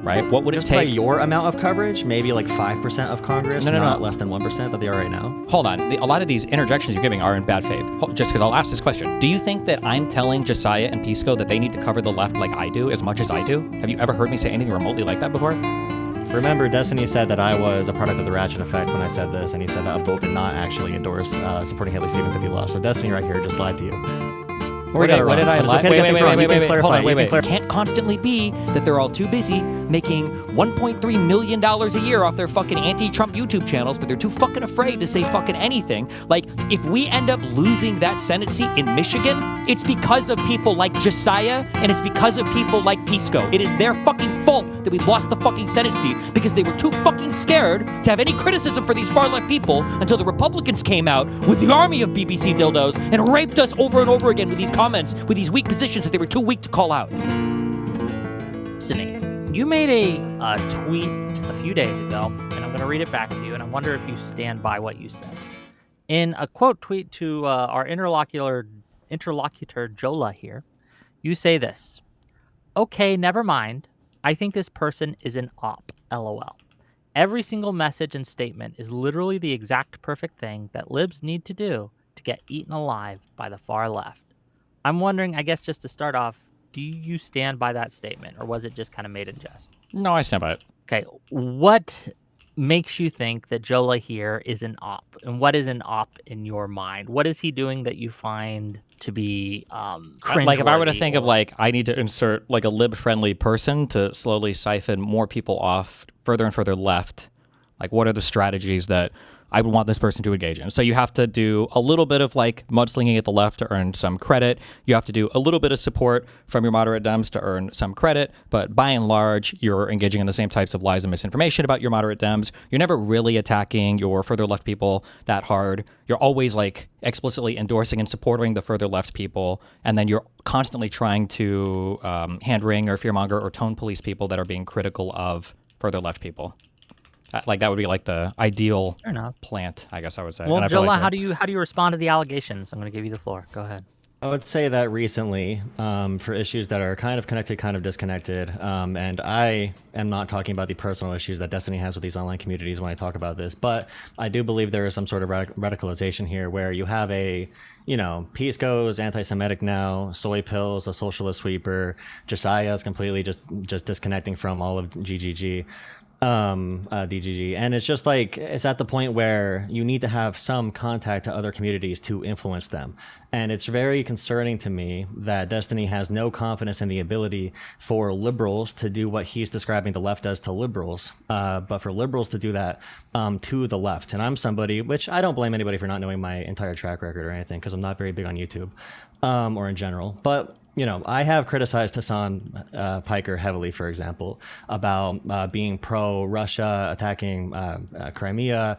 right? What would it Just take? by your amount of coverage, maybe like 5% of Congress, not less than 1% that they are right now. Hold on. A lot of these interjections you're giving are in bad faith. Just because I'll ask this question. Do you think that I'm telling Josiah and Pisco that they need to cover the left like I do, as much as I do? Have you ever heard me say anything remotely like that before? Remember, Destiny said that I was a product of the Ratchet Effect when I said this, and he said that Abdul did not actually endorse supporting Haley Stevens if he lost. So Destiny right here just lied to you. What did I lie? Wait, hold on, wait. It Can't constantly be that they're all too busy making $1.3 million a year off their fucking anti-Trump YouTube channels, but they're too fucking afraid to say fucking anything. Like, if we end up losing that Senate seat in Michigan, it's because of people like Josiah, and it's because of people like Pisco. It is their fucking fault that we lost the fucking Senate seat, because they were too fucking scared to have any criticism for these far-left people until the Republicans came out with the army of BBC dildos and raped us over and over again with these comments, with these weak positions that they were too weak to call out. You made a tweet a few days ago, and I'm going to read it back to you, and I wonder if you stand by what you said. In a quote tweet to our interlocutor Jolah here, you say this: "Okay, never mind. I think this person is an op, LOL. Every single message and statement is literally the exact perfect thing that libs need to do to get eaten alive by the far left." I'm wondering, I guess just to start off, do you stand by that statement, or was it just kind of made in jest? No, I stand by it. Okay, what makes you think that Jolah here is an op? And what is an op in your mind? What is he doing that you find to be cringeworthy? Like, if I were to think of, like, I need to insert, like, a lib-friendly person to slowly siphon more people off further and further left, like, what are the strategies that I would want this person to engage in? So you have to do a little bit of like mudslinging at the left to earn some credit. You have to do a little bit of support from your moderate Dems to earn some credit. But by and large, you're engaging in the same types of lies and misinformation about your moderate Dems. You're never really attacking your further left people that hard. You're always like explicitly endorsing and supporting the further left people. And then you're constantly trying to hand wring or fearmonger or tone police people that are being critical of further left people. Like, that would be like the ideal plant, I guess I would say. Well, Jolah, how do you respond to the allegations? I'm going to give you the floor. Go ahead. I would say that recently, for issues that are kind of connected, kind of disconnected, and I am not talking about the personal issues that Destiny has with these online communities when I talk about this, but I do believe there is some sort of radicalization here where you have Pisco's anti-Semitic now, Soy Pills, a socialist sweeper, Josiah is completely just disconnecting from all of DGG, and it's just like, it's at the point where you need to have some contact to other communities to influence them. And it's very concerning to me that Destiny has no confidence in the ability for liberals to do what he's describing the left does to liberals, but for liberals to do that to the left. And I'm somebody, which I don't blame anybody for not knowing my entire track record or anything, because I'm not very big on YouTube or in general, but I have criticized Hassan Piker heavily, for example, about being pro-Russia, attacking Crimea,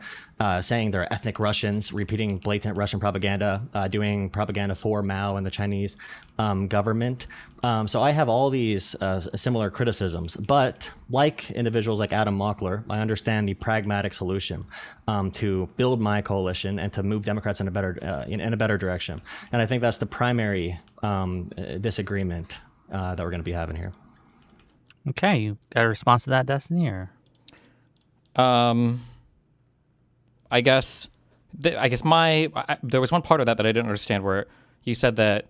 saying they're ethnic Russians, repeating blatant Russian propaganda, doing propaganda for Mao and the Chinese government. So I have all these similar criticisms, but like individuals like Adam Mockler, I understand the pragmatic solution to build my coalition and to move Democrats in a better direction. And I think that's the primary disagreement that we're going to be having here. Okay, you got a response to that, Destiny, or? I guess there was one part of that I didn't understand, where you said that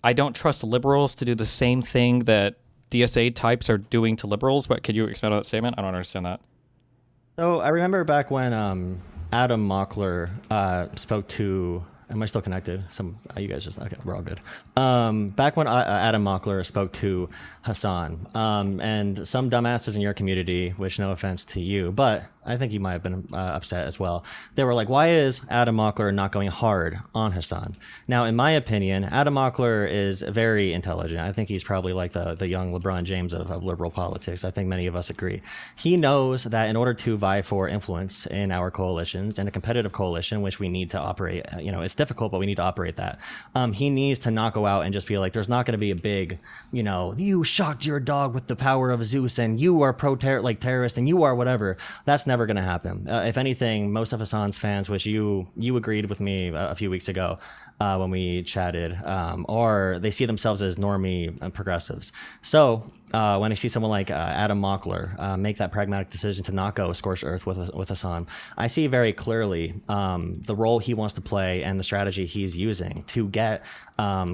I don't trust liberals to do the same thing that DSA types are doing to liberals. But could you expand on that statement? I don't understand that. So I remember back when Adam Mockler spoke to. Am I still connected? You guys just okay. We're all good. Back when Adam Mockler spoke to Hassan, and some dumbasses in your community, which no offense to you, but I think you might have been upset as well. They were like, why is Adam Mockler not going hard on Hassan? Now, in my opinion, Adam Mockler is very intelligent. I think he's probably like the young LeBron James of liberal politics. I think many of us agree. He knows that in order to vie for influence in our coalitions, and a competitive coalition, which we need to operate, it's difficult, but we need to operate that. He needs to not go out and just be like, there's not going to be a big, you shocked your dog with the power of Zeus, and you are terrorist, and you are whatever. That's never going to happen. If anything, most of Hassan's fans, which you agreed with me a few weeks ago, when we chatted, or they see themselves as normie progressives. So when I see someone like Adam Mockler make that pragmatic decision to not go scorched earth with Hassan, I see very clearly the role he wants to play and the strategy he's using to get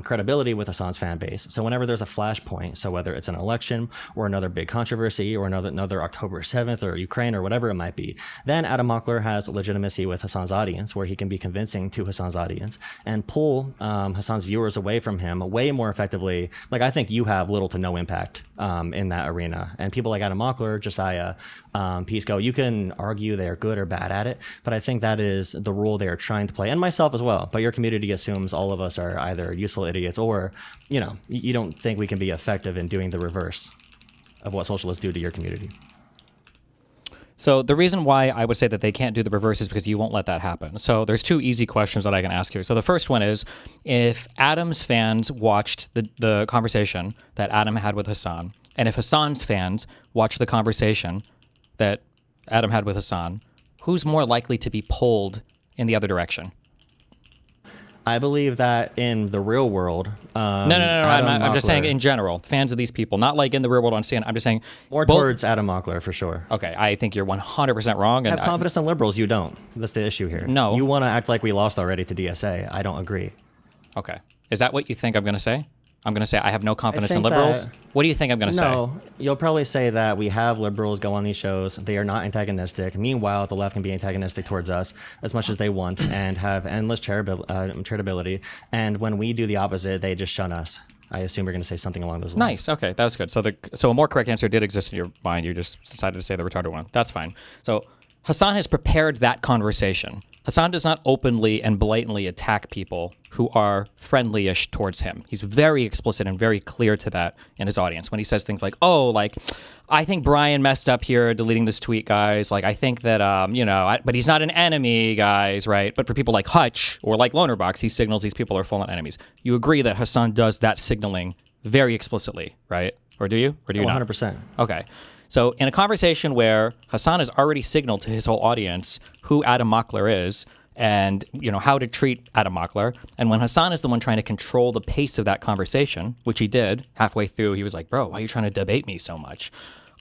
credibility with Hassan's fan base. So whenever there's a flashpoint, so whether it's an election or another big controversy or another October 7th or Ukraine or whatever it might be, then Adam Mockler has legitimacy with Hassan's audience, where he can be convincing to Hassan's audience and pull Hassan's viewers away from him way more effectively. Like, I think you have little to no impact in that arena. And people like Adam Mockler, Josiah, Pisco, you can argue they're good or bad at it, but I think that is the role they are trying to play, and myself as well. But your community assumes all of us are either useful idiots or, you don't think we can be effective in doing the reverse of what socialists do to your community. So the reason why I would say that they can't do the reverse is because you won't let that happen. So there's two easy questions that I can ask you. So the first one is, if Adam's fans watched the conversation that Adam had with Hassan, and if Hassan's fans watched the conversation that Adam had with Hassan, who's more likely to be pulled in the other direction? I believe that in the real world. No. I'm just saying in general, fans of these people, not like in the real world on CNN. I'm just saying towards Adam Mockler for sure. Okay, I think you're 100% wrong. I have confidence in liberals. You don't. That's the issue here. No, you want to act like we lost already to DSA. I don't agree. Okay, is that what you think I'm going to say? I'm going to say I have no confidence in liberals. What do you think I'm going to say? No, you'll probably say that we have liberals go on these shows. They are not antagonistic. Meanwhile, the left can be antagonistic towards us as much as they want and have endless charitability. And when we do the opposite, they just shun us. I assume you're going to say something along those lines. Nice. Okay, that was good. So a more correct answer did exist in your mind. You just decided to say the retarded one. That's fine. So Hassan has prepared that conversation. Hassan does not openly and blatantly attack people who are friendly-ish towards him. He's very explicit and very clear to that in his audience when he says things like, I think Brian messed up here deleting this tweet, guys. Like, I think that, but he's not an enemy, guys, right? But for people like Hutch or like Lonerbox, he signals these people are full-on enemies. You agree that Hassan does that signaling very explicitly, right? Or do you? Or do you not? 100%. Okay. So in a conversation where Hassan has already signaled to his whole audience who Adam Mockler is and, how to treat Adam Mockler, and when Hassan is the one trying to control the pace of that conversation, which he did halfway through, he was like, bro, why are you trying to debate me so much?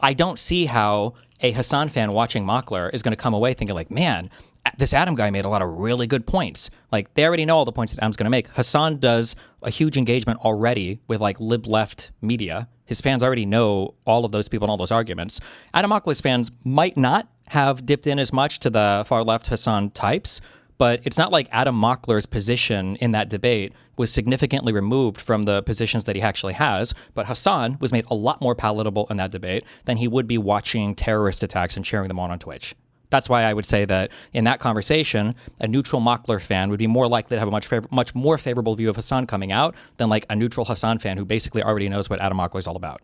I don't see how a Hassan fan watching Mockler is going to come away thinking like, man, this Adam guy made a lot of really good points. Like, they already know all the points that Adam's going to make. Hassan does a huge engagement already with like lib-left media. His fans already know all of those people and all those arguments. Adam Mockler's fans might not have dipped in as much to the far-left Hassan types, but it's not like Adam Mockler's position in that debate was significantly removed from the positions that he actually has. But Hassan was made a lot more palatable in that debate than he would be watching terrorist attacks and cheering them on Twitch. That's why I would say that in that conversation, a neutral Mockler fan would be more likely to have a much more favorable view of Hassan coming out than like a neutral Hassan fan who basically already knows what Adam Mockler is all about.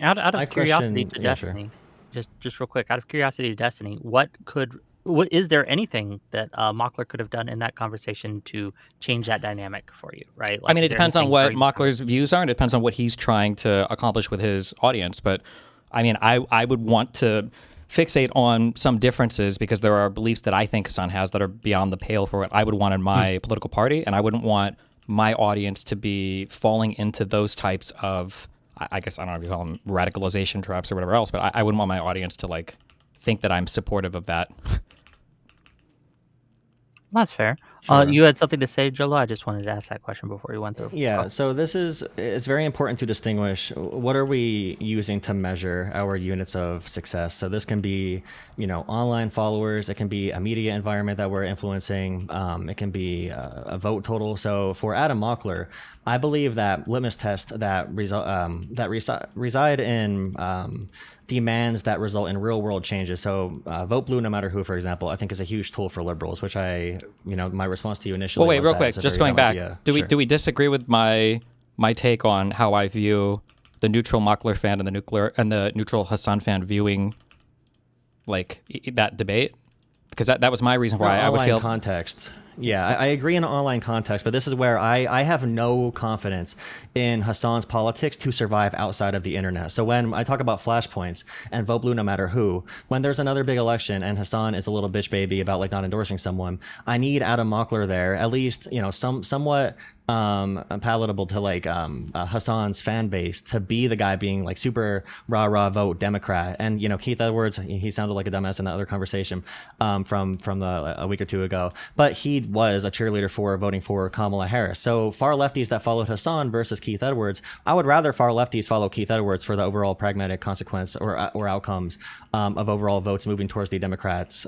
Out of curiosity to Destiny, just real quick, out of curiosity to Destiny, is there anything that Mockler could have done in that conversation to change that dynamic for you, right? Like, it depends on what Mockler's views are, and it depends on what he's trying to accomplish with his audience. But I would want to fixate on some differences because there are beliefs that I think Hassan has that are beyond the pale for what I would want in my political party, and I wouldn't want my audience to be falling into those types of, I guess, I don't know if you call them radicalization traps or whatever else, but I wouldn't want my audience to like think that I'm supportive of that. That's fair. Sure. You had something to say, Jolah? I just wanted to ask that question before you went through. Yeah, so it's very important to distinguish what are we using to measure our units of success. So this can be, online followers. It can be a media environment that we're influencing. It can be a vote total. So for Adam Mockler, I believe that litmus tests that reside in demands that result in real world changes. So vote blue no matter who, for example, I think is a huge tool for liberals, which my response to you initially. Well, wait, real quick, just going back, do we disagree with my take on how I view the neutral Mockler fan and the neutral Hassan fan viewing like that debate? Because that was my reason why I would feel context. Yeah, I agree in an online context, but this is where I have no confidence in Hassan's politics to survive outside of the internet. So when I talk about flashpoints and vote blue no matter who, when there's another big election and Hassan is a little bitch baby about like not endorsing someone, I need Adam Mockler there, at least, you know, somewhat palatable to like Hassan's fan base, to be the guy being like super rah vote Democrat. And you know, Keith Edwards, he sounded like a dumbass in that other conversation from a week or two ago, but he was a cheerleader for voting for Kamala Harris. So far lefties that followed Hassan versus Keith Edwards, I would rather far lefties follow Keith Edwards for the overall pragmatic consequence or outcomes of overall votes moving towards the Democrats'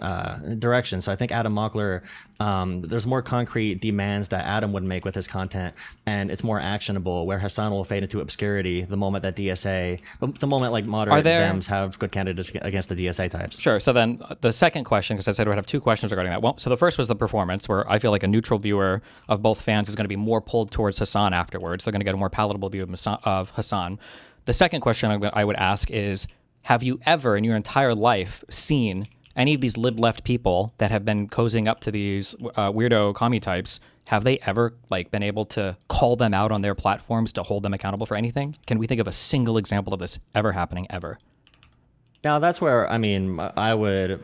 direction. So I think Adam Mockler, there's more concrete demands that Adam would make with his content, and it's more actionable, where Hassan will fade into obscurity the moment that DSA, the moment like moderate Dems have good candidates against the DSA types. Sure. So then the second question, because I said we'd have two questions regarding that. Well, so the first was the performance, where I feel like a neutral viewer of both fans is going to be more pulled towards Hassan afterwards. They're going to get a more palatable view of Hassan. The second question I would ask is, have you ever in your entire life seen any of these lib-left people that have been cozying up to these weirdo commie types? Have they ever like been able to call them out on their platforms to hold them accountable for anything? Can we think of a single example of this ever happening ever? Now that's where, I mean, I would.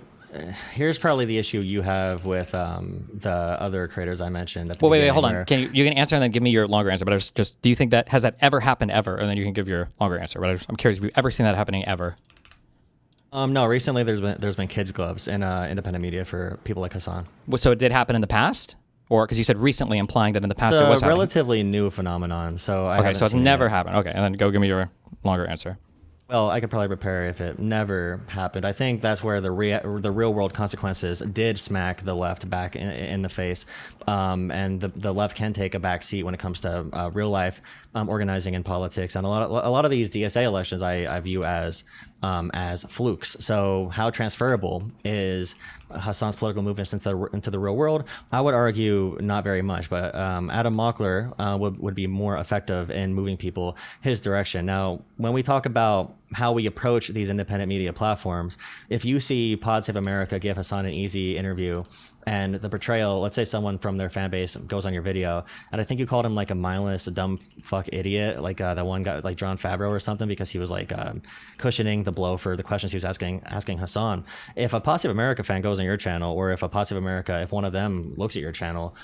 Here's probably the issue you have with the other creators I mentioned. At the wait, hold on. You can answer and then give me your longer answer. But I was just, do you think that has that ever happened ever? And then you can give your longer answer. But I'm curious if you've ever seen that happening ever. No, recently there's been kids gloves in independent media for people like Hassan. So it did happen in the past? Or because you said recently, implying that in the past it was happening. Relatively new phenomenon. So so it's never happened. Okay, and then go give me your longer answer. Well, I could probably prepare if it never happened. I think that's where the real world consequences did smack the left back in the face, and the left can take a back seat when it comes to real life organizing in politics. And a lot of these DSA elections I view as flukes. So how transferable is Hassan's political movements into the real world? I would argue not very much, but Adam Mockler would be more effective in moving people his direction. Now, when we talk about how we approach these independent media platforms, if you see Pod Save America give Hassan an easy interview, and the portrayal, let's say someone from their fan base goes on your video, and I think you called him like a mindless, dumb fuck idiot, like that one guy, like John Favreau or something, because he was like cushioning the blow for the questions he was asking Hassan. If a Pod Save America fan goes on your channel, or if a Pod Save America, if one of them looks at your channel,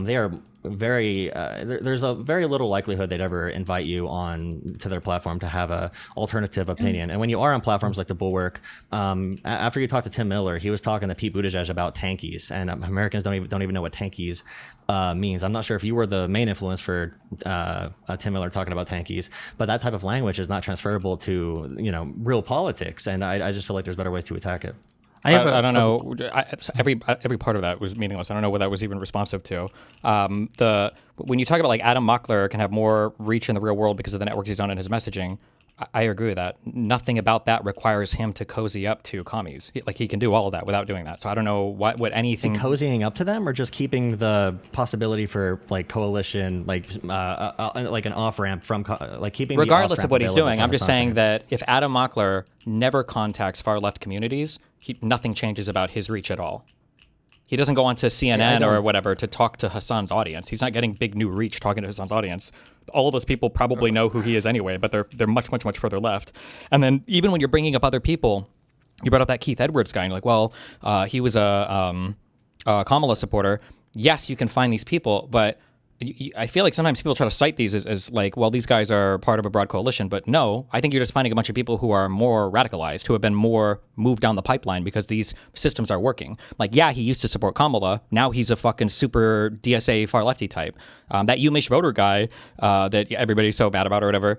they are very there's a very little likelihood they'd ever invite you on to their platform to have a alternative opinion. And when you are on platforms like the Bulwark, after you talk to Tim Miller, he was talking to Pete Buttigieg about tankies, and Americans don't even know what tankies means. I'm not sure if you were the main influence for Tim Miller talking about tankies, but that type of language is not transferable to real politics, and I just feel like there's better ways to attack it. I don't know. Every part of that was meaningless. I don't know what that was even responsive to. When you talk about like Adam Mockler can have more reach in the real world because of the networks he's on in his messaging, I agree with that. Nothing about that requires him to cozy up to commies. He can do all of that without doing that. So I don't know what anything. Is he cozying up to them, or just keeping the possibility for like coalition, like an off ramp from keeping. Regardless of what he's doing, I'm just saying that if Adam Mockler never contacts far left communities, nothing changes about his reach at all. He doesn't go onto CNN or whatever to talk to Hassan's audience. He's not getting big new reach talking to Hassan's audience. All of those people probably know who he is anyway, but they're much, much, much further left. And then even when you're bringing up other people, you brought up that Keith Edwards guy, and you're like, well, he was a Kamala supporter. Yes, you can find these people, but I feel like sometimes people try to cite these as like, well, these guys are part of a broad coalition. But no, I think you're just finding a bunch of people who are more radicalized, who have been more moved down the pipeline because these systems are working. Like, yeah, he used to support Kamala. Now he's a fucking super DSA far lefty type. That Umish voter guy that everybody's so mad about or whatever,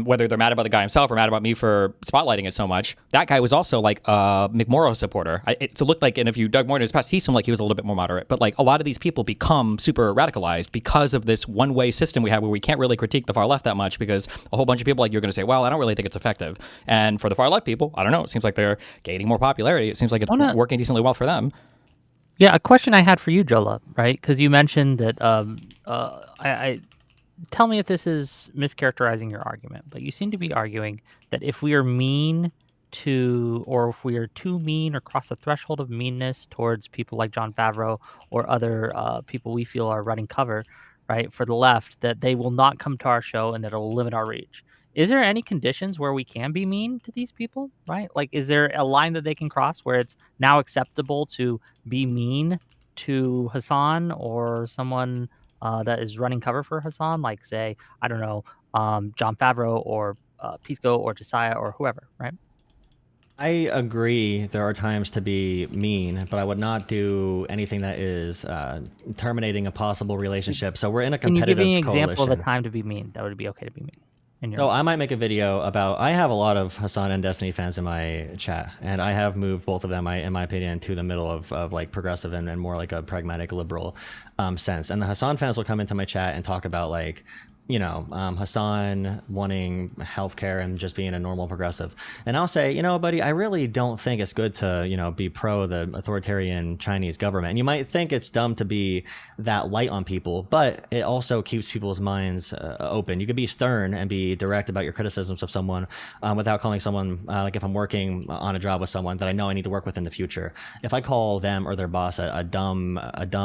whether they're mad about the guy himself or mad about me for spotlighting it so much, that guy was also like a McMorrow supporter. It looked like, and if you dug more into his past, he seemed like he was a little bit more moderate. But like a lot of these people become super radicalized because of this one-way system we have where we can't really critique the far left that much because a whole bunch of people, like, you're going to say, well, I don't really think it's effective. And for the far left people, I don't know, it seems like they're gaining more popularity. It seems like it's working decently well for them. Yeah, a question I had for you, Jolah, right? Because you mentioned that, tell me if this is mischaracterizing your argument, but you seem to be arguing that if we are mean or if we are too mean or cross the threshold of meanness towards people like Jon Favreau or other people we feel are running cover, right, for the left, that they will not come to our show and that it will limit our reach. Is there any conditions where we can be mean to these people, right? Like, is there a line that they can cross where it's now acceptable to be mean to Hassan or someone that is running cover for Hassan, like, say, I don't know, Jon Favreau or Pisco or Josiah or whoever, right? I agree there are times to be mean, but I would not do anything that is terminating a possible relationship. So we're in a Can you give competitive me an example of a coalition. time to be mean? That would be okay to be mean. In your So I might make a video about. I have a lot of Hassan and Destiny fans in my chat, and I have moved both of them, in my opinion, to the middle of like progressive and more like a pragmatic liberal sense. And the Hassan fans will come into my chat and talk about like, Hassan wanting healthcare and just being a normal progressive. And I'll say, buddy, I really don't think it's good to, be pro the authoritarian Chinese government. And you might think it's dumb to be that light on people, but it also keeps people's minds open. You could be stern and be direct about your criticisms of someone without calling someone, like if I'm working on a job with someone that I know I need to work with in the future. If I call them or their boss a dumb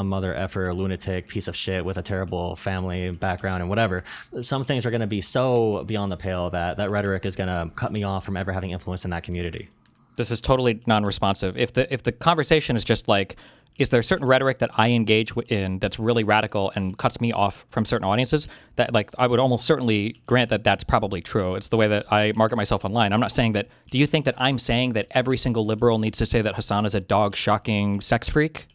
mother effer, lunatic, piece of shit with a terrible family background and whatever, some things are going to be so beyond the pale that rhetoric is going to cut me off from ever having influence in that community. This is totally non-responsive. If the conversation is just like, is there certain rhetoric that I engage in that's really radical and cuts me off from certain audiences, that like I would almost certainly grant that that's probably true. It's the way that I market myself online. I'm not saying that. Do you think that I'm saying that every single liberal needs to say that Hassan is a dog-shocking sex freak?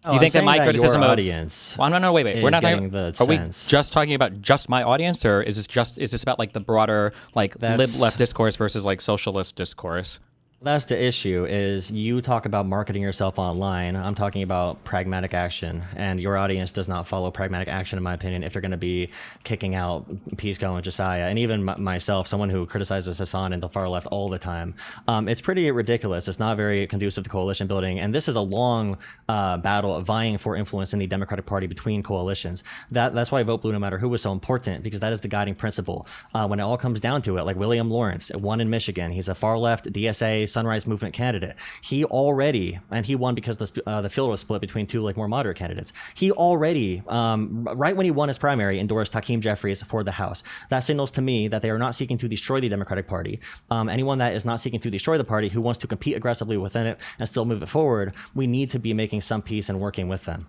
Do you think that my criticism of audience? Well, no, wait. We're not getting talking. the Are we sense. just talking about just my audience, or is this about like the broader like lib left discourse versus like socialist discourse? That's the issue, is you talk about marketing yourself online. I'm talking about pragmatic action, and your audience does not follow pragmatic action, in my opinion, if they're going to be kicking out Pisco and Josiah, and even myself, someone who criticizes Hassan and the far left all the time. It's pretty ridiculous. It's not very conducive to coalition building, and this is a long battle of vying for influence in the Democratic Party between coalitions. That's why Vote Blue No Matter Who was so important, because that is the guiding principle. When it all comes down to it, like William Lawrence won in Michigan. He's a far left DSA Sunrise Movement candidate. He won because the field was split between two like more moderate candidates. He already, right when he won his primary, endorsed Hakeem Jeffries for the House. That signals to me that they are not seeking to destroy the Democratic Party. Anyone that is not seeking to destroy the party, who wants to compete aggressively within it and still move it forward, we need to be making some peace and working with them.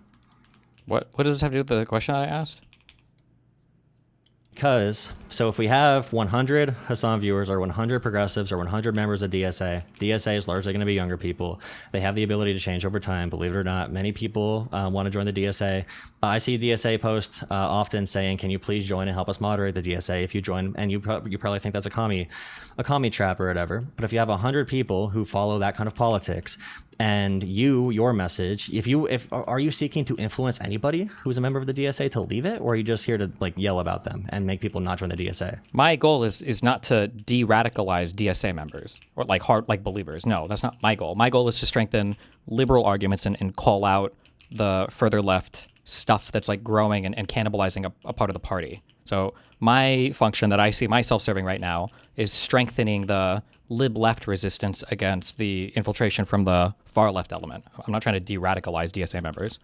What does this have to do with the question that I asked? Because, so if we have 100 Hassan viewers or 100 progressives or 100 members of DSA is largely going to be younger people. They have the ability to change over time, believe it or not. Many people want to join the DSA. I see DSA posts often saying, can you please join and help us moderate the DSA if you join? And you probably think that's a commie trap or whatever. But if you have 100 people who follow that kind of politics, and your message, are you seeking to influence anybody who's a member of the DSA to leave it, or are you just here to like yell about them and make people not join the DSA? My goal is not to de-radicalize DSA members or like believers. No, that's not my goal. My goal is to strengthen liberal arguments and call out the further left stuff that's like growing and cannibalizing a part of the party. So my function that I see myself serving right now is strengthening the lib-left resistance against the infiltration from the far-left element. I'm not trying to de-radicalize DSA members.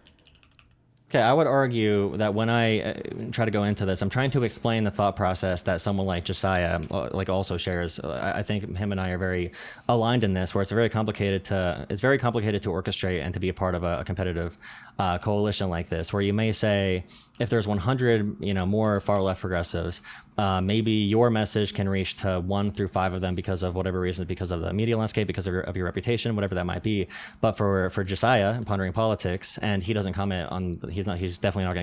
Okay, I would argue that when I try to go into this, I'm trying to explain the thought process that someone like Josiah also shares. I think him and I are very aligned in this, where it's very complicated to orchestrate and to be a part of a competitive coalition like this, where you may say, if there's 100, more far left progressives, maybe your message can reach to 1 through 5 of them because of whatever reasons, because of the media landscape, because of your reputation, whatever that might be. But for Josiah and Pondering Politics, and he doesn't comment on, he's definitely not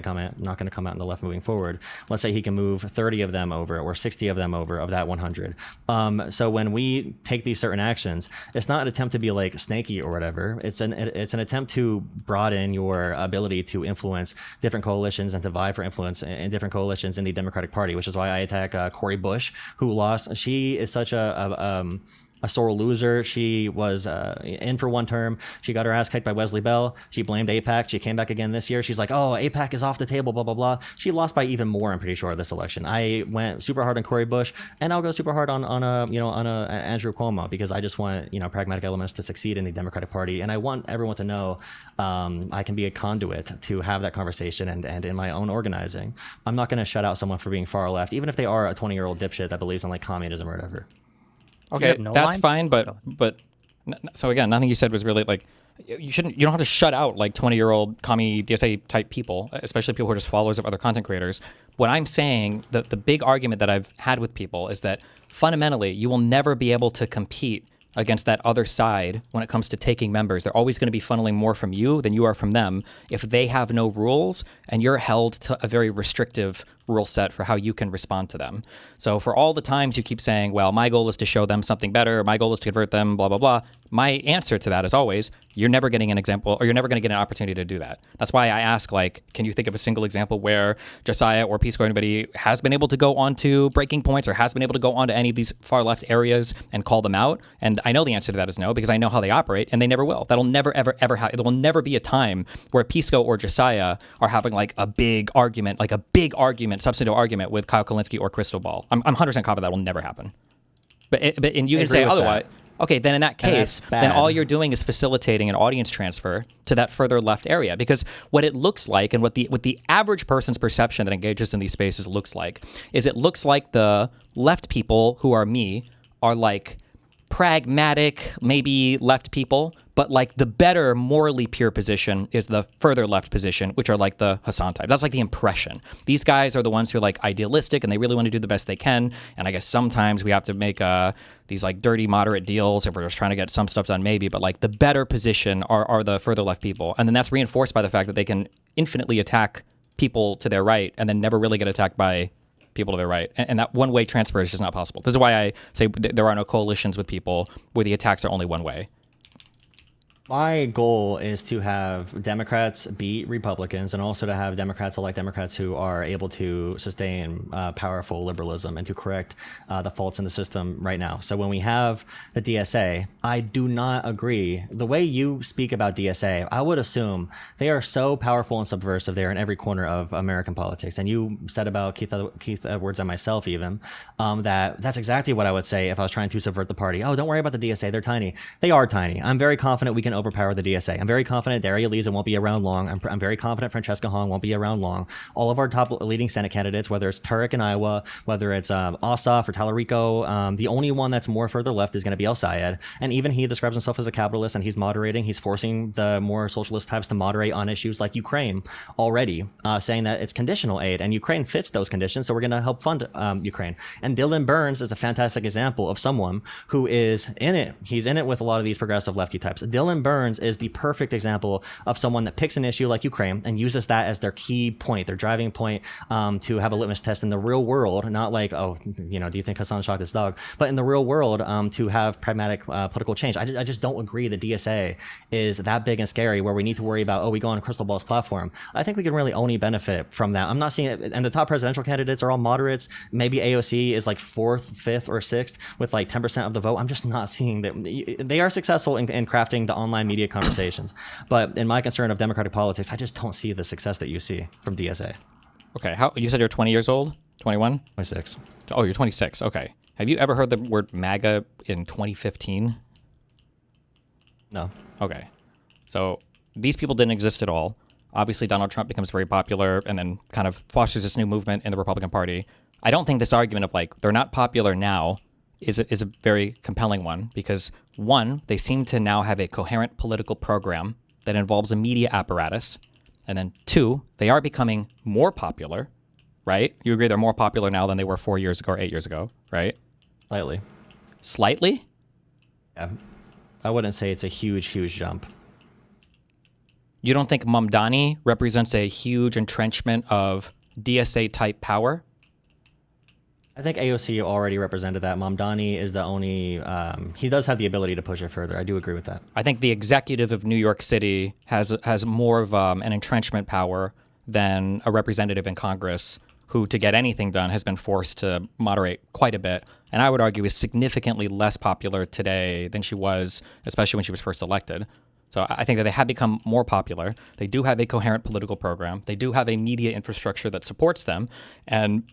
going to come out in the left moving forward. Let's say he can move 30 of them over or 60 of them over of that 100. So when we take these certain actions, it's not an attempt to be like snaky or whatever. It's an attempt to broaden your ability to influence different coalitions and to vie for influence in different coalitions in the Democratic Party, which is why I attack Cori Bush, who lost. She is such a a sore loser. She was in for one term. She got her ass kicked by Wesley Bell. She blamed AIPAC. She came back again this year. She's like, oh, AIPAC is off the table, blah, blah, blah. She lost by even more, I'm pretty sure, this election. I went super hard on Cory Bush, and I'll go super hard on Andrew Cuomo, because I just want, pragmatic elements to succeed in the Democratic Party. And I want everyone to know I can be a conduit to have that conversation and in my own organizing. I'm not going to shut out someone for being far left, even if they are a 20-year-old dipshit that believes in like communism or whatever. Okay, no that's line? fine, but so again, nothing you said was really like you don't have to shut out like 20-year-old commie DSA type people, especially people who are just followers of other content creators. What I'm saying, the big argument that I've had with people is that fundamentally you will never be able to compete against that other side when it comes to taking members. They're always going to be funneling more from you than you are from them if they have no rules and you're held to a very restrictive rule set for how you can respond to them. So for all the times you keep saying, well, my goal is to show them something better, my goal is to convert them, blah, blah, blah, my answer to that is always, you're never getting an example, or you're never going to get an opportunity to do that. That's why I ask, like, can you think of a single example where Josiah or Peace Corps or anybody has been able to go onto breaking points or has been able to go onto any of these far left areas and call them out? And I know the answer to that is no, because I know how they operate, and they never will. That'll never, ever, ever happen. There will never be a time where Pisco or Josiah are having like a big argument, substantive argument with Kyle Kalinske or Crystal Ball. I'm 100% confident that will never happen. And you can say otherwise. Okay, then in that case, then all you're doing is facilitating an audience transfer to that further left area. Because what it looks like, and what the average person's perception that engages in these spaces looks like, is it looks like the left people who are me are like pragmatic, maybe left people, but like the better morally pure position is the further left position, which are like the Hassan type. That's like the impression. These guys are the ones who are like idealistic and they really want to do the best they can. And I guess sometimes we have to make these like dirty moderate deals if we're just trying to get some stuff done maybe, but like the better position are the further left people. And then that's reinforced by the fact that they can infinitely attack people to their right and then never really get attacked by people to their right. And that one-way transfer is just not possible. This is why I say there are no coalitions with people where the attacks are only one way. My goal is to have Democrats beat Republicans, and also to have Democrats elect Democrats who are able to sustain powerful liberalism and to correct the faults in the system right now. So when we have the DSA, I do not agree. The way you speak about DSA, I would assume they are so powerful and subversive. They're in every corner of American politics. And you said about Keith Edwards and myself even, that's exactly what I would say if I was trying to subvert the party. Oh, don't worry about the DSA. They're tiny. They are tiny. I'm very confident we can overpower the DSA. I'm very confident Daria Eliza won't be around long. I'm very confident Francesca Hong won't be around long. All of our top leading Senate candidates, whether it's Turek in Iowa, whether it's Ossoff or Tallarico, the only one that's more further left is going to be El Sayed. And even he describes himself as a capitalist, and he's moderating. He's forcing the more socialist types to moderate on issues like Ukraine already, saying that it's conditional aid, and Ukraine fits those conditions, so we're going to help fund Ukraine. And Dylan Burns is a fantastic example of someone who is in it. He's in it with a lot of these progressive lefty types. Dylan Burns is the perfect example of someone that picks an issue like Ukraine and uses that as their key point, their driving point, to have a litmus test in the real world, not like, oh, do you think Hassan shot this dog? But in the real world, to have pragmatic political change. I just don't agree the DSA is that big and scary where we need to worry about, oh, we go on Crystal Ball's platform. I think we can really only benefit from that. I'm not seeing it. And the top presidential candidates are all moderates. Maybe AOC is like 4th, 5th, or 6th with like 10% of the vote. I'm just not seeing that. They are successful in crafting the online media conversations. But in my concern of democratic politics, I just don't see the success that you see from DSA. Okay, you said you're 20 years old? 21? 26. Oh, you're 26. Okay. Have you ever heard the word MAGA in 2015? No. Okay. So these people didn't exist at all. Obviously, Donald Trump becomes very popular and then kind of fosters this new movement in the Republican Party. I don't think this argument of like they're not popular now is a very compelling one because, one, they seem to now have a coherent political program that involves a media apparatus. And then 2, they are becoming more popular, right? You agree they're more popular now than they were 4 years ago or 8 years ago, right? Slightly. Slightly? Yeah. I wouldn't say it's a huge jump. You don't think Mamdani represents a huge entrenchment of DSA-type power? I think AOC already represented that. Mamdani is the only, he does have the ability to push it further. I do agree with that. I think the executive of New York City has more of an entrenchment power than a representative in Congress who, to get anything done, has been forced to moderate quite a bit. and I would argue is significantly less popular today than she was, especially when she was first elected. So I think that they have become more popular. They do have a coherent political program. They do have a media infrastructure that supports them. And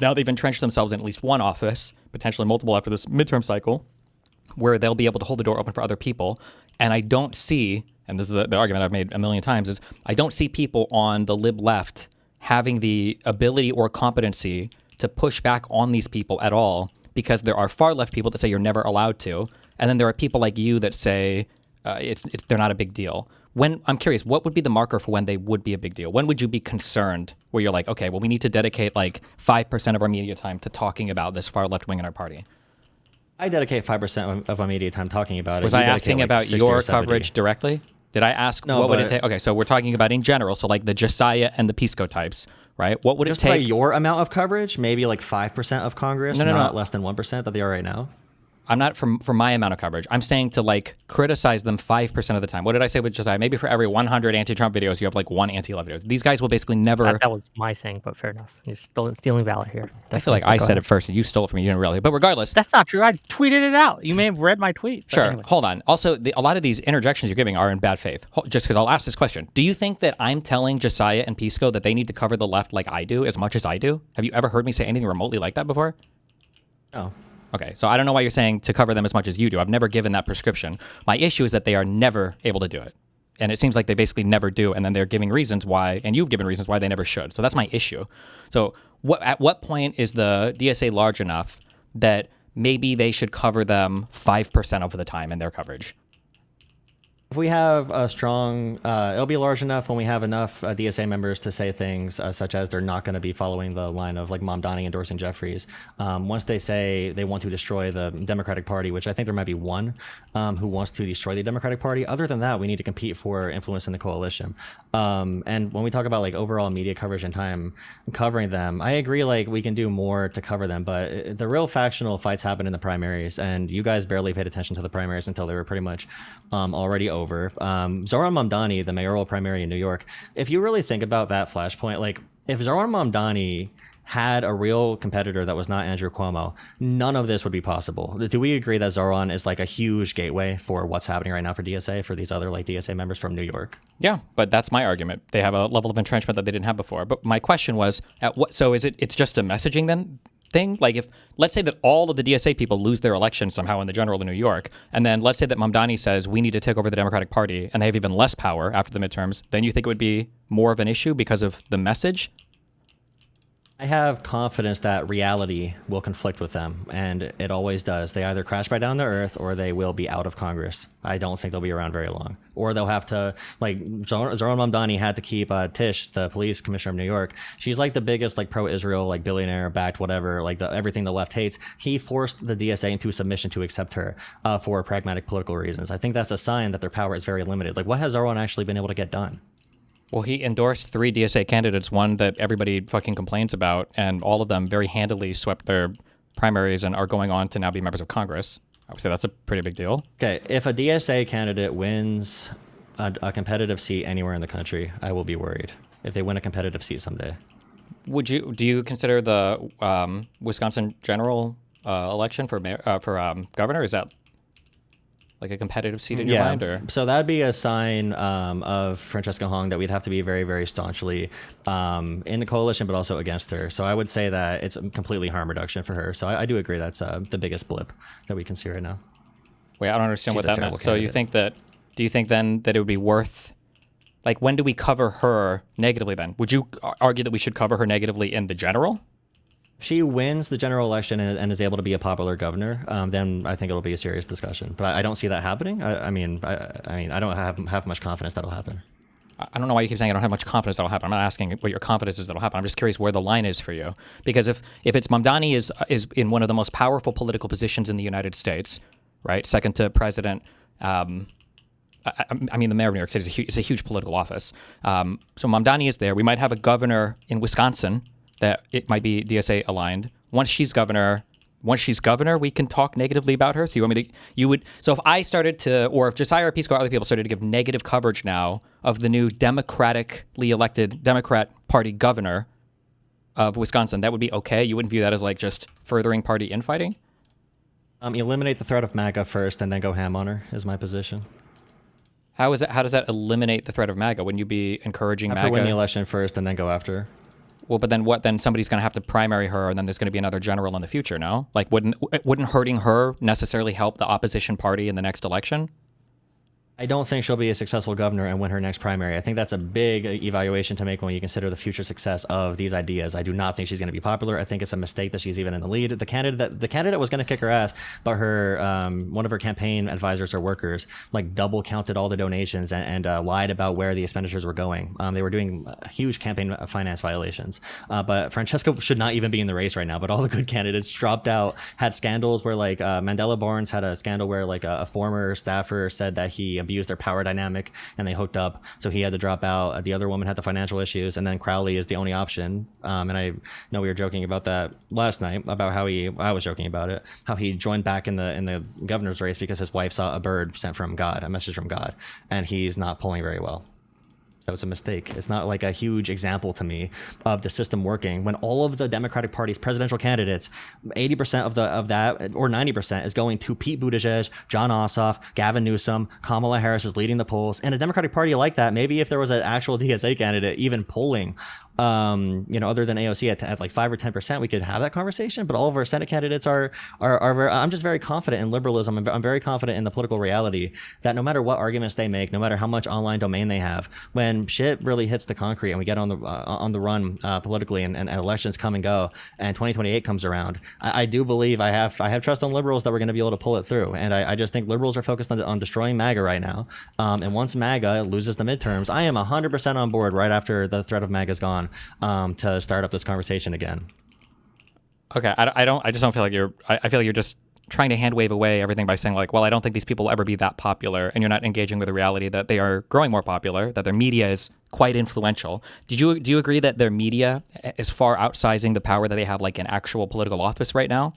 now they've entrenched themselves in at least one office, potentially multiple after this midterm cycle, where they'll be able to hold the door open for other people. And I don't see, and this is the argument I've made a million times, is I don't see people on the lib left having the ability or competency to push back on these people at all, because there are far left people that say you're never allowed to. And then there are people like you that say, they're not a big deal. I'm curious, what would be the marker for when they would be a big deal? When would you be concerned where you're like, okay, well, we need to dedicate like 5% of our media time to talking about this far left wing in our party? I dedicate 5% of my media time talking about it. Was I asking about your coverage directly? Did I ask what would it take? Okay, so we're talking about in general, so like the Josiah and the Pisco types, right? What would it take? By your amount of coverage, maybe like 5% of Congress, not less than 1% that they are right now. I'm not for my amount of coverage. I'm saying to like criticize them 5% of the time. What did I say with Josiah? Maybe for every 100 anti-Trump videos, you have like one anti-love video. These guys will basically never. That was my saying, but fair enough. You're still stealing valor here. I feel like I said it first and you stole it from me. You didn't realize. But regardless. That's not true. I tweeted it out. You may have read my tweet. Sure. Anyway. Hold on. Also, a lot of these interjections you're giving are in bad faith. Just because I'll ask this question. Do you think that I'm telling Josiah and Pisco that they need to cover the left like I do, as much as I do? Have you ever heard me say anything remotely like that before? No. Okay, so I don't know why you're saying to cover them as much as you do. I've never given that prescription. My issue is that they are never able to do it. And it seems like they basically never do, and then they're giving reasons why, and you've given reasons why they never should. So that's my issue. So at what point is the DSA large enough that maybe they should cover them 5% of the time in their coverage? If we have a strong, it'll be large enough when we have enough DSA members to say things such as they're not going to be following the line of like Mamdani endorsing Jeffries. Once they say they want to destroy the Democratic Party, which I think there might be one who wants to destroy the Democratic Party. Other than that, we need to compete for influence in the coalition. And when we talk about like overall media coverage and time covering them, I agree like we can do more to cover them, but the real factional fights happen in the primaries, and you guys barely paid attention to the primaries until they were pretty much already over. Zohran Mamdani, the mayoral primary in New York, if you really think about that flashpoint, like if Zohran Mamdani had a real competitor that was not Andrew Cuomo, none of this would be possible. Do we agree that Zohran is like a huge gateway for what's happening right now for DSA, for these other like DSA members from New York? Yeah, but that's my argument. They have a level of entrenchment that they didn't have before. But my question was, so it's just a messaging then thing? Like if, let's say that all of the DSA people lose their election somehow in the general in New York, and then let's say that Mamdani says we need to take over the Democratic Party, and they have even less power after the midterms, then you think it would be more of an issue because of the message? I have confidence that reality will conflict with them, and it always does. They either crash back down to earth or they will be out of Congress. I don't think they'll be around very long. Or they'll have to, like, Zohran Mamdani had to keep Tish, the police commissioner of New York. She's like the biggest, like, pro-Israel, like, billionaire-backed, whatever, like, everything the left hates. He forced the DSA into submission to accept her for pragmatic political reasons. I think that's a sign that their power is very limited. Like, what has Zohran actually been able to get done? Well, he endorsed 3 DSA candidates, one that everybody fucking complains about, and all of them very handily swept their primaries and are going on to now be members of Congress. I would say that's a pretty big deal. Okay, if a DSA candidate wins a competitive seat anywhere in the country, I will be worried if they win a competitive seat someday. Do you consider the Wisconsin general election for governor? Is that like a competitive seat in your mind? Or? So that'd be a sign of Francesca Hong that we'd have to be very, very staunchly in the coalition, but also against her. So I would say that it's completely harm reduction for her. So I do agree that's the biggest blip that we can see right now. Wait, I don't understand what that meant. So do you think then that it would be worth, like, when do we cover her negatively then? Would you argue that we should cover her negatively in the general? If she wins the general election and is able to be a popular governor, then I think it'll be a serious discussion. But I don't see that happening. I mean, I don't have much confidence that'll happen. I don't know why you keep saying I don't have much confidence that'll happen. I'm not asking what your confidence is that'll happen. I'm just curious where the line is for you. Because if it's Mamdani is in one of the most powerful political positions in the United States, right, second to president. I mean, the mayor of New York City is a huge political office. So Mamdani is there. We might have a governor in Wisconsin that it might be DSA aligned. Once she's governor, we can talk negatively about her. So so if I started to, or if Josiah or Pisco or other people started to give negative coverage now of the new democratically elected Democrat Party governor of Wisconsin, that would be okay? You wouldn't view that as like just furthering party infighting? Eliminate the threat of MAGA first, and then go ham on her. Is my position. How is it? How does that eliminate the threat of MAGA? Wouldn't you be encouraging After MAGA? win the election first, and then go after her. Well, but then what? Then somebody's going to have to primary her, and then there's going to be another general in the future. No, like wouldn't hurting her necessarily help the opposition party in the next election? I don't think she'll be a successful governor and win her next primary. I think that's a big evaluation to make when you consider the future success of these ideas. I do not think she's going to be popular. I think it's a mistake that she's even in the lead. The candidate was going to kick her ass, but her one of her campaign advisors or workers like double counted all the donations and lied about where the expenditures were going. They were doing huge campaign finance violations. But Francesca should not even be in the race right now. But all the good candidates dropped out, had scandals where like Mandela Barnes had a scandal where like a former staffer said that he abused their power dynamic and they hooked up, so he had to drop out. The other woman had the financial issues, and then Crowley is the only option. And I know we were joking about that last night about how I was joking about it, how he joined back in the governor's race because his wife saw a bird sent from God, a message from God, and he's not polling very well. So it's a mistake. It's not like a huge example to me of the system working when all of the Democratic Party's presidential candidates, 80% of that or 90% is going to Pete Buttigieg, John Ossoff, Gavin Newsom, Kamala Harris is leading the polls. And a Democratic Party like that, maybe if there was an actual DSA candidate even polling, other than AOC at like 5 or 10%, we could have that conversation. But all of our Senate candidates are I'm just very confident in liberalism. I'm very confident in the political reality that no matter what arguments they make, no matter how much online domain they have, when shit really hits the concrete and we get on the run politically and elections come and go and 2028 comes around, I do believe I have trust on liberals that we're going to be able to pull it through. And I just think liberals are focused on destroying MAGA right now. And once MAGA loses the midterms, I am 100% on board right after the threat of MAGA is gone. To start up this conversation again. Okay, I just don't feel like I feel like you're just trying to hand wave away everything by saying like, well, I don't think these people will ever be that popular, and you're not engaging with the reality that they are growing more popular, that their media is quite influential. Do you agree that their media is far outsizing the power that they have like in actual political office right now?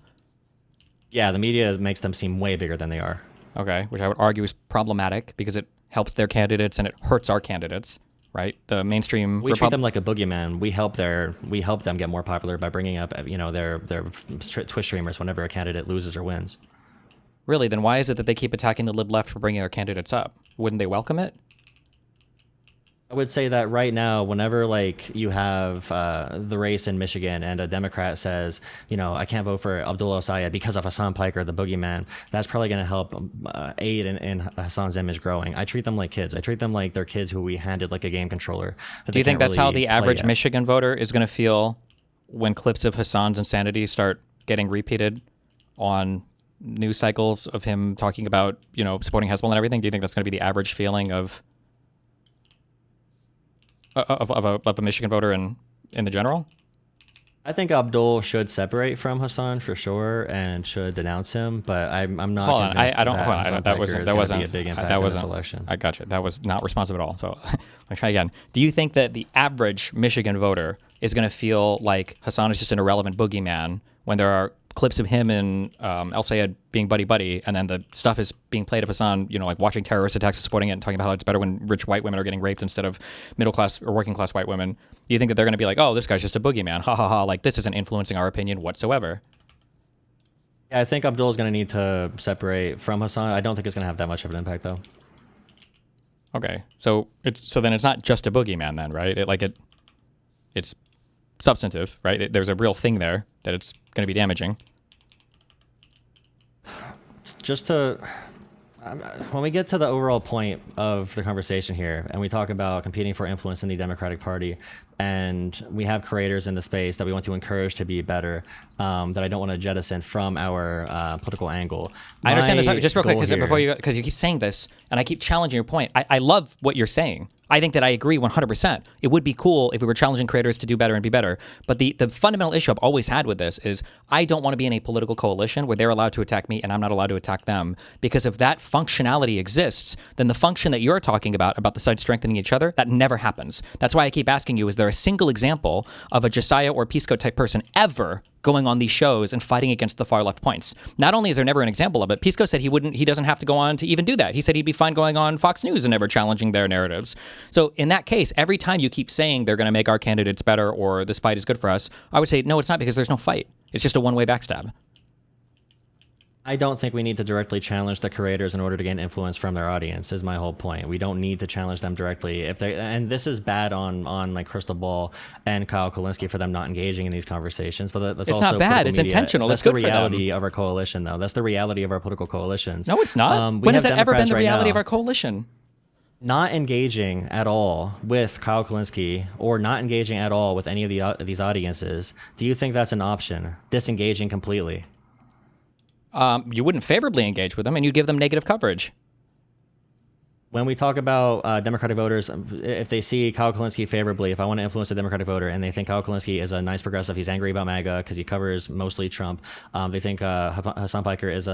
Yeah, the media makes them seem way bigger than they are. Okay, which I would argue is problematic because it helps their candidates and it hurts our candidates. Right, the mainstream. We treat them like a boogeyman. We help them get more popular by bringing up their Twitch streamers whenever a candidate loses or wins. Really? Then why is it that they keep attacking the lib left for bringing their candidates up? Wouldn't they welcome it? I would say that right now, whenever like you have the race in Michigan and a Democrat says, I can't vote for Abdullah Sayed because of Hassan Piker, the boogeyman, that's probably going to help aid in Hassan's image growing. I treat them like kids. I treat them like they're kids who we handed like a game controller. Do you think that's how the average Michigan voter is going to feel when clips of Hassan's insanity start getting repeated on news cycles of him talking about, supporting Hezbollah and everything? Do you think that's going to be the average feeling of a Michigan voter in the general? I think Abdul should separate from Hassan for sure and should denounce him, but I'm not. Hold on, I don't. That wasn't a big impact in this election. I got you. That was not responsive at all. So let me try again. Do you think that the average Michigan voter is going to feel like Hassan is just an irrelevant boogeyman when there are clips of him and El Sayed being buddy-buddy, and then the stuff is being played of Hassan, like watching terrorist attacks and supporting it and talking about how it's better when rich white women are getting raped instead of middle-class or working-class white women? Do you think that they're going to be like, oh, this guy's just a boogeyman, ha ha ha, like this isn't influencing our opinion whatsoever? Yeah, I think Abdul is going to need to separate from Hassan. I don't think it's going to have that much of an impact, though. Okay, so then it's not just a boogeyman then, right? It's substantive, right? There's a real thing there that it's going to be damaging. When we get to the overall point of the conversation here and we talk about competing for influence in the Democratic Party, and we have creators in the space that we want to encourage to be better, that I don't want to jettison from our political angle. I understand this just real quick because you keep saying this and I keep challenging your point. I love what you're saying. I think that I agree 100%. It would be cool if we were challenging creators to do better and be better. But the fundamental issue I've always had with this is I don't want to be in a political coalition where they're allowed to attack me and I'm not allowed to attack them. Because if that functionality exists, then the function that you're talking about the sides strengthening each other, that never happens. That's why I keep asking you, is there a single example of a Josiah or Pisco type person ever going on these shows and fighting against the far left points? Not only is there never an example of it, Pisco said he doesn't have to go on to even do that. He said he'd be fine going on Fox News and never challenging their narratives. So in that case, every time you keep saying they're going to make our candidates better or this fight is good for us, I would say, no, it's not, because there's no fight. It's just a one-way backstab. I don't think we need to directly challenge the creators in order to gain influence from their audience. Is my whole point. We don't need to challenge them directly. If they, and this is bad on like Crystal Ball and Kyle Kulinski for them not engaging in these conversations. But that's It's also not bad. political It's media. intentional. That's It's good the for them. reality of our coalition, though. That's the reality of our political coalitions. No, it's not. We When has have that ever been Democrats the right reality now of our coalition? not engaging at all with Kyle Kulinski or not engaging at all with any of these audiences. Do you think that's an option? Disengaging completely. You wouldn't favorably engage with them, and you'd give them negative coverage. When we talk about Democratic voters, if they see Kyle Kulinski favorably, if I want to influence a Democratic voter and they think Kyle Kulinski is a nice progressive, he's angry about MAGA because he covers mostly Trump, they think Hassan Piker is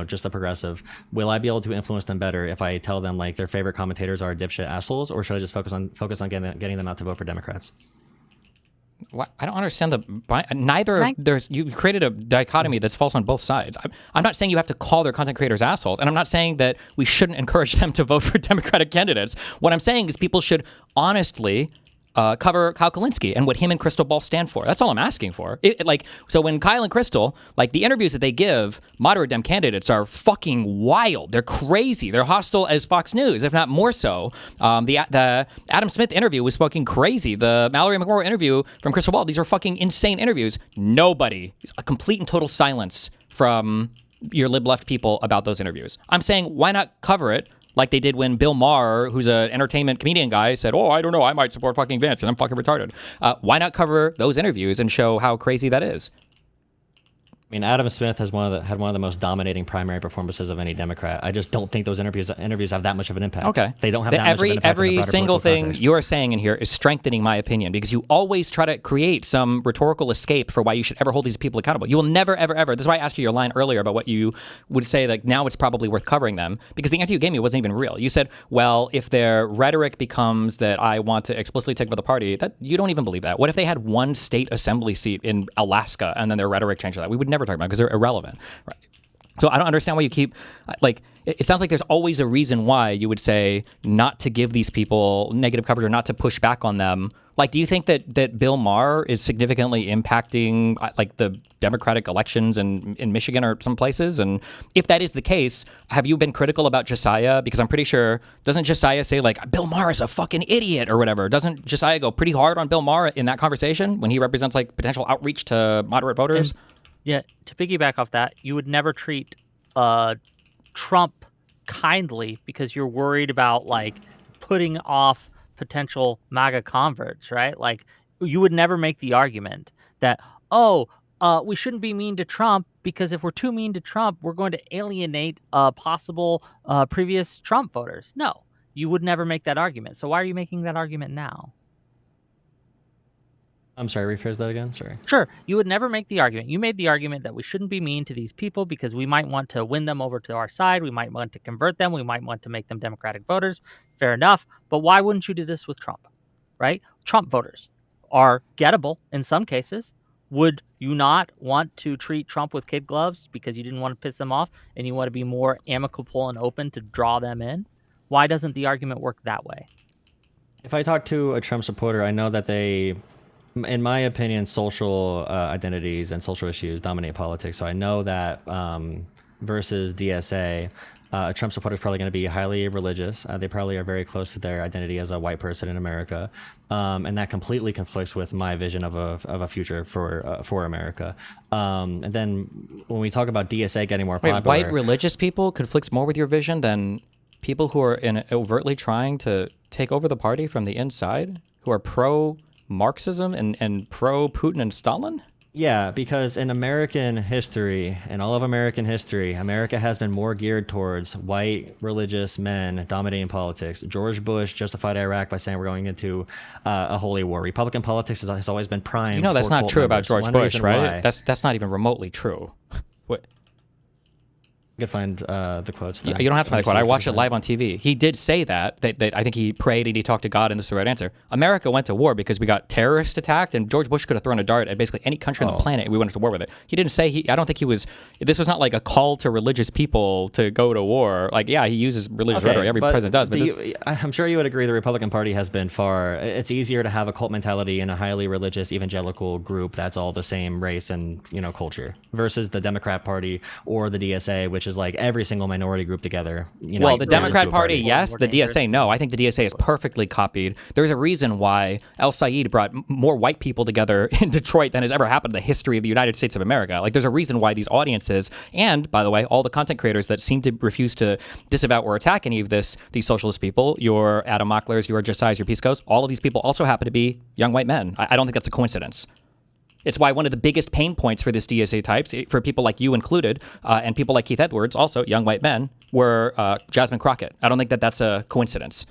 just a progressive, will I be able to influence them better if I tell them like their favorite commentators are dipshit assholes, or should I just focus on getting them out to vote for Democrats? I don't understand neither. You created a dichotomy that's false on both sides. I'm not saying you have to call their content creators assholes, and I'm not saying that we shouldn't encourage them to vote for Democratic candidates. What I'm saying is people should honestly cover Kyle Kulinski and what him and Crystal Ball stand for. That's all I'm asking for. So when Kyle and Crystal, like the interviews that they give, moderate Dem candidates are fucking wild. They're crazy. They're hostile as Fox News, if not more so. The Adam Smith interview was fucking crazy. The Mallory McMorrow interview from Crystal Ball, these are fucking insane interviews. A complete and total silence from your lib left people about those interviews. I'm saying, why not cover it? Like they did when Bill Maher, who's an entertainment comedian guy, said, I don't know, I might support fucking Vance and I'm fucking retarded. Why not cover those interviews and show how crazy that is? I mean, Adam Smith had one of the most dominating primary performances of any Democrat. I just don't think those interviews have that much of an impact. Okay, they don't have that much of an impact. Every single thing context. you are saying in here is strengthening my opinion because you always try to create some rhetorical escape for why you should ever hold these people accountable. You will never, ever, ever. This is why I asked you your line earlier about what you would say. Like now, it's probably worth covering them because the answer you gave me wasn't even real. You said, "Well, if their rhetoric becomes that I want to explicitly take over the party, that you don't even believe that. What if they had one state assembly seat in Alaska and then their rhetoric changed to that? We would never talk about it because they're irrelevant." Right. So I don't understand why you keep it sounds like there's always a reason why you would say not to give these people negative coverage or not to push back on them. Like, do you think that Bill Maher is significantly impacting like the Democratic elections in Michigan or some places? And if that is the case, have you been critical about Josiah? Because I'm pretty sure, doesn't Josiah say like Bill Maher is a fucking idiot or whatever? Doesn't Josiah go pretty hard on Bill Maher in that conversation when he represents like potential outreach to moderate voters? Yeah, to piggyback off that, you would never treat Trump kindly because you're worried about like putting off potential MAGA converts, right? Like you would never make the argument that, we shouldn't be mean to Trump because if we're too mean to Trump, we're going to alienate possible previous Trump voters. No, you would never make that argument. So why are you making that argument now? I'm sorry, rephrase that again? Sorry. Sure. You would never make the argument. You made the argument that we shouldn't be mean to these people because we might want to win them over to our side. We might want to convert them. We might want to make them Democratic voters. Fair enough. But why wouldn't you do this with Trump, right? Trump voters are gettable in some cases. Would you not want to treat Trump with kid gloves because you didn't want to piss them off and you want to be more amicable and open to draw them in? Why doesn't the argument work that way? If I talk to a Trump supporter, I know that they... in my opinion, social identities and social issues dominate politics. So I know that versus DSA, a Trump supporter is probably going to be highly religious. They probably are very close to their identity as a white person in America. And that completely conflicts with my vision of a future for America. And then when we talk about DSA getting more popular... White religious people conflicts more with your vision than people who are overtly trying to take over the party from the inside, who are pro-Marxism and pro-Putin and Stalin? Yeah, because in American history, in all of American history, America has been more geared towards white religious men dominating politics. George Bush justified Iraq by saying we're going into a holy war. Republican politics has always been primed. You know that's for not cult true members. about George One Bush, reason right? why- That's not even remotely true. What? I could find the quotes. You don't have to find the quote. I watched it live on TV. He did say that I think he prayed and he talked to God, and this is the right answer. America went to war because we got terrorist attacked, and George Bush could have thrown a dart at basically any country on the planet, and we went to war with it. He didn't say I don't think he was. This was not like a call to religious people to go to war. Like, yeah, he uses religious rhetoric. Every president does. But I'm sure you would agree the Republican Party has been far. It's easier to have a cult mentality in a highly religious evangelical group that's all the same race and culture versus the Democrat Party or the DSA, which is like every single minority group together. Well, the Democrat Party, yes. The DSA, no. I think the DSA is perfectly copied. There's a reason why El Sayed brought more white people together in Detroit than has ever happened in the history of the United States of America. Like, there's a reason why these audiences, and by the way, all the content creators that seem to refuse to disavow or attack any of these socialist people, your Adam Mocklers, your Josiahs, your Piscos, all of these people also happen to be young white men. I don't think that's a coincidence. It's why one of the biggest pain points for this DSA types, for people like you included, and people like Keith Edwards, also young white men, were Jasmine Crockett. I don't think that's a coincidence.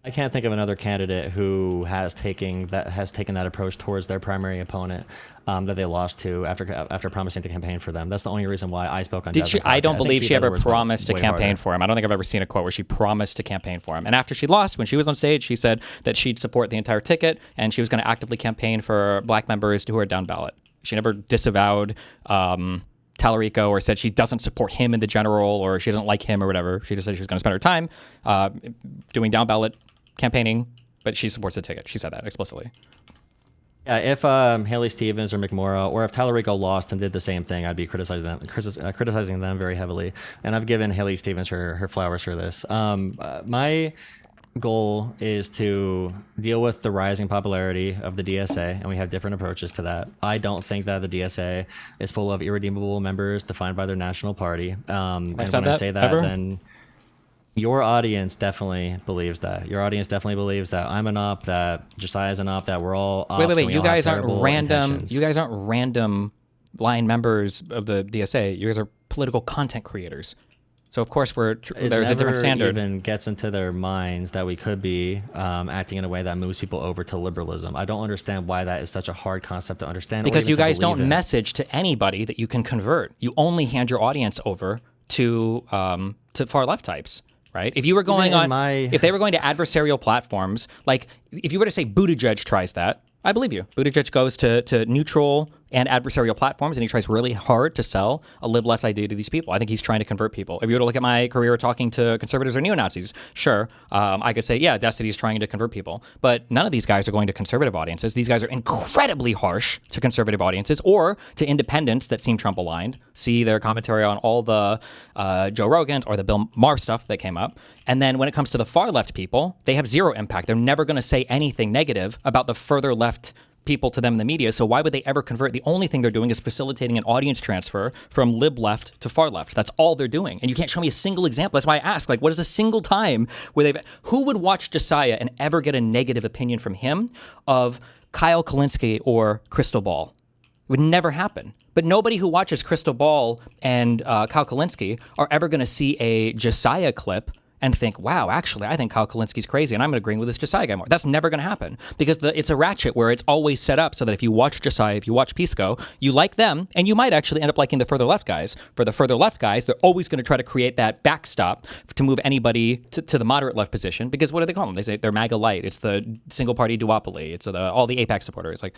I can't think of another candidate who has taken that approach towards their primary opponent that they lost to after promising to campaign for them. That's the only reason why I spoke on. Did she? I don't believe she ever promised to campaign for him. I don't think I've ever seen a quote where she promised to campaign for him. And after she lost, when she was on stage, she said that she'd support the entire ticket and she was going to actively campaign for black members who are down ballot. She never disavowed Tallarico or said she doesn't support him in the general or she doesn't like him or whatever. She just said she was going to spend her time doing down ballot campaigning, but she supports the ticket. She said that explicitly. Yeah, if Haley Stevens or McMorrow, or if Tallarico lost and did the same thing, I'd be criticizing them very heavily. And I've given Haley Stevens her flowers for this. My goal is to deal with the rising popularity of the DSA, and we have different approaches to that. I don't think that the DSA is full of irredeemable members defined by their national party. And when I say that, then your audience definitely believes that. Your audience definitely believes that I'm an op, that Josiah's an op, that we're all ops. Wait. You guys aren't random. Intentions. You guys aren't random blind members of the DSA. You guys are political content creators. So of course there's a different standard. It never even gets into their minds that we could be acting in a way that moves people over to liberalism. I don't understand why that is such a hard concept to understand. Because you guys don't message to anybody that you can convert. You only hand your audience over to far left types. Right? If you were going if they were going to adversarial platforms, like if you were to say Buttigieg tries that, I believe you. Buttigieg goes to neutral and adversarial platforms, and he tries really hard to sell a lib-left idea to these people. I think he's trying to convert people. If you were to look at my career talking to conservatives or neo-Nazis, sure, I could say, yeah, Destiny's trying to convert people. But none of these guys are going to conservative audiences. These guys are incredibly harsh to conservative audiences or to independents that seem Trump-aligned. See their commentary on all the Joe Rogans or the Bill Maher stuff that came up. And then when it comes to the far-left people, they have zero impact. They're never going to say anything negative about the further left people to them in the media, so why would they ever convert? The only thing they're doing is facilitating an audience transfer from lib left to far left. That's all they're doing. And you can't show me a single example. That's why I ask, like, what is a single time where who would watch Josiah and ever get a negative opinion from him of Kyle Kalinske or Crystal Ball? It would never happen. But nobody who watches Crystal Ball and Kyle Kalinske are ever going to see a Josiah clip and think, wow, actually, I think Kyle Kalinski's crazy, and I'm agreeing with this Josiah guy more. That's never going to happen because it's a ratchet where it's always set up so that if you watch Josiah, if you watch Pisco, you like them, and you might actually end up liking the further left guys. For the further left guys, they're always going to try to create that backstop to move anybody to the moderate left position because what do they call them? They say they're MAGA light. It's the single party duopoly. It's all the AIPAC supporters. Like,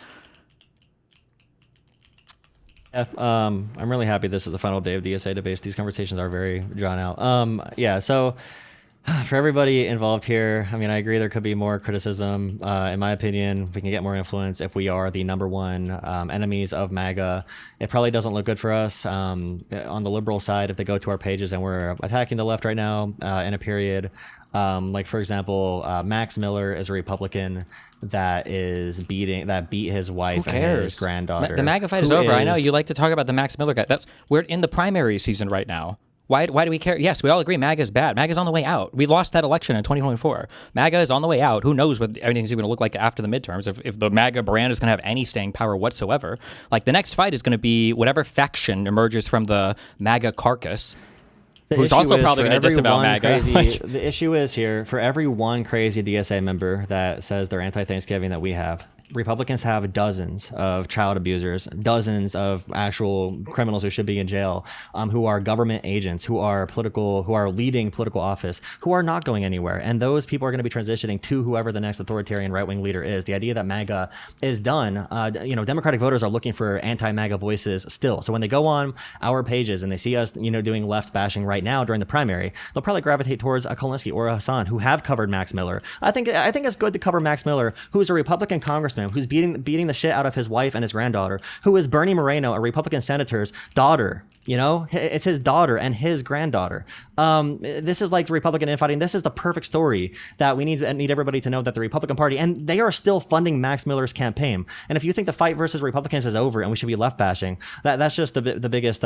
yeah, I'm really happy this is the final day of DSA debates. These conversations are very drawn out. So for everybody involved here, I mean, I agree there could be more criticism. In my opinion, we can get more influence if we are the number one enemies of MAGA. It probably doesn't look good for us. On the liberal side, if they go to our pages and we're attacking the left right now in a period, like for example, Max Miller is a Republican that beat his wife and his granddaughter. The MAGA fight is over. I know you like to talk about the Max Miller guy. We're in the primary season right now. Why do we care? Yes, we all agree MAGA is bad. MAGA is on the way out. We lost that election in 2024. MAGA is on the way out. Who knows what everything's going to look like after the midterms, if the MAGA brand is going to have any staying power whatsoever. Like, the next fight is going to be whatever faction emerges from the MAGA carcass, who's also probably going to disavow MAGA. The issue is here, for every one crazy DSA member that says they're anti-Thanksgiving that we have, Republicans have dozens of child abusers, dozens of actual criminals who should be in jail, who are government agents, who are leading political office, who are not going anywhere. And those people are going to be transitioning to whoever the next authoritarian right-wing leader is. The idea that MAGA is done, Democratic voters are looking for anti-MAGA voices still. So when they go on our pages and they see us, doing left bashing right now during the primary, they'll probably gravitate towards a Kolinsky or a Hassan who have covered Max Miller. I think it's good to cover Max Miller, who's a Republican congressman, who's beating the shit out of his wife and his granddaughter, who is Bernie Moreno, a Republican senator's daughter. It's his daughter and his granddaughter. This is like the Republican infighting. This is the perfect story that we need everybody to know, that the Republican Party, and they are still funding Max Miller's campaign. And if you think the fight versus Republicans is over and we should be left bashing, that's just the biggest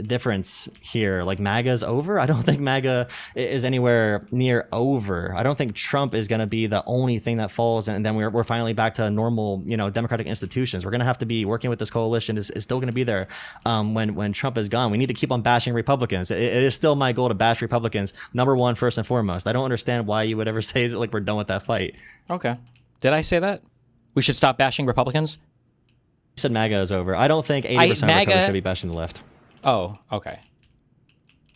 difference here. Like, MAGA's over. I don't think MAGA is anywhere near over. I don't think Trump is going to be the only thing that falls, and then we're finally back to normal, democratic institutions. We're going to have to be working with this coalition. Is still going to be there when Trump is gone. We need to keep on bashing Republicans. It is still my goal to bash Republicans, number one, first and foremost. I don't understand why you would ever say like we're done with that fight. Okay. Did I say that? We should stop bashing Republicans? You said MAGA is over. I don't think 80% of Republicans should be bashing the left. Oh, okay.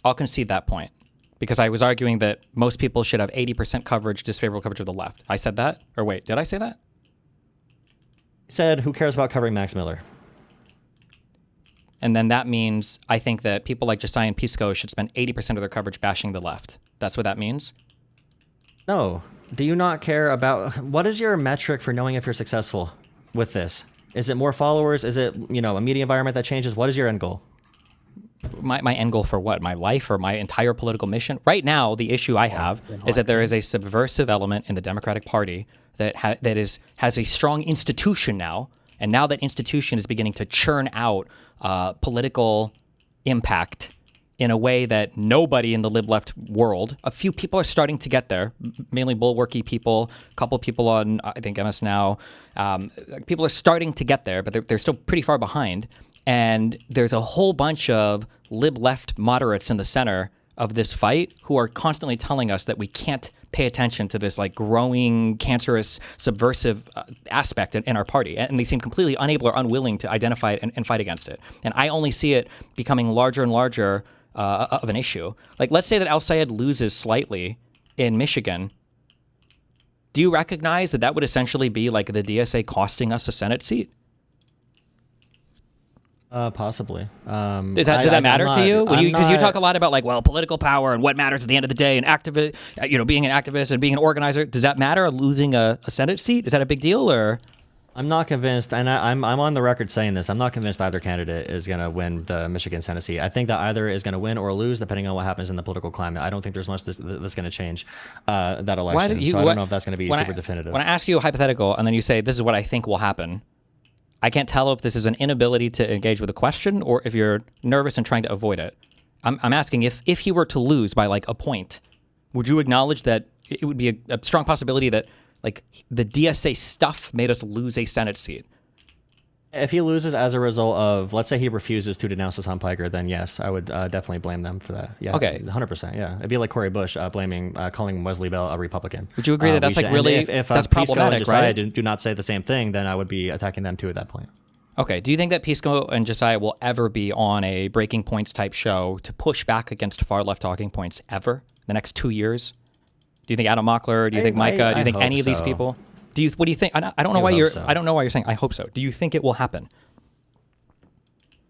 I'll concede that point, because I was arguing that most people should have 80% coverage, disfavorable coverage of the left. I said that? Or wait, did I say that? You said, who cares about covering Max Miller? And then that means I think that people like Josiah and Pisco should spend 80% of their coverage bashing the left. That's what that means? No. Do you not care about... What is your metric for knowing if you're successful with this? Is it more followers? Is it, a media environment that changes? What is your end goal? My end goal for what? My life or my entire political mission? Right now, the issue I have is that there is a subversive element in the Democratic Party that has a strong institution now. And now that institution is beginning to churn out political impact in a way that nobody in the lib-left world, a few people are starting to get there, mainly bulwarky people, a couple of people on, I think, MS Now. People are starting to get there, but they're still pretty far behind. And there's a whole bunch of lib-left moderates in the center of this fight who are constantly telling us that we can't pay attention to this like growing cancerous subversive aspect in our party, and they seem completely unable or unwilling to identify it and fight against it. And I only see it becoming larger and larger of an issue. Like, let's say that Al Sayed loses slightly in Michigan. Do you recognize that that would essentially be like the DSA costing us a Senate seat? Possibly. Does that matter to you? Because you talk a lot about like, well, political power and what matters at the end of the day, and being an activist and being an organizer. Does that matter? Losing a Senate seat, is that a big deal? Or I'm not convinced, and I'm on the record saying this. I'm not convinced either candidate is going to win the Michigan Senate seat. I think that either is going to win or lose, depending on what happens in the political climate. I don't think there's much that's going to change that election. I don't know if that's going to be super definitive. When I ask you a hypothetical, and then you say this is what I think will happen, I can't tell if this is an inability to engage with a question or if you're nervous and trying to avoid it. I'm asking if he were to lose by like a point, would you acknowledge that it would be a strong possibility that like the DSA stuff made us lose a Senate seat? If he loses as a result of, let's say he refuses to denounce Hassan Piker, then yes, I would definitely blame them for that. Yeah. Okay. 100%. Yeah. It'd be like Cory Bush calling Wesley Bell a Republican. Would you agree that that's like really, if that's problematic, Pisco and Josiah right? do not say the same thing, then I would be attacking them too at that point. Okay. Do you think that Pisco and Josiah will ever be on a Breaking Points type show to push back against far left talking points ever? The next 2 years? Do you think Adam Mockler? Do you think Micah? Do you think any of these people? What do you think? I don't know why you're saying I hope so. Do you think it will happen?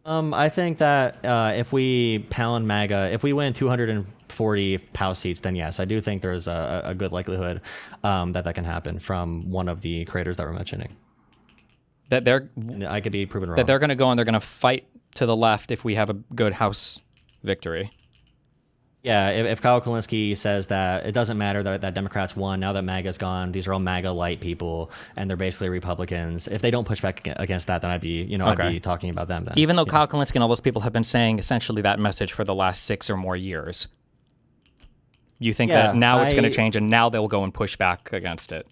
I think that if we pound MAGA, if we win 240 House seats, then yes, I do think there's a good likelihood that can happen from one of the creators that we're mentioning. I could be proven wrong. That they're going to go and they're going to fight to the left if we have a good House victory. Yeah, if Kyle Kolinsky says that it doesn't matter that Democrats won, now that MAGA's gone, these are all MAGA-light people, and they're basically Republicans. If they don't push back against that, then I'd be talking about them then. Even though Kyle Kolinsky and all those people have been saying essentially that message for the last 6 or more years. You think that now it's going to change and now they'll go and push back against it?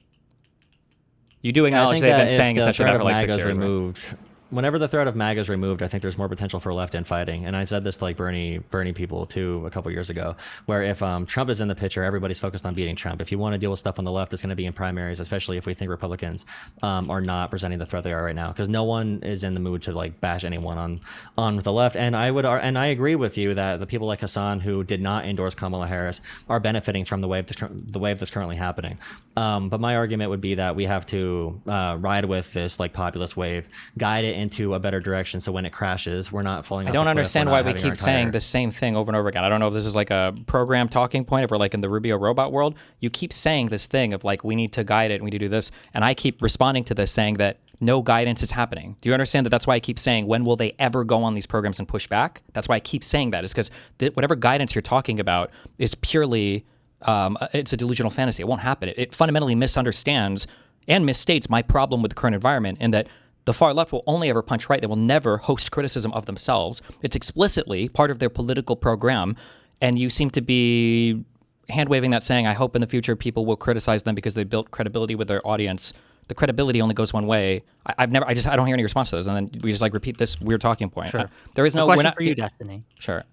You do acknowledge they've been saying essentially that for like 6 years. whenever the threat of MAGA is removed, I think there's more potential for left infighting. And I said this to like Bernie people too a couple years ago, where if Trump is in the picture, everybody's focused on beating Trump. If you want to deal with stuff on the left, it's going to be in primaries, especially if we think Republicans are not presenting the threat they are right now, because no one is in the mood to like bash anyone on the left. And I agree with you that the people like Hassan who did not endorse Kamala Harris are benefiting from the wave that's currently happening. But my argument would be that we have to ride with this like populist wave, guide it into a better direction, so when it crashes, we're not falling off I don't the cliff, understand we're not why we having our keep saying entire- the same thing over and over again. I don't know if this is like a program talking point, if we're like in the Rubio robot world. You keep saying this thing of like, we need to guide it and we need to do this. And I keep responding to this saying that no guidance is happening. Do you understand that that's why I keep saying, when will they ever go on these programs and push back? That's why I keep saying that, is because whatever guidance you're talking about is purely, it's a delusional fantasy. It won't happen. It fundamentally misunderstands and misstates my problem with the current environment, in that the far left will only ever punch right. They will never host criticism of themselves. It's explicitly part of their political program. And you seem to be hand-waving that, saying, I hope in the future people will criticize them because they built credibility with their audience. The credibility only goes one way. I don't hear any response to those. And then we just like repeat this weird talking point. Sure. There is no question for you, Destiny. Sure.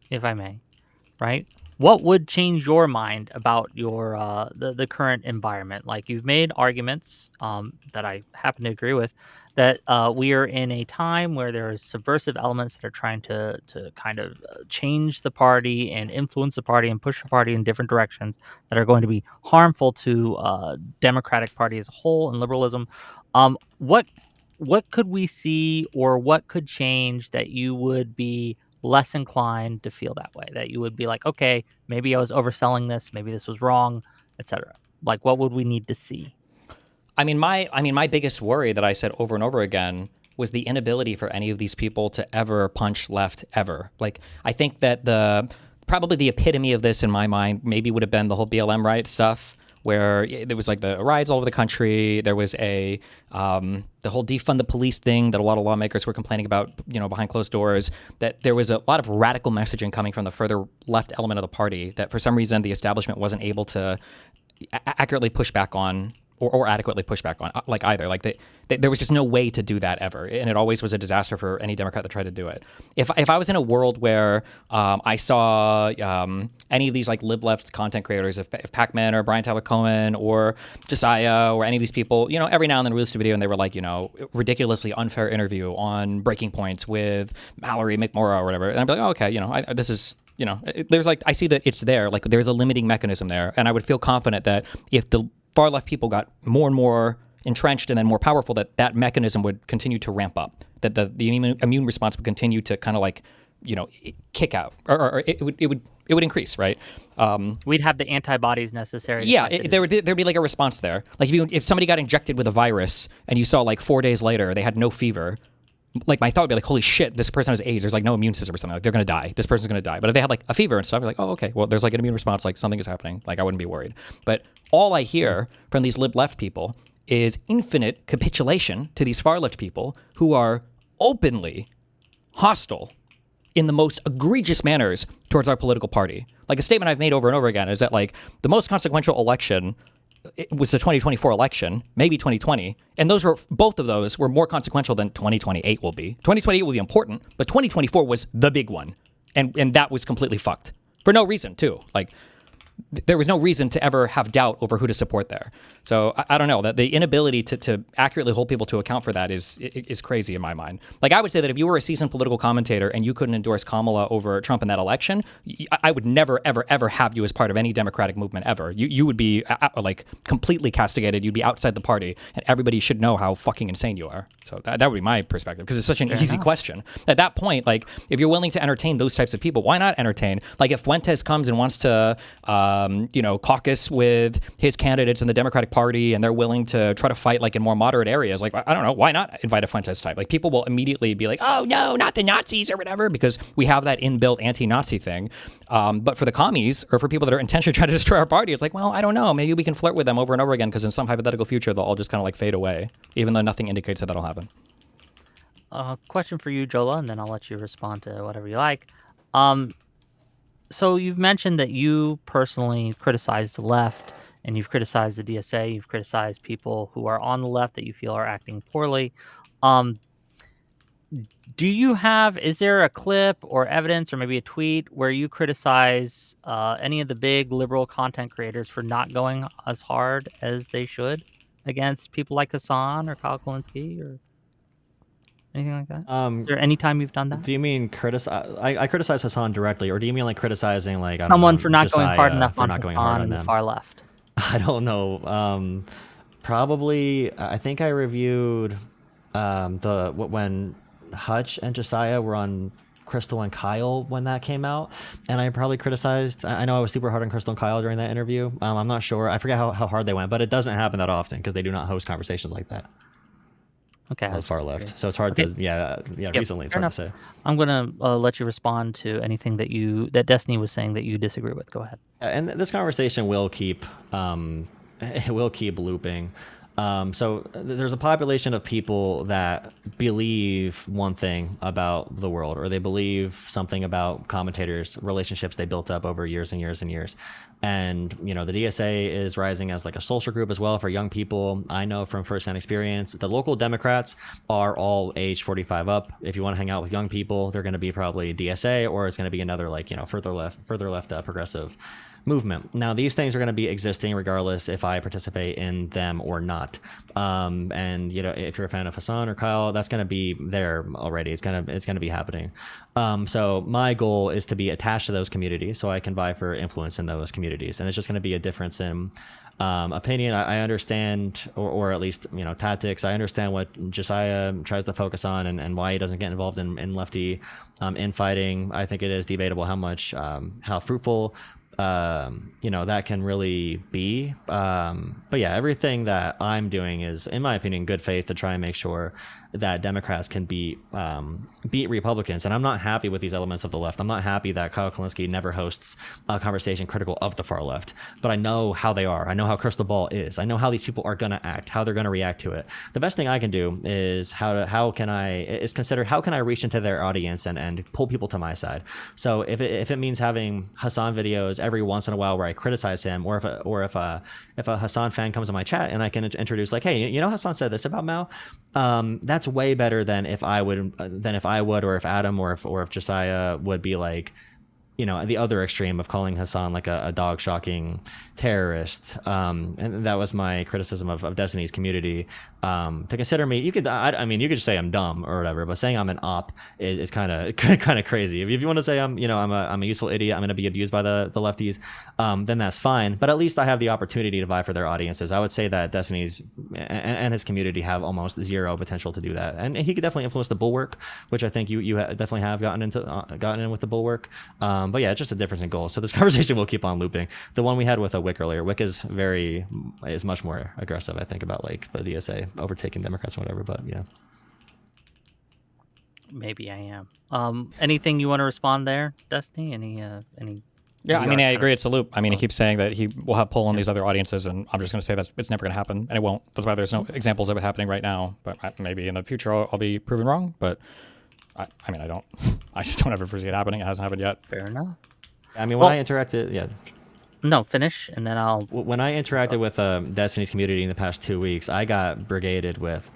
If I may, right? What would change your mind about your the current environment? Like, you've made arguments that I happen to agree with, that we are in a time where there are subversive elements that are trying to kind of change the party and influence the party and push the party in different directions that are going to be harmful to Democratic Party as a whole and liberalism. What could we see, or what could change that you would be less inclined to feel that way, that you would be like, okay, maybe I was overselling this, maybe this was wrong, etc.? Like, what would we need to see? I mean, my biggest worry that I said over and over again was the inability for any of these people to ever punch left ever. Like, I think that probably the epitome of this in my mind maybe would have been the whole BLM riot stuff, where there was like the riots all over the country. There was the whole defund the police thing that a lot of lawmakers were complaining about, behind closed doors, that there was a lot of radical messaging coming from the further left element of the party that for some reason the establishment wasn't able to accurately push back on, or adequately push back on, like either. Like there was just no way to do that ever, and it always was a disaster for any Democrat that tried to do it. If I was in a world where I saw any of these like lib-left content creators, if Pac-Man or Brian Tyler Cohen or Josiah or any of these people, every now and then released a video and they were like, ridiculously unfair interview on Breaking Points with Mallory McMorrow or whatever, and I'd be like, oh, okay, this is. There's like, I see that it's there, like there's a limiting mechanism there, and I would feel confident that if the far left people got more and more entrenched and then more powerful, that mechanism would continue to ramp up, that the immune response would continue to kind of like, kick out, or it would increase, right? We'd have the antibodies necessary. Yeah, there'd be like a response there. Like if somebody got injected with a virus and you saw like 4 days later they had no fever, like my thought would be like, holy shit, this person has AIDS. There's like no immune system or something. Like they're gonna die. This person's gonna die. But if they had like a fever and stuff, you're like, oh, okay, well, there's like an immune response. Like something is happening. Like I wouldn't be worried. But all I hear from these lib-left people is infinite capitulation to these far-left people who are openly hostile in the most egregious manners towards our political party. Like a statement I've made over and over again is that like the most consequential election, it was the 2024 election, maybe 2020, and both of those were more consequential than 2028 will be. 2028 will be important, but 2024 was the big one, and that was completely fucked for no reason too. Like there was no reason to ever have doubt over who to support there. So I don't know, that the inability to accurately hold people to account for that is crazy in my mind. Like I would say that if you were a seasoned political commentator and you couldn't endorse Kamala over Trump in that election, I would never, ever, ever have you as part of any Democratic movement ever. You would be like completely castigated. You'd be outside the party, and everybody should know how fucking insane you are. So that would be my perspective, because it's such an easy question. At that point, like if you're willing to entertain those types of people, why not entertain? Like if Fuentes comes and wants to caucus with his candidates in the Democratic Party, and they're willing to try to fight like in more moderate areas, like I don't know, why not invite a Fuentes type? Like people will immediately be like, oh no, not the Nazis or whatever, because we have that inbuilt anti-Nazi thing. But for the commies, or for people that are intentionally trying to destroy our party, it's like, well, I don't know, maybe we can flirt with them over and over again, because in some hypothetical future they'll all just kind of like fade away, even though nothing indicates that that'll happen. Question for you, Jolah, and then I'll let you respond to whatever you like. So you've mentioned that you personally criticized the left, and you've criticized the DSA, you've criticized people who are on the left that you feel are acting poorly. Is there a clip or evidence or maybe a tweet where you criticize any of the big liberal content creators for not going as hard as they should against people like Hassan or Kyle Kalinske or anything like that? Is there any time you've done that? Do you mean criticize? I criticize Hassan directly, or do you mean like criticizing like someone for not Josiah going hard enough on not going Hassan hard on and the them? far left? I don't know. Probably. I think I reviewed when Hutch and Josiah were on Crystal and Kyle when that came out, and I probably criticized. I know I was super hard on Crystal and Kyle during that interview. I'm not sure. I forget how hard they went, but it doesn't happen that often because they do not host conversations like that. Okay. On the far left, so it's hard to recently it's hard to say. I'm gonna let you respond to anything that Destiny was saying that you disagree with. Go ahead. And this conversation will keep looping. So there's a population of people that believe one thing about the world, or they believe something about commentators, relationships they built up over years and years and years. And, the DSA is rising as like a social group as well for young people. I know from firsthand experience, the local Democrats are all age 45 up. If you want to hang out with young people, they're going to be probably DSA, or it's going to be another further left progressive movement. Now, these things are going to be existing regardless if I participate in them or not. And if you're a fan of Hassan or Kyle, that's going to be there already. It's going to be happening. So my goal is to be attached to those communities so I can vie for influence in those communities. And it's just going to be a difference in opinion. I understand, or at least tactics. I understand what Josiah tries to focus on and why he doesn't get involved in lefty infighting. I think it is debatable how fruitful that can really be. But yeah, everything that I'm doing is, in my opinion, good faith to try and make sure that Democrats can beat Republicans. And I'm not happy with these elements of the left. I'm not happy that Kyle Kalinske never hosts a conversation critical of the far left. But I know how they are. I know how Crystal Ball is. I know how these people are going to act, how they're going to react to it. The best thing I can do is how can I reach into their audience and pull people to my side. So if it means having Hassan videos every once in a while where I criticize him, or if a Hassan fan comes in my chat and I can introduce like, hey, Hassan said this about Mao. That's way better than if I would, or if Adam or if Josiah would be like, the other extreme of calling Hassan like a dog shocking terrorist. And that was my criticism of Destiny's community. To consider me, you could just say I'm dumb or whatever, but saying I'm an op is kind of crazy. If you want to say I'm a useful idiot, I'm going to be abused by the lefties, then that's fine. But at least I have the opportunity to vie for their audiences. I would say that Destiny's and his community have almost zero potential to do that. And he could definitely influence the Bulwark, which I think you definitely have gotten in with the Bulwark. But yeah, it's just a difference in goals. So this conversation will keep on looping. The one we had with Wick earlier, Wick is much more aggressive, I think, about like the DSA overtaking Democrats and whatever. But yeah, maybe I am. Anything you want to respond there, Destiny? Any? Yeah, I agree. It's a loop. He keeps saying that he will have pull on these other audiences, and I'm just going to say that it's never going to happen, and it won't. That's why there's no examples of it happening right now. But maybe in the future I'll be proven wrong. But I don't. I just don't ever foresee it happening. It hasn't happened yet. Fair enough. I interacted, yeah. No, finish, and then I'll... When I interacted with Destiny's community in the past 2 weeks, I got brigaded with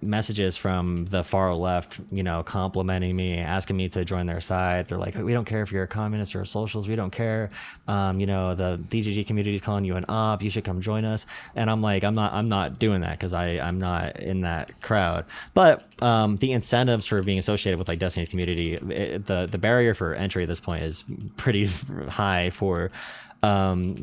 messages from the far left, complimenting me, asking me to join their side. They're like, we don't care if you're a communist or a socialist. We don't care. The DGG community is calling you an op. You should come join us. And I'm like, I'm not doing that because I'm not in that crowd. But the incentives for being associated with like Destiny's community, the barrier for entry at this point is pretty high for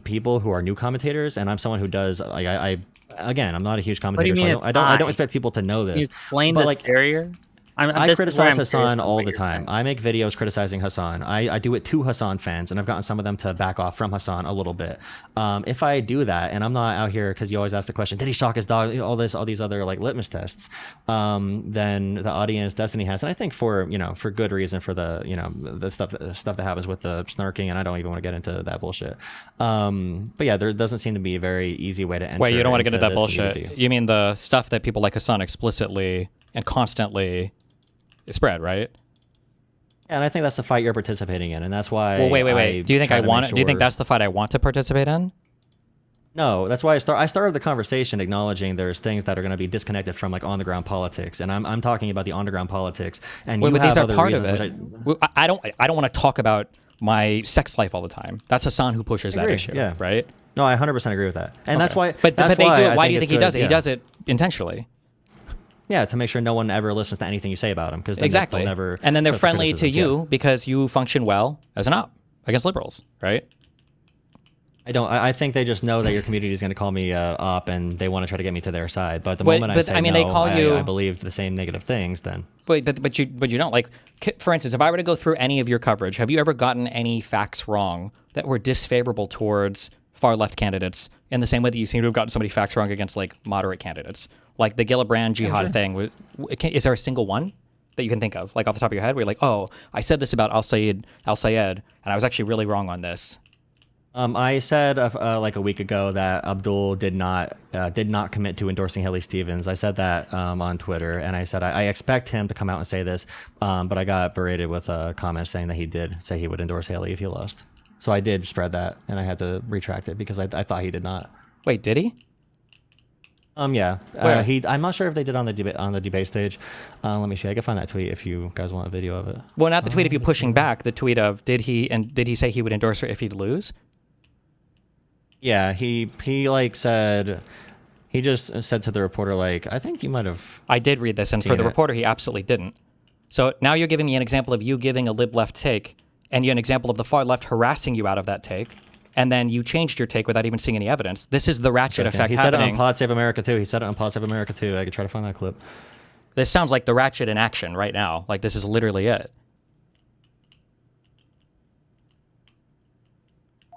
people who are new commentators. And I'm someone who does like Again, I'm not a huge commentator, so I don't expect people to know this. Can you explain this barrier? I criticize Hassan all the time. I make videos criticizing Hassan. I do it to Hassan fans, and I've gotten some of them to back off from Hassan a little bit. If I do that, and I'm not out here because you always ask the question, did he shock his dog? All these other like litmus tests. Then the audience Destiny has, and I think for good reason, for the the stuff that happens with the snarking, and I don't even want to get into that bullshit. But yeah, there doesn't seem to be a very easy way to enter. Wait, you don't want to get into that bullshit? Community. You mean the stuff that people like Hassan explicitly and constantly spread, right? And I think that's the fight you're participating in, and that's why. Well, wait. Do you think I want? Do you think that's the fight I want to participate in? No, that's why I started the conversation acknowledging there's things that are going to be disconnected from like on the ground politics, and I'm talking about the on the ground politics. And Wait, you but have these are other part of reasons, it. I don't want to talk about my sex life all the time. That's Hassan who pushes that issue, yeah. right? No, I 100% agree with that, and that's why. But that's they do it. I Why do you it's think he good, does it? yeah. He does it intentionally. Yeah, to make sure no one ever listens to anything you say about him, because Exactly. they'll never. And then they're trust the friendly to criticisms, you yeah. because you function well as an op against liberals, right? I don't. I think they just know that your community is going to call me op, and they want to try to get me to their side. But the moment I say no, they call you. I believed the same negative things. Then. But you don't like. For instance, if I were to go through any of your coverage, have you ever gotten any facts wrong that were disfavorable towards far left candidates? In the same way that you seem to have gotten so many facts wrong against like moderate candidates, like the Gillibrand jihad thing. Is there a single one that you can think of, like off the top of your head, where you're like, oh, I said this about Al Sayed, and I was actually really wrong on this? I said like a week ago that Abdul did not commit to endorsing Haley Stevens. I said that on Twitter, and I said I expect him to come out and say this, but I got berated with a comment saying that he did say he would endorse Haley if he lost. So I did spread that, and I had to retract it because I thought he did not. Wait, did he? Yeah. Where? I'm not sure if they did on the debate stage. Let me see. I can find that tweet if you guys want a video of it. Well, not the tweet of you pushing back. The tweet of did he say he would endorse her if he'd lose? Yeah, he like said, he just said to the reporter like, I think you might have. I did read this, and for the reporter, he absolutely didn't. So now you're giving me an example of you giving a lib left take, and you're an example of the far left harassing you out of that take, and then you changed your take without even seeing any evidence. This is the ratchet effect He happening. said it on Pod Save America too. I could try to find that clip. This sounds like the ratchet in action right now. Like this is literally it.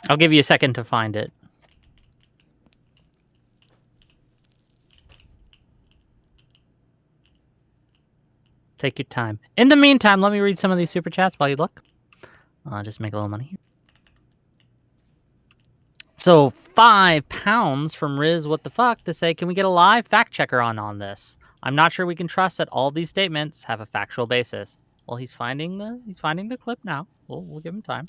I'll give you a second to find it. Take your time. In the meantime, let me read some of these super chats while you look. I'll just make a little money here. So £5 from Riz What the Fuck to say, can we get a live fact checker on this? I'm not sure we can trust that all these statements have a factual basis. Well, he's finding the clip now. We'll give him time.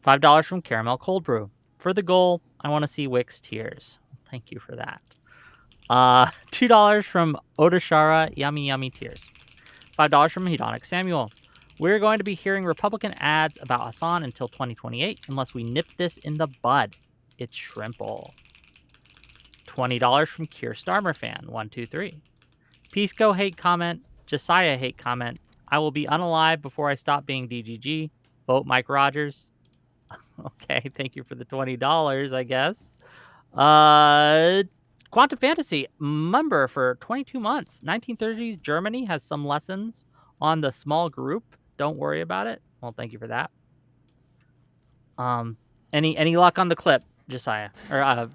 $5 from Caramel Cold Brew. For the goal, I want to see Wick's tears. Thank you for that. $2 from Odashara, Yummy Yummy Tears. $5 from Hedonic Samuel. We're going to be hearing Republican ads about Hassan until 2028 unless we nip this in the bud. It's shrimple. $20 from Keir Starmer fan, 123. Pisco hate comment, Josiah hate comment. I will be unalive before I stop being DGG. Vote Mike Rogers. Okay, thank you for the $20, I guess. Quantum Fantasy, member for 22 months. 1930s Germany has some lessons on the small group. Don't worry about it. Well, thank you for that. Any luck on the clip, Josiah? Or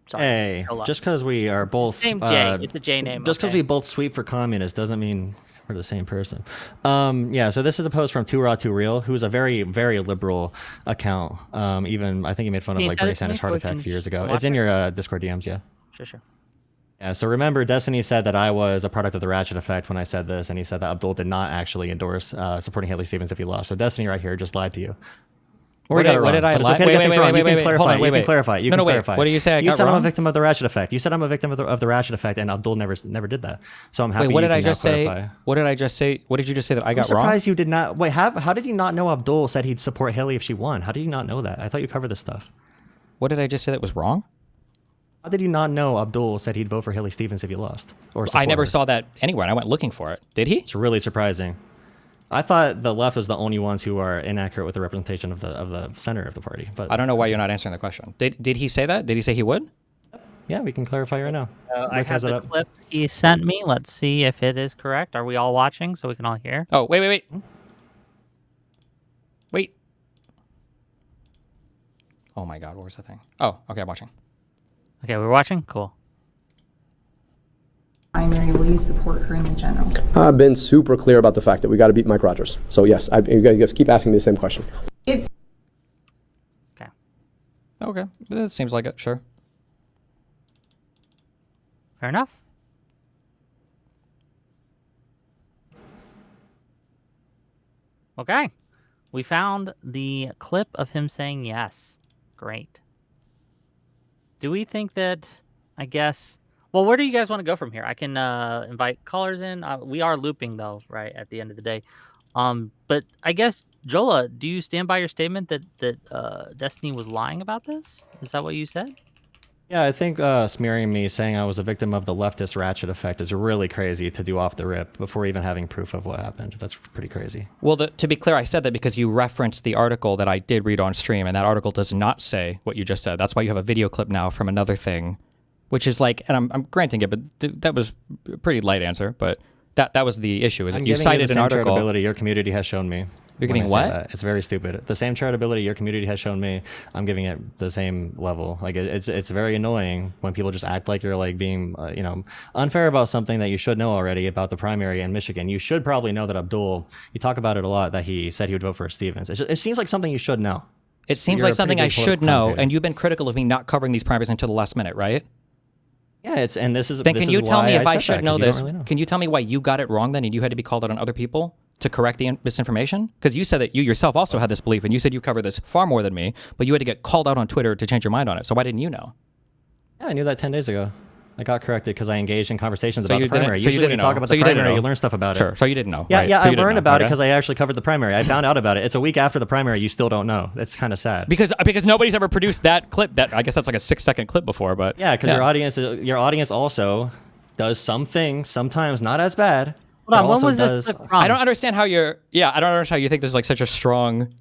sorry. Hey, just because we are both same J. It's a J name. Just because we both sweep for communists doesn't mean we're the same person. Yeah. So this is a post from Too Raw Too Real, who's a very very liberal account. Even I think he made fun of like Bernie Sanders' heart attack a few years ago. It's in your Discord DMs, yeah. Sure. Yeah, so remember, Destiny said that I was a product of the ratchet effect when I said this, and he said that Abdul did not actually endorse supporting Haley Stevens if he lost. So Destiny right here just lied to you. What did I lie? Okay, wait. Hold on, wait. You can clarify. What do you say? You said I'm a victim of the ratchet effect. You said I'm a victim of the ratchet effect, and Abdul never did that. So I'm happy. Wait, what did I just say? Clarify. What did I just say? What did you just say that I got wrong? I'm surprised you did not. Wait, how did you not know Abdul said he'd support Haley if she won? How did you not know that? I thought you covered this stuff. What did I just say that was wrong? How did you not know Abdul said he'd vote for Haley Stevens if he lost? Or I never saw that anywhere, and I went looking for it. Did he? It's really surprising. I thought the left was the only ones who are inaccurate with the representation of the center of the party. But I don't know why you're not answering the question. Did he say that? Did he say he would? Yeah, we can clarify right now. I have the clip he sent me. Let's see if it is correct. Are we all watching so we can all hear? Oh, wait. Wait. Oh my God, what was the thing? Oh, okay, I'm watching. Okay, we're watching? Cool. Primary, will you support her in the general? I've been super clear about the fact that we got to beat Mike Rogers. So yes, you guys keep asking me the same question. Okay. Okay, that seems like it. Sure. Fair enough. Okay. We found the clip of him saying yes. Great. do we think that, I guess, well, where do you guys want to go from here? I can invite callers in. We are looping, though, right, at the end of the day. But I guess, Jolah, do you stand by your statement that Destiny was lying about this? Is that what you said? Yeah, I think smearing me, saying I was a victim of the leftist ratchet effect is really crazy to do off the rip before even having proof of what happened. That's pretty crazy. Well, to be clear, I said that because you referenced the article that I did read on stream, and that article does not say what you just said. That's why you have a video clip now from another thing, which is like, and I'm granting it, but that was a pretty light answer, but that was the issue, is that you cited an article. Charitability your community has shown me. You're getting what? It's very stupid. The same charitability your community has shown me, I'm giving it the same level. Like it's very annoying when people just act like you're like being unfair about something that you should know already about the primary in Michigan. You should probably know that Abdul. You talk about it a lot that he said he would vote for Stevens. It seems like something you should know. It seems like something I should know, and you've been critical of me not covering these primaries until the last minute, right? Yeah, this is. Then can you tell me if I should know this? Really know. Can you tell me why you got it wrong then, and you had to be called out on other people to correct the misinformation? Because you said that you yourself also had this belief, and you said you cover this far more than me, but you had to get called out on Twitter to change your mind on it. So why didn't you know? Yeah, I knew that 10 days ago. I got corrected because I engaged in conversations about the primary. So Usually when you talk about the primary, you learn stuff about it. Sure, so you didn't know. Yeah, right? yeah, So I learned about it because I actually covered the primary. I found out about it. It's a week after the primary. You still don't know. That's kind of sad. Because nobody's ever produced that clip. That I guess that's like a 6-second clip before, but yeah, because your audience also does some things, sometimes not as bad. Hold on, when was this clip from? I don't understand how I don't understand how you think there's like such a strong.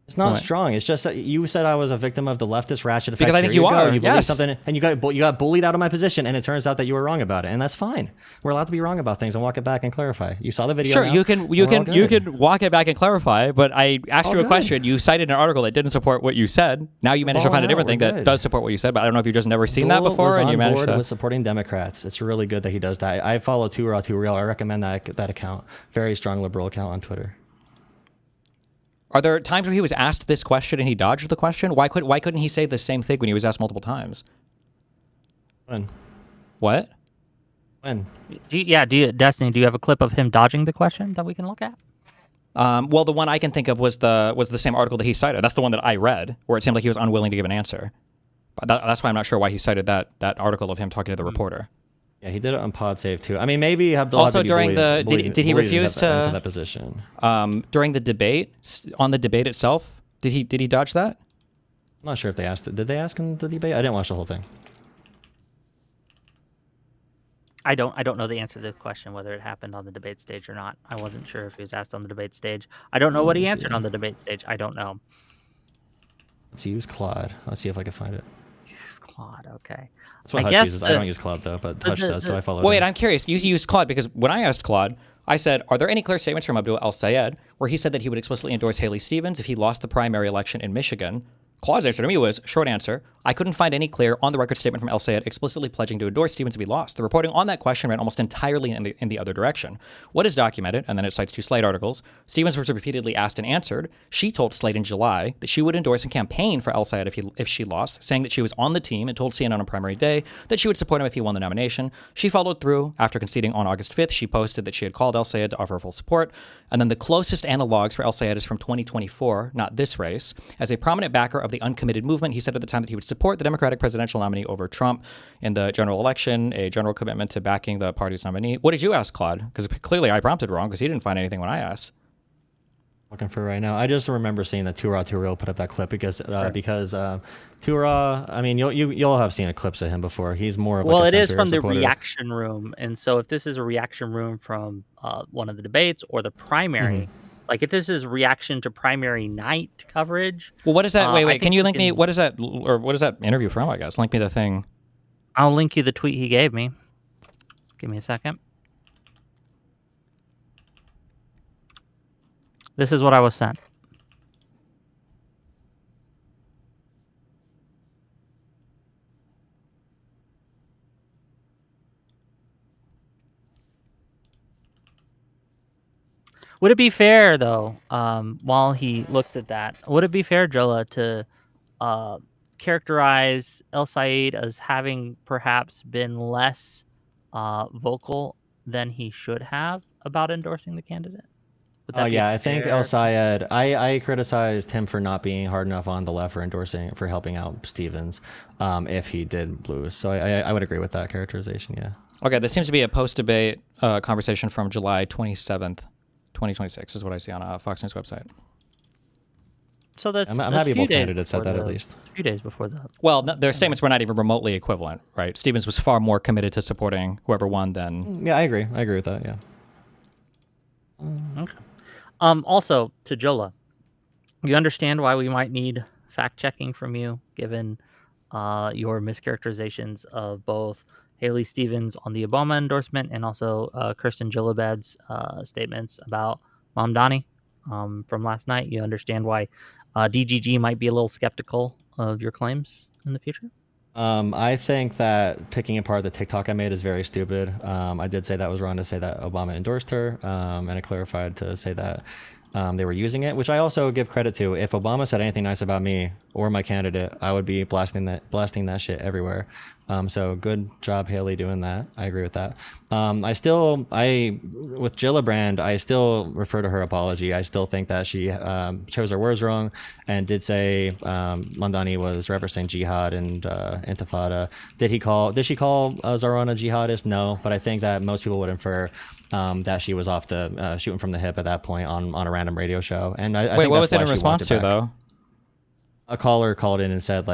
It's not strong. It's just that you said I was a victim of the leftist ratchet effect. Because I think you are. You believe something, and you got bullied out of my position, and it turns out that you were wrong about it, and that's fine. We're allowed to be wrong about things and walk it back and clarify. You saw the video. Sure, now, you can walk it back and clarify. But I asked you a question. You cited an article that didn't support what you said. Now you managed to find a different thing that does support what you said. But I don't know if you've just never seen that before, and you managed to. With supporting Democrats. It's really good that he does that. I follow Too Raw Too Real. I recommend that account. Very strong liberal account on Twitter. Are there times where he was asked this question and he dodged the question? Why couldn't he say the same thing when he was asked multiple times? When? What? When? Destiny, do you have a clip of him dodging the question that we can look at? Well, the one I can think of was the same article that he cited. That's the one that I read, where it seemed like he was unwilling to give an answer. But that's why I'm not sure why he cited that article of him talking to the reporter. Yeah, he did it on PodSave too. I mean, maybe Abdul also during did he refuse to into that position? During the debate, on the debate itself, did he dodge that? I'm not sure if they asked it. Did they ask in the debate? I didn't watch the whole thing. I don't know the answer to this question, whether it happened on the debate stage or not. I wasn't sure if he was asked on the debate stage. I don't know what he answered on the debate stage. I don't know. Let's use Claude. Let's see if I can find it. Use Claude, okay. That's what Hutch uses. I don't use Claude though, but Hutch does, so I follow. Wait, I'm curious. You used Claude because when I asked Claude, I said, are there any clear statements from Abdul El-Sayed where he said that he would explicitly endorse Haley Stevens if he lost the primary election in Michigan? Claude's answer to me was, short answer, I couldn't find any clear on-the-record statement from El-Sayed explicitly pledging to endorse Stevens if he lost. The reporting on that question ran almost entirely in the other direction. What is documented, and then it cites 2 Slate articles, Stevens was repeatedly asked and answered. She told Slate in July that she would endorse and campaign for El-Sayed if she lost, saying that she was on the team and told CNN on primary day that she would support him if he won the nomination. She followed through. After conceding on August 5th, she posted that she had called El-Sayed to offer full support. And then the closest analogs for El-Sayed is from 2024, not this race. As a prominent backer of the uncommitted movement, he said at the time that he would support the Democratic presidential nominee over Trump in the general election, a general commitment to backing the party's nominee. What did you ask, Claude? Because clearly I prompted wrong because he didn't find anything when I asked. Looking for right now. I just remember seeing that Too Raw Too Real put up that clip because Too Raw. I mean, you'll have seen clips of him before. He's more of it is from the reaction room, and so if this is a reaction room from one of the debates or the primary. Like if this is reaction to primary night coverage. Well, what is that? Wait. Can you link me? What is that? Or what is that interview from? I guess link me the thing. I'll link you the tweet he gave me. Give me a second. This is what I was sent. Would it be fair, though, while he looks at that, would it be fair, Jolah, to characterize El-Sayed as having perhaps been less vocal than he should have about endorsing the candidate? Would that be yeah, a I think fair- El Sayed. I criticized him for not being hard enough on the left for helping out Stevens, if he did lose. So I would agree with that characterization. Yeah. Okay, this seems to be a post-debate conversation from July 27th, 2026 is what I see on a Fox News website. So that's I'm that's happy a few both days candidates said before that at the- least. A few days before the. Well, their statements were not even remotely equivalent, right? Stevens was far more committed to supporting whoever won than... Yeah, I agree. I agree with that. Yeah. Okay. Also, to Jolah, you understand why we might need fact checking from you, given your mischaracterizations of both Haley Stevens on the Obama endorsement and also Kirsten Gillibad's statements about Mamdani from last night. You understand why DGG might be a little skeptical of your claims in the future? I think that picking apart the TikTok I made is very stupid. I did say that was wrong to say that Obama endorsed her, and I clarified to say that they were using it, which I also give credit to. If Obama said anything nice about me or my candidate, I would be blasting that shit everywhere. So good job, Haley, doing that. I agree with that. With Gillibrand, I still refer to her apology. I still think that she chose her words wrong and did say Mamdani was referencing jihad and intifada. Did she call Zoran a jihadist? No, but I think that most people would infer that she was off the shooting from the hip at that point on a random radio show. And I Wait, think what that's was it why in she response walked to, it back. though? A caller called in and said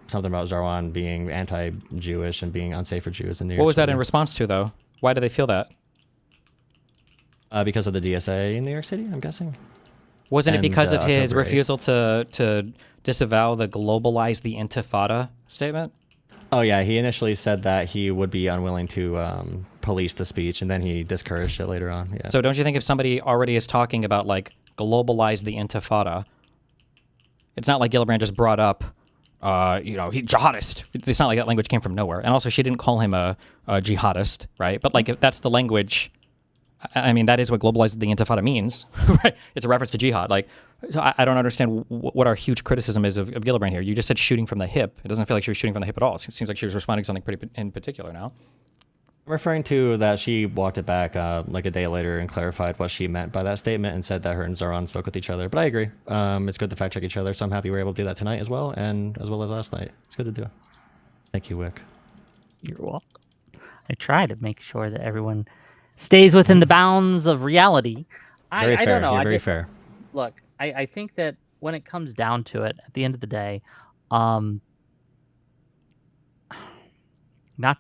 something about Zarwan being anti-Jewish and being unsafe for Jews in New York. What was that in City. response to, though? Why do they feel that? Because of the DSA in New York City, I'm guessing. Wasn't it And, because of his October 8th. refusal to disavow the globalize the intifada statement? Oh yeah, he initially said that he would be unwilling to police the speech, and then he discouraged it later on. Yeah. So don't you think if somebody already is talking about globalize the intifada, it's not like Gillibrand just brought up, he jihadist. It's not like that language came from nowhere. And also, she didn't call him a jihadist, right? But if that's the language, I mean, that is what globalize the intifada means, right? It's a reference to jihad. So I don't understand what our huge criticism is of Gillibrand here. You just said shooting from the hip. It doesn't feel like she was shooting from the hip at all. It seems like she was responding to something pretty in particular now. I'm referring to that she walked it back a day later and clarified what she meant by that statement and said that her and Zoran spoke with each other. But I agree. It's good to fact check each other. So I'm happy we were able to do that tonight as well, and as well as last night. It's good to do. Thank you, Wick. You're welcome. I try to make sure that everyone stays within the bounds of reality. Very fair. I don't know. You're very fair. Look, I think that when it comes down to it, at the end of the day, not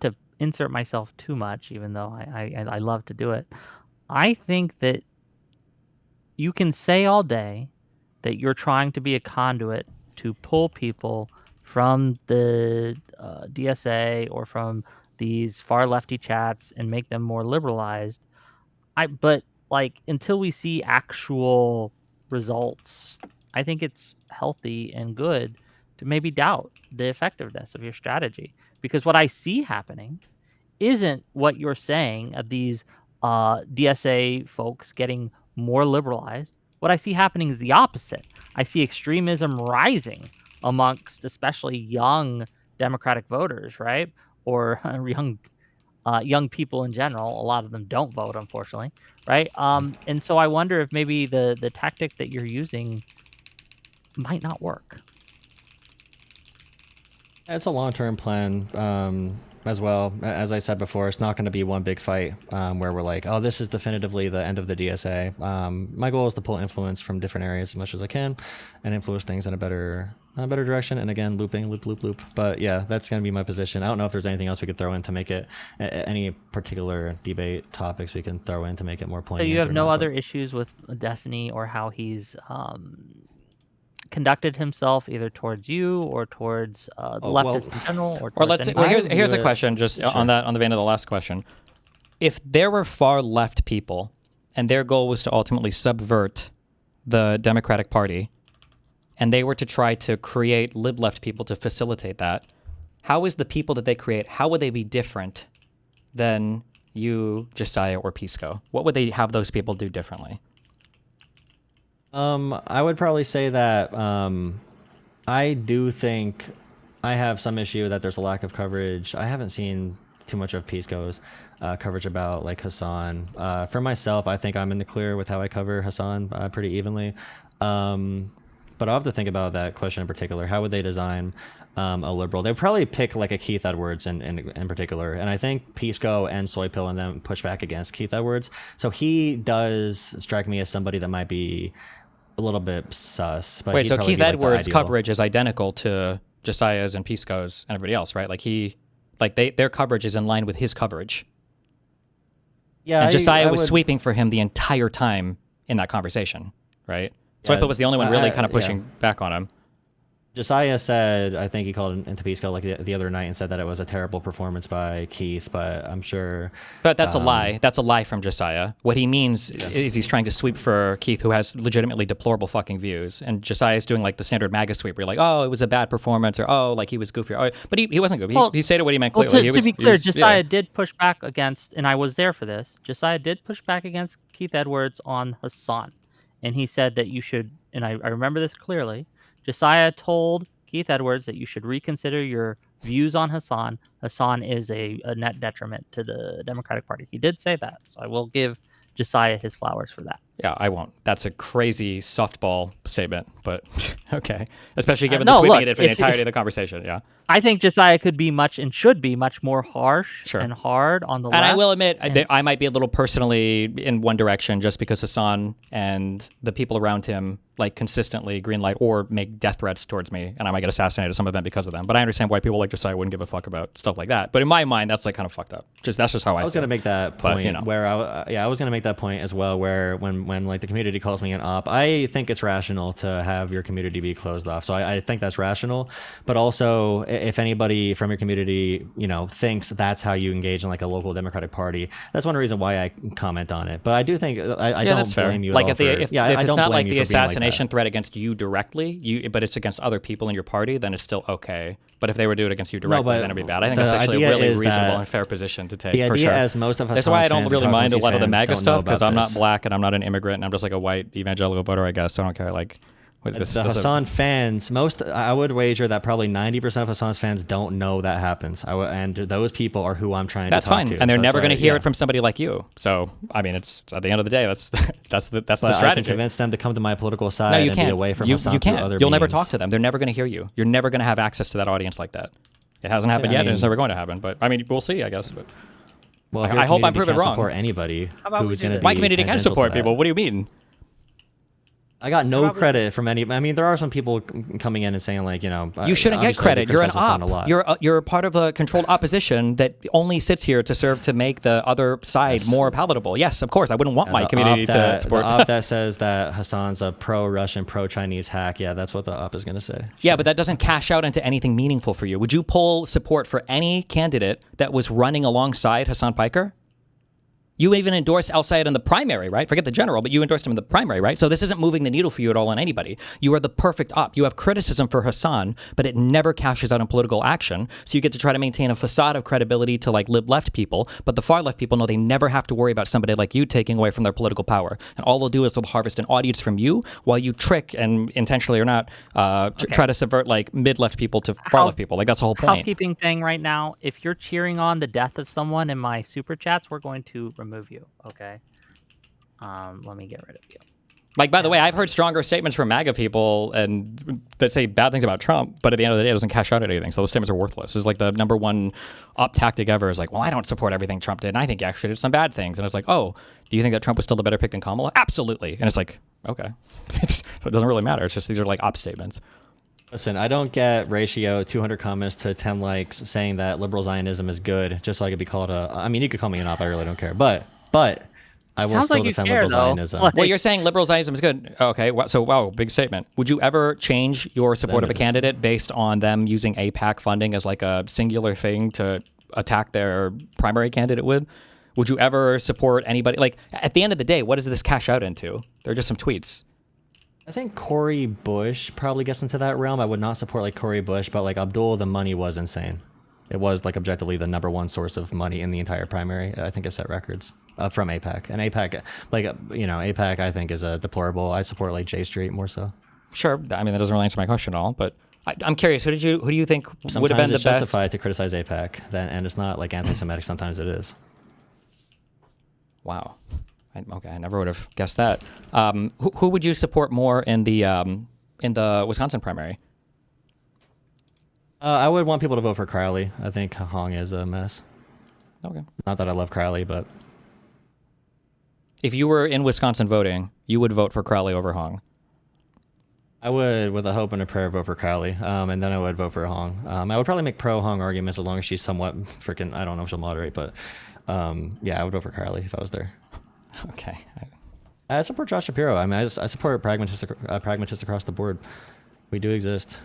to insert myself too much, even though I love to do it, I think that you can say all day that you're trying to be a conduit to pull people from the DSA or from these far lefty chats and make them more liberalized. But until we see actual results, I think it's healthy and good to maybe doubt the effectiveness of your strategy, because what I see happening isn't what you're saying of these DSA folks getting more liberalized. What I see happening is the opposite. I see extremism rising amongst especially young Democratic voters, right? Or young people in general. A lot of them don't vote, unfortunately, right? And so I wonder if maybe the tactic that you're using might not work. It's a long-term plan as well. As I said before, it's not going to be one big fight where we're like, oh, this is definitively the end of the DSA. My goal is to pull influence from different areas as much as I can and influence things in a better direction. And again, loop. But yeah, that's going to be my position. I don't know if there's anything else we could throw in to make it any particular debate topics we can throw in to make it more So poignant. you have or no not, other issues with Destiny or how he's conducted himself either towards you or towards the leftists in general, or let's say, anybody? here's a question just on the vein of the last question. If there were far left people and their goal was to ultimately subvert the Democratic Party, and they were to try to create lib left people to facilitate that, how is the people that they create, how would they be different than you, Josiah, or Pisco? What would they have those people do differently? I would probably say that I do think I have some issue that there's a lack of coverage. I haven't seen too much of Pisco's coverage about like Hassan. For myself, I think I'm in the clear with how I cover Hassan pretty evenly. But I'll have to think about that question in particular. How would they design a liberal? They'd probably pick like a Keith Edwards in particular. And I think Pisco and Soypill and them push back against Keith Edwards. So he does strike me as somebody that might be a little bit sus. But wait, so Keith Edwards' ideal coverage is identical to Josiah's and Pisco's and everybody else, right? Like their coverage is in line with his coverage. Yeah, and Josiah was sweeping for him the entire time in that conversation, right? Soypill was the only one really kind of pushing back on him. Josiah said, I think he called into Pisco like the other night and said that it was a terrible performance by Keith, but I'm sure. But that's a lie. That's a lie from Josiah. What he means is he's trying to sweep for Keith, who has legitimately deplorable fucking views. And Josiah's doing like the standard MAGA sweep where you're like, oh, it was a bad performance, or oh, like he was goofy. Oh, but he wasn't goofy. He stated what he meant clearly. To be clear, Josiah did push back against, and I was there for this, Josiah did push back against Keith Edwards on Hassan. And he said that you should, and I remember this clearly, Josiah told Keith Edwards that you should reconsider your views on Hassan. Hassan is a net detriment to the Democratic Party. He did say that, so I will give Josiah his flowers for that. Yeah, I won't. That's a crazy softball statement, but okay. Especially given the sweeping it for the entirety of the conversation, yeah. I think Josiah could be much and should be much more harsh and hard on the left. And I will admit, I might be a little personally in one direction just because Hassan and the people around him like consistently green light or make death threats towards me, and I might get assassinated at some event because of them. But I understand why people like Josiah wouldn't give a fuck about stuff like that. But in my mind, that's like kind of fucked up. That's just how I was going to make that point, but, where I was going to make that point as well, where when like the community calls me an op, I think it's rational to have your community be closed off. So I think that's rational. But also, if anybody from your community, thinks that's how you engage in like a local Democratic Party, that's one reason why I comment on it. But I do think I don't blame you. Like if it's not like the assassination threat against you directly, but it's against other people in your party, then it's still okay. But if they were to do it against you directly, then it'd be bad. I think that's actually a really reasonable and fair position to take. The idea, as most of us, that's why I don't really mind a lot of the MAGA stuff, because I'm not black and I'm not an immigrant and I'm just like a white evangelical voter, I guess. So I don't care. Like, the Hassan fans, I would wager that probably 90% of Hassan's fans don't know that happens. And those people are who I'm trying to talk to. That's fine, and they're never going to hear it from somebody like you. So I mean, it's at the end of the day, that's the strategy. I can convince them to come to my political side and be away from Hassan. You can't. Other You'll never talk to them. They're never going to hear you. You're never going to have access to that audience like that. It hasn't happened yet, and it's never going to happen. But I mean, we'll see, I guess. But well, I hope I'm proven wrong. Support anybody who's going to be my community can support people. What do you mean? I got no credit from any. I mean, there are some people coming in and saying like, you shouldn't get credit. You're an op. You're part of a controlled opposition that only sits here to serve to make the other side more palatable. Yes, of course. I wouldn't want my community to support. The op that says that Hassan's a pro-Russian, pro-Chinese hack. Yeah, that's what the op is going to say. Yeah, but that doesn't cash out into anything meaningful for you. Would you pull support for any candidate that was running alongside Hassan Piker? You even endorsed El Sayed in the primary, right? Forget the general, but you endorsed him in the primary, right? So this isn't moving the needle for you at all on anybody. You are the perfect op. You have criticism for Hassan, but it never cashes out in political action. So you get to try to maintain a facade of credibility to like left people, but the far left people know they never have to worry about somebody like you taking away from their political power. And all they'll do is they'll harvest an audience from you while you trick, and intentionally or not, try to subvert like mid-left people to far left people. Like that's the whole point. Housekeeping thing right now. If you're cheering on the death of someone in my super chats, we're going to remove you. Okay. Let me get rid of you. Like, by the way, I've heard stronger statements from MAGA people and that say bad things about Trump, but at the end of the day, it doesn't cash out at anything. So those statements are worthless. It's like the number one op tactic ever is like, well, I don't support everything Trump did, and I think he actually did some bad things. And it's like, oh, do you think that Trump was still the better pick than Kamala? Absolutely. And it's like, okay. It doesn't really matter. It's just these are like op statements. Listen, I don't get ratio 200 comments to 10 likes saying that liberal Zionism is good just so I could be called I mean, you could call me an op. I really don't care. But I will still defend liberal Zionism. Well, you're saying liberal Zionism is good. Okay, so wow, big statement. Would you ever change your support of a candidate based on them using AIPAC funding as like a singular thing to attack their primary candidate with? Would you ever support anybody? Like, at the end of the day, what does this cash out into? They're just some tweets. I think Cori Bush probably gets into that realm. I would not support like Cori Bush, but like Abdul, the money was insane. It was like objectively the number one source of money in the entire primary. I think it set records from AIPAC. And AIPAC, AIPAC I think is a deplorable. I support like J Street more so. Sure. I mean, that doesn't really answer my question at all, but I'm curious. Who do you think would have Sometimes been the it's best? justified to criticize AIPAC, and it's not like anti-Semitic. Sometimes it is. Wow. Okay, I never would have guessed that. Who would you support more in the Wisconsin primary? I would want people to vote for Crowley. I think Hong is a mess. Okay. Not that I love Crowley, but If you were in Wisconsin voting, you would vote for Crowley over Hong. I would, with a hope and a prayer, vote for Crowley, and then I would vote for Hong. I would probably make pro-Hong arguments as long as she's somewhat freaking, I don't know if she'll moderate, but yeah, I would vote for Crowley if I was there. Okay. I support Josh Shapiro. I mean, I support pragmatists across the board. We do exist.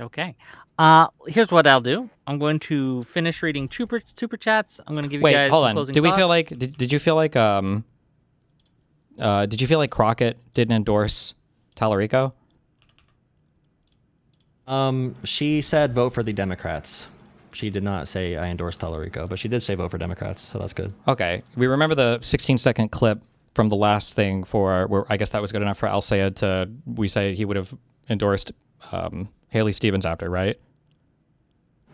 Okay. Here's what I'll do. I'm going to finish reading super chats. I'm going to give you Wait, guys hold some on. closing Did we thoughts. feel like? Did you feel like? Did you feel like Crockett didn't endorse Tallarico? She said vote for the Democrats. She did not say I endorse Tallarico, but she did say vote for Democrats, so that's good. Okay. We remember the 16-second clip from the last thing where I guess that was good enough for Al Sayed to, we say he would have endorsed Haley Stevens after, right?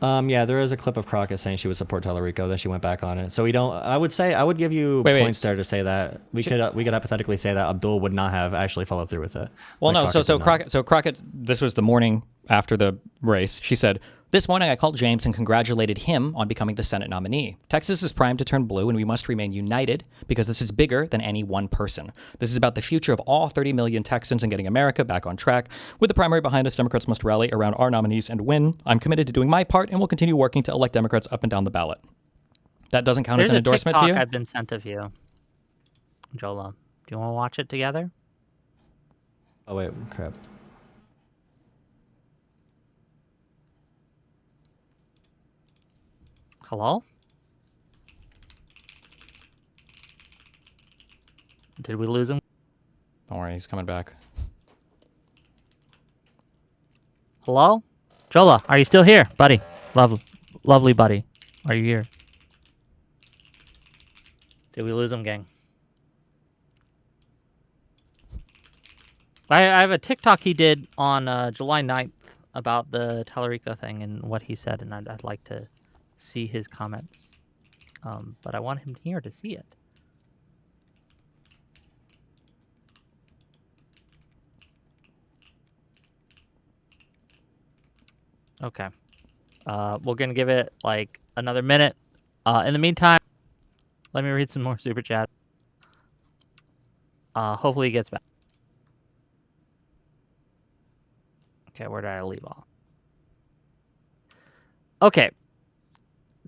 Yeah, there is a clip of Crockett saying she would support Tallarico, then she went back on it. So we don't. I would give you points there to say that we could hypothetically say that Abdul would not have actually followed through with it. Well, Like no. Crockett did not. Crockett. This was the morning after the race. She said, "This morning I called James and congratulated him on becoming the Senate nominee. Texas is primed to turn blue, and we must remain united because this is bigger than any one person. This is about the future of all 30 million Texans and getting America back on track. With the primary behind us, Democrats must rally around our nominees and win. I'm committed to doing my part, and will continue working to elect Democrats up and down the ballot." That doesn't count There's as an a endorsement TikTok to you? I've been sent of you, Jolah. Do you want to watch it together? Oh wait, crap. Hello? Did we lose him? Don't worry, he's coming back. Hello? Jolah, are you still here, buddy? Lovely buddy. Are you here? Did we lose him, gang? I have a TikTok he did on July 9th about the Tallarico thing and what he said, and I'd like to see his comments. But I want him here to see it. Okay. We're going to give it like another minute. In the meantime, let me read some more super chat. Hopefully he gets back. Okay, where did I leave off? Okay.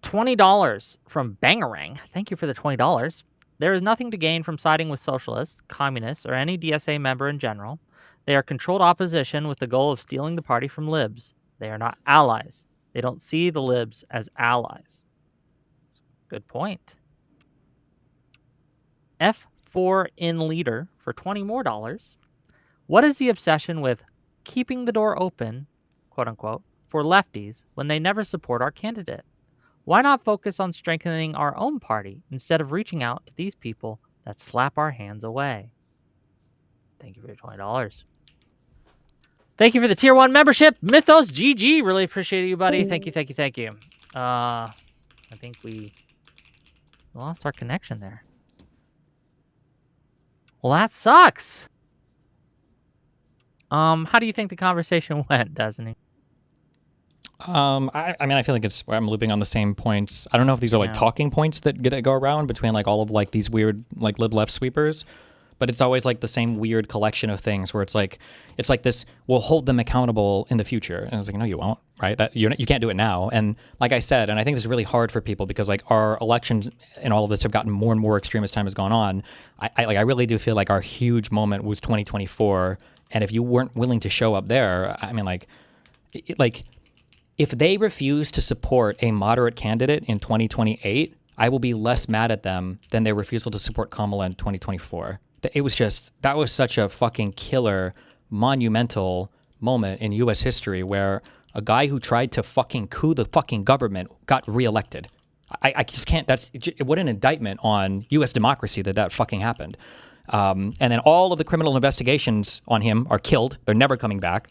$20 from Bangarang. Thank you for the $20. There is nothing to gain from siding with socialists, communists, or any DSA member in general. They are controlled opposition with the goal of stealing the party from libs. They are not allies. They don't see the libs as allies. Good point. F4 in leader for $20 more. What is the obsession with keeping the door open, quote unquote, for lefties when they never support our candidate? Why not focus on strengthening our own party instead of reaching out to these people that slap our hands away? Thank you for your $20. Thank you for the tier 1 membership, Mythos GG. Really appreciate you, buddy. Thank you. I think we lost our connection there. Well, that sucks. How do you think the conversation went, Destiny? I mean, I feel like I'm looping on the same points. I don't know if these are like talking points that go around between like all of like these weird like lib left sweepers, but it's always like the same weird collection of things where it's like this, we'll hold them accountable in the future. And I was like, no, you won't, right? That you can't do it now. And like I said, and I think this is really hard for people because like our elections and all of this have gotten more and more extreme as time has gone on. I really do feel like our huge moment was 2024. And if you weren't willing to show up there, I mean, if they refuse to support a moderate candidate in 2028, I will be less mad at them than their refusal to support Kamala in 2024. That was such a fucking killer, monumental moment in U.S. history where a guy who tried to fucking coup the fucking government got reelected. I just can't, what an indictment on U.S. democracy that fucking happened. And then all of the criminal investigations on him are killed. They're never coming back.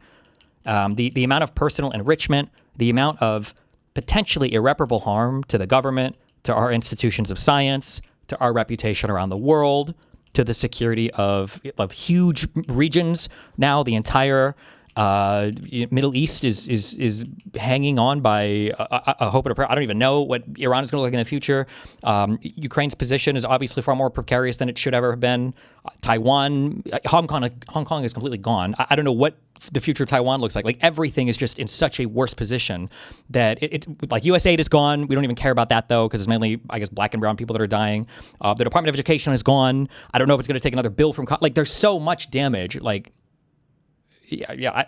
The amount of personal enrichment, the amount of potentially irreparable harm to the government, to our institutions of science, to our reputation around the world, to the security of huge regions. Now the entire Middle East is hanging on by a hope and a prayer. I don't even know what Iran is going to look like in the future. Ukraine's position is obviously far more precarious than it should ever have been. Taiwan, Hong Kong is completely gone. I don't know what the future of Taiwan looks like. Like everything is just in such a worse position that like USAID is gone. We don't even care about that though, because it's mainly, I guess, black and brown people that are dying. The Department of Education is gone. I don't know if it's going to take another bill from like there's so much damage. Like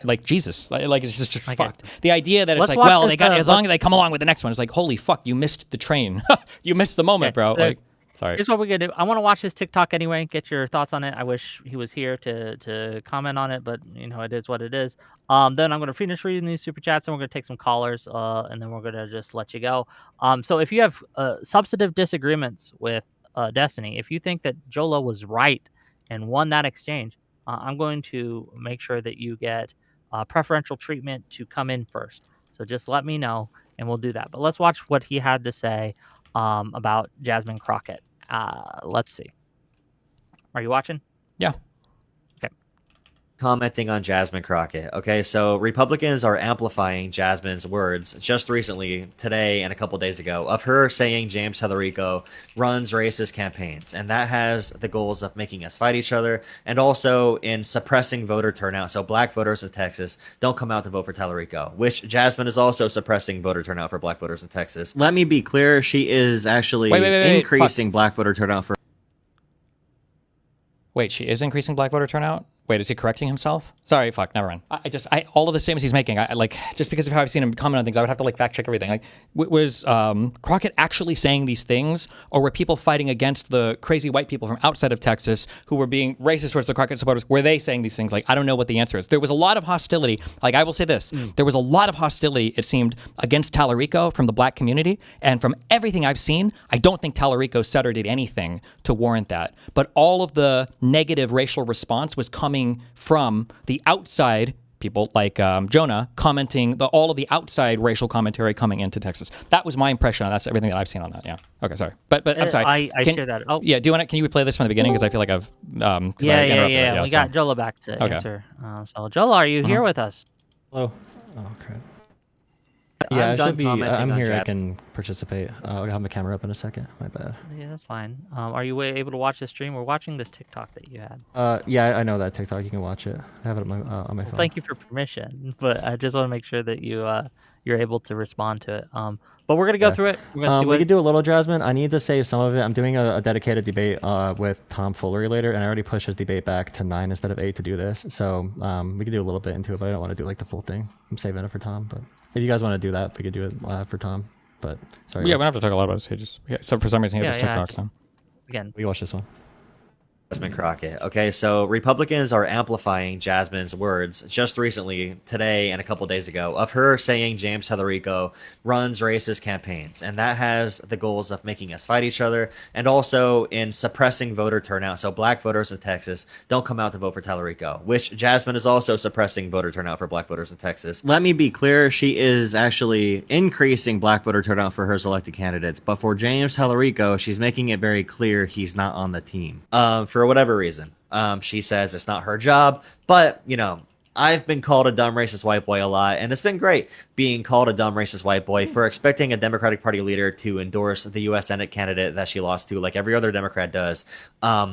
like Jesus, like it's just fucked. The idea that it's like, well, they got as long as they come along with the next one, it's like, holy fuck, you missed the train. You missed the moment, bro. So, like, sorry. Here's what we're gonna do. I want to watch this TikTok anyway. Get your thoughts on it. I wish he was here to comment on it, but it is what it is. Then I'm gonna finish reading these super chats, and we're gonna take some callers, and then we're gonna just let you go. So if you have substantive disagreements with Destiny, if you think that Jolah was right and won that exchange, I'm going to make sure that you get preferential treatment to come in first. So just let me know, and we'll do that. But let's watch what he had to say about Jasmine Crockett. Let's see. Are you watching? Yeah. Okay. Commenting on Jasmine Crockett. Okay, so Republicans are amplifying Jasmine's words just recently, today and a couple days ago, of her saying James Tallarico runs racist campaigns, and that has the goals of making us fight each other and also in suppressing voter turnout. So black voters in Texas don't come out to vote for Tallarico, which Jasmine is also suppressing voter turnout for black voters in Texas. Let me be clear, she is actually increasing black voter turnout for... Wait, she is increasing black voter turnout? Wait, is he correcting himself? Sorry, fuck, never mind. I all of the statements he's making, I like, just because of how I've seen him comment on things, I would have to like fact check everything. Like, was Crockett actually saying these things, or were people fighting against the crazy white people from outside of Texas who were being racist towards the Crockett supporters? Were they saying these things? Like, I don't know what the answer is. There was a lot of hostility. Like, I will say this, there was a lot of hostility, it seemed, against Tallarico from the black community, and from everything I've seen, I don't think Tallarico said or did anything to warrant that. But all of the negative racial response was coming from the outside people like Jonah commenting all of the outside racial commentary coming into Texas. That was my impression. That's everything that I've seen on that. Yeah. Okay. Sorry. But I'm sorry. I share that. Oh yeah. Do you want to? Can you replay this from the beginning? Because I feel like I've yeah. We got Jolah back to answer. So Jolah, are you here with us? Hello. Oh crap. Yeah, I should be. I'm here. I can participate. I'll have my camera up in a second. My bad. Yeah, that's fine. Are you able to watch the stream? We're watching this TikTok that you had. Yeah, I know that TikTok. You can watch it. I have it on my phone. Thank you for permission, but I just want to make sure that you're able to respond to it. But we're gonna go through it. We're gonna see we could do a little, Jasmine. I need to save some of it. I'm doing a dedicated debate with Tom Foolery later, and I already pushed his debate back to 9 instead of 8 to do this. So we could do a little bit into it, but I don't want to do like the full thing. I'm saving it for Tom, but. If you guys want to do that, we could do it for Tom. But sorry. Yeah, we don't have to talk a lot about it. So for some reason, he has TikTok. So again, we watch this one. Jasmine Crockett. Okay, so Republicans are amplifying Jasmine's words just recently, today and a couple days ago, of her saying James Tallarico runs racist campaigns, and that has the goals of making us fight each other and also in suppressing voter turnout. So black voters in Texas don't come out to vote for Tallarico, which Jasmine is also suppressing voter turnout for black voters in Texas. Let me be clear, she is actually increasing black voter turnout for her selected candidates, but for James Tallarico, she's making it very clear he's not on the team. For whatever reason. She says it's not her job, but I've been called a dumb racist white boy a lot, and it's been great being called a dumb racist white boy for expecting a Democratic Party leader to endorse the U.S. Senate candidate that she lost to, like every other Democrat does,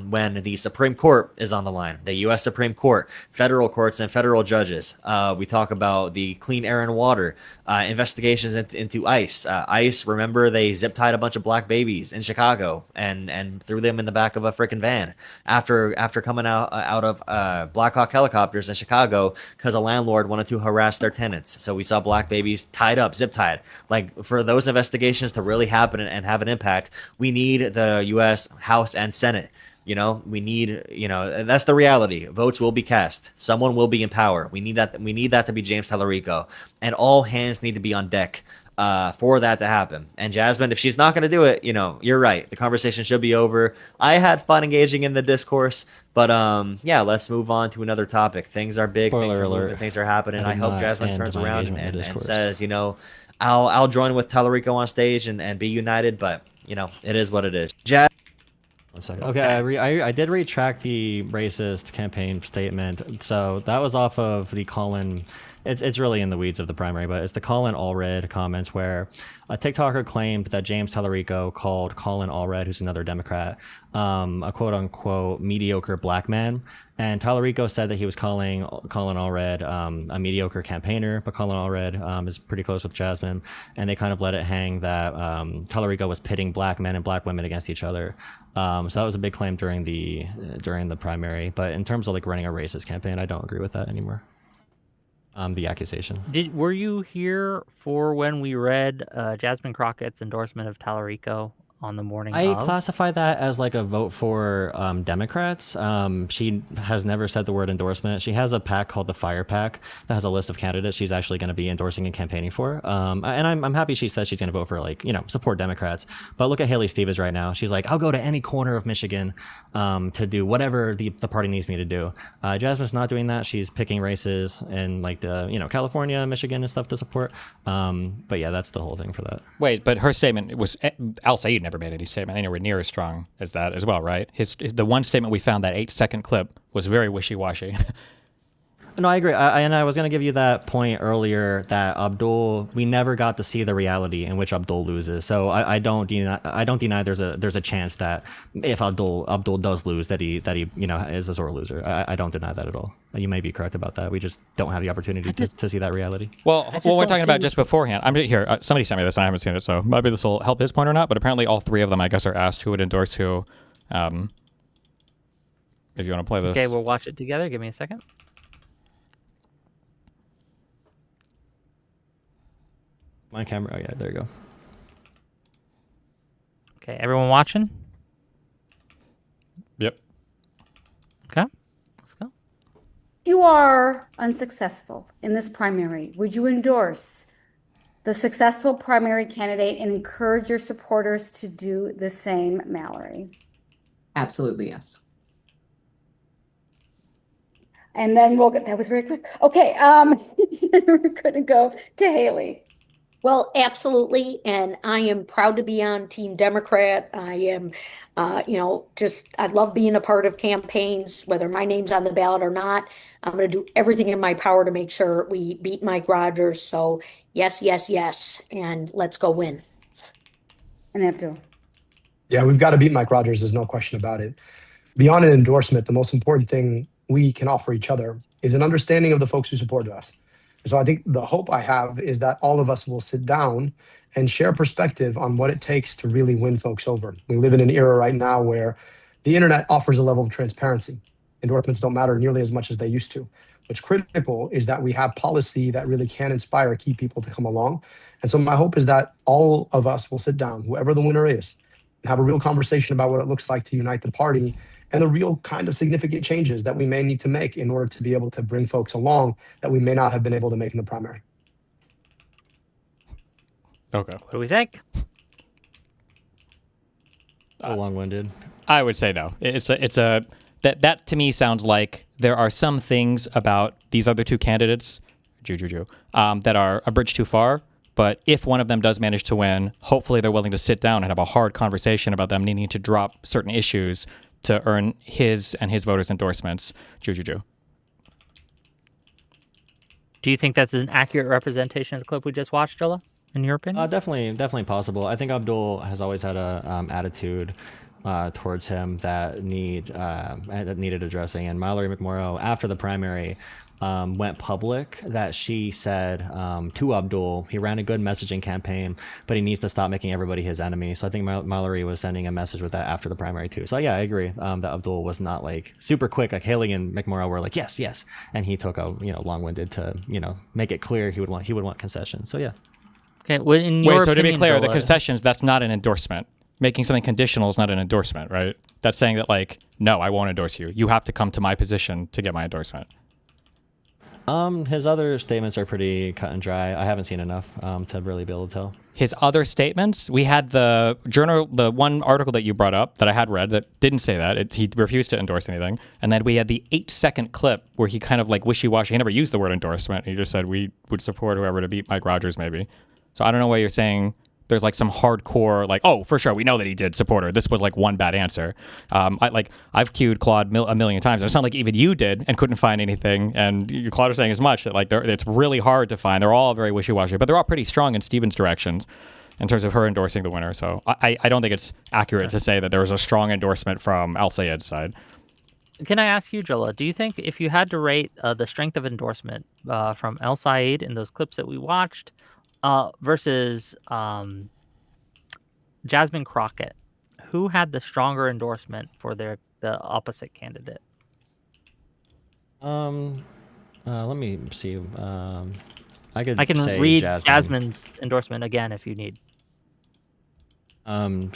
when the Supreme Court is on the line. The U.S. Supreme Court, federal courts, and federal judges. We talk about the clean air and water, investigations into ICE. ICE, remember, they zip-tied a bunch of black babies in Chicago and threw them in the back of a freaking van after coming out of Black Hawk helicopters in Chicago because a landlord wanted to harass their tenants. So we saw black babies tied up, zip tied. Like, for those investigations to really happen and have an impact, we need the U.S. House and Senate. We need, that's the reality. Votes will be cast. Someone will be in power. We need that to be James Tallarico. And all hands need to be on deck for that to happen. And Jasmine, if she's not going to do it, you're right. The conversation should be over. I had fun engaging in the discourse, but yeah, let's move on to another topic. Things are big, things are moving, things are happening. I hope Jasmine turns around and says, I'll join with Tallarico on stage and be united, but it is what it is. 1 second. Okay, I did retract the racist campaign statement. So that was off of the Colin. It's really in the weeds of the primary, but it's the Colin Allred comments where a TikToker claimed that James Tallarico called Colin Allred, who's another Democrat, a quote-unquote mediocre black man. And Tallarico said that he was calling Colin Allred a mediocre campaigner, but Colin Allred is pretty close with Jasmine, and they kind of let it hang that Tallarico was pitting black men and black women against each other. So that was a big claim during the primary. But in terms of like running a racist campaign, I don't agree with that anymore. The accusation. Were you here for when we read Jasmine Crockett's endorsement of Tallarico on the morning I of? classify that as like a vote for Democrats. She has never said the word endorsement. She has a PAC called the Fire PAC that has a list of candidates she's actually going to be endorsing and campaigning for. And I'm happy she says she's going to vote for support Democrats. But look at Haley Stevens right now. She's like, I'll go to any corner of Michigan to do whatever the party needs me to do. Jasmine's not doing that. She's picking races in California, Michigan and stuff to support. But yeah, that's the whole thing for that. Wait, but her statement was Al Sayed never made any statement anywhere near as strong as that as well, right? The one statement we found, that 8-second clip, was very wishy-washy. No, I agree. I was going to give you that point earlier that Abdul, we never got to see the reality in which Abdul loses. So I don't deny there's a chance that if Abdul does lose that he is a sore loser. I don't deny that at all. You may be correct about that. We just don't have the opportunity to see that reality. Well, what we're talking about just beforehand, I'm here. Somebody sent me this and I haven't seen it, so maybe this will help his point or not. But apparently all three of them, I guess, are asked who would endorse who. If you want to play this. Okay, we'll watch it together. Give me a second. My camera. Oh yeah, there you go. Okay, everyone watching? Yep. Okay, let's go. If you are unsuccessful in this primary, would you endorse the successful primary candidate and encourage your supporters to do the same, Mallory? Absolutely, yes. And then that was very quick. Okay, we're gonna go to Haley. Well, absolutely. And I am proud to be on Team Democrat. I am, I love being a part of campaigns, whether my name's on the ballot or not. I'm going to do everything in my power to make sure we beat Mike Rogers. So yes, yes, yes. And let's go win. And Abdul. Yeah, we've got to beat Mike Rogers. There's no question about it. Beyond an endorsement, the most important thing we can offer each other is an understanding of the folks who supported us. So I think the hope I have is that all of us will sit down and share perspective on what it takes to really win folks over. We live in an era right now where the internet offers a level of transparency. Endorsements don't matter nearly as much as they used to. What's critical is that we have policy that really can inspire key people to come along. And so my hope is that all of us will sit down, whoever the winner is, and have a real conversation about what it looks like to unite the party and the real kind of significant changes that we may need to make in order to be able to bring folks along that we may not have been able to make in the primary. Okay. What do we think? Long-winded. I would say no. That to me sounds like there are some things about these other two candidates, that are a bridge too far. But if one of them does manage to win, hopefully they're willing to sit down and have a hard conversation about them needing to drop certain issues to earn his and his voters' endorsements. Do you think that's an accurate representation of the clip we just watched, Jolah, in your opinion? Definitely possible. I think Abdul has always had a attitude towards him that needed addressing. And Mallory McMorrow, after the primary, went public that she said to Abdul, he ran a good messaging campaign, but he needs to stop making everybody his enemy. So I think Mallory was sending a message with that after the primary too. So yeah, I agree that Abdul was not like super quick. Like Haley and McMorrow were like, yes, yes. And he took a, long-winded to, make it clear he would want concessions. So yeah. Okay. Well, in your so to be opinion, clear, the Jolah, concessions, that's not an endorsement. Making something conditional is not an endorsement, right? That's saying that no, I won't endorse you. You have to come to my position to get my endorsement. His other statements are pretty cut and dry. I haven't seen enough to really be able to tell. His other statements, we had the one article that you brought up that I had read that didn't say that. He refused to endorse anything. And then we had the 8-second clip where he kind of like wishy-washy. He never used the word endorsement. He just said we would support whoever to beat Mike Rogers maybe. So I don't know why you're saying there's like some hardcore, like, oh, for sure, we know that he did support her. This was like one bad answer. I've cued Claude a million times. And it's not like even you did and couldn't find anything. And Claude is saying as much that like it's really hard to find. They're all very wishy-washy, but they're all pretty strong in Steven's directions in terms of her endorsing the winner. So I don't think it's accurate to say that there was a strong endorsement from Al Sayed's side. Can I ask you, Jolah, do you think if you had to rate the strength of endorsement from El Sayed in those clips that we watched versus Jasmine Crockett, who had the stronger endorsement for the opposite candidate? Let me see. I can say read Jasmine's endorsement again if you need. So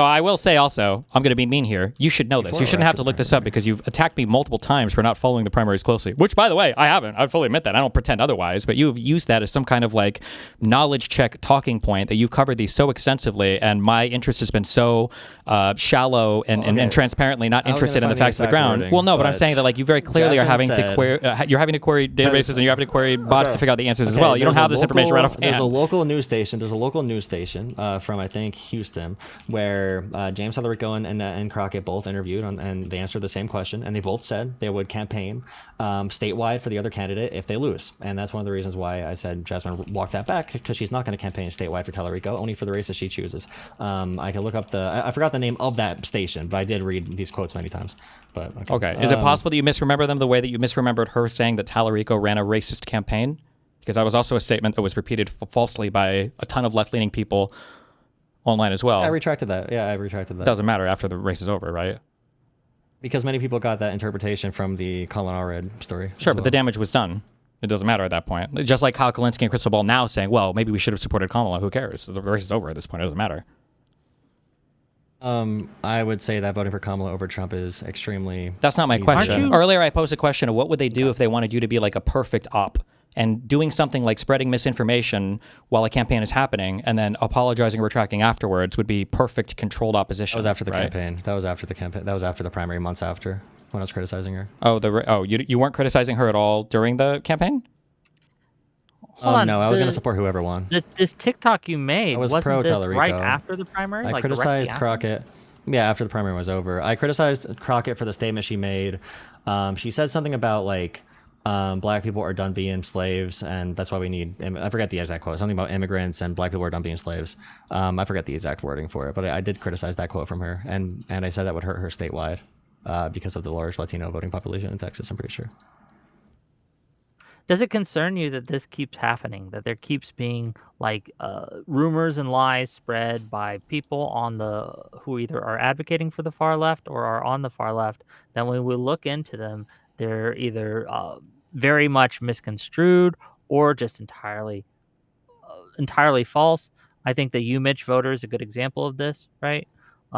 I will say also, I'm going to be mean here. You should know this. You shouldn't have to look this up because you've attacked me multiple times for not following the primaries closely, which, by the way, I haven't. I fully admit that. I don't pretend otherwise, but you've used that as some kind of like knowledge check talking point that you've covered these so extensensively, and my interest has been so shallow and transparently not interested in the facts of the ground. Well, no, but I'm saying that like you very clearly are having to query, you're having to query databases and you're having to query bots to figure out the answers as well. You don't have this information right off hand. There's a local news station from I think Houston where James Tallarico and Crockett both interviewed and they answered the same question, and they both said they would campaign statewide for the other candidate if they lose. And that's one of the reasons why I said Jasmine walked that back, because she's not going to campaign statewide for Tallarico, only for the races she chooses. I can look up I forgot the name of that station, but I did read these quotes many times. But okay. Is it possible that you misremember them the way that you misremembered her saying that Tallarico ran a racist campaign? Because that was also a statement that was repeated falsely by a ton of left-leaning people online as well. I retracted that. Yeah, I retracted that. Doesn't matter after the race is over, right? Because many people got that interpretation from the Colin Allred story. Sure, but the damage was done. It doesn't matter at that point. Just like Kyle Kalinske and Crystal Ball now saying, well, maybe we should have supported Kamala. Who cares? The race is over at this point. It doesn't matter. I would say that voting for Kamala over Trump is extremely... That's not my question. Earlier, I posed a question of what would they do if they wanted you to be like a perfect op? And doing something like spreading misinformation while a campaign is happening and then apologizing or retracting afterwards would be perfect controlled opposition. That was after the campaign. That was after the campaign. That was after the primary, months after, when I was criticizing her. You weren't criticizing her at all during the campaign? No, I was going to support whoever won. This TikTok you made, wasn't pro this Tallarico. right after the primary? I criticized Crockett. Yeah, after the primary was over. I criticized Crockett for the statement she made. She said something about like, black people are done being slaves, and that's why we need... I forget the exact quote. Something about immigrants and black people are done being slaves. I forget the exact wording for it, but I did criticize that quote from her, and I said that would hurt her statewide because of the large Latino voting population in Texas, I'm pretty sure. Does it concern you that this keeps happening, that there keeps being like rumors and lies spread by people who either are advocating for the far left or are on the far left, that when we look into them, they're either very much misconstrued or just entirely false? I think the UMitch voter is a good example of this, right?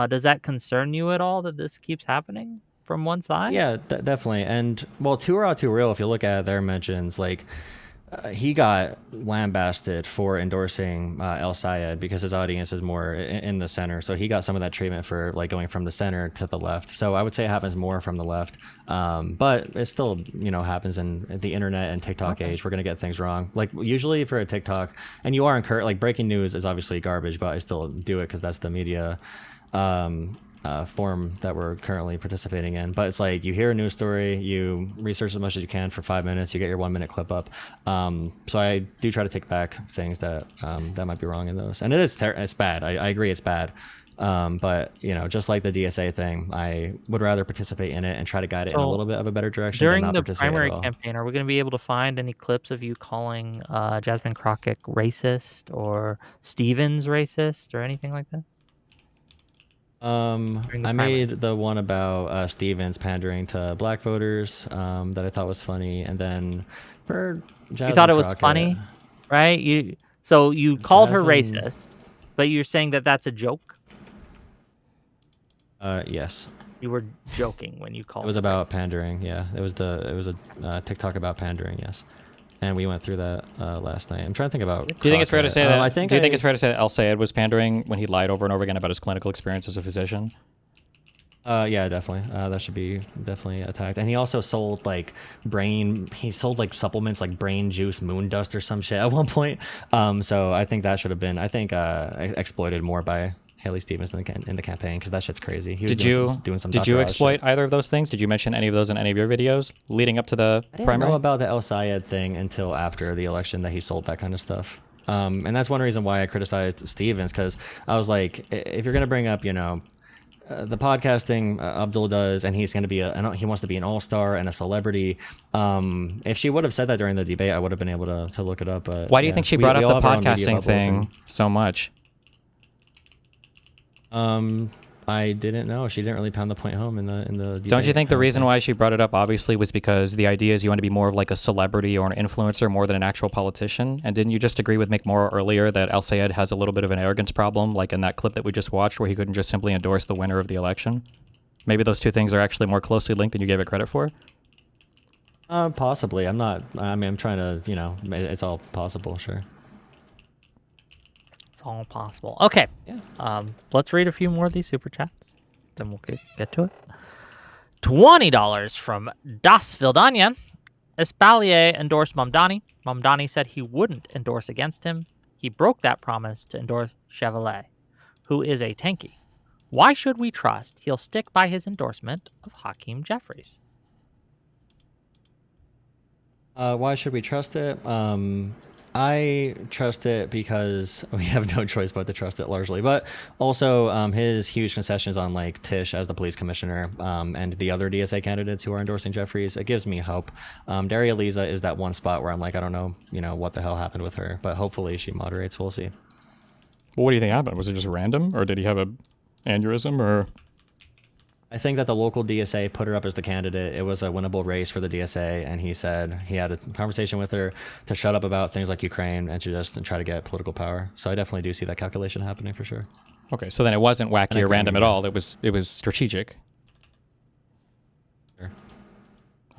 Does that concern you at all that this keeps happening from one side? Yeah, definitely. And well, Too Raw, Too Real, if you look at their mentions, like he got lambasted for endorsing El Sayed because his audience is more in the center. So he got some of that treatment for like going from the center to the left. So I would say it happens more from the left. But it still, happens in the internet and TikTok age. We're going to get things wrong. Like usually for a TikTok, and you are encouraged, like breaking news is obviously garbage, but I still do it because that's the media form that we're currently participating in. But it's like you hear a news story, you research as much as you can for 5 minutes, you get your 1 minute clip up. So I do try to take back things that that might be wrong in those, and it's bad. I agree it's bad. But just like the DSA thing, I would rather participate in it and try to guide it in a little bit of a better direction during than not the participate primary at all. campaign. Are we going to be able to find any clips of you calling Jasmine Crockett racist or Stevens racist or anything like that? I made the one about Stevens pandering to black voters that I thought was funny, and then for Jasmine you thought it was Crockett, funny, right? You called her racist, but you're saying that that's a joke? Yes. You were joking when you called It was it about racist. pandering. Yeah, it was a TikTok about pandering. Yes, and we went through that last night. I'm trying to think about. Do you think it's fair to say that? I think do you think it's fair to say that Al Sayed was pandering when he lied over and over again about his clinical experience as a physician? Yeah, definitely. That should be definitely attacked. And he also sold like he sold like supplements like brain juice, moon dust, or some shit at one point. So I think that should have been, exploited more by Haley Stevens in the campaign, because that shit's crazy. He was doing some did you Dr. Oz exploit shit. either of those things? Did you mention any of those in any of your videos leading up to the I didn't primary? know about the El Sayed thing until after the election, that he sold that kind of stuff. And that's one reason why I criticized Stevens, because I was like, if you're gonna bring up, the podcasting Abdul does, and he's going to be he wants to be an all-star and a celebrity. If she would have said that during the debate, I would have been able to look it up. But Why do you think she brought up the podcasting thing and, so much? I didn't know. She didn't really pound the point home in the debate. Don't you think the reason why she brought it up obviously was because the idea is you want to be more of like a celebrity or an influencer more than an actual politician? And didn't you just agree with McMorrow earlier that Al Sayed has a little bit of an arrogance problem, like in that clip that we just watched where he couldn't just simply endorse the winner of the election? Maybe those two things are actually more closely linked than you gave it credit for? Possibly. I'm trying to, it's all possible, sure. It's all possible. Okay. Yeah. Let's read a few more of these super chats. Then we'll get to it. $20 from Das Vildania. Espalier endorsed Mamdani. Mamdani said he wouldn't endorse against him. He broke that promise to endorse Chevrolet, who is a tanky. Why should we trust he'll stick by his endorsement of Hakeem Jeffries? Why should we trust it? I trust it because we have no choice but to trust it largely. But also his huge concessions on like Tish as the police commissioner and the other DSA candidates who are endorsing Jeffries, it gives me hope. Daria Lisa is that one spot where I'm like, I don't know, what the hell happened with her, but hopefully she moderates. We'll see. Well, what do you think happened? Was it just random, or did he have a aneurysm, or? I think that the local DSA put her up as the candidate. It was a winnable race for the DSA, and he said he had a conversation with her to shut up about things like Ukraine and to just try to get political power. So I definitely do see that calculation happening for sure. Okay, so then it wasn't wacky or random at all. It was strategic. Sure.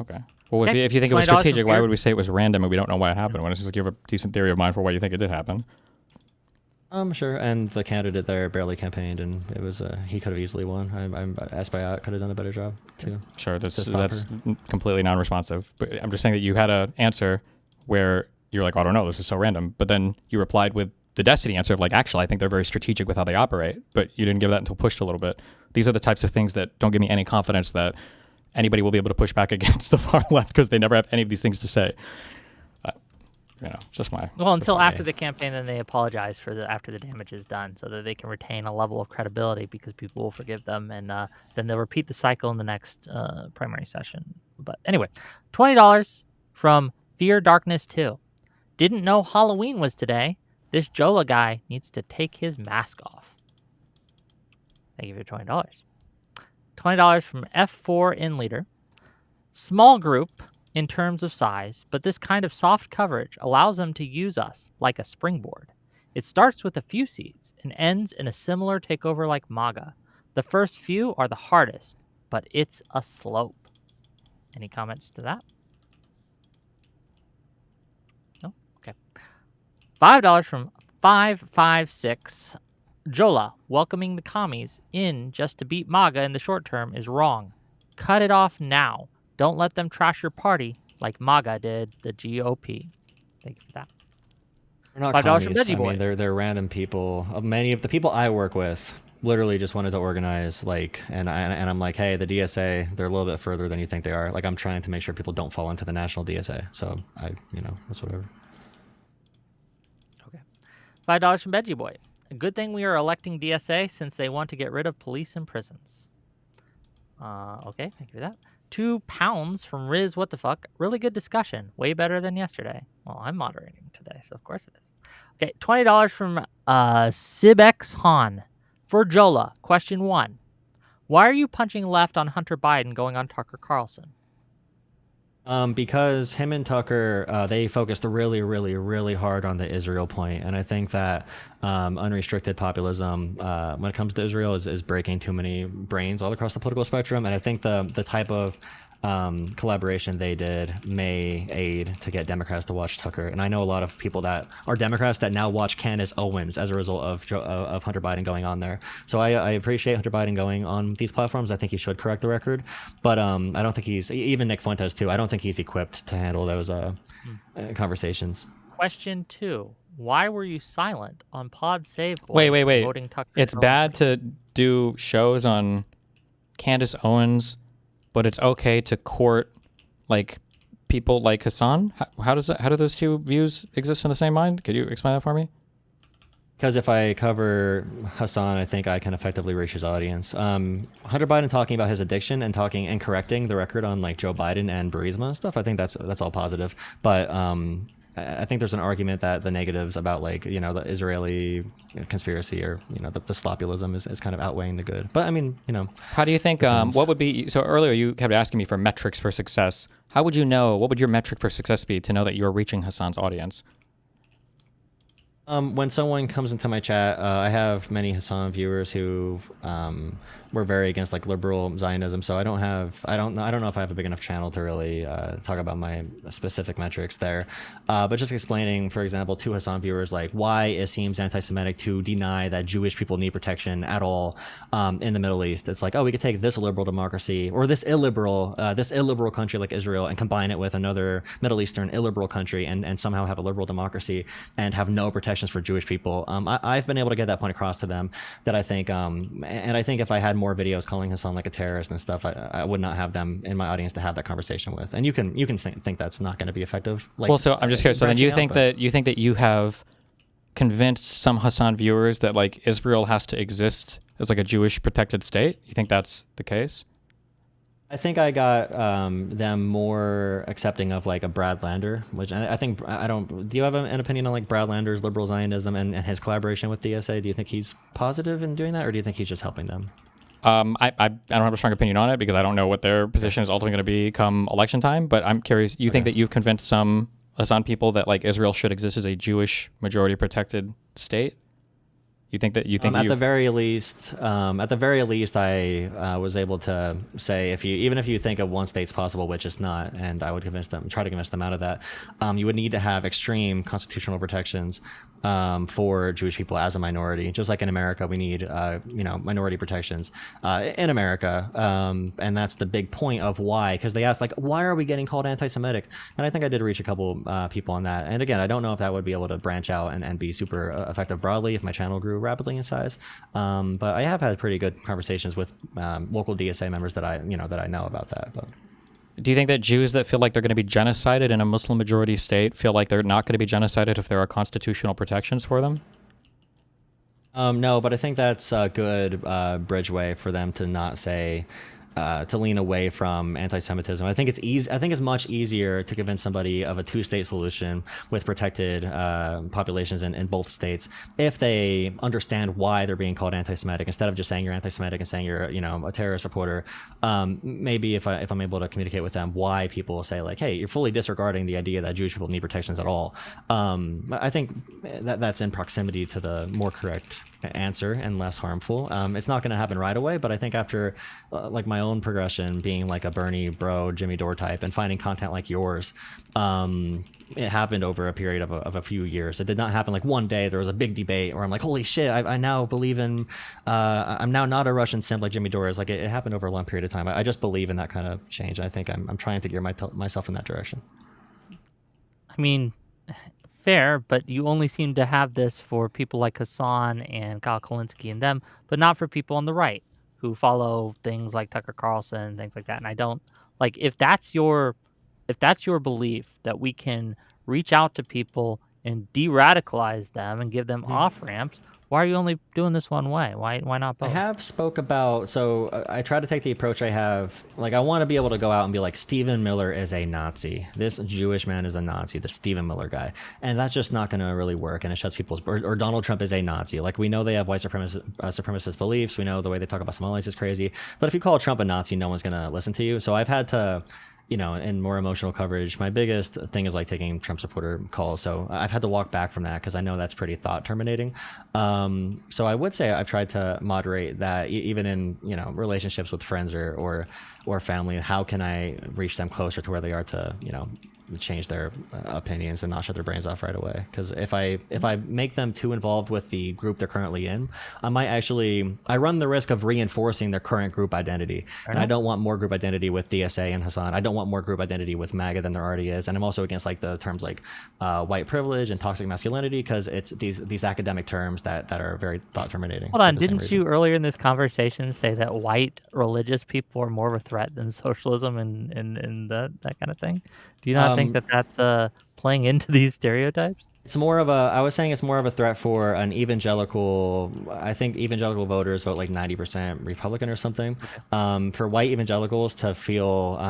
Okay. Well, if you think it was $20 from strategic, why Fear. would we say it was random and we don't know why it happened? Why don't you just give a decent theory of mind for why you think it did happen? Sure. And the candidate there barely campaigned, and it was he could have easily won. Espaillat could have done a better job too. Sure, that's her. completely non-responsive. But I'm just saying that you had an answer where you're like, I don't know, this is so random. But then you replied with the Destiny answer of like, actually, I think they're very strategic with how they operate. But you didn't give that until pushed a little bit. These are the types of things that don't give me any confidence that anybody will be able to push back against the far left because they never have any of these things to say. Just my... Well, until after the campaign, then they apologize after the damage is done, so that they can retain a level of credibility because people will forgive them, and then they'll repeat the cycle in the next primary session. But anyway, $20 from Fear Darkness 2. Didn't know Halloween was today. This Jolah guy needs to take his mask off. Thank you for $20. $20 from F4 in leader. Small group in terms of size, but this kind of soft coverage allows them to use us like a springboard. It starts with a few seats and ends in a similar takeover like MAGA. The first few are the hardest, but it's a slope. Any comments to that? No? Okay. $5 from 556. Jolah, welcoming the commies in just to beat MAGA in the short term is wrong. Cut it off now. Don't let them trash your party like MAGA did the GOP. Thank you for that. They're not $5 from commies. Veggie Boy. They're random people. Many of the people I work with literally just wanted to organize, and I'm like, hey, the DSA, they're a little bit further than you think they are. Like, I'm trying to make sure people don't fall into the national DSA. So that's whatever. Okay. $5 from Veggie Boy. A good thing we are electing DSA since they want to get rid of police and prisons. Okay, thank you for that. £2 from Riz. What the fuck? Really good discussion. Way better than yesterday. Well, I'm moderating today, so of course it is. Okay, $20 from Sibex Han. For Jolah, question 1. Why are you punching left on Hunter Biden going on Tucker Carlson? Because him and Tucker, they focused really, really, really hard on the Israel point, and I think that unrestricted populism, when it comes to Israel, is breaking too many brains all across the political spectrum. And I think the type of collaboration they did may aid to get Democrats to watch Tucker. And I know a lot of people that are Democrats that now watch Candace Owens as a result of Hunter Biden going on there. So I appreciate Hunter Biden going on these platforms. I think he should correct the record, but I don't think even Nick Fuentes too. I don't think he's equipped to handle those conversations. Question 2. Why were you silent on Pod Save Boys Wait. promoting Tucker It's bad to do shows on Candace Owens, but it's okay to court like people like Hassan. How do those two views exist in the same mind? Could you explain that for me? Because if I cover Hassan, I think I can effectively reach his audience. Hunter Biden talking about his addiction and talking and correcting the record on like Joe Biden and Burisma and stuff, I think that's all positive. But I think there's an argument that the negatives about like, you know, the Israeli conspiracy or, you know, the sloppulism is kind of outweighing the good. But I mean, you know. How do you think, what would be, so earlier you kept asking me for metrics for success. How would you know, what would your metric for success be to know that you're reaching Hassan's audience? When someone comes into my chat, I have many Hassan viewers who were very against like liberal Zionism. So I don't know if I have a big enough channel to really talk about my specific metrics there. But just explaining, for example, to Hassan viewers like why it seems anti-Semitic to deny that Jewish people need protection at all in the Middle East. It's like, oh, we could take this liberal democracy or this illiberal country like Israel and combine it with another Middle Eastern illiberal country and somehow have a liberal democracy and have no protections for Jewish people. I've been able to get that point across to them that I think, and I think if I had more videos calling Hassan like a terrorist and stuff, I would not have them in my audience to have that conversation with. And you can think that's not going to be effective. Like, well, so I'm just curious. So then you think that you have convinced some Hassan viewers that like Israel has to exist as like a Jewish protected state? You think that's the case? I think I got them more accepting of like a Brad Lander, which I think do you have an opinion on like Brad Lander's liberal Zionism and his collaboration with DSA? Do you think he's positive in doing that, or do you think he's just helping them? I don't have a strong opinion on it because I don't know what their position is ultimately going to be come election time, but I'm curious, you think that you've convinced some Hassan people that like Israel should exist as a Jewish majority protected state? You think that at the very least, I was able to say even if you think of one state's possible, which is not, and I would try to convince them out of that, you would need to have extreme constitutional protections for Jewish people as a minority. Just like in America, we need minority protections in America, and that's the big point of why. Because they asked like, why are we getting called anti-Semitic? And I think I did reach a couple people on that. And again, I don't know if that would be able to branch out and be super effective broadly if my channel grew rapidly in size. But I have had pretty good conversations with local DSA members that I know about that. But do you think that Jews that feel like they're going to be genocided in a Muslim majority state feel like they're not going to be genocided if there are constitutional protections for them? No, but I think that's a good bridgeway for them to not say, to lean away from anti-Semitism. I think it's easy. I think it's much easier to convince somebody of a two-state solution with protected populations in both states if they understand why they're being called anti-Semitic instead of just saying you're anti-Semitic and saying you're a terrorist supporter. Maybe if I'm able to communicate with them why people say like, hey, you're fully disregarding the idea that Jewish people need protections at all. I think that's in proximity to the more correct answer and less harmful. It's not going to happen right away, but I think after like my own progression, being like a Bernie bro, Jimmy Dore type, and finding content like yours, it happened over a period of a few years. It did not happen like one day. There was a big debate where I'm like, holy shit, I now believe in, I'm now not a Russian simp like Jimmy Dore is. Like it happened over a long period of time. I just believe in that kind of change. I think I'm trying to gear myself in that direction. I mean, fair, but you only seem to have this for people like Hassan and Kyle Kalinske and them, but not for people on the right who follow things like Tucker Carlson and things like that. And I don't like if that's your belief that we can reach out to people and de-radicalize them and give them off ramps. Why are you only doing this one way? Why not both? I have spoke about, so I try to take the approach I have, like I want to be able to go out and be like, Stephen Miller is a Nazi. This Jewish man is a Nazi, the Stephen Miller guy. And that's just not going to really work. And it shuts people's, or Donald Trump is a Nazi. Like we know they have white supremacist beliefs. We know the way they talk about Somalis is crazy. But if you call Trump a Nazi, no one's going to listen to you. So I've had to, and more emotional coverage, my biggest thing is like taking Trump supporter calls. So I've had to walk back from that because I know that's pretty thought terminating. So I would say I've tried to moderate that even in, relationships with friends or family. How can I reach them closer to where they are to, change their opinions and not shut their brains off right away? Because if I make them too involved with the group they're currently in, I run the risk of reinforcing their current group identity. And I don't want more group identity with DSA and Hassan. I don't want more group identity with MAGA than there already is. And I'm also against like the terms like white privilege and toxic masculinity, because it's these academic terms that are very thought terminating. Hold on, didn't you earlier in this conversation say that white religious people are more of a threat than socialism and that kind of thing? Do you not think that that's playing into these stereotypes? It's more of I was saying it's more of a threat for an evangelical. I think evangelical voters vote like 90% Republican or something. For white evangelicals to feel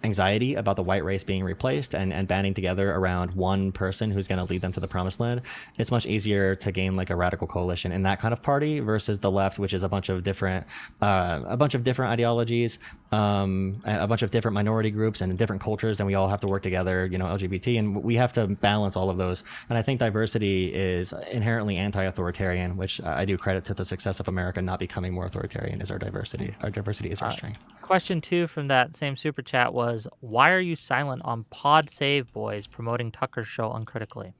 anxiety about the white race being replaced and banding together around one person who's going to lead them to the promised land, it's much easier to gain like a radical coalition in that kind of party versus the left, which is a bunch of different ideologies, a bunch of different minority groups and different cultures, and we all have to work together, LGBT, and we have to balance all of those. And I think diversity is inherently anti-authoritarian, which I do credit to the success of America not becoming more authoritarian is our diversity. Our diversity is our strength. Question 2 from that same super chat was, why are you silent on Pod Save Boys promoting Tucker's show uncritically?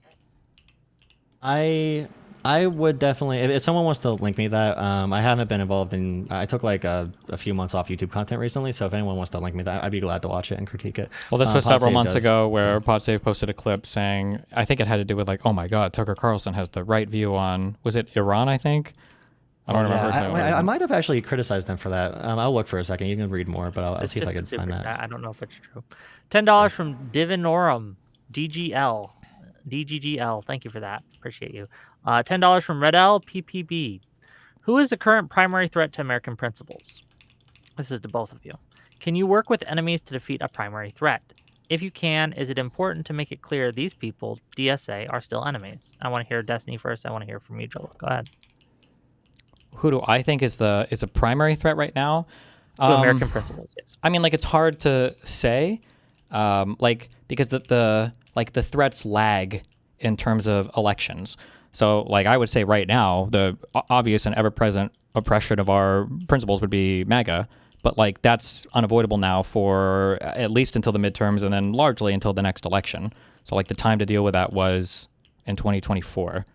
I would definitely, if someone wants to link me that, I haven't been involved in, I took like a few months off YouTube content recently, so if anyone wants to link me that, I'd be glad to watch it and critique it. Well, this was several months ago where PodSave posted a clip saying, I think it had to do with like, oh my God, Tucker Carlson has the right view on, was it Iran, I think? I don't remember. I might have actually criticized them for that. I'll look for a second. You can read more, but I'll see if I can find that. I don't know if it's true. $10 from Divinorum, DGL. DGGL, thank you for that. Appreciate you. $10 from Red L PPB. Who is the current primary threat to American principles? This is to both of you. Can you work with enemies to defeat a primary threat? If you can, is it important to make it clear these people, DSA, are still enemies? I want to hear Destiny first. I want to hear from you, Joel. Go ahead. Who do I think is a primary threat right now? To American principles, yes. I mean, like, it's hard to say, because the threats lag in terms of elections. So, like, I would say right now, the obvious and ever-present oppression of our principles would be MAGA, but, like, that's unavoidable now for at least until the midterms and then largely until the next election. So, like, the time to deal with that was in 2024.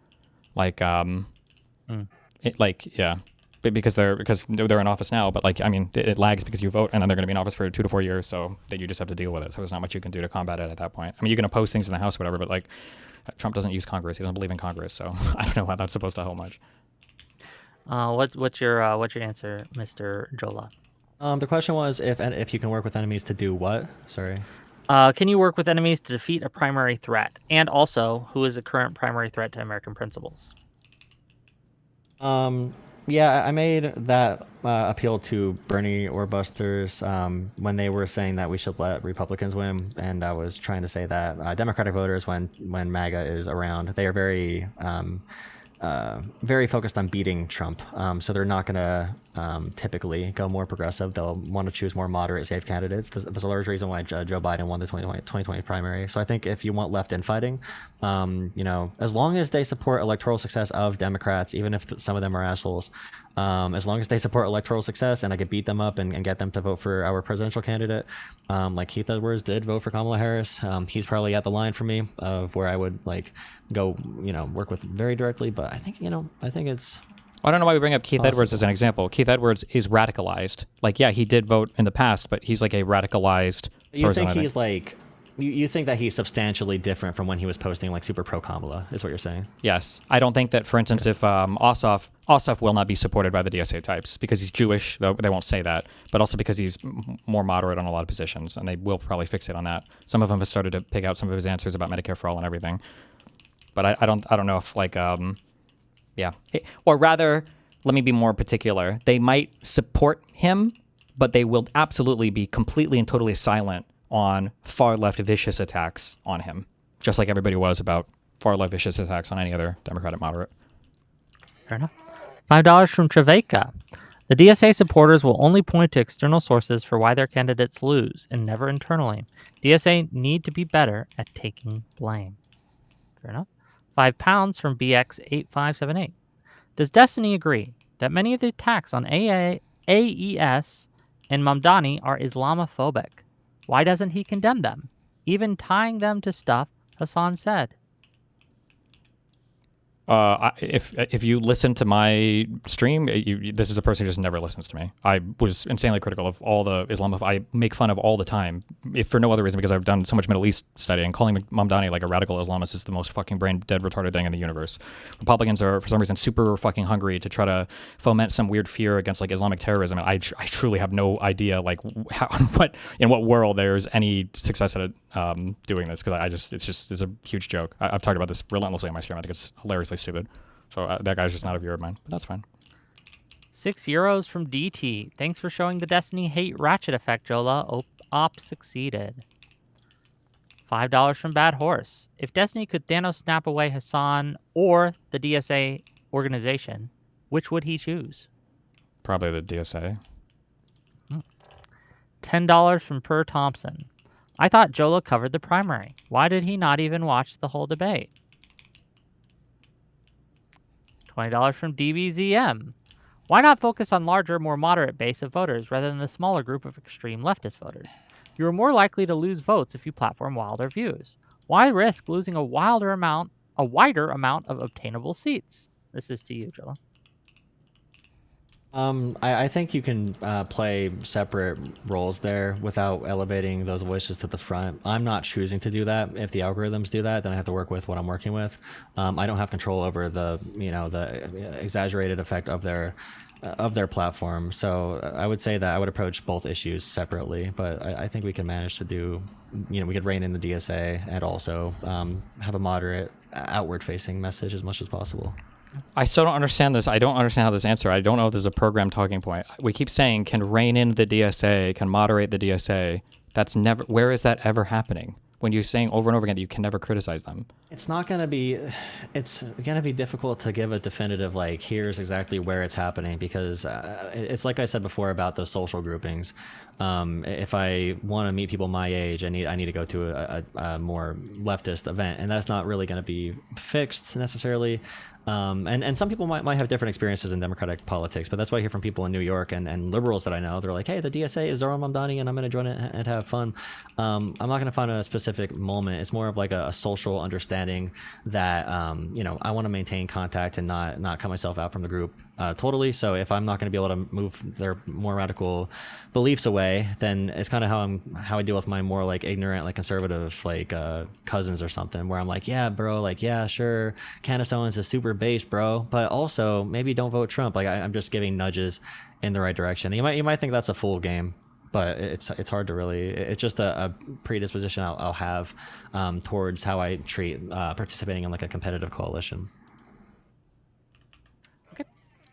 Because they're in office now, but, like, I mean, it lags because you vote, and then they're going to be in office for 2 to 4 years, so that you just have to deal with it. So there's not much you can do to combat it at that point. I mean, you can oppose things in the House or whatever, but, like, Trump doesn't use Congress. He doesn't believe in Congress, so I don't know how that's supposed to help much. What's your answer, Mr. Jolah? The question was if you can work with enemies to do what? Sorry. Can you work with enemies to defeat a primary threat? And also, who is the current primary threat to American principles? Yeah, I made that appeal to Bernie or Busters when they were saying that we should let Republicans win, and I was trying to say that Democratic voters, when MAGA is around, they are very very focused on beating Trump. So they're not going to typically go more progressive. They'll want to choose more moderate, safe candidates. There's a large reason why Joe Biden won the 2020 primary. So I think if you want left infighting, as long as they support electoral success of Democrats, even if some of them are assholes, as long as they support electoral success and I could beat them up and get them to vote for our presidential candidate, like Keith Edwards did vote for Kamala Harris, he's probably at the line for me of where I would go, work with very directly. But I think, it's... I don't know why we bring up Keith Edwards as an example. Keith Edwards is radicalized. Like, yeah, he did vote in the past, but he's like a radicalized person. He's like... You think that he's substantially different from when he was posting like super pro Kamala, is what you're saying? Yes. I don't think that, for instance, if Ossoff will not be supported by the DSA types because he's Jewish, though they won't say that, but also because he's more moderate on a lot of positions, and they will probably fixate on that. Some of them have started to pick out some of his answers about Medicare for all and everything. But I don't know if or rather, let me be more particular. They might support him, but they will absolutely be completely and totally silent on far-left vicious attacks on him, just like everybody was about far-left vicious attacks on any other Democratic moderate. Fair enough. $5 from Treveka. The DSA supporters will only point to external sources for why their candidates lose, and never internally. DSA need to be better at taking blame. Fair enough. £5 from BX8578. Does Destiny agree that many of the attacks on AES and Mamdani are Islamophobic? Why doesn't he condemn them, even tying them to stuff Hassan said? If you listen to my stream, this is a person who just never listens to me. I was insanely critical of all the I make fun of all the time, if for no other reason because I've done so much Middle East study, and calling Mamdani like a radical Islamist is the most fucking brain dead retarded thing in the universe. Republicans are for some reason super fucking hungry to try to foment some weird fear against like Islamic terrorism. And I truly have no idea like in what world there's any success at doing this, because it's a huge joke. I've talked about this relentlessly on my stream. I think it's hilariously stupid. So that guy's just not a viewer of mine, but that's fine. €6 from DT. Thanks for showing the Destiny hate ratchet effect, Jolah. Op succeeded. $5 from Bad Horse. If Destiny could Thanos snap away Hassan or the DSA organization, which would he choose? Probably the DSA. $10 from Per Thompson. I thought Jolah covered the primary. Why did he not even watch the whole debate? $20 from DBZM. Why not focus on larger, more moderate base of voters rather than the smaller group of extreme leftist voters? You are more likely to lose votes if you platform wilder views. Why risk losing a wider amount of obtainable seats? This is to you, Jolah. I think you can play separate roles there without elevating those voices to the front. I'm not choosing to do that. If the algorithms do that, then I have to work with what I'm working with. I don't have control over the exaggerated effect of their platform. So I would say that I would approach both issues separately. But I think we can manage to do, we could rein in the DSA and also have a moderate outward-facing message as much as possible. I still don't understand this. I don't understand how this answer. I don't know if there's a program talking point. We keep saying can rein in the DSA, can moderate the DSA. That's never. Where is that ever happening? When you're saying over and over again that you can never criticize them. It's not going to be. It's going to be difficult to give a definitive like here's exactly where it's happening, because it's like I said before about those social groupings. If I want to meet people my age, I need to go to a more leftist event, and that's not really going to be fixed necessarily. And some people might have different experiences in democratic politics, but that's what I hear from people in New York and liberals that I know. They're like, hey, the DSA is Zoran Mamdani and I'm going to join it and have fun. I'm not going to find a specific moment. It's more of like a social understanding that, I want to maintain contact and not cut myself out from the group totally. So if I'm not going to be able to move their more radical beliefs away, then it's kind of how I deal with my more like ignorant, like conservative, like cousins or something, where I'm like, yeah, bro, like, yeah, sure, Candace Owens is super base, bro, but also maybe don't vote Trump. Like I'm just giving nudges in the right direction. You might think that's a full game, but it's hard to really. It's just a predisposition I'll have towards how I treat participating in like a competitive coalition.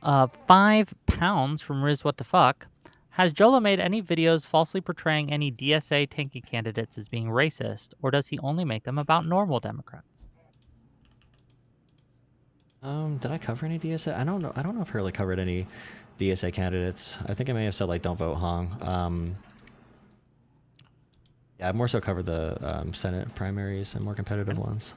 £5 from Riz What the Fuck. Has Jolah made any videos falsely portraying any DSA tanky candidates as being racist, or does he only make them about normal Democrats? Did I cover any DSA? I don't know if I really covered any DSA candidates. I think I may have said like don't vote Hong. Yeah, I more so covered the Senate primaries and more competitive ones.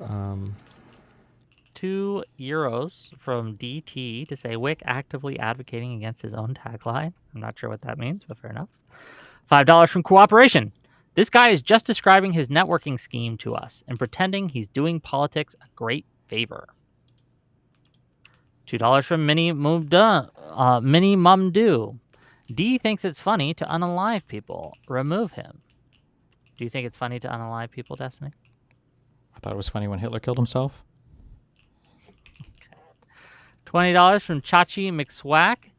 €2 from DT to say Wick actively advocating against his own tagline. I'm not sure what that means, but fair enough. $5 from Cooperation. This guy is just describing his networking scheme to us and pretending he's doing politics a great favor. $2 from Mini Mumdu. D thinks it's funny to unalive people. Remove him. Do you think it's funny to unalive people, Destiny? I thought it was funny when Hitler killed himself. $20 from Chachi McSwack.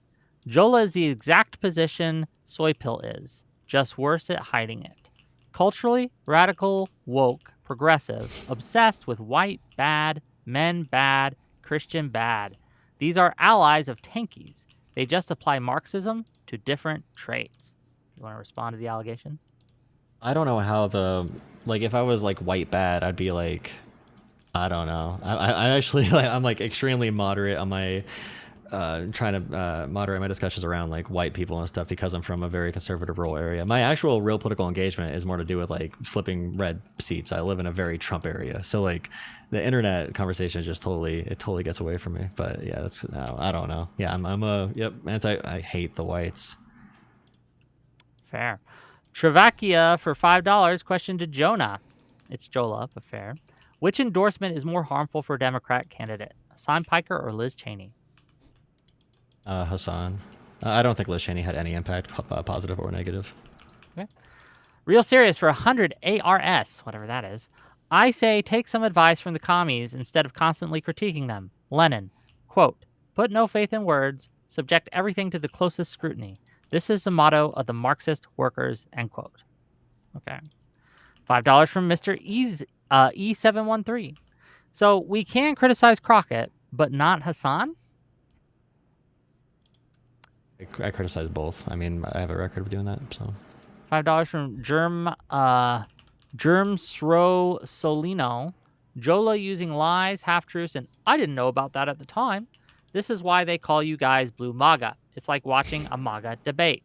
Jolah is the exact position Soy Pill is, just worse at hiding it. Culturally, radical, woke, progressive, obsessed with white bad, men bad, Christian bad. These are allies of tankies. They just apply Marxism to different traits. You want to respond to the allegations? I don't know how if I was like white bad, I'd be like, I don't know. I actually I'm like extremely moderate on my trying to moderate my discussions around like white people and stuff because I'm from a very conservative rural area. My actual real political engagement is more to do with like flipping red seats. I live in a very Trump area, so like the internet conversation just totally gets away from me. But yeah, that's no, I don't know. Yeah, I'm a I hate the whites. Fair. Slovakia for $5. Question to Jonah. It's Jolah, but fair. Which endorsement is more harmful for a Democrat candidate, Hassan Piker or Liz Cheney? Hassan. I don't think Liz Cheney had any impact, positive or negative. Okay. Real serious for 100 ARS, whatever that is. I say take some advice from the commies instead of constantly critiquing them. Lenin, quote, put no faith in words, subject everything to the closest scrutiny. This is the motto of the Marxist workers, end quote. Okay. $5 from Mr. E713. So we can criticize Crockett, but not Hassan? I criticize both. I mean, I have a record of doing that, so. $5 from Germsro Solino. Jolah using lies, half-truths, and I didn't know about that at the time. This is why they call you guys Blue MAGA. It's like watching a MAGA debate.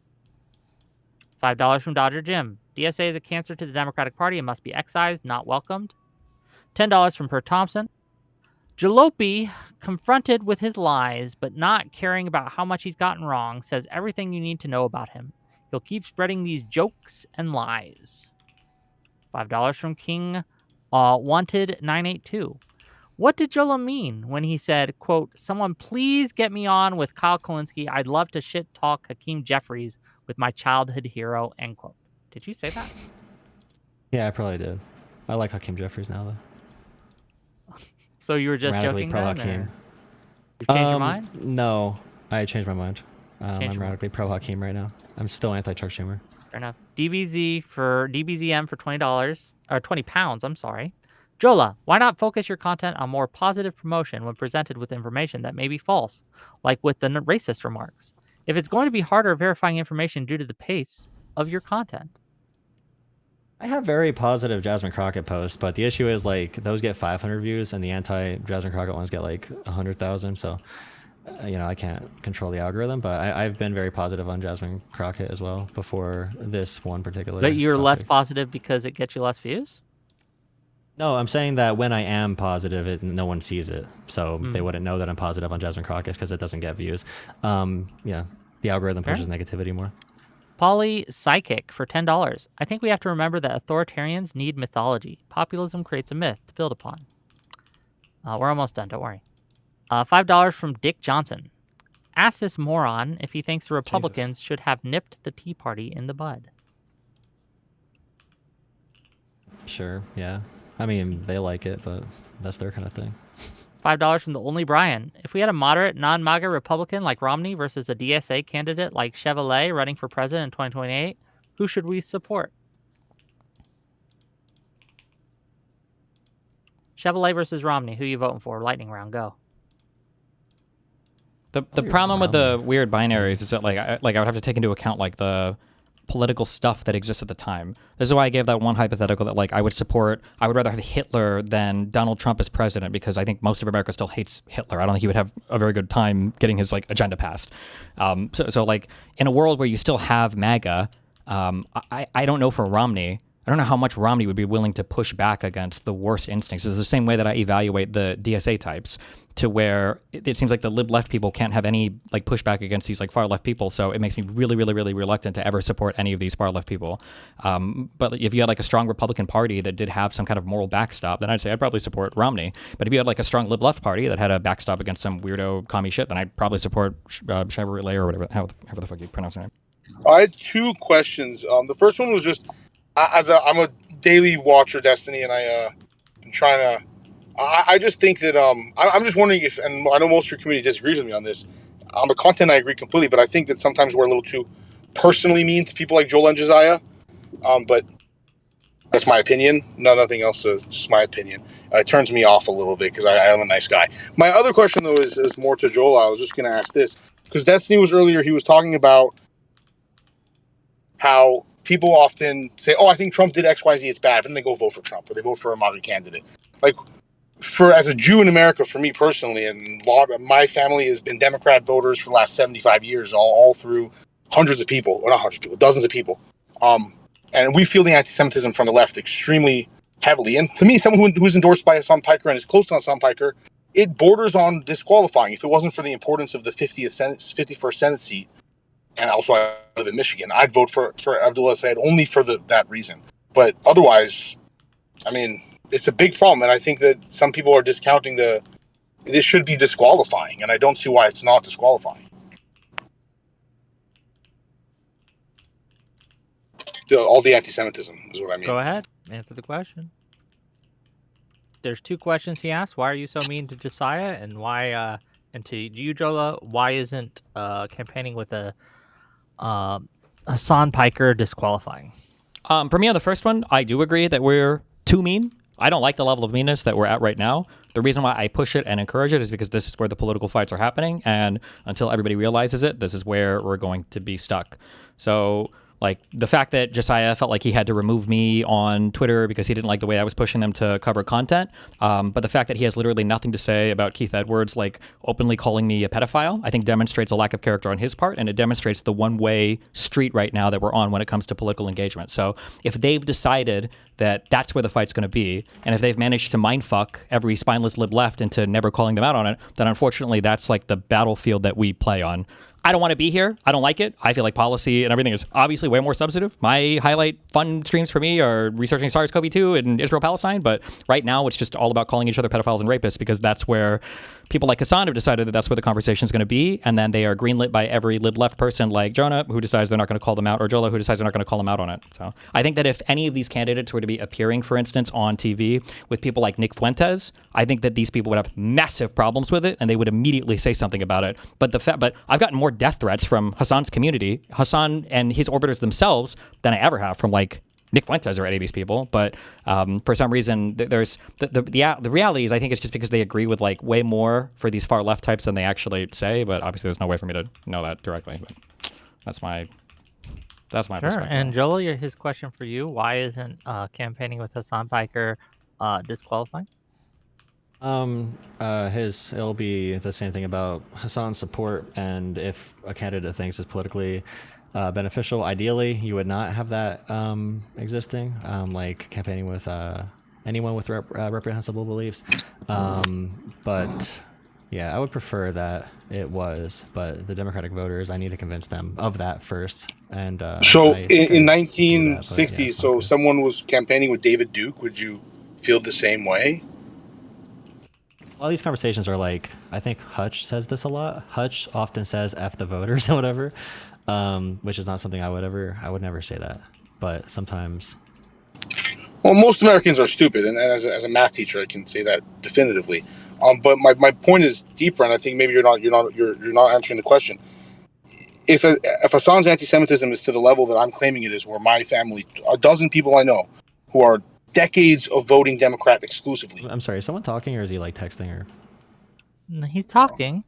$5 from Dodger Jim. DSA is a cancer to the Democratic Party and must be excised, not welcomed. $10 from Per Thompson. Jalopy, confronted with his lies, but not caring about how much he's gotten wrong, says everything you need to know about him. He'll keep spreading these jokes and lies. $5 from King Wanted 982. What did Jolah mean when he said, quote, someone please get me on with Kyle Kalinske. I'd love to shit talk Hakeem Jeffries with my childhood hero, end quote. Did you say that? Yeah, I probably did. I like Hakeem Jeffries now, though. So you were just radically joking pro then? Hakeem. You changed your mind? No, I changed my mind. I'm radically pro Hakeem right now. I'm still anti-Chuck Schumer. Fair enough. DBZM for $20 or 20 pounds. I'm sorry. Jolah, why not focus your content on more positive promotion when presented with information that may be false, like with the racist remarks? If it's going to be harder verifying information due to the pace of your content. I have very positive Jasmine Crockett posts, but the issue is like those get 500 views and the anti-Jasmine Crockett ones get like 100,000. So, I can't control the algorithm, but I've been very positive on Jasmine Crockett as well before this one particular. But you're topic. less positive because it gets you less views? No, I'm saying that when I am positive, no one sees it. So they wouldn't know that I'm positive on Jasmine Crockett because it doesn't get views. Yeah, the algorithm pushes negativity more. Poly Psychic for $10. I think we have to remember that authoritarians need mythology. Populism creates a myth to build upon. We're almost done, don't worry. $5 from Dick Johnson. Ask this moron if he thinks the Republicans should have nipped the Tea Party in the bud. Sure, yeah. I mean, they like it, but that's their kind of thing. $5 from the Only Brian. If we had a moderate, non-MAGA Republican like Romney versus a DSA candidate like Chevrolet running for president in 2028, who should we support? Chevrolet versus Romney. Who you voting for? Lightning round, go. The problem with the weird binaries is that I would have to take into account like the political stuff that exists at the time. This is why I gave that one hypothetical that I would rather have Hitler than Donald Trump as president, because I think most of America still hates Hitler. I don't think he would have a very good time getting his agenda passed. So in a world where you still have MAGA, I don't know for Romney. I don't know how much Romney would be willing to push back against the worst instincts. It's the same way that I evaluate the DSA types, to where it seems like the lib-left people can't have any pushback against these far-left people, so it makes me really, really, really reluctant to ever support any of these far-left people. But if you had a strong Republican Party that did have some kind of moral backstop, then I'd say I'd probably support Romney. But if you had a strong lib-left Party that had a backstop against some weirdo commie shit, then I'd probably support Chevrolet or whatever, however the fuck you pronounce her name. I had two questions. The first one was just, I'm a daily watcher, Destiny, and I'm trying to. I just think that I'm just wondering if, and I know most of your community disagrees with me on this. On the content, I agree completely, but I think that sometimes we're a little too personally mean to people like Jolah and Josiah. But that's my opinion. Nothing else. Is just my opinion. It turns me off a little bit because I am a nice guy. My other question though is more to Jolah. I was just going to ask this because Destiny was earlier. He was talking about how people often say, "Oh, I think Trump did X, Y, Z. It's bad," and then they go vote for Trump or they vote for a MAGA candidate. as a Jew in America, for me personally, and a lot of my family has been Democrat voters for the last 75 years, all through hundreds of people, or not hundreds of people, dozens of people. And we feel the anti-Semitism from the left extremely heavily. And to me, someone who's endorsed by Hassan Piker and is close to Hassan Piker, it borders on disqualifying. If it wasn't for the importance of the 51st Senate seat, and also I live in Michigan, I'd vote for Abdullah Said only for that reason. But otherwise, I mean, it's a big problem, and I think that some people are discounting this should be disqualifying, and I don't see why it's not disqualifying. All the anti-Semitism is what I mean. Go ahead, answer the question. There's 2 questions he asked. Why are you so mean to Josiah, and why? And to you, Jolah, why isn't campaigning with a Hassan Piker disqualifying? For me on the first one, I do agree that we're too mean. I don't like the level of meanness that we're at right now. The reason why I push it and encourage it is because this is where the political fights are happening, and until everybody realizes it, this is where we're going to be stuck. So, like, the fact that Josiah felt like he had to remove me on Twitter because he didn't like the way I was pushing them to cover content, but the fact that he has literally nothing to say about Keith Edwards, like, openly calling me a pedophile, I think demonstrates a lack of character on his part, and it demonstrates the one-way street right now that we're on when it comes to political engagement. So if they've decided that that's where the fight's going to be, and if they've managed to mindfuck every spineless lib left into never calling them out on it, then unfortunately that's like the battlefield that we play on. I don't want to be here. I don't like it. I feel like policy and everything is obviously way more substantive. My highlight fun streams for me are researching SARS-CoV-2 and Israel-Palestine, but right now it's just all about calling each other pedophiles and rapists because that's where people like Hassan have decided that that's where the conversation is going to be, and then they are greenlit by every lib-left person like Jonah, who decides they're not going to call them out, or Jolah, who decides they're not going to call them out on it. So I think that if any of these candidates were to be appearing, for instance, on TV with people like Nick Fuentes, I think that these people would have massive problems with it, and they would immediately say something about it. But but I've gotten more death threats from Hassan's community, Hassan and his orbiters themselves, than I ever have from like Nick Fuentes or any of these people. But for some reason, there's the reality is I think it's just because they agree with like way more for these far left types than they actually say. But obviously, there's no way for me to know that directly. But that's my perspective. And Jolah, his question for you: why isn't campaigning with Hassan Piker disqualifying? It'll be the same thing about Hassan's support, and if a candidate thinks it's politically beneficial, ideally you would not have that existing, like campaigning with anyone with reprehensible beliefs. But yeah, I would prefer that it was, but the Democratic voters, I need to convince them of that first. And so in 1960, so someone was campaigning with David Duke. Would you feel the same way? All these conversations are like, I think Hutch says this a lot. Hutch often says "F the voters" or whatever, which is not something I would never say that. But sometimes. Well, most Americans are stupid, and as a math teacher, I can say that definitively. But my point is deeper, and I think maybe you're not answering the question. If Hassan's anti-Semitism is to the level that I'm claiming it is, where my family, a dozen people I know, who are decades of voting Democrat exclusively. I'm sorry, is someone talking or is he like texting or? He's talking.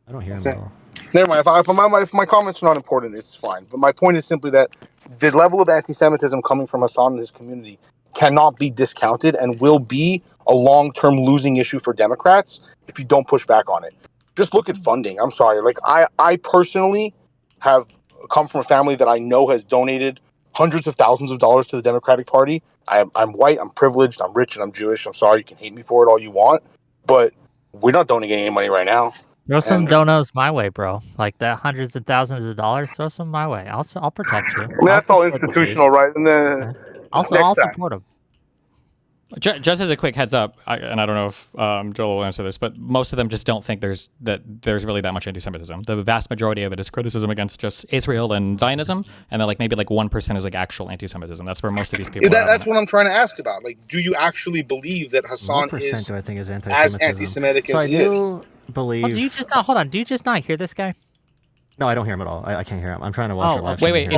I don't hear him at all. Never mind. If my comments are not important, it's fine. But my point is simply that the level of anti-Semitism coming from Hassan and his community cannot be discounted and will be a long-term losing issue for Democrats if you don't push back on it. Just look at funding. I'm sorry. Like I personally have come from a family that I know has donated hundreds of thousands of dollars to the Democratic Party. I'm white, I'm privileged, I'm rich, and I'm Jewish. I'm sorry, you can hate me for it all you want, but we're not donating any money right now. Throw some donos my way, bro. Like that, hundreds of thousands of dollars. Throw some my way. I'll protect you. I mean, that's all institutional, right? And then I'll support him. Just as a quick heads up, and I don't know if Joel will answer this, but most of them just don't think there's really that much anti-Semitism. The vast majority of it is criticism against just Israel and Zionism, and then like maybe like 1% is like actual anti-Semitism. That's where most of these people. That's what I'm trying to ask about. Like, do you actually believe that Hassan is do I think is as anti-Semitic as he is? Believe. Oh, do you just not hold on? Do you just not hear this guy? No, I don't hear him at all. I can't hear him. I'm trying to watch your live. Wait.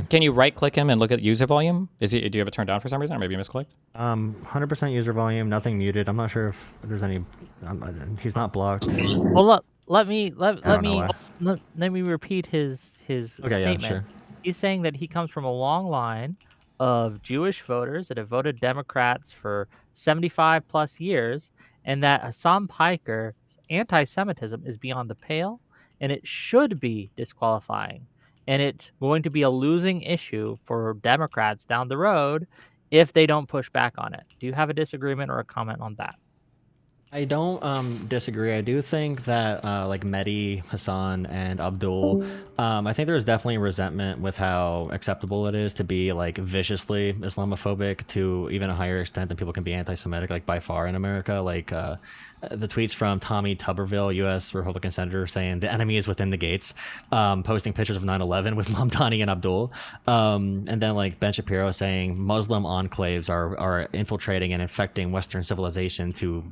Can you right click him and look at user volume? Do you have it turned down for some reason, or maybe you misclicked? 100% user volume, nothing muted. I'm not sure if there's any. He's not blocked. Well, let me repeat his statement. Yeah, sure. He's saying that he comes from a long line of Jewish voters that have voted Democrats for 75 plus years, and that Hassan Piker's anti-Semitism is beyond the pale, and it should be disqualifying. And it's going to be a losing issue for Democrats down the road if they don't push back on it. Do you have a disagreement or a comment on that? I don't disagree. I do think that like Mehdi, Hassan, and Abdul, I think there's definitely resentment with how acceptable it is to be like viciously Islamophobic to even a higher extent than people can be anti-Semitic, like by far in America. Like the tweets from Tommy Tuberville, U.S. Republican senator, saying the enemy is within the gates, posting pictures of 9/11 with Mamdani and Abdul, and then like Ben Shapiro saying Muslim enclaves are infiltrating and infecting Western civilization to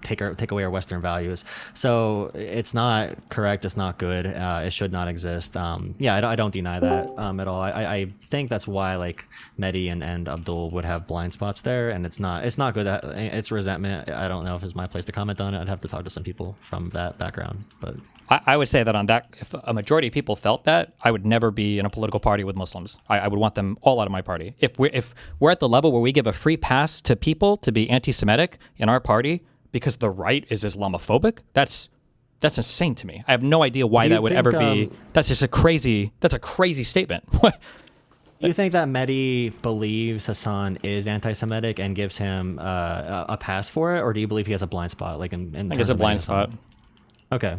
take away our Western values. So it's not correct. It's not good. It should not exist. Yeah, I don't deny that at all. I think that's why like Mehdi and Abdul would have blind spots there, and it's not good. That it's resentment. I don't know if it's my place to comment on it. I'd have to talk to some people from that background. But I would say that on that, if a majority of people felt that, I would never be in a political party with Muslims. I would want them all out of my party. If we're at the level where we give a free pass to people to be anti-Semitic in our party because the right is Islamophobic, that's insane to me. I have no idea why that would ever be. That's just a crazy statement. Do you think that Mehdi believes Hassan is anti-Semitic and gives him a pass for it, or do you believe he has a blind spot? Like in I think it's a blind spot. Okay.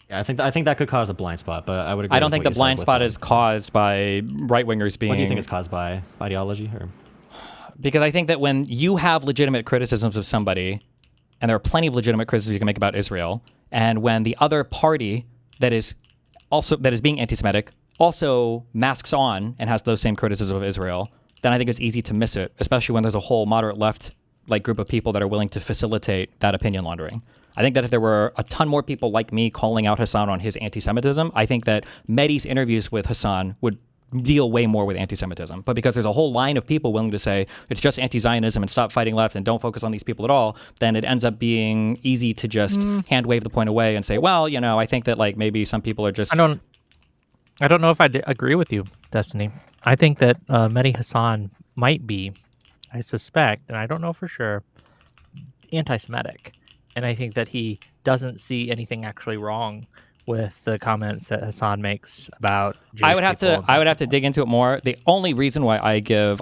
Yeah, I think that could cause a blind spot, but I would agree. I don't think the blind spot is caused by right-wingers being... What do you think it's caused by? Ideology? Or? Because I think that when you have legitimate criticisms of somebody, and there are plenty of legitimate criticisms you can make about Israel, and when the other party that is being anti-Semitic also masks on and has those same criticisms of Israel, then I think it's easy to miss it, especially when there's a whole moderate left like group of people that are willing to facilitate that opinion laundering. I think that if there were a ton more people like me calling out Hassan on his anti-Semitism, I think that Mehdi's interviews with Hassan would deal way more with anti-Semitism. But because there's a whole line of people willing to say it's just anti-Zionism and stop fighting left and don't focus on these people at all, then it ends up being easy to just hand wave the point away and say, well, I think that like maybe some people are just... I don't know if I agree with you, Destiny. I think that Mehdi Hassan might be, I suspect, and I don't know for sure, anti-Semitic. And I think that he doesn't see anything actually wrong with the comments that Hassan makes about Jewish I would have to dig into it more. The only reason why I give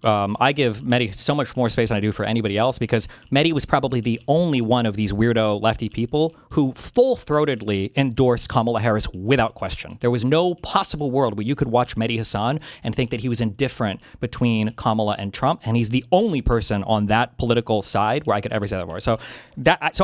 Mehdi so much more space than I do for anybody else, because Mehdi was probably the only one of these weirdo lefty people who full-throatedly endorsed Kamala Harris without question. There was no possible world where you could watch Mehdi Hassan and think that he was indifferent between Kamala and Trump, and he's the only person on that political side where I could ever say that for. So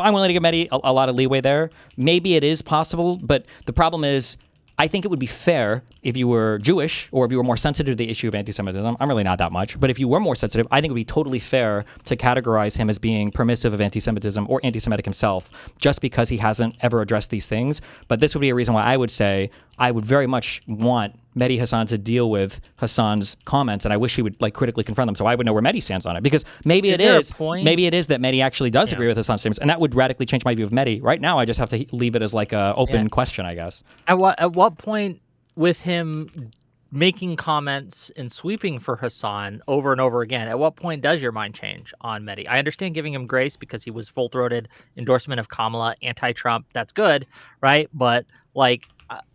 I'm willing to give Mehdi a lot of leeway there. Maybe it is possible, but the problem is I think it would be fair if you were Jewish or if you were more sensitive to the issue of anti-Semitism. I'm really not that much, but if you were more sensitive, I think it would be totally fair to categorize him as being permissive of anti-Semitism or anti-Semitic himself just because he hasn't ever addressed these things. But this would be a reason why I would say I would very much want Mehdi Hassan to deal with Hassan's comments, and I wish he would like critically confront them so I would know where Mehdi stands on it. Because maybe it is that Mehdi actually does agree with Hassan's statements, and that would radically change my view of Mehdi. Right now, I just have to leave it as like a open question, I guess. At what point with him making comments and sweeping for Hassan over and over again, at what point does your mind change on Mehdi? I understand giving him grace because he was full-throated endorsement of Kamala, anti-Trump. That's good, right? But like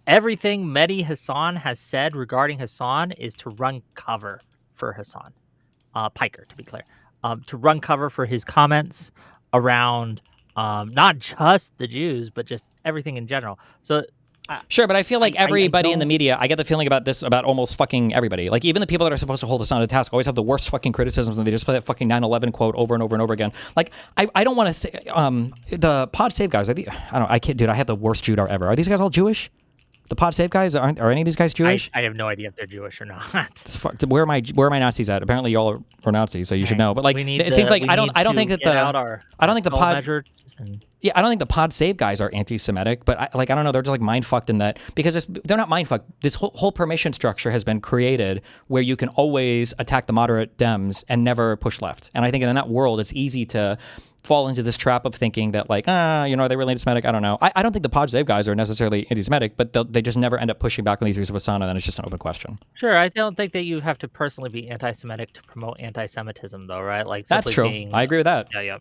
everything Mehdi Hassan has said regarding Hassan is to run cover for Hassan Piker, to be clear, to run cover for his comments around not just the Jews, but just everything in general. So. Sure, but I feel like everybody in the media, I get the feeling about this about almost fucking everybody. Like even the people that are supposed to hold us on to task always have the worst fucking criticisms and they just play that fucking 9/11 quote over and over and over again. Like I don't want to say the Pod Save guys. I have the worst Judar ever. Are these guys all Jewish? The Pod Save guys are any of these guys Jewish? I have no idea if they're Jewish or not. Where are my Nazis at? Apparently y'all are Nazis, so you should know. But like it seems like I don't think that the pod. Yeah, I don't think the Pod Save guys are anti-Semitic, but I don't know, they're just like mind fucked in that, because they're not mind fucked. This whole permission structure has been created where you can always attack the moderate Dems and never push left. And I think in that world, it's easy to fall into this trap of thinking that like, are they really anti-Semitic? I don't know. I don't think the Pod Save guys are necessarily anti-Semitic, but they just never end up pushing back on these views of Asana, and it's just an open question. Sure, I don't think that you have to personally be anti-Semitic to promote anti-Semitism, though, right? Like that's true. I agree with that. Yeah.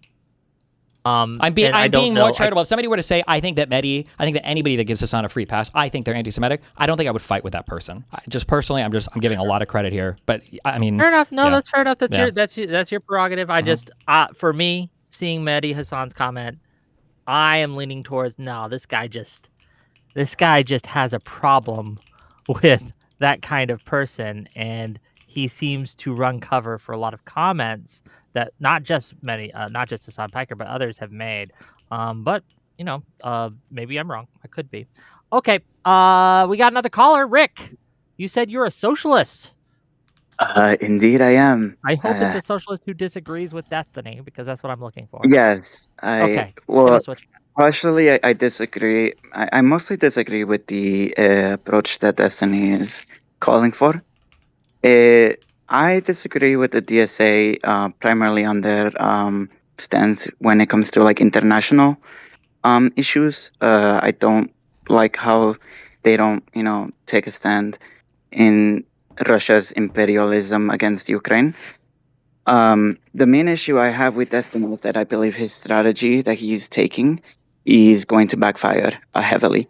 I'm being more charitable. If somebody were to say, I think that anybody that gives Hassan a free pass, I think they're anti-Semitic, I don't think I would fight with that person. Just personally, I'm giving a lot of credit here, but I mean, fair enough. No, that's fair enough. That's your prerogative. I just, for me, seeing Mehdi Hassan's comment, I am leaning towards this guy just has a problem with that kind of person, and he seems to run cover for a lot of comments that not just Hassan Piker, but others have made. But maybe I'm wrong. I could be. Okay. We got another caller, Rick. You said you're a socialist. Indeed, I am. I hope it's a socialist who disagrees with Destiny, because that's what I'm looking for. Yes. Okay. Well, partially, I disagree. I mostly disagree with the approach that Destiny is calling for. I disagree with the DSA primarily on their stance when it comes to like international issues. I don't like how they don't, take a stand in Russia's imperialism against Ukraine. The main issue I have with Destiny is that I believe his strategy that he's taking is going to backfire heavily.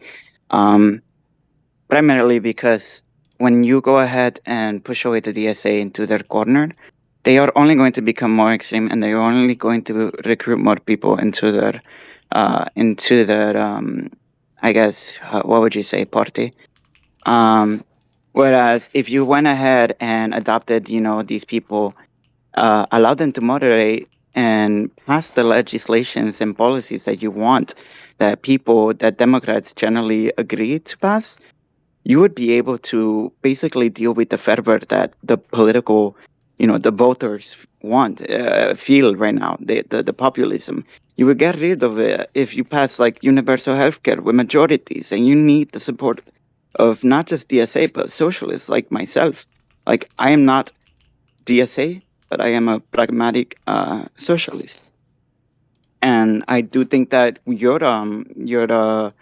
Primarily because when you go ahead and push away the DSA into their corner, they are only going to become more extreme, and they are only going to recruit more people into their I guess, what would you say, party? Whereas if you went ahead and adopted, these people, allowed them to moderate and pass the legislations and policies that you want, that Democrats generally agree to pass, you would be able to basically deal with the fervor that the political, the voters feel right now, the populism. You would get rid of it if you pass like universal healthcare with majorities, and you need the support of not just DSA, but socialists like myself. Like, I am not DSA, but I am a pragmatic socialist. And I do think that your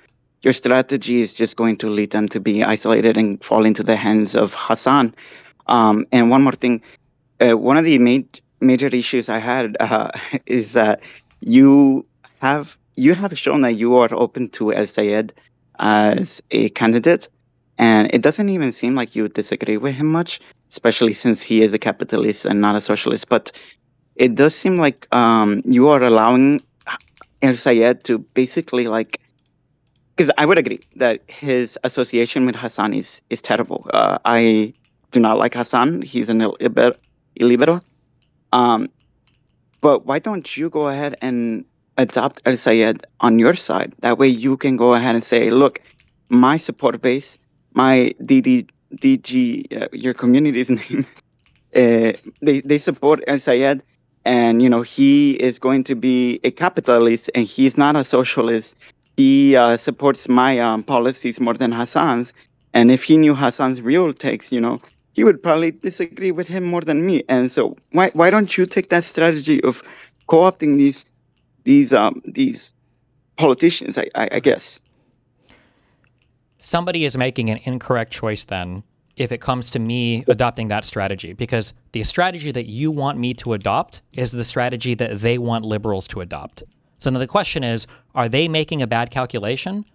strategy is just going to lead them to be isolated and fall into the hands of Hassan. And one more thing, one of the major issues I had is that you have shown that you are open to El Sayed as a candidate, and it doesn't even seem like you disagree with him much, especially since he is a capitalist and not a socialist. But it does seem like you are allowing El Sayed to basically like, because I would agree that his association with Hassan is terrible. I do not like Hassan. He's an illiberal. But why don't you go ahead and adopt El Sayed on your side? That way you can go ahead and say, look, my support base, my DG, your community's name, they support El Sayed, and he is going to be a capitalist, and he's not a socialist. He supports my policies more than Hassan's, and if he knew Hassan's real takes, he would probably disagree with him more than me. And so why don't you take that strategy of co-opting these politicians? I guess somebody is making an incorrect choice then if it comes to me adopting that strategy, because the strategy that you want me to adopt is the strategy that they want liberals to adopt. So now the question is, are they making a bad calculation?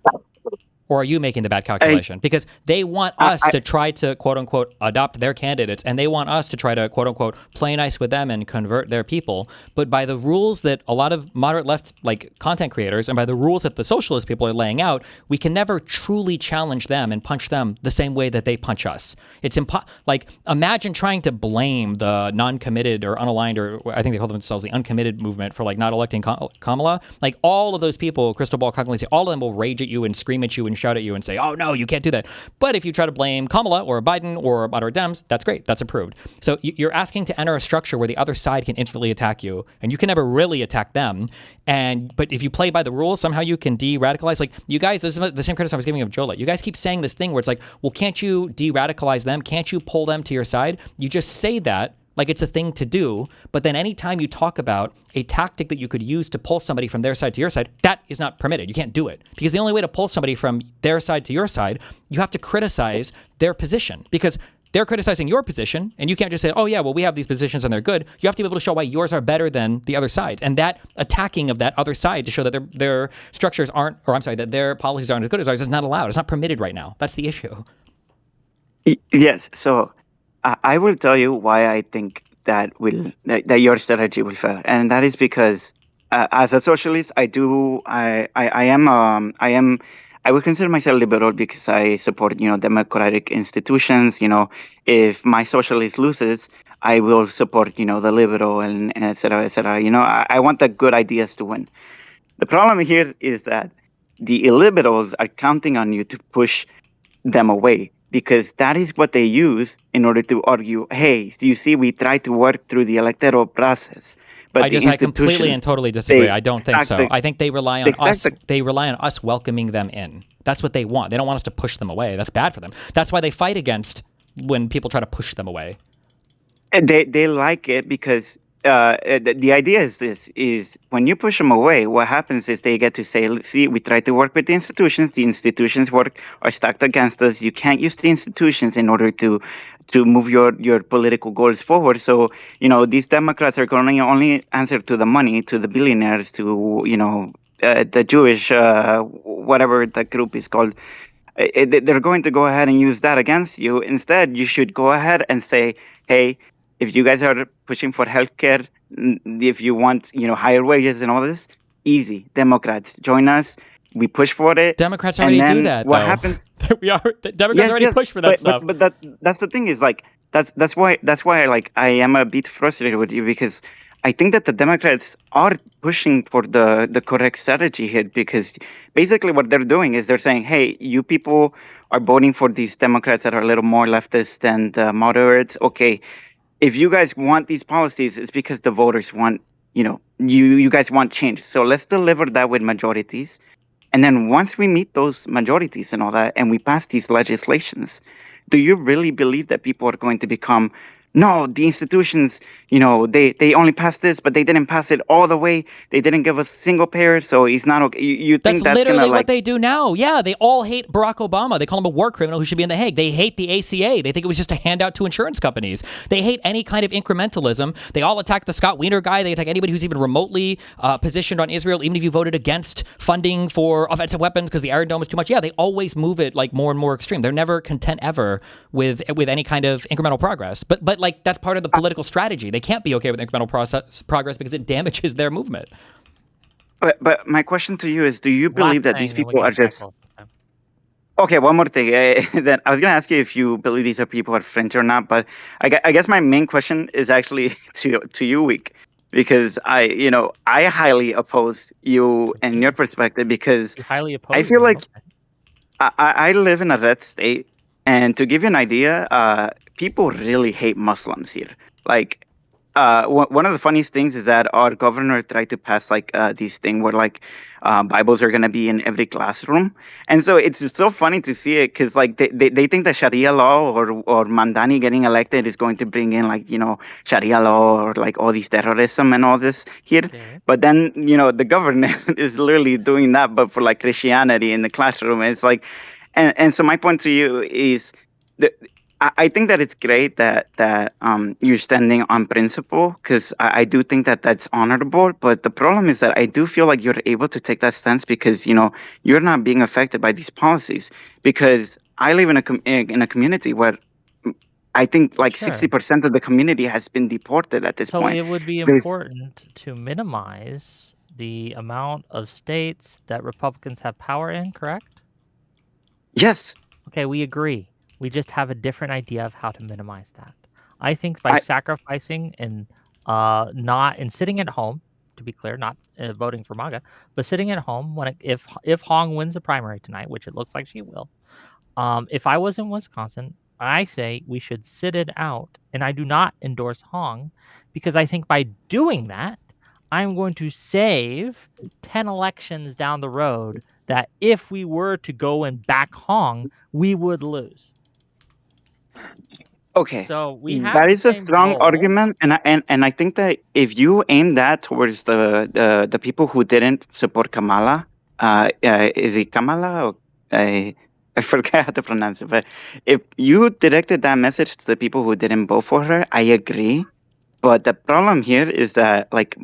Or are you making the bad calculation? Because they want us to try to, quote unquote, adopt their candidates, and they want us to try to, quote unquote, play nice with them and convert their people. But by the rules that a lot of moderate left content creators, and by the rules that the socialist people are laying out, we can never truly challenge them and punch them the same way that they punch us. It's imagine trying to blame the non-committed or unaligned, or I think they call themselves the uncommitted movement, for not electing Kamala. All of those people, Crystal Ball, Congolese, all of them will rage at you and scream at you and shout at you and say, oh, no, you can't do that. But if you try to blame Kamala or Biden or moderate Dems, that's great. That's approved. So you're asking to enter a structure where the other side can instantly attack you, and you can never really attack them. But if you play by the rules, somehow you can de-radicalize. Like, you guys, this is the same criticism I was giving of Jolah. You guys keep saying this thing where it's like, well, can't you de-radicalize them? Can't you pull them to your side? You just say that like it's a thing to do, but then anytime you talk about a tactic that you could use to pull somebody from their side to your side, that is not permitted. You can't do it. Because the only way to pull somebody from their side to your side, you have to criticize their position. Because they're criticizing your position, and you can't just say, oh yeah, well, we have these positions and they're good. You have to be able to show why yours are better than the other side. And that attacking of that other side to show that their structures aren't, or I'm sorry, that their policies aren't as good as ours is not allowed. It's not permitted right now. That's the issue. Yes. So I will tell you why I think that your strategy will fail, and that is because as a socialist, I would consider myself liberal because I support democratic institutions. If my socialist loses, I will support the liberal and et cetera, et cetera. I want the good ideas to win. The problem here is that the illiberals are counting on you to push them away, because that is what they use in order to argue, hey, you see, we try to work through the electoral process. But I completely and totally disagree. I don't think so. I think they rely on us. They rely on us welcoming them in. That's what they want. They don't want us to push them away. That's bad for them. That's why they fight against when people try to push them away. They like it because the idea is this: is when you push them away, what happens is they get to say, see, we try to work with the institutions. The institutions are stacked against us. You can't use the institutions in order to move your political goals forward. So these Democrats are going to only answer to the money, to the billionaires, to the Jewish whatever that group is called. They're going to go ahead and use that against you. Instead, you should go ahead and say, hey, if you guys are pushing for healthcare, if you want, higher wages and all this, easy. Democrats, join us. We push for it. Democrats already do that. What happens? Democrats already push for that stuff. But that's the thing is, like, that's why like I am a bit frustrated with you, because I think that the Democrats are pushing for the correct strategy here, because basically what they're doing is they're saying, hey, you people are voting for these Democrats that are a little more leftist and moderate. Okay, if you guys want these policies, it's because the voters want, you guys want change. So let's deliver that with majorities. And then once we meet those majorities and all that, and we pass these legislations, do you really believe that people are going to become, no, the institutions, they only passed this, but they didn't pass it all the way. They didn't give us single payer, so it's not okay. You think that's literally gonna, what they do now. Yeah, they all hate Barack Obama. They call him a war criminal who should be in The Hague. They hate the ACA. They think it was just a handout to insurance companies. They hate any kind of incrementalism. They all attack the Scott Wiener guy. They attack anybody who's even remotely positioned on Israel, even if you voted against funding for offensive weapons because the Iron Dome is too much. Yeah, they always move it like more and more extreme. They're never content ever with any kind of incremental progress. But like, that's part of the political strategy. They can't be okay with incremental progress because it damages their movement. But my question to you is, do you believe that these people are just... Okay, one more thing. Then I was going to ask you if you believe these people are fringe or not, but I guess my main question is actually to you, Wick, because I highly oppose you and your perspective, because I feel like I live in a red state, and to give you an idea, people really hate Muslims here. Like, one of the funniest things is that our governor tried to pass like this thing where like Bibles are gonna be in every classroom, and so it's just so funny to see it, because like they think that Sharia law or Mandani getting elected is going to bring in like Sharia law or like all these terrorism and all this here. Okay. But then the governor is literally doing that, but for like Christianity in the classroom. And it's like, and so my point to you is that I think that it's great that you're standing on principle, because I do think that that's honorable. But the problem is that I do feel like you're able to take that stance because you're not being affected by these policies. Because I live in a community where I think like 60% of the community has been deported at this point. So it would be important to minimize the amount of states that Republicans have power in, correct? Yes. Okay, we agree. We just have a different idea of how to minimize that. I think by sacrificing and sitting at home, to be clear, not voting for MAGA, but sitting at home if Hong wins the primary tonight, which it looks like she will. If I was in Wisconsin, I say we should sit it out, and I do not endorse Hong because I think by doing that, I'm going to save 10 elections down the road that if we were to go and back Hong, we would lose. Okay, So we have that the is a same strong goal. argument, and I think that if you aim that towards the people who didn't support Kamala, is it Kamala or I forget how to pronounce it, but if you directed that message to the people who didn't vote for her, I agree. But the problem here is that like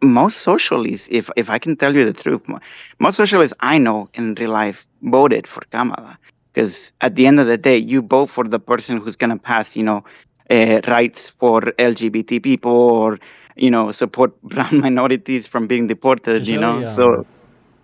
most socialists, if I can tell you the truth, most socialists I know in real life voted for Kamala. Because at the end of the day, you vote for the person who's going to pass, rights for LGBT people or, support brown minorities from being deported, Just really, So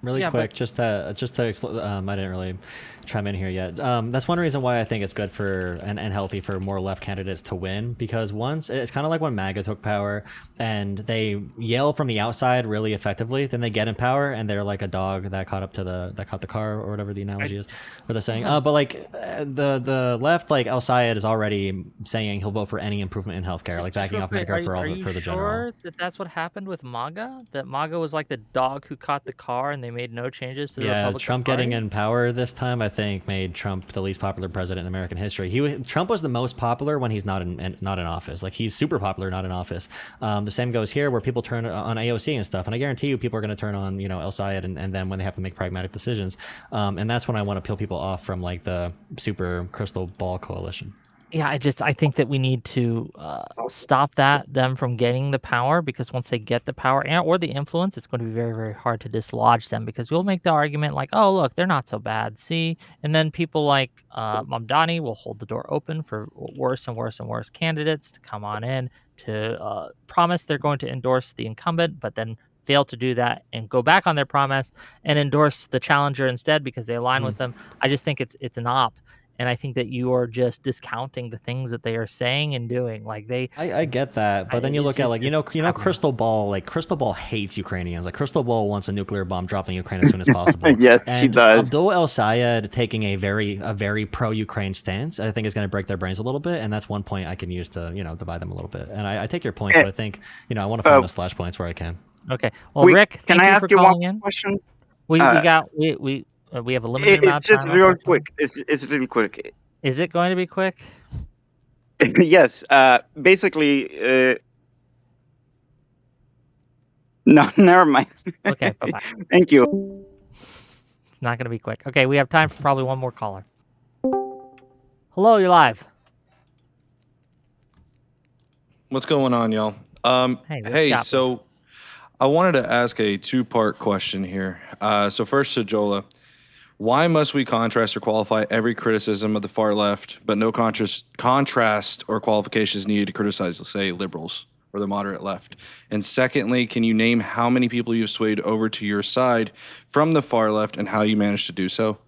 really Yeah, quick, just to explain, I didn't really chime in here yet. That's one reason why I think it's good for and healthy for more left candidates to win, because once it's kind of like when MAGA took power and they yell from the outside really effectively, then they get in power and they're like a dog that caught the car, or whatever the analogy is, or the saying. But like the left, like El Sayed is already saying he'll vote for any improvement in healthcare, like backing off Medicare for all for the general. Are you sure that that's what happened with MAGA? That MAGA was like the dog who caught the car and they made no changes to the Republican Trump Party? getting in power this time, I think, made Trump the least popular president in American history. Trump was the most popular when he's not in office. Like, he's super popular not in office. The same goes here, where people turn on AOC and stuff, and I guarantee you people are going to turn on El Sayed and then when they have to make pragmatic decisions, and that's when I want to peel people off from like the super crystal ball coalition. Yeah, I think that we need to stop them from getting the power, because once they get the power or the influence, it's going to be very, very hard to dislodge them, because we'll make the argument like, oh, look, they're not so bad, see? And then people like Mamdani will hold the door open for worse and worse and worse candidates to come on in to promise they're going to endorse the incumbent, but then fail to do that and go back on their promise and endorse the challenger instead because they align with them. I just think it's an op. And I think that you are just discounting the things that they are saying and doing. Like I get that, but then you look at like Crystal Ball. Like, Crystal Ball hates Ukrainians. Like, Crystal Ball wants a nuclear bomb dropped on Ukraine as soon as possible. Yes, and she does. Abdul El Sayed taking a very pro-Ukraine stance, I think, is going to break their brains a little bit, and that's one point I can use to divide them a little bit. And I take your point, but I think I want to find those flash points where I can. Okay. Well, Rick, can I ask you one question? We have a limited amount of time. It's just real quick. It's really quick. Is it going to be quick? Yes. Basically, no, never mind. Okay, bye-bye. Thank you. It's not going to be quick. Okay, we have time for probably one more caller. Hello, you're live. What's going on, y'all? Hey, so I wanted to ask a two-part question here. So first to Jolah. Why must we contrast or qualify every criticism of the far left, but no contrast or qualifications needed to criticize, let's say, liberals or the moderate left? And secondly, can you name how many people you've swayed over to your side from the far left and how you managed to do so?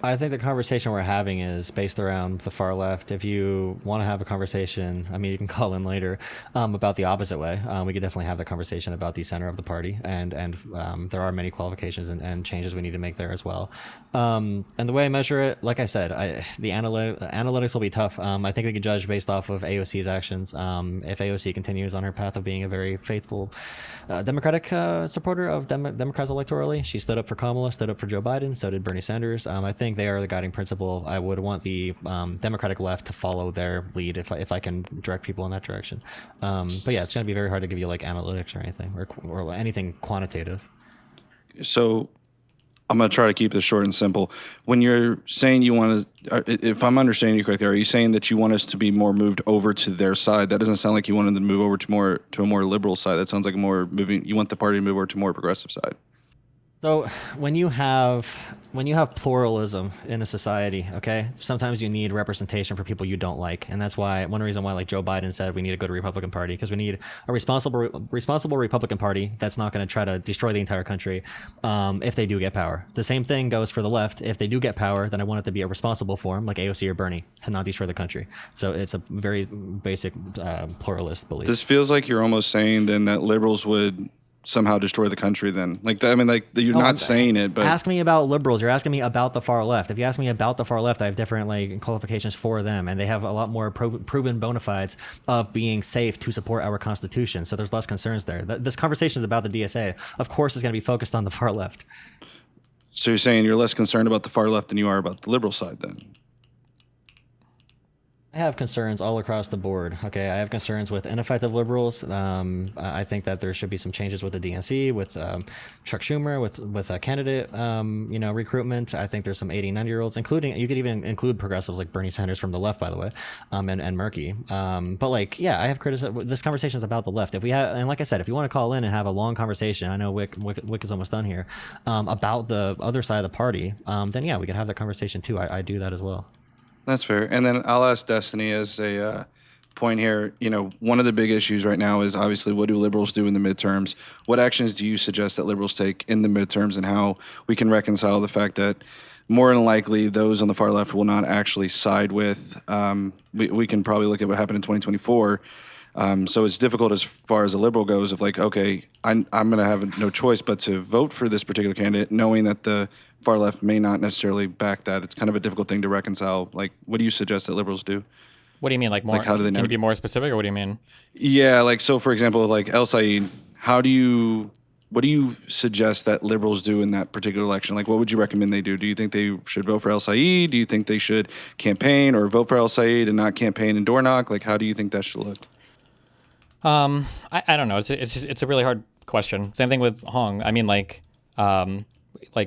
I think the conversation we're having is based around the far left. If you want to have a conversation, I mean, you can call in later about the opposite way. We could definitely have the conversation about the center of the party, and there are many qualifications and changes we need to make there as well. And the way I measure it, like I said, the analytics will be tough. I think we could judge based off of AOC's actions. If AOC continues on her path of being a very faithful Democratic supporter of Democrats electorally, she stood up for Kamala, stood up for Joe Biden, so did Bernie Sanders. I think they are the guiding principle. I would want the Democratic left to follow their lead if I can direct people in that direction. But yeah, it's going to be very hard to give you like analytics or anything or anything quantitative. So I'm going to try to keep this short and simple. When you're saying you want to, if I'm understanding you correctly, are you saying that you want us to be more moved over to their side? That doesn't sound like you wanted to move over to a more liberal side. That sounds like you want the party to move over to a more progressive side. So when you have pluralism in a society, okay, sometimes you need representation for people you don't like, and that's why one reason why like Joe Biden said we need a good Republican Party, because we need a responsible Republican Party that's not going to try to destroy the entire country if they do get power. The same thing goes for the left. If they do get power, then I want it to be a responsible form like AOC or Bernie to not destroy the country. So it's a very basic pluralist belief. This feels like you're almost saying then that liberals would somehow destroy the country then. Like, I mean, like, you're not saying it, but... Ask me about liberals. You're asking me about the far left. If you ask me about the far left, I have different like qualifications for them, and they have a lot more proven bona fides of being safe to support our Constitution. So there's less concerns there. This conversation is about the DSA. Of course, it's going to be focused on the far left. So you're saying you're less concerned about the far left than you are about the liberal side then? I have concerns all across the board. Okay, I have concerns with ineffective liberals. I think that there should be some changes with the DNC, with Chuck Schumer, with a candidate, recruitment. I think there's some 80, 90-year-olds, including, you could even include progressives like Bernie Sanders from the left, by the way, and Murky. But like, yeah, I have criticism. This conversation is about the left. If we have, and like I said, if you want to call in and have a long conversation, I know Wick is almost done here, about the other side of the party, then yeah, we can have that conversation too. I do that as well. That's fair. And then I'll ask Destiny as a point here. You know, one of the big issues right now is obviously what do liberals do in the midterms? What actions do you suggest that liberals take in the midterms, and how we can reconcile the fact that more than likely those on the far left will not actually side with, we can probably look at what happened in 2024. So it's difficult as far as a liberal goes of like, okay, I'm going to have no choice but to vote for this particular candidate, knowing that the far left may not necessarily back that. It's kind of a difficult thing to reconcile. Like, what do you suggest that liberals do? What do you mean? Like, more? Like, how do they? Can you be more specific, or what do you mean? Yeah, like, so for example, like El Said, what do you suggest that liberals do in that particular election? Like, what would you recommend they do? Do you think they should vote for El Said? Do you think they should campaign or vote for El Said and not campaign and door knock? Like, how do you think that should look? I don't know. It's a really hard question. Same thing with Hong. I mean, like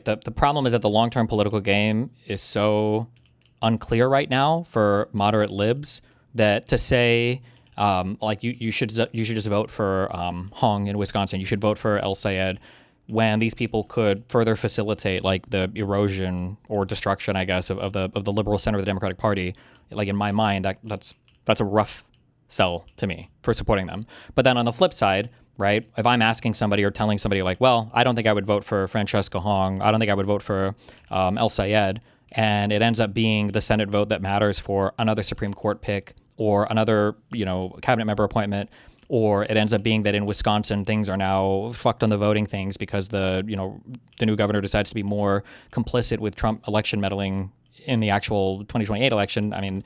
the problem is that the long-term political game is so unclear right now for moderate libs that to say like you should just vote for Hong in Wisconsin, you should vote for El Sayed, when these people could further facilitate like the erosion or destruction, I guess, of the liberal center of the Democratic Party. Like, in my mind, that's a rough sell to me for supporting them. But then on the flip side, right, if I'm asking somebody or telling somebody like, well, I don't think I would vote for Francesca Hong, I don't think I would vote for El Sayed, and it ends up being the Senate vote that matters for another Supreme Court pick or another, cabinet member appointment, or it ends up being that in Wisconsin things are now fucked on the voting things because the new governor decides to be more complicit with Trump election meddling in the actual 2028 election. I mean,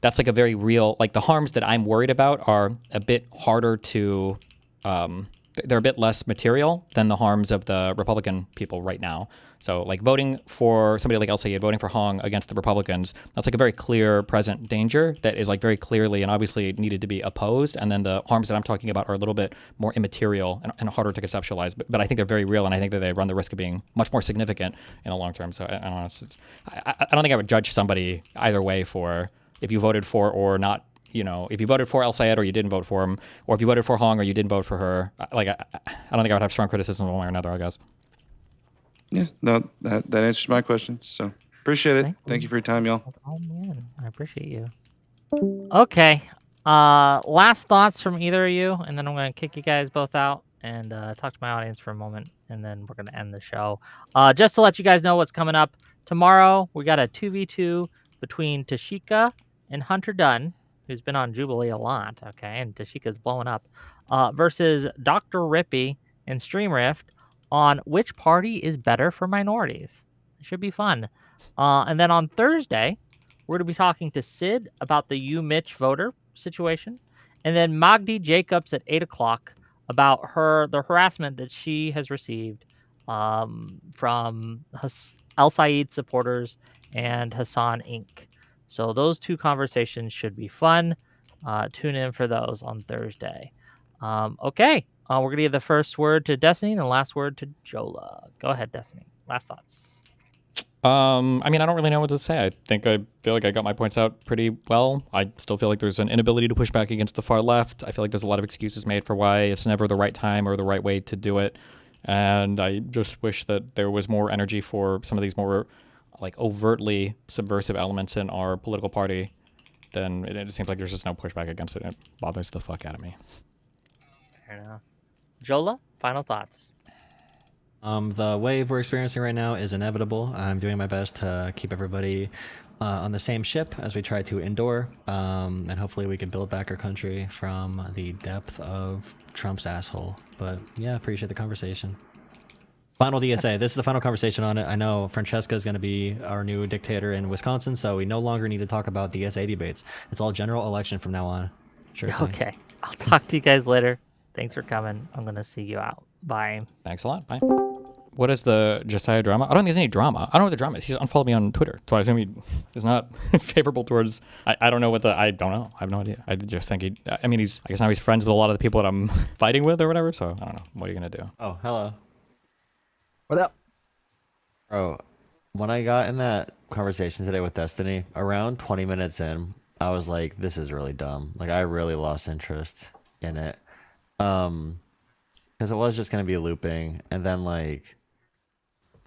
that's like a very real, like, the harms that I'm worried about are a bit harder to, they're a bit less material than the harms of the Republican people right now. So like voting for somebody like El Sayed, voting for Hong against the Republicans, that's like a very clear present danger that is like very clearly and obviously needed to be opposed. And then the harms that I'm talking about are a little bit more immaterial and harder to conceptualize, but I think they're very real, and I think that they run the risk of being much more significant in the long term. So I don't know. I don't think I would judge somebody either way for if you voted for or not, if you voted for El Sayed or you didn't vote for him, or if you voted for Hong or you didn't vote for her. Like, I don't think I would have strong criticism one way or another, I guess. Yeah, no, that answers my questions. So appreciate it. Thank you for your time, y'all. Oh man, I appreciate you. Okay. Last thoughts from either of you, and then I'm going to kick you guys both out and talk to my audience for a moment, and then we're going to end the show. Just to let you guys know what's coming up tomorrow, we got a 2v2 between Tashika and Hunter Dunn, who's been on Jubilee a lot, okay, and Tashika's blowing up, versus Dr. Rippy and Streamrift on which party is better for minorities. It should be fun. And then on Thursday, we're going to be talking to Sid about the U-Mitch voter situation, and then Magdi Jacobs at 8 o'clock about the harassment that she has received from El Sayed supporters and Hassan Inc. So those two conversations should be fun. Tune in for those on Thursday. Okay. We're going to give the first word to Destiny and the last word to Jolah. Go ahead, Destiny. Last thoughts. I mean, I don't really know what to say. I feel like I got my points out pretty well. I still feel like there's an inability to push back against the far left. I feel like there's a lot of excuses made for why it's never the right time or the right way to do it. And I just wish that there was more energy for some of these more like overtly subversive elements in our political party. Then it seems like there's just no pushback against it. It bothers the fuck out of me. Fair enough. Jolah, final thoughts. The wave we're experiencing right now is inevitable. I'm doing my best to keep everybody on the same ship as we try to endure, and hopefully we can build back our country from the depth of Trump's asshole. But yeah, appreciate the conversation. Final DSA. This is the final conversation on it. I know Francesca is going to be our new dictator in Wisconsin, so we no longer need to talk about DSA debates. It's all general election from now on. Sure thing. Okay. I'll talk to you guys later. Thanks for coming. I'm going to see you out. Bye. Thanks a lot. Bye. What is the Josiah drama? I don't think there's any drama. I don't know what the drama is. He's unfollowed me on Twitter, so I assume he is not favorable towards. I don't know what the. I don't know. I have no idea. I just think he. I mean, I guess now he's friends with a lot of the people that I'm fighting with or whatever. So I don't know. What are you gonna do? Oh, hello. What up? Bro, when I got in that conversation today with Destiny, around 20 minutes in, I was like, this is really dumb. Like, I really lost interest in it. Because it was just going to be looping. And then, like,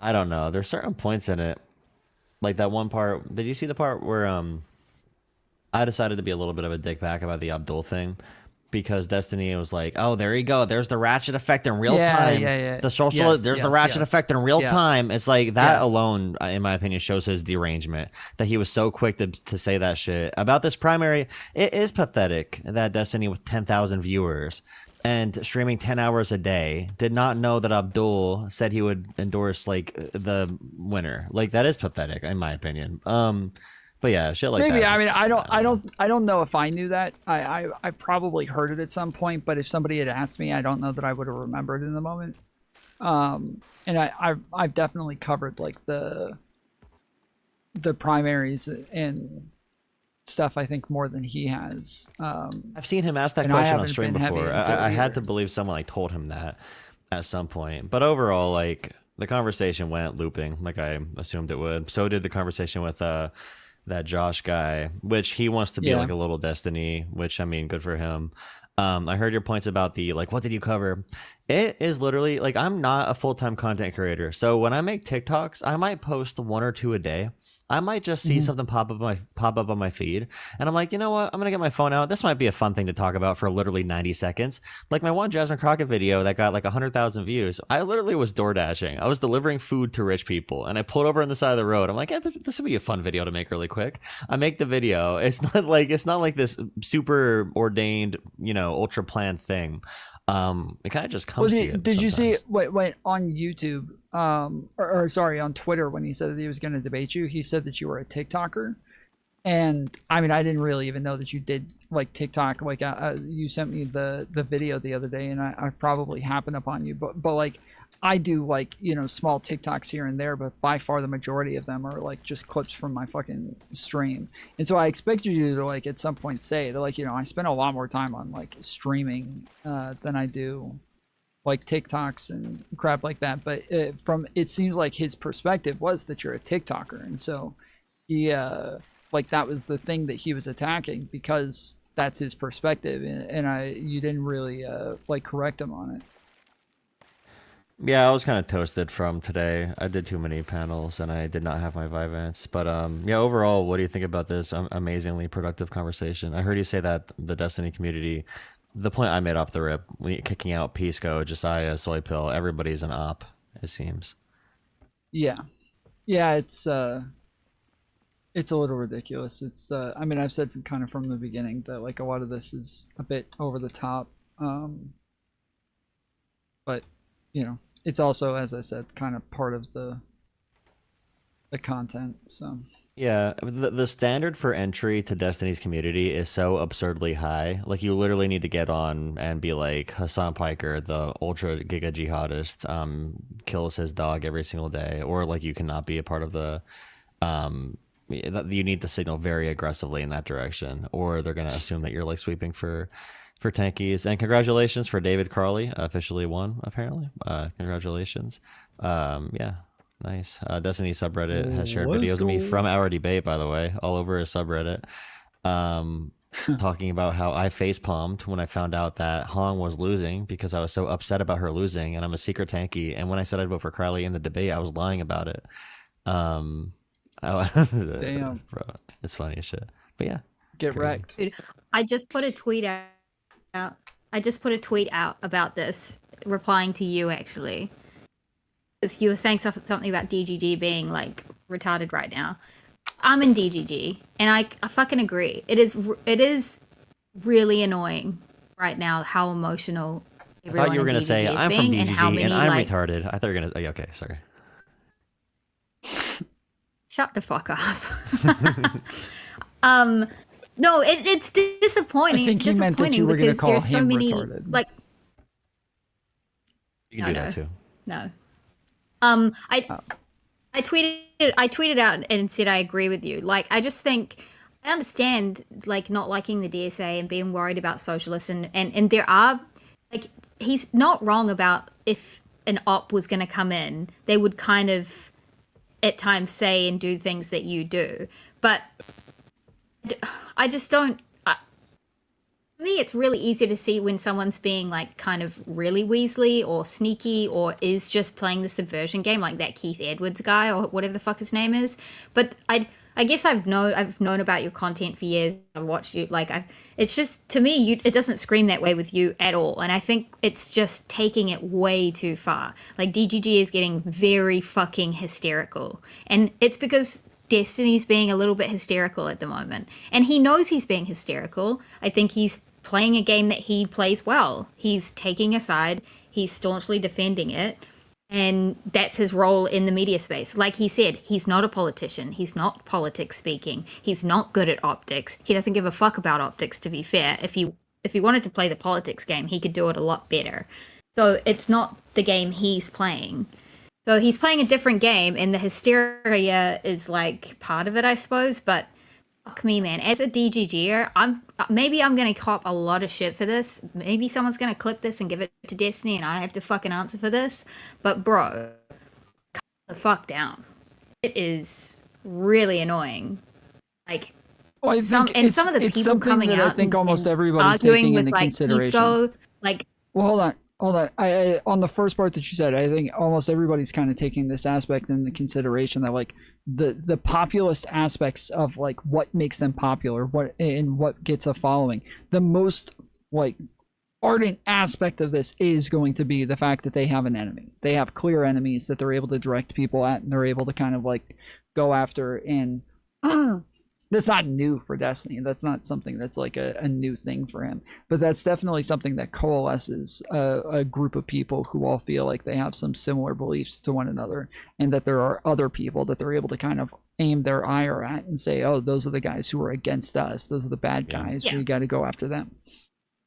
I don't know. There's certain points in it. Like that one part. Did you see the part where I decided to be a little bit of a dick back about the Abdul thing? Because Destiny was like, oh, there you go. There's the ratchet effect in real time. Yeah. The social, there's the ratchet effect in real time. It's like that alone, in my opinion, shows his derangement. That he was so quick to say that shit about this primary. It is pathetic that Destiny with 10,000 viewers and streaming 10 hours a day did not know that Abdul said he would endorse like the winner. Like that is pathetic, in my opinion. But yeah, shit like maybe. that. I mean, I don't know if I knew that. I probably heard it at some point, but if somebody had asked me, I don't know that I would have remembered in the moment. And I've definitely covered like the primaries and stuff, I think, more than he has. I've seen him ask that question on stream before. I had to believe someone like told him that at some point. But overall, like the conversation went looping, like I assumed it would. So did the conversation with that Josh guy, which he wants to be like a little Destiny, which I mean, good for him. I heard your points about the like, what did you cover? It is literally like I'm not a full-time content creator, so when I make TikToks, I might post 1 or 2 a day. I might just see something pop up on my feed, and I'm like, you know what? I'm gonna get my phone out. This might be a fun thing to talk about for literally 90 seconds. Like my one Jasmine Crockett video that got like 100,000 views. I literally was door dashing. I was delivering food to rich people, and I pulled over on the side of the road. I'm like, yeah, this would be a fun video to make really quick. I make the video. It's not like this super ordained, ultra planned thing. It kind of just comes to you. Did you see wait on YouTube or sorry, on Twitter, when he said that he was going to debate you, he said that you were a TikToker? And I mean, I didn't really even know that you did like TikTok. Like you sent me the video the other day, and I probably happened upon you, but like I do like, small TikToks here and there, but by far the majority of them are like just clips from my fucking stream. And so I expected you to like at some point say that like, I spend a lot more time on like streaming than I do like TikToks and crap like that. But it seems like his perspective was that you're a TikToker. And so he like that was the thing that he was attacking because that's his perspective. And you didn't really like correct him on it. Yeah, I was kind of toasted from today. I did too many panels and I did not have my Vivance. But yeah, overall, what do you think about this amazingly productive conversation? I heard you say that the Destiny community, the point I made off the rip, kicking out Pisco, Josiah, Soypill, everybody's an op, it seems. Yeah. Yeah, it's a little ridiculous. It's I mean, I've said kind of from the beginning that like a lot of this is a bit over the top. But it's also, as I said, kind of part of the content. So yeah, the standard for entry to Destiny's community is so absurdly high. Like you literally need to get on and be like Hassan Piker, the ultra giga jihadist, kills his dog every single day, or like you cannot be a part of the you need to signal very aggressively in that direction, or they're gonna assume that you're like sweeping for tankies. And congratulations for David Carley, officially won apparently. Congratulations. Yeah, nice. Destiny subreddit has shared videos of me from our debate, by the way, all over his subreddit. talking about how I face palmed when I found out that Hong was losing because I was so upset about her losing, and I'm a secret tanky. And when I said I'd vote for Crowley in the debate, I was lying about it. Damn, bro, it's funny as shit. But yeah, get wrecked. Dude, I just put a tweet out. I just put a tweet out about this, replying to you actually, because you were saying something about DGG being like retarded right now. I'm in DGG, and I fucking agree. It is really annoying right now how emotional everyone I thought you were in gonna DGG say is I'm from being, DGG and how many and I'm like retarded. I thought you were gonna. Okay, sorry. shut the fuck up. No, it's disappointing. I think It's he meant that disappointing you were gonna because call there's so him many retarded. like. You can do that too. No. I tweeted out and said I agree with you. Like, I just think I understand like not liking the DSA and being worried about socialists and there are like he's not wrong about if an op was going to come in, they would kind of at times say and do things that you do. But I just don't. For me, it's really easy to see when someone's being like kind of really Weasley or sneaky or is just playing the subversion game, like that Keith Edwards guy or whatever the fuck his name is. But I guess I've known about your content for years. I've watched you. Like it's just to me, it doesn't scream that way with you at all. And I think it's just taking it way too far. Like DGG is getting very fucking hysterical, and it's because Destiny's being a little bit hysterical at the moment, and he knows he's being hysterical. I think he's playing a game that he plays well. He's taking a side, he's staunchly defending it, and that's his role in the media space. Like he said, he's not a politician, he's not politics speaking, he's not good at optics, he doesn't give a fuck about optics, to be fair. If he wanted to play the politics game, he could do it a lot better. So it's not the game he's playing. So he's playing a different game, and the hysteria is like part of it, I suppose. But fuck me, man. As a DGGer, I'm gonna cop a lot of shit for this. Maybe someone's gonna clip this and give it to Destiny, and I have to fucking answer for this. But bro, calm the fuck down. It is really annoying. Like some of the people coming out, I think almost and everybody's arguing taking with into like consideration. Isco, like. Well, hold on. I on the first part that you said, I think almost everybody's kind of taking this aspect into consideration, that like the populist aspects of like what makes them popular, what gets a following. The most like ardent aspect of this is going to be the fact that they have an enemy. They have clear enemies that they're able to direct people at, and they're able to kind of like go after. And that's not new for Destiny. That's not something that's like a new thing for him. But that's definitely something that coalesces a group of people who all feel like they have some similar beliefs to one another, and that there are other people that they're able to kind of aim their ire at and say, oh, those are the guys who are against us. Those are the bad guys. Yeah. We got to go after them.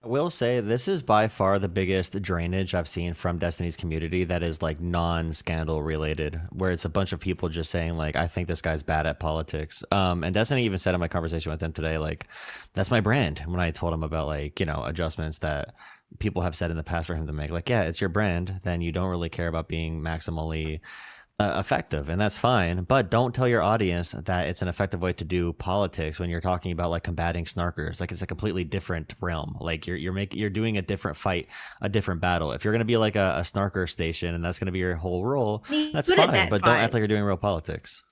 I will say this is by far the biggest drainage I've seen from Destiny's community that is like non-scandal related, where it's a bunch of people just saying like, I think this guy's bad at politics. And Destiny even said in my conversation with him today, like, that's my brand. When I told him about like, adjustments that people have said in the past for him to make, like, yeah, it's your brand, then you don't really care about being maximally effective, and that's fine, but don't tell your audience that it's an effective way to do politics when you're talking about like combating snarkers. Like, it's a completely different realm. Like you're doing a different fight, a different battle. If you're going to be like a snarker station and that's going to be your whole role, that's fine, but don't act like you're doing real politics.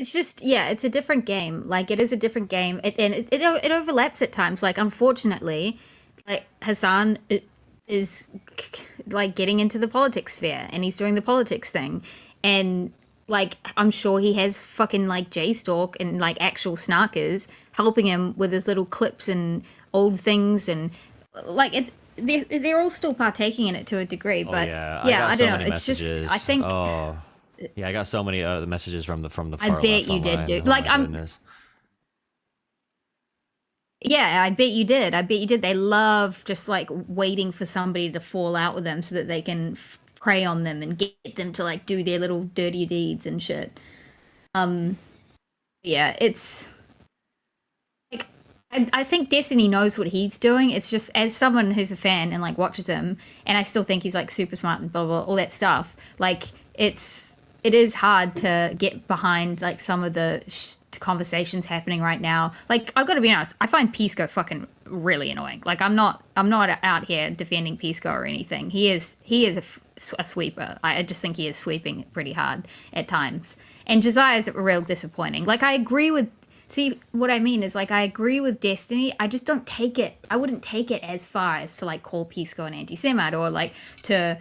It's just, yeah, it's a different game. Like, it is a different game, and it overlaps at times. Like, unfortunately, like Hassan is like getting into the politics sphere, and he's doing the politics thing, and like I'm sure he has fucking like J-Stalk and like actual snarkers helping him with his little clips and old things, and like they're all still partaking in it to a degree. But I don't know. It's just, I think. Oh, yeah, I got so many messages from the far left. I bet you did, dude. Like, yeah, I bet you did. They love just like waiting for somebody to fall out with them so that they can prey on them and get them to like do their little dirty deeds and shit. Yeah, it's like I think Destiny knows what he's doing. It's just, as someone who's a fan and like watches him, and I still think he's like super smart and blah blah, all that stuff. Like, it's it is hard to get behind like some of the conversations happening right now. Like, I've got to be honest, I find Pisco fucking really annoying. Like, I'm not out here defending Pisco or anything. He is a sweeper. I just think he is sweeping pretty hard at times. And Josiah is real disappointing. Like, I agree with. See, what I mean is, like, I agree with Destiny. I just don't take it. I wouldn't take it as far as to, like, call Pisco an anti-Semite or, like, to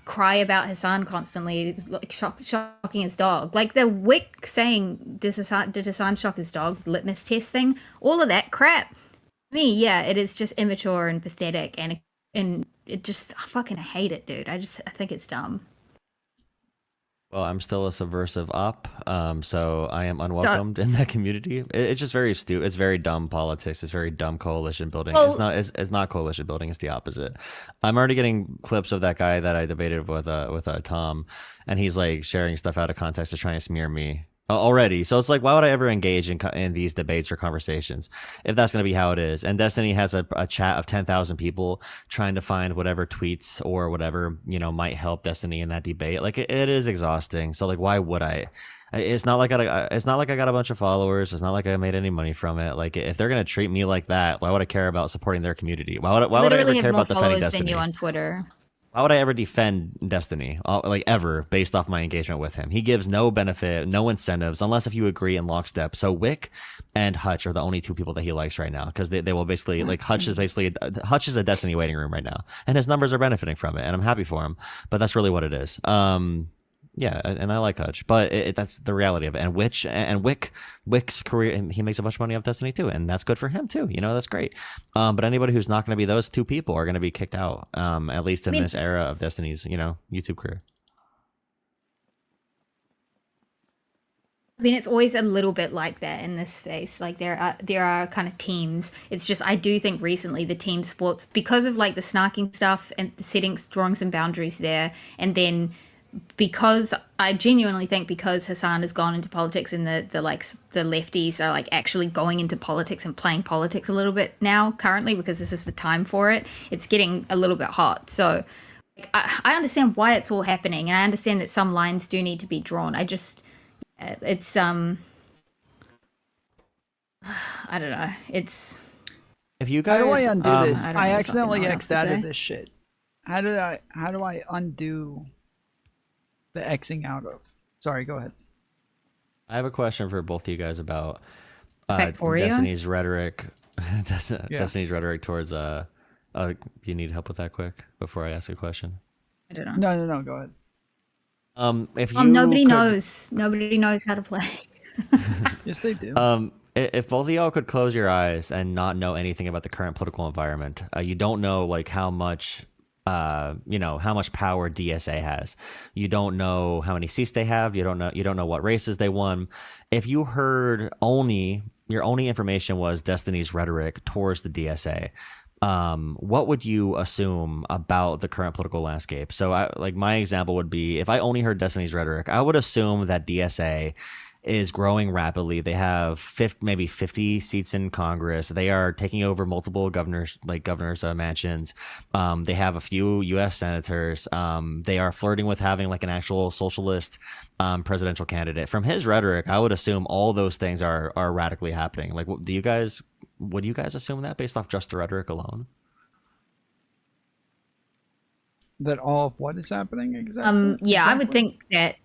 cry about Hassan constantly, like, shocking his dog. Like, the Wick saying, did Hassan shock his dog? Litmus test thing. All of that crap. Me, yeah, it is just immature and pathetic. And it just, I fucking hate it, dude. I think it's dumb. Well, I'm still a subversive op, so I am unwelcomed in that community. It's just very stupid. It's very dumb politics. It's very dumb coalition building. Well, it's not coalition building. It's the opposite. I'm already getting clips of that guy that I debated with Tom, and he's like sharing stuff out of context to try and smear me already. So it's like, why would I ever engage in these debates or conversations if that's going to be how it is? And Destiny has a chat of 10,000 people trying to find whatever tweets or whatever, you know, might help Destiny in that debate. Like, it is exhausting. So like, why would I? It's not like I got a bunch of followers. It's not like I made any money from it. Like, if they're going to treat me like that, why would I care about supporting their community? Why would I ever care about defending Destiny? Than you on Twitter. Why would I ever defend Destiny, like, ever, based off my engagement with him? He gives no benefit, no incentives, unless if you agree in lockstep. So Wick and Hutch are the only two people that he likes right now, because they will basically, like, Hutch is a Destiny waiting room right now, and his numbers are benefiting from it, and I'm happy for him. But that's really what it is. Yeah, and I like Hutch, but that's the reality of it. And Wick's career, he makes a bunch of money off Destiny too, and that's good for him too. You know, that's great. But anybody who's not going to be those two people are going to be kicked out, at least in this era of Destiny's, you know, YouTube career. I mean, it's always a little bit like that in this space. Like, there are kind of teams. it's just, I do think recently the team sports, because of like the snarking stuff and drawing some boundaries there, and then because I genuinely think because Hassan has gone into politics and the lefties are like actually going into politics and playing politics a little bit now currently, because this is the time for it, it's getting a little bit hot. So I understand why it's all happening, and I understand that some lines do need to be drawn. It's I don't know. It's, if you guys, how do I undo this? I really accidentally X'd out of this shit. How do I undo the Xing out of? Sorry, go ahead. I have a question for both of you guys about Factorio? Destiny's rhetoric. Destiny's rhetoric towards do you need help with that quick before I ask a question? I don't know. No, go ahead. If you nobody knows how to play. Yes, they do. If both of y'all could close your eyes and not know anything about the current political environment, you don't know like how much how much power DSA has. You don't know how many seats they have. You don't know what races they won. If you heard your only information was Destiny's rhetoric towards the DSA, what would you assume about the current political landscape? So my example would be, if I only heard Destiny's rhetoric, I would assume that DSA is growing rapidly. They have maybe 50 seats in Congress. They are taking over multiple governors' mansions. They have a few U.S. senators. They are flirting with having like an actual socialist presidential candidate. From his rhetoric, I would assume all those things are radically happening. Like, would you guys assume that based off just the rhetoric alone? That all of what is happening exactly? Yeah, I would think that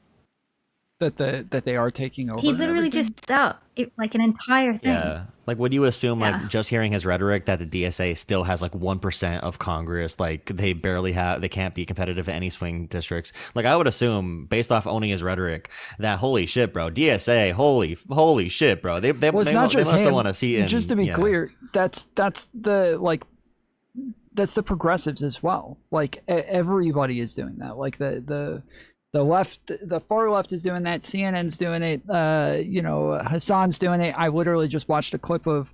that they are taking over. He literally just set like an entire thing. Yeah. Like, would you assume, like, just hearing his rhetoric, that the DSA still has like 1% of Congress? Like, they can't be competitive in any swing districts. Like, I would assume, based off owning his rhetoric, that holy shit, bro, DSA, holy shit, bro. They must have won a seat in. Just to be clear, that's the progressives as well. Like, everybody is doing that. Like the left, the far left is doing that. CNN's doing it. Hassan's doing it. I literally just watched a clip of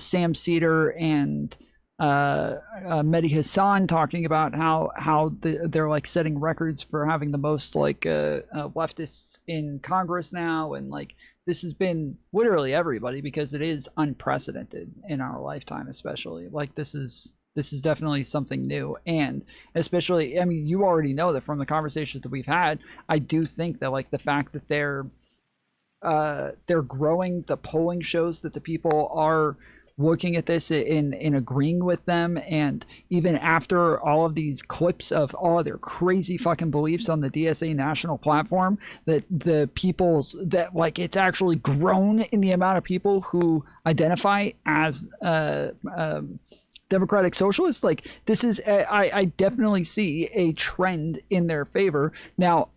Sam Cedar and Mehdi Hassan talking about how they're like setting records for having the most like leftists in Congress now, and like this has been literally everybody, because it is unprecedented in our lifetime, especially. Like, this is This is definitely something new. And especially, I mean, you already know that from the conversations that we've had, I do think that like the fact that they're growing, the polling shows that the people are looking at this in agreeing with them. And even after all of these clips of all their crazy fucking beliefs on the DSA national platform, that the people that like it's actually grown in the amount of people who identify as democratic socialists. Like this is I definitely see a trend in their favor. Now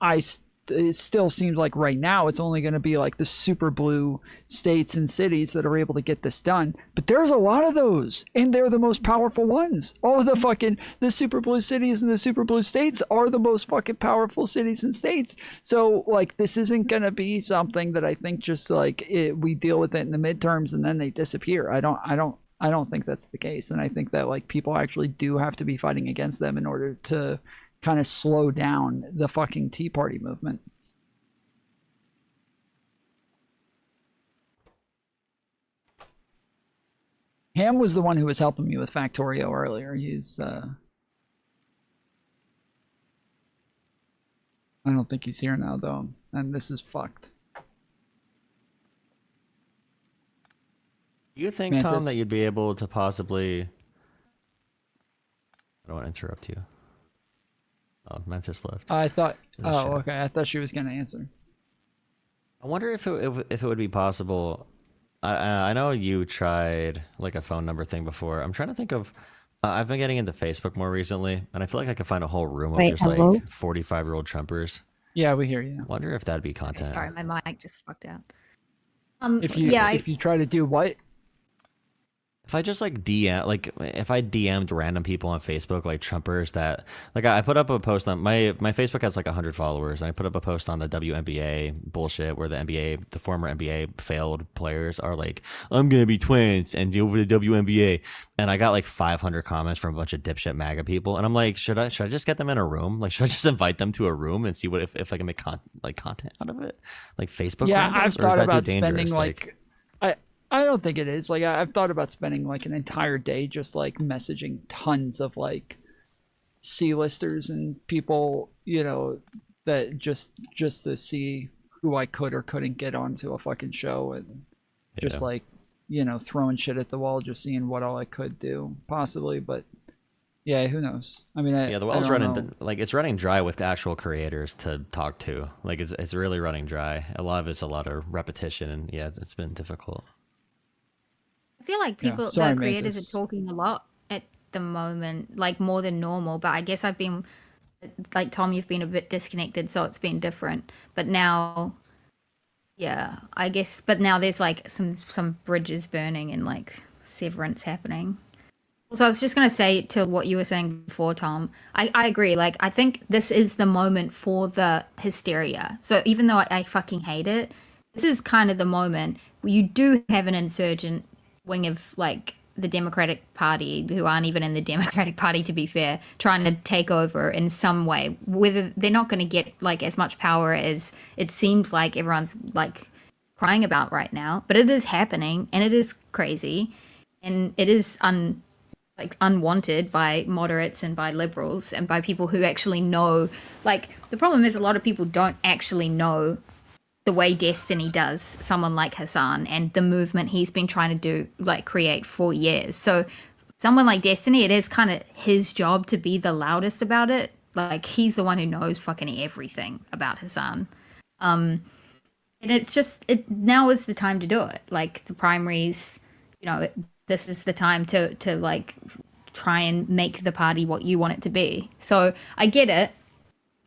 it still seems like right now it's only going to be like the super blue states and cities that are able to get this done. But there's a lot of those, and they're the most powerful ones. All of the super blue cities and the super blue states are the most fucking powerful cities and states. So like this isn't going to be something that I think just like we deal with it in the midterms and then they disappear. I don't think that's the case. And I think that like people actually do have to be fighting against them in order to kind of slow down the fucking Tea Party movement. Ham was the one who was helping me with Factorio earlier. He's I don't think he's here now though, and this is fucked. Do you think, Mantis. Tom, that you'd be able to possibly... I don't want to interrupt you. Oh, Mantis left. I thought... Oh, okay. I thought she was going to answer. I wonder if it would be possible... I know you tried like a phone number thing before. I'm trying to think of... I've been getting into Facebook more recently, and I feel like I could find a whole room of just like 45-year-old Trumpers. Yeah, we hear you. Wonder if that'd be content. Okay, sorry, my mic just fucked out. If you try to do what? If I just like DM, like if I DM'd random people on Facebook, like Trumpers that, like I put up a post on my Facebook has like 100 followers, and I put up a post on the WNBA bullshit where the former NBA failed players are like, I'm gonna be twins and deal with the WNBA, and I got like 500 comments from a bunch of dipshit MAGA people, and I'm like, should I just get them in a room? Like, should I just invite them to a room and see what if I can make content out of it, like Facebook? Yeah, randoms, I've thought about spending like I don't think it is. Like I've thought about spending like an entire day just like messaging tons of like C-listers and people, you know, that just to see who I could or couldn't get onto a fucking show, and just like, you know, throwing shit at the wall, just seeing what all I could do possibly. But yeah, who knows? I mean, the well's running like it's running dry with actual creators to talk to. Like it's really running dry. A lot of it's a lot of repetition, and yeah, it's been difficult. I feel like people, the creators are talking a lot at the moment, like more than normal. But I guess I've been, like Tom, you've been a bit disconnected, so it's been different. But now, yeah, I guess. But now there's like some bridges burning and like severance happening. So I was just gonna say to what you were saying before, Tom. I agree. Like I think this is the moment for the hysteria. So even though I fucking hate it, this is kind of the moment where you do have an insurgent wing of like the Democratic Party, who aren't even in the Democratic Party to be fair, trying to take over in some way. Whether they're not going to get like as much power as it seems like everyone's like crying about right now, but it is happening and it is crazy, and it is unwanted by moderates and by liberals and by people who actually know. Like the problem is a lot of people don't actually know the way Destiny does someone like Hassan and the movement he's been trying to do, like create for years. So someone like Destiny, it is kind of his job to be the loudest about it. Like he's the one who knows fucking everything about Hassan. And it's just, now is the time to do it. Like the primaries, you know, this is the time to like try and make the party what you want it to be. So I get it.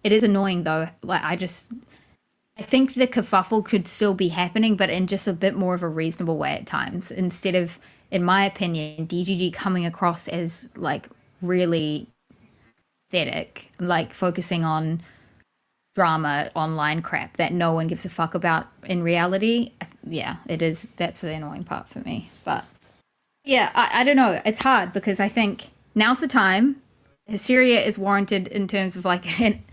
It is annoying though. Like I think the kerfuffle could still be happening, but in just a bit more of a reasonable way at times, instead of, in my opinion, DGG coming across as like really pathetic, like focusing on drama, online crap that no one gives a fuck about in reality. Yeah, it is. That's the annoying part for me. But yeah, I don't know. It's hard because I think now's the time. Hysteria is warranted in terms of like an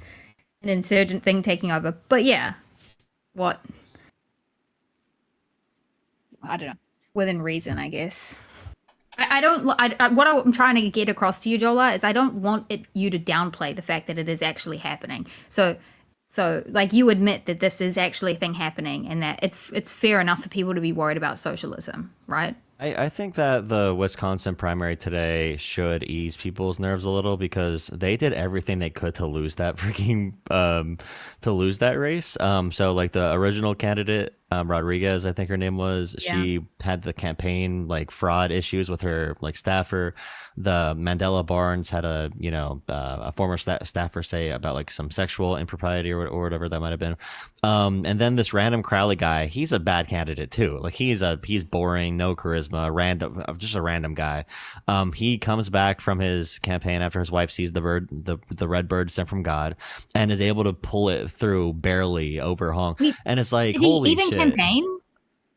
insurgent thing taking over. But yeah. What? I don't know. Within reason, I guess. what I'm trying to get across to you, Jolah, is I don't want you to downplay the fact that it is actually happening. So like you admit that this is actually a thing happening and that it's fair enough for people to be worried about socialism, right? I think that the Wisconsin primary today should ease people's nerves a little because they did everything they could to lose that freaking to lose that race. So like the original candidate, Rodriguez, I think her name was, she had the campaign like fraud issues with her like staffer. The Mandela Barnes had a a former staffer say about like some sexual impropriety or whatever that might have been. And then this random Crowley guy, he's a bad candidate too. Like he's boring, no charisma, just a random guy. He comes back from his campaign after his wife sees the red bird sent from God, and is able to pull it through barely over Hong. And it's like, holy shit. Campaign?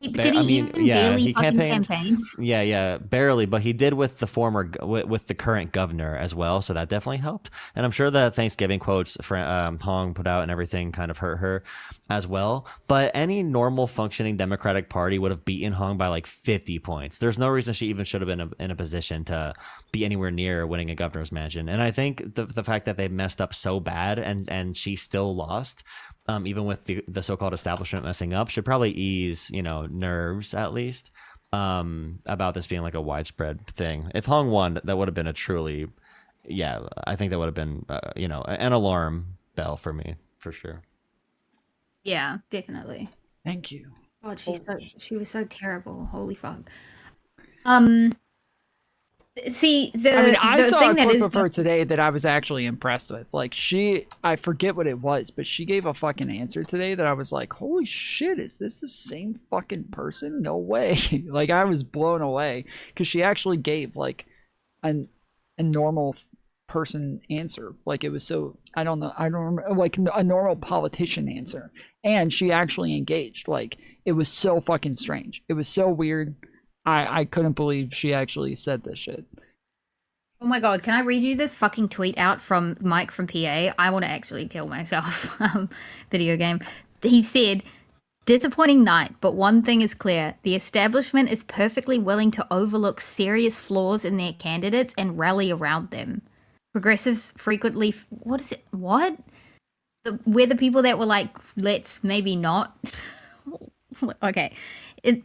Did he barely fucking campaign? Yeah, barely, but he did with the with the current governor as well, so that definitely helped. And I'm sure the Thanksgiving quotes Hong put out and everything kind of hurt her as well. But any normal functioning Democratic Party would have beaten Hong by like 50 points. There's no reason she even should have been in a position to be anywhere near winning a governor's mansion. And I think the fact that they messed up so bad and she still lost, even with the so-called establishment messing up, should probably ease, nerves at least, about this being like a widespread thing. If Hong won, that would have been a truly, I think that would have been, an alarm bell for me, for sure. Yeah, definitely. Thank you. God, she was so terrible. Holy fuck. See, I saw a clip of her today that I was actually impressed with. Like I forget what it was, but she gave a fucking answer today that I was like, holy shit, is this the same fucking person? No way. Like I was blown away because she actually gave like a normal person answer. Like it was so, I don't remember, like a normal politician answer. And she actually engaged. Like it was so fucking strange. It was so weird. I couldn't believe she actually said this shit. Oh my god, can I read you this fucking tweet out from Mike from PA? I want to actually kill myself. Video game. He said, disappointing night, but one thing is clear. The establishment is perfectly willing to overlook serious flaws in their candidates and rally around them. Progressives frequently... What is it? What? We're the people that were like, let's maybe not... Okay.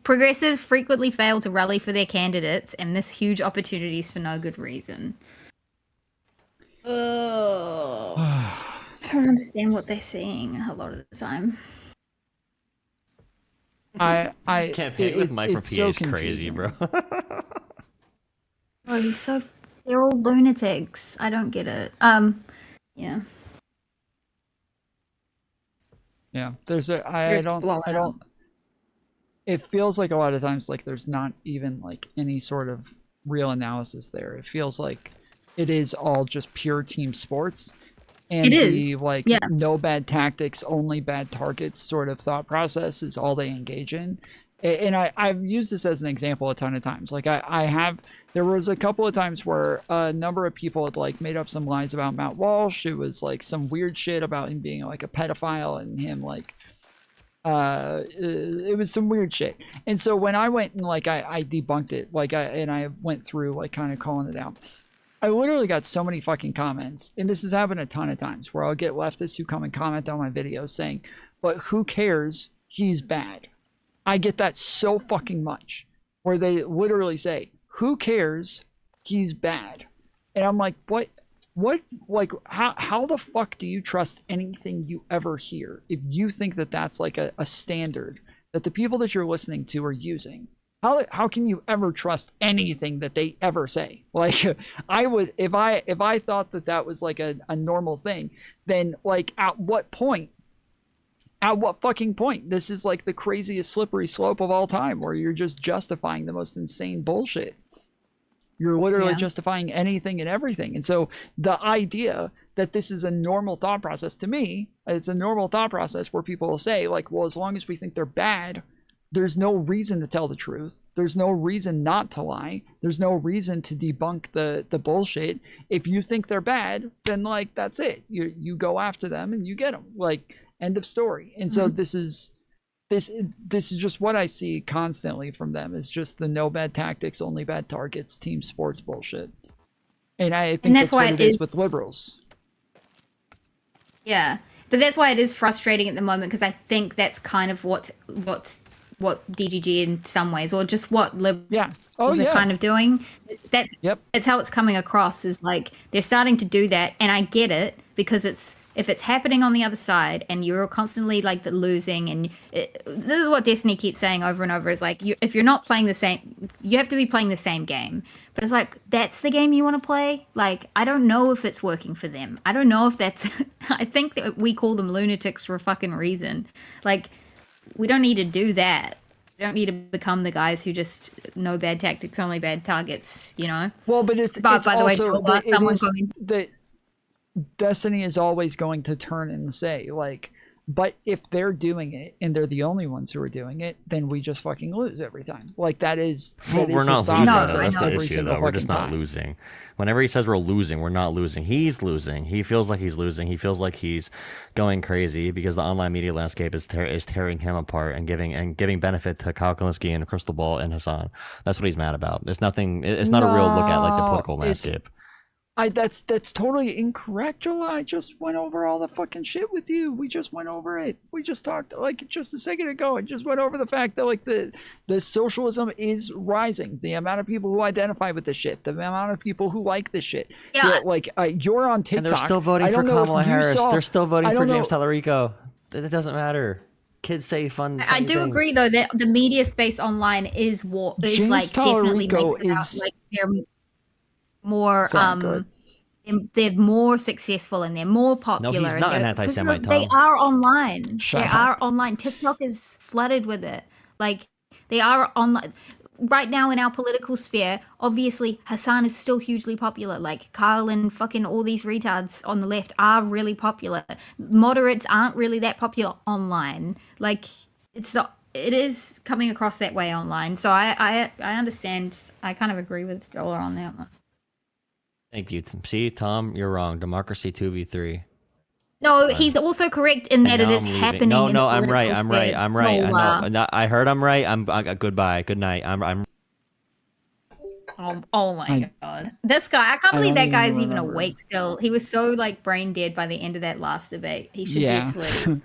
Progressives frequently fail to rally for their candidates and miss huge opportunities for no good reason. I don't understand what they're saying a lot of the time. I campaign with Mike from PA is crazy, bro. Oh, they're all lunatics. I don't get it. Yeah. Yeah, I don't. It feels like a lot of times like there's not even like any sort of real analysis there. It feels like it is all just pure team sports, and no bad tactics, only bad targets sort of thought process is all they engage in. And I've used this as an example a ton of times. Like there was a couple of times where a number of people had like made up some lies about Matt Walsh. It was like some weird shit about him being like a pedophile and him like it was some weird shit. And so when I went and like I debunked it, like I went through like kind of calling it out, I literally got so many fucking comments, and this has happened a ton of times, where I'll get leftists who come and comment on my videos saying, but who cares, he's bad. I get that so fucking much, where they literally say, who cares, he's bad. And I'm like, what, like, how the fuck do you trust anything you ever hear if you think that that's like a standard that the people that you're listening to are using? How can you ever trust anything that they ever say? Like, I would, if I thought that that was like a normal thing, then like at what point? At what fucking point? This is like the craziest slippery slope of all time, where you're just justifying the most insane bullshit. You're literally justifying anything and everything. And so the idea that this is a normal thought process, to me, it's a normal thought process where people will say like, well, as long as we think they're bad, there's no reason to tell the truth. There's no reason not to lie. There's no reason to debunk the bullshit. If you think they're bad, then like, that's it. You go after them and you get them. Like, end of story. And so this is this is just what I see constantly from them. It's just the no bad tactics, only bad targets, team sports bullshit. And I think that's what it is with liberals. Yeah, but that's why it is frustrating at the moment, because I think that's kind of what DGG in some ways, or just what liberals are kind of doing. That's how it's coming across, is like they're starting to do that, and I get it, because if it's happening on the other side and you're constantly like losing, and this is what Destiny keeps saying over and over, is like, if you're not playing the same, you have to be playing the same game. But it's like, that's the game you want to play? Like, I don't know if it's working for them. I don't know if that's I think that we call them lunatics for a fucking reason. Like, we don't need to do that. We don't need to become the guys who just no bad tactics, only bad targets, you know? Well, but it's by also the way, someone that Destiny is always going to turn and say, like, but if they're doing it and they're the only ones who are doing it, then we just fucking lose every time. Like, we're not losing. That's the issue, though. We're just not losing. Whenever he says we're losing, we're not losing. He's losing. He feels like he's losing. He feels like he's going crazy because the online media landscape is tearing him apart and giving benefit to Kyle Kalinske and Crystal Ball and Hassan. That's what he's mad about. It's nothing. It's not a real look at like the political landscape. That's totally incorrect, Jolah. I just went over all the fucking shit with you. We just went over it. We just talked like just a second ago. I just went over the fact that like the socialism is rising. The amount of people who identify with this shit. The amount of people who like this shit. Yeah. Like you're on TikTok. And they're still voting for Kamala Harris. They're still voting for James Tallarico. It doesn't matter. Kids say fun I do things. agree though that the media space online is like definitely makes it out like they're more they're more successful and they're more popular. No, he's not an anti-Semite, Tom. They are online. They are online. TikTok is flooded with it. Like, they are online. Right now in our political sphere, obviously, Hassan is still hugely popular. Like, Kyle and fucking all these retards on the left are really popular. Moderates aren't really that popular online. Like, it is coming across that way online. So I understand. I kind of agree with Jolah on that one. Thank you. See, Tom, you're wrong. Democracy 2v3. No, he's also correct in that it is happening. No, in the I'm right. political I'm right. sphere. I heard I'm right. Goodbye. Good night. I'm. Oh my god, this guy! I can't believe that guy's even awake still. He was so like brain dead by the end of that last debate. He should be asleep.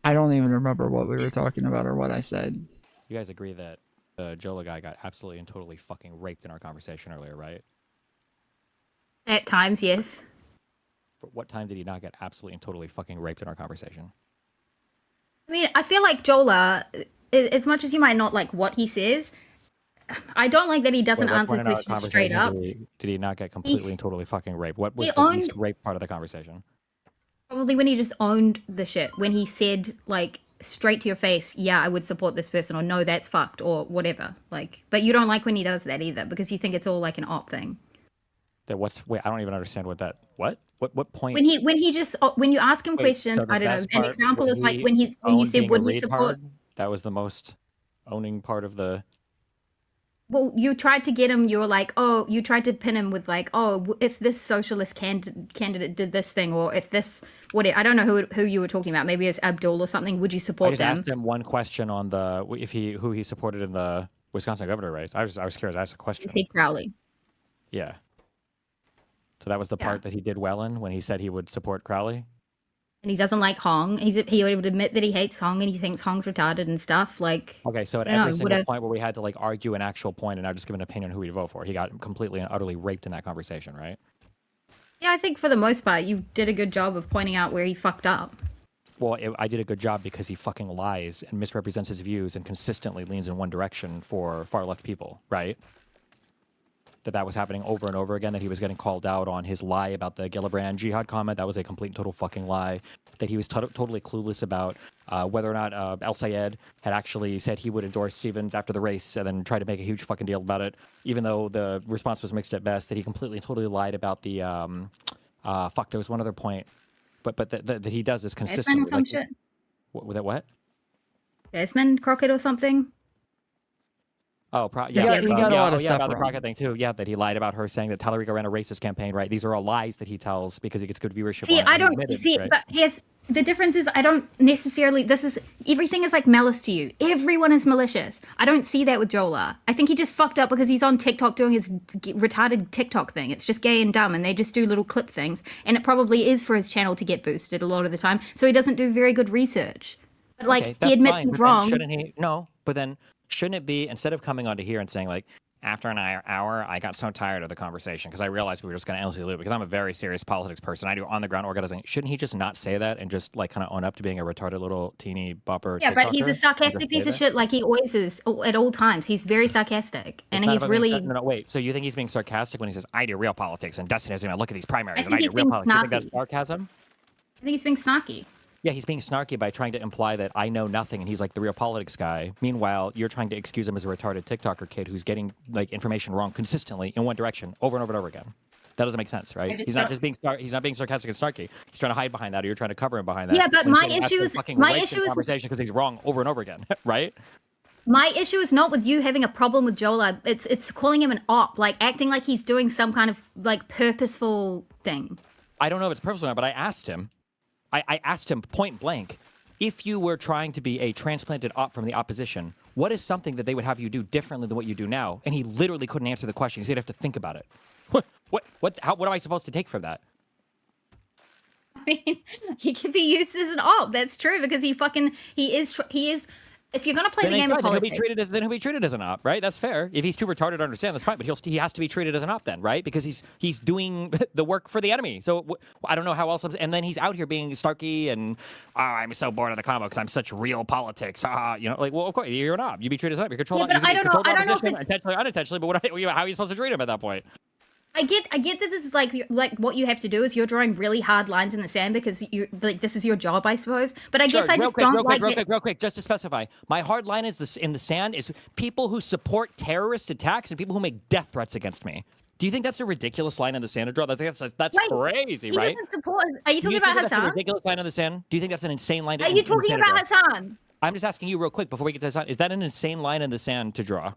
I don't even remember what we were talking about or what I said. You guys agree that the Jolah guy got absolutely and totally fucking raped in our conversation earlier, right? At times, yes. But what time did he not get absolutely and totally fucking raped in our conversation? I mean, I feel like Jolah, as much as you might not like what he says, I don't like that he doesn't answer the question straight up. Did he not get completely and totally fucking raped? What was the least rape part of the conversation? Probably when he just owned the shit. When he said, like, straight to your face, yeah, I would support this person, or no, that's fucked, or whatever. Like, but you don't like when he does that either, because you think it's all like an op thing. Wait, I don't even understand what point. When you ask him questions, so I don't know. An example is like when you said, would he support? That was the most owning part of the. Well, you tried to get him. You were like, oh, you tried to pin him with like, oh, if this socialist candidate did this thing, or if this whatever. I don't know who you were talking about. Maybe it's Abdul or something. Would you support them? I just asked him one question on the who he supported in the Wisconsin governor race. I was curious. I asked a question. Is he Crowley? Yeah. So that was the part that he did well in when he said he would support Crowley. And he doesn't like Hong. He would admit that he hates Hong and he thinks Hong's retarded and stuff. Like, okay, so at every single point where we had to like argue an actual point and now just give an opinion on who we'd vote for, he got completely and utterly raped in that conversation, right? Yeah, I think for the most part you did a good job of pointing out where he fucked up. Well, I did a good job because he fucking lies and misrepresents his views and consistently leans in one direction for far left people, right? That was happening over and over again, that he was getting called out on his lie about the Gillibrand jihad comment. That was a complete and total fucking lie. That he was totally clueless about whether or not El Sayed had actually said he would endorse Stevens after the race and then tried to make a huge fucking deal about it, even though the response was mixed at best. That he completely and totally lied about the, there was one other point, but that he does is consistent. Desmond or some shit? What? Desmond Crockett or something? Oh, He got a lot of stuff about the wrong. Crockett thing too. Yeah, that he lied about her saying that Tallarico ran a racist campaign. Right? These are all lies that he tells because he gets good viewership. See, on it, I and he don't admitted, see, right? but here's the difference: is I don't necessarily. Everything is like malice to you. Everyone is malicious. I don't see that with Jolah. I think he just fucked up because he's on TikTok doing his retarded TikTok thing. It's just gay and dumb, and they just do little clip things, and it probably is for his channel to get boosted a lot of the time. So he doesn't do very good research. But like Okay, he admits fine, he's but then wrong. Shouldn't he? No, but then shouldn't it be, instead of coming onto here and saying like, after an hour, I got so tired of the conversation because I realized we were just going to endlessly loop, because I'm a very serious politics person. I do on the ground organizing. Shouldn't he just not say that and just like kind of own up to being a retarded little teeny bopper? Yeah, but he's a TikToker sarcastic piece of shit, like he always is at all times. He's very sarcastic, and he's really. No, wait. So you think he's being sarcastic when he says, "I do real politics," and Destiny doesn't even look at these primaries, and I do real politics? You think that's sarcasm? I think he's being snarky. Yeah, he's being snarky by trying to imply that I know nothing and he's like the real politics guy. Meanwhile, you're trying to excuse him as a retarded TikToker kid who's getting like information wrong consistently in one direction over and over and over again. That doesn't make sense, right? He's not being sarcastic and snarky. He's trying to hide behind that, or you're trying to cover him behind that. Yeah, but my issue is conversation because he's wrong over and over again, right? My issue is not with you having a problem with Jolah. It's calling him an op, like acting like he's doing some kind of like purposeful thing. I don't know if it's purposeful or not, but I asked him. I asked him point blank, if you were trying to be a transplanted op from the opposition, what is something that they would have you do differently than what you do now? And he literally couldn't answer the question. He said, "You'd have to think about it." What am I supposed to take from that? I mean, he can be used as an op. That's true, because he is. If you're gonna play the game of politics, then he'll be treated as an op, right? That's fair. If he's too retarded to understand, that's fine. But he has to be treated as an op then, right? Because he's doing the work for the enemy. So I don't know how else. And then he's out here being snarky and I'm so bored of the combo because I'm such real politics. Like, well, of course you're an op. You be treated as an op. You're controlled. Yeah, but I don't know if it's intentionally or unintentionally. But how are you supposed to treat him at that point? I get that this is like what you have to do is you're drawing really hard lines in the sand because you like this is your job, I suppose. But I guess I just don't like it. Real quick, just to specify, my hard line is in the sand is people who support terrorist attacks and people who make death threats against me. Do you think that's a ridiculous line in the sand to draw? That's crazy, he right? Doesn't support. Are you talking about Hassan? That's a ridiculous line in the sand. Do you think that's an insane line? Are you talking about Hassan? I'm just asking you real quick before we get to Hassan. Is that an insane line in the sand to draw?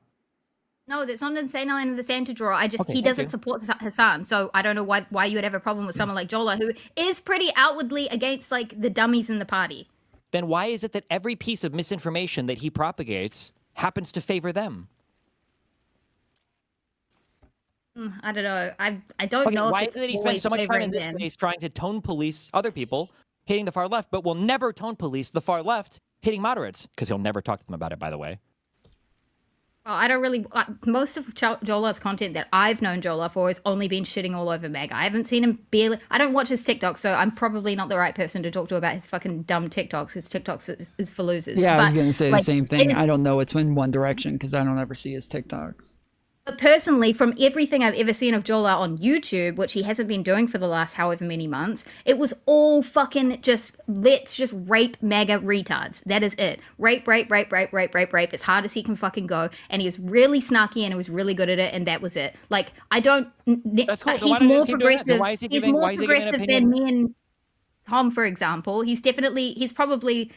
No, that's not an insane line in the sand to draw. He doesn't support Hassan, so I don't know why you would have a problem with someone like Jolah, who is pretty outwardly against like the dummies in the party. Then why is it that every piece of misinformation that he propagates happens to favor them? I don't know. I don't know. Why is it that he spends so much time in this place trying to tone police other people hitting the far left, but will never tone police the far left hitting moderates? Because he'll never talk to them about it, by the way. Well, I don't really. Most of Jolah's content that I've known Jolah for has only been shitting all over Meg. I haven't seen him barely. I don't watch his TikToks, so I'm probably not the right person to talk to about his fucking dumb TikToks. His TikToks is for losers. Yeah, I was going to say the same thing. I don't know. It's in one direction because I don't ever see his TikToks. But personally, from everything I've ever seen of Jolah on YouTube, which he hasn't been doing for the last however many months, it was all fucking just, let's just rape MAGA retards. That is it. Rape. As hard as he can fucking go. And he was really snarky and he was really good at it, and that was it. Like, I don't... That's cool. So he's more progressive. He's more progressive than me and Tom, for example. He's probably...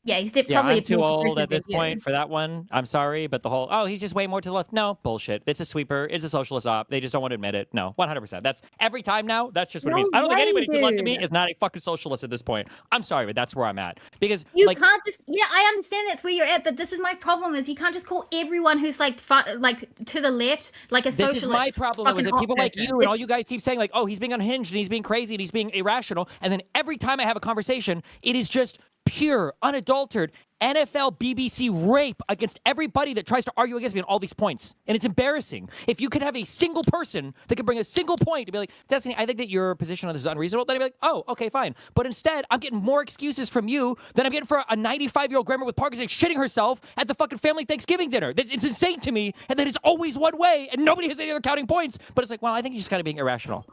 Yeah, he's probably I'm too old at this point for that one. I'm sorry, but the whole, he's just way more to the left. No, bullshit. It's a sweeper. It's a socialist op. They just don't want to admit it. No, 100%. That's every time now. That's just what it means. I don't think anybody to left to me is not a fucking socialist at this point. I'm sorry, but that's where I'm at. Because you can't just, I understand that's where you're at, but this is my problem is you can't just call everyone who's like to the left like a socialist. This is my problem is that people like you and all you guys keep saying like, oh, he's being unhinged and he's being crazy and he's being irrational. And then every time I have a conversation, it is just pure, unadulterated NFL BBC rape against everybody that tries to argue against me on all these points. And it's embarrassing. If you could have a single person that could bring a single point to be like, Destiny, I think that your position on this is unreasonable, then I'd be like, oh, okay, fine. But instead, I'm getting more excuses from you than I'm getting for a 95-year-old grandma with Parkinson's shitting herself at the fucking family Thanksgiving dinner. It's insane to me, and that it's always one way, and nobody has any other counting points. But it's like, well, I think you're just kind of being irrational.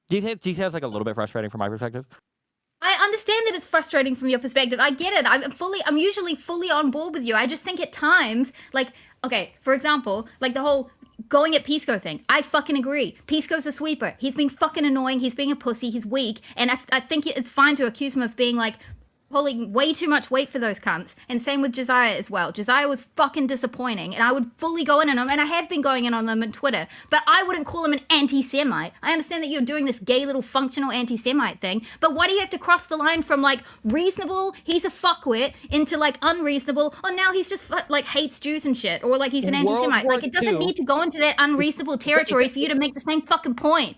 Do you think that's like a little bit frustrating from my perspective? I understand that it's frustrating from your perspective. I get it. I'm usually fully on board with you. I just think at times, like, okay, for example, like the whole going at Pisco thing. I fucking agree. Pisco's a sweeper. He's been fucking annoying. He's being a pussy. He's weak. And I think it's fine to accuse him of being like pulling way too much weight for those cunts. And same with Josiah as well. Josiah was fucking disappointing, and I would fully go in on him, and I have been going in on them on Twitter, but I wouldn't call him an anti-Semite. I understand that you're doing this gay little functional anti-Semite thing, but why do you have to cross the line from like reasonable, he's a fuckwit, into like unreasonable, or now he's just like hates Jews and shit, or like he's an anti-Semite. Like it doesn't need to go into that unreasonable territory for you to make the same fucking point.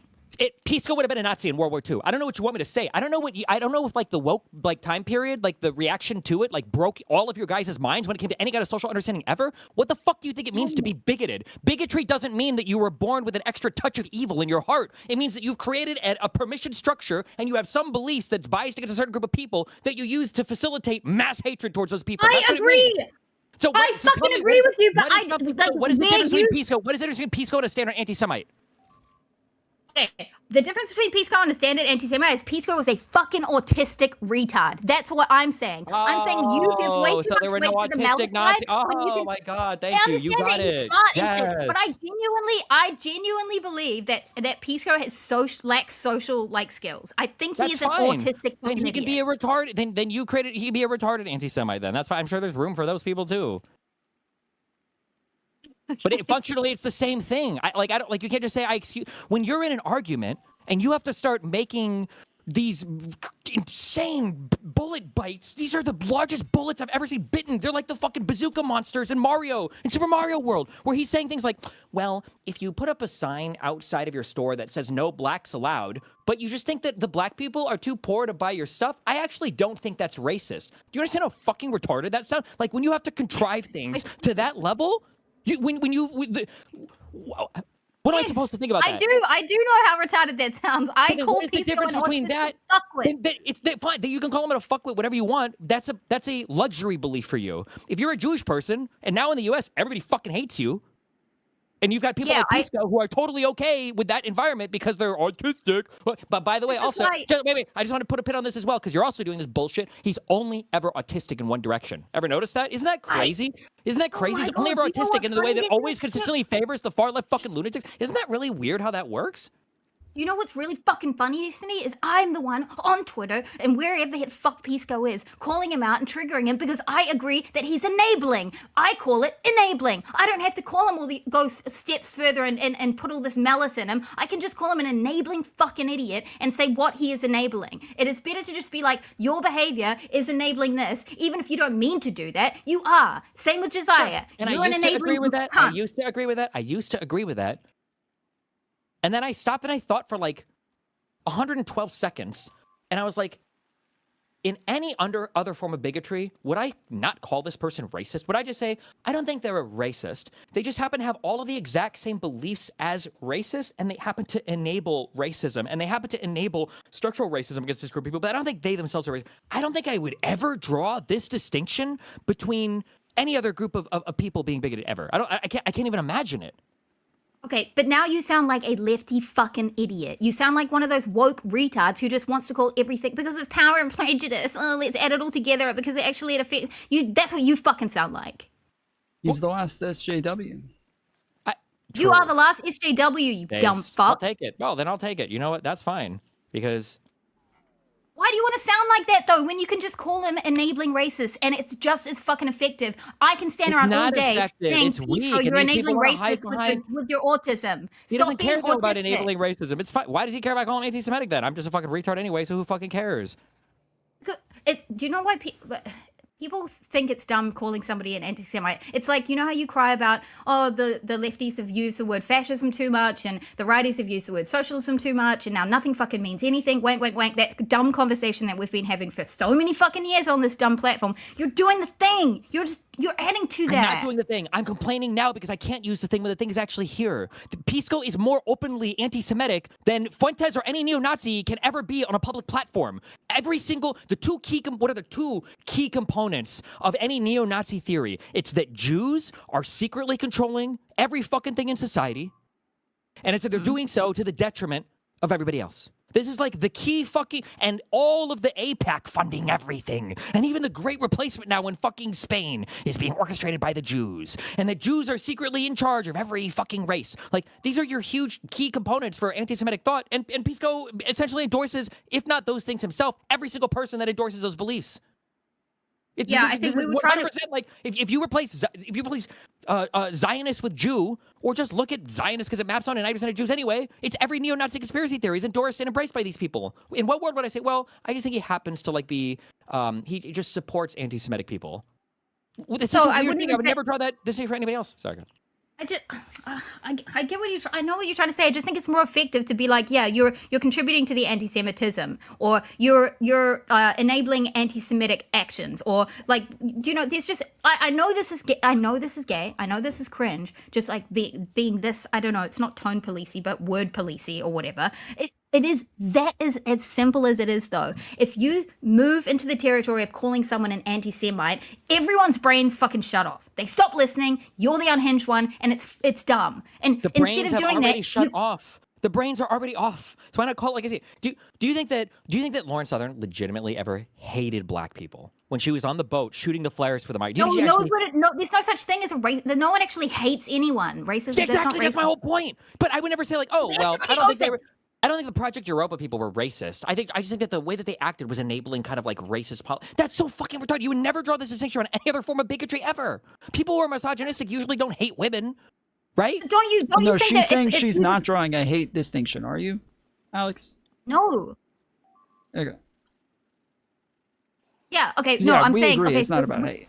Pisco would have been a Nazi in World War II. I don't know what you want me to say. I don't know if like the woke like time period, like the reaction to it, like broke all of your guys' minds when it came to any kind of social understanding ever. What the fuck do you think it means to be bigoted? Bigotry doesn't mean that you were born with an extra touch of evil in your heart. It means that you've created a permission structure and you have some beliefs that's biased against a certain group of people that you use to facilitate mass hatred towards those people. I agree. So I fucking agree with you, but what is the difference between Pisco? What is the difference between Pisco and a standard anti-Semite? Okay, the difference between Pisco and a standard anti-Semite is Pisco is a fucking autistic retard. That's what I'm saying. I'm saying you give way too much weight to the male side. Oh my God, thank you. You got it. Yes. But I genuinely believe that Pisco has lacks social like skills. I think he is an autistic fucking Then he can be a retarded. Then he can be a retarded anti-Semite. Then that's fine. I'm sure there's room for those people too. But functionally, it's the same thing. You can't just say I excuse. When you're in an argument and you have to start making these insane bullet bites. These are the largest bullets I've ever seen bitten. They're like the fucking bazooka monsters in Super Mario World, where he's saying things like, well, if you put up a sign outside of your store that says no blacks allowed, but you just think that the black people are too poor to buy your stuff, I actually don't think that's racist. Do you understand how fucking retarded that sounds? Like when you have to contrive things to that level, what am I supposed to think about that? I do know how retarded that sounds. I call Pisco an autistic fuckwit. It's fine. You can call him a fuckwit, whatever you want. That's a luxury belief for you. If you're a Jewish person, and now in the U.S. everybody fucking hates you, and you've got people like Pisco who are totally okay with that environment because they're autistic. But by the way, also, I just want to put a pin on this as well because you're also doing this bullshit. He's only ever autistic in one direction. Ever notice that? Isn't that crazy? Isn't that crazy? He's only ever autistic in the way that always consistently favors the far left fucking lunatics. Isn't that really weird how that works? You know what's really fucking funny, Destiny, is I'm the one on Twitter and wherever the fuck Pisco is, calling him out and triggering him because I agree that he's enabling. I call it enabling. I don't have to call him go steps further and put all this malice in him. I can just call him an enabling fucking idiot and say what he is enabling. It is better to just be like, your behavior is enabling this, even if you don't mean to do that. You are. Same with Josiah. And You're I an used to agree with that. cunt. I used to agree with that. And then I stopped and I thought for like 112 seconds. And I was like, in any other form of bigotry, would I not call this person racist? Would I just say, I don't think they're a racist. They just happen to have all of the exact same beliefs as racist, and they happen to enable racism, and they happen to enable structural racism against this group of people, but I don't think they themselves are racist. I don't think I would ever draw this distinction between any other group of people being bigoted ever. I can't even imagine it. Okay, but now you sound like a lefty fucking idiot. You sound like one of those woke retards who just wants to call everything because of power and prejudice. Oh, let's add it all together because it actually affects you. That's what you fucking sound like. He's the last SJW. You are the last SJW, you dumb fuck. I'll take it. Well, then I'll take it. You know what? That's fine. Because... Why do you want to sound like that, though, when you can just call him enabling racist and it's just as fucking effective? I can stand around all day saying, Pisco, you're enabling racist with your autism. He Stop doesn't care being autistic. about enabling racism. It's fine. Why does he care about calling anti-Semitic then? I'm just a fucking retard anyway, so who fucking cares? Do you know why people think it's dumb calling somebody an anti-Semite? It's like, you know how you cry about, oh, the lefties have used the word fascism too much and the righties have used the word socialism too much and now nothing fucking means anything, wank, wank, wank. That dumb conversation that we've been having for so many fucking years on this dumb platform. You're doing the thing. You're adding to that. I'm not doing the thing. I'm complaining now because I can't use the thing when the thing is actually here. Pisco is more openly anti-Semitic than Fuentes or any neo-Nazi can ever be on a public platform. What are the two key components of any neo-Nazi theory? It's that Jews are secretly controlling every fucking thing in society, and it's that they're doing so to the detriment of everybody else. This is like the key fucking, and all of the APAC funding everything. And even the Great Replacement now in fucking Spain is being orchestrated by the Jews. And the Jews are secretly in charge of every fucking race. Like, these are your huge key components for anti-Semitic thought. And Pisco essentially endorses, if not those things himself, every single person that endorses those beliefs. I think we were trying to. Like if you replace Zionist with Jew, or just look at Zionist because it maps on 90% of Jews anyway. It's every neo-Nazi conspiracy theory is endorsed and embraced by these people. In what world would I say? Well, I just think he happens to like be. He just supports anti-Semitic people. It's So I I wouldn't even would say. never draw that distinction for anybody else. Sorry. I just, I get what you. I know what you're trying to say. I just think it's more effective to be like, yeah, you're contributing to the anti-Semitism, or you're enabling anti-Semitic actions, or like, do you know? There's just, I know this is gay. I know this is gay. I know this is cringe. Just like being this, I don't know. It's not tone policey, but word policey or whatever. It is, that is as simple as it is, though. If you move into the territory of calling someone an anti-Semite, everyone's brains fucking shut off. They stop listening. You're the unhinged one, and it's dumb. And instead of doing that, shut off. The brains are already off. So why not call it like I say? Do you think that Lauren Southern legitimately ever hated black people when she was on the boat shooting the flares for the mic? No, there's no such thing as a race. No one actually hates anyone. Racism. Exactly, that's my whole point. But I would never say like, oh well, I don't think the Project Europa people were racist. I just think that the way that they acted was enabling kind of like racist That's so fucking retarded. You would never draw this distinction on any other form of bigotry ever. People who are misogynistic usually don't hate women, right? Don't you No, think she's saying she's not drawing a hate distinction, are you, Alex? No. Okay. Yeah, okay, no, I'm saying... agree. Okay, it's not about hate.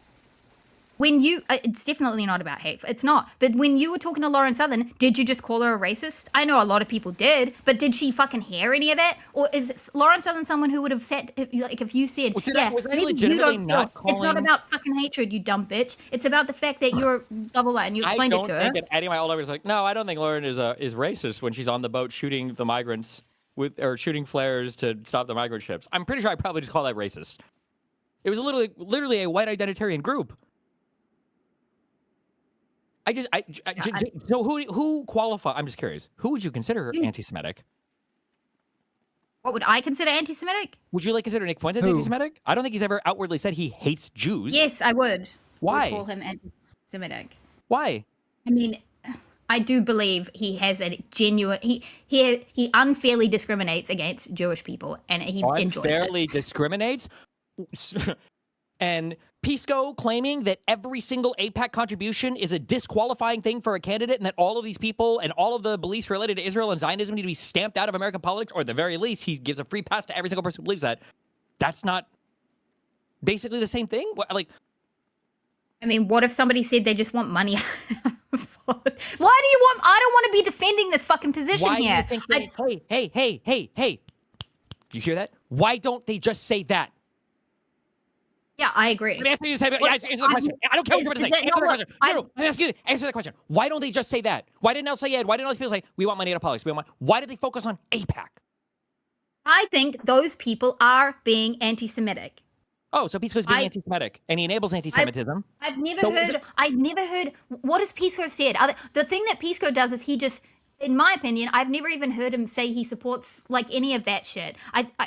When you... it's definitely not about hate. It's not. But when you were talking to Lauren Southern, did you just call her a racist? I know a lot of people did, but did she fucking hear any of that? Or is Lauren Southern someone who would have said... Like, if you said, maybe you don't feel... It's not about fucking hatred, you dumb bitch. It's about the fact that you're double line. And you explained it to her. I don't think that any of my old lovers like, no, I don't think Lauren is racist when she's on the boat shooting the migrants or shooting flares to stop the migrant ships. I'm pretty sure I probably just call that racist. It was literally a white identitarian group. So who qualify? I'm just curious. Who would you consider anti-Semitic? What would I consider anti-Semitic? Would you like consider Nick Fuentes anti-Semitic? I don't think he's ever outwardly said he hates Jews. Yes, I would. Why? I would call him anti-Semitic. Why? I mean, I do believe he has a genuine. He unfairly discriminates against Jewish people, and he enjoys it. Unfairly discriminates. And Pisco claiming that every single AIPAC contribution is a disqualifying thing for a candidate, and that all of these people and all of the beliefs related to Israel and Zionism need to be stamped out of American politics, or at the very least, he gives a free pass to every single person who believes that. That's not basically the same thing? I mean, what if somebody said they just want money? Why do you want... I don't want to be defending this fucking position here. Do you think hey. Do you hear that? Why don't they just say that? Yeah, I agree. Let me ask you answer the question. I don't care what you're going to say. Answer the question. No, let me ask you to answer the question. Why don't they just say that? Why didn't El Sayed? Why didn't all these people say, we want money out of politics? Why did they focus on AIPAC? I think those people are being anti-Semitic. Oh, so Pisco's being anti-Semitic, and he enables anti-Semitism. I've never heard. What has Pisco said? The thing that Pisco does is he just... In my opinion, I've never even heard him say he supports like any of that shit.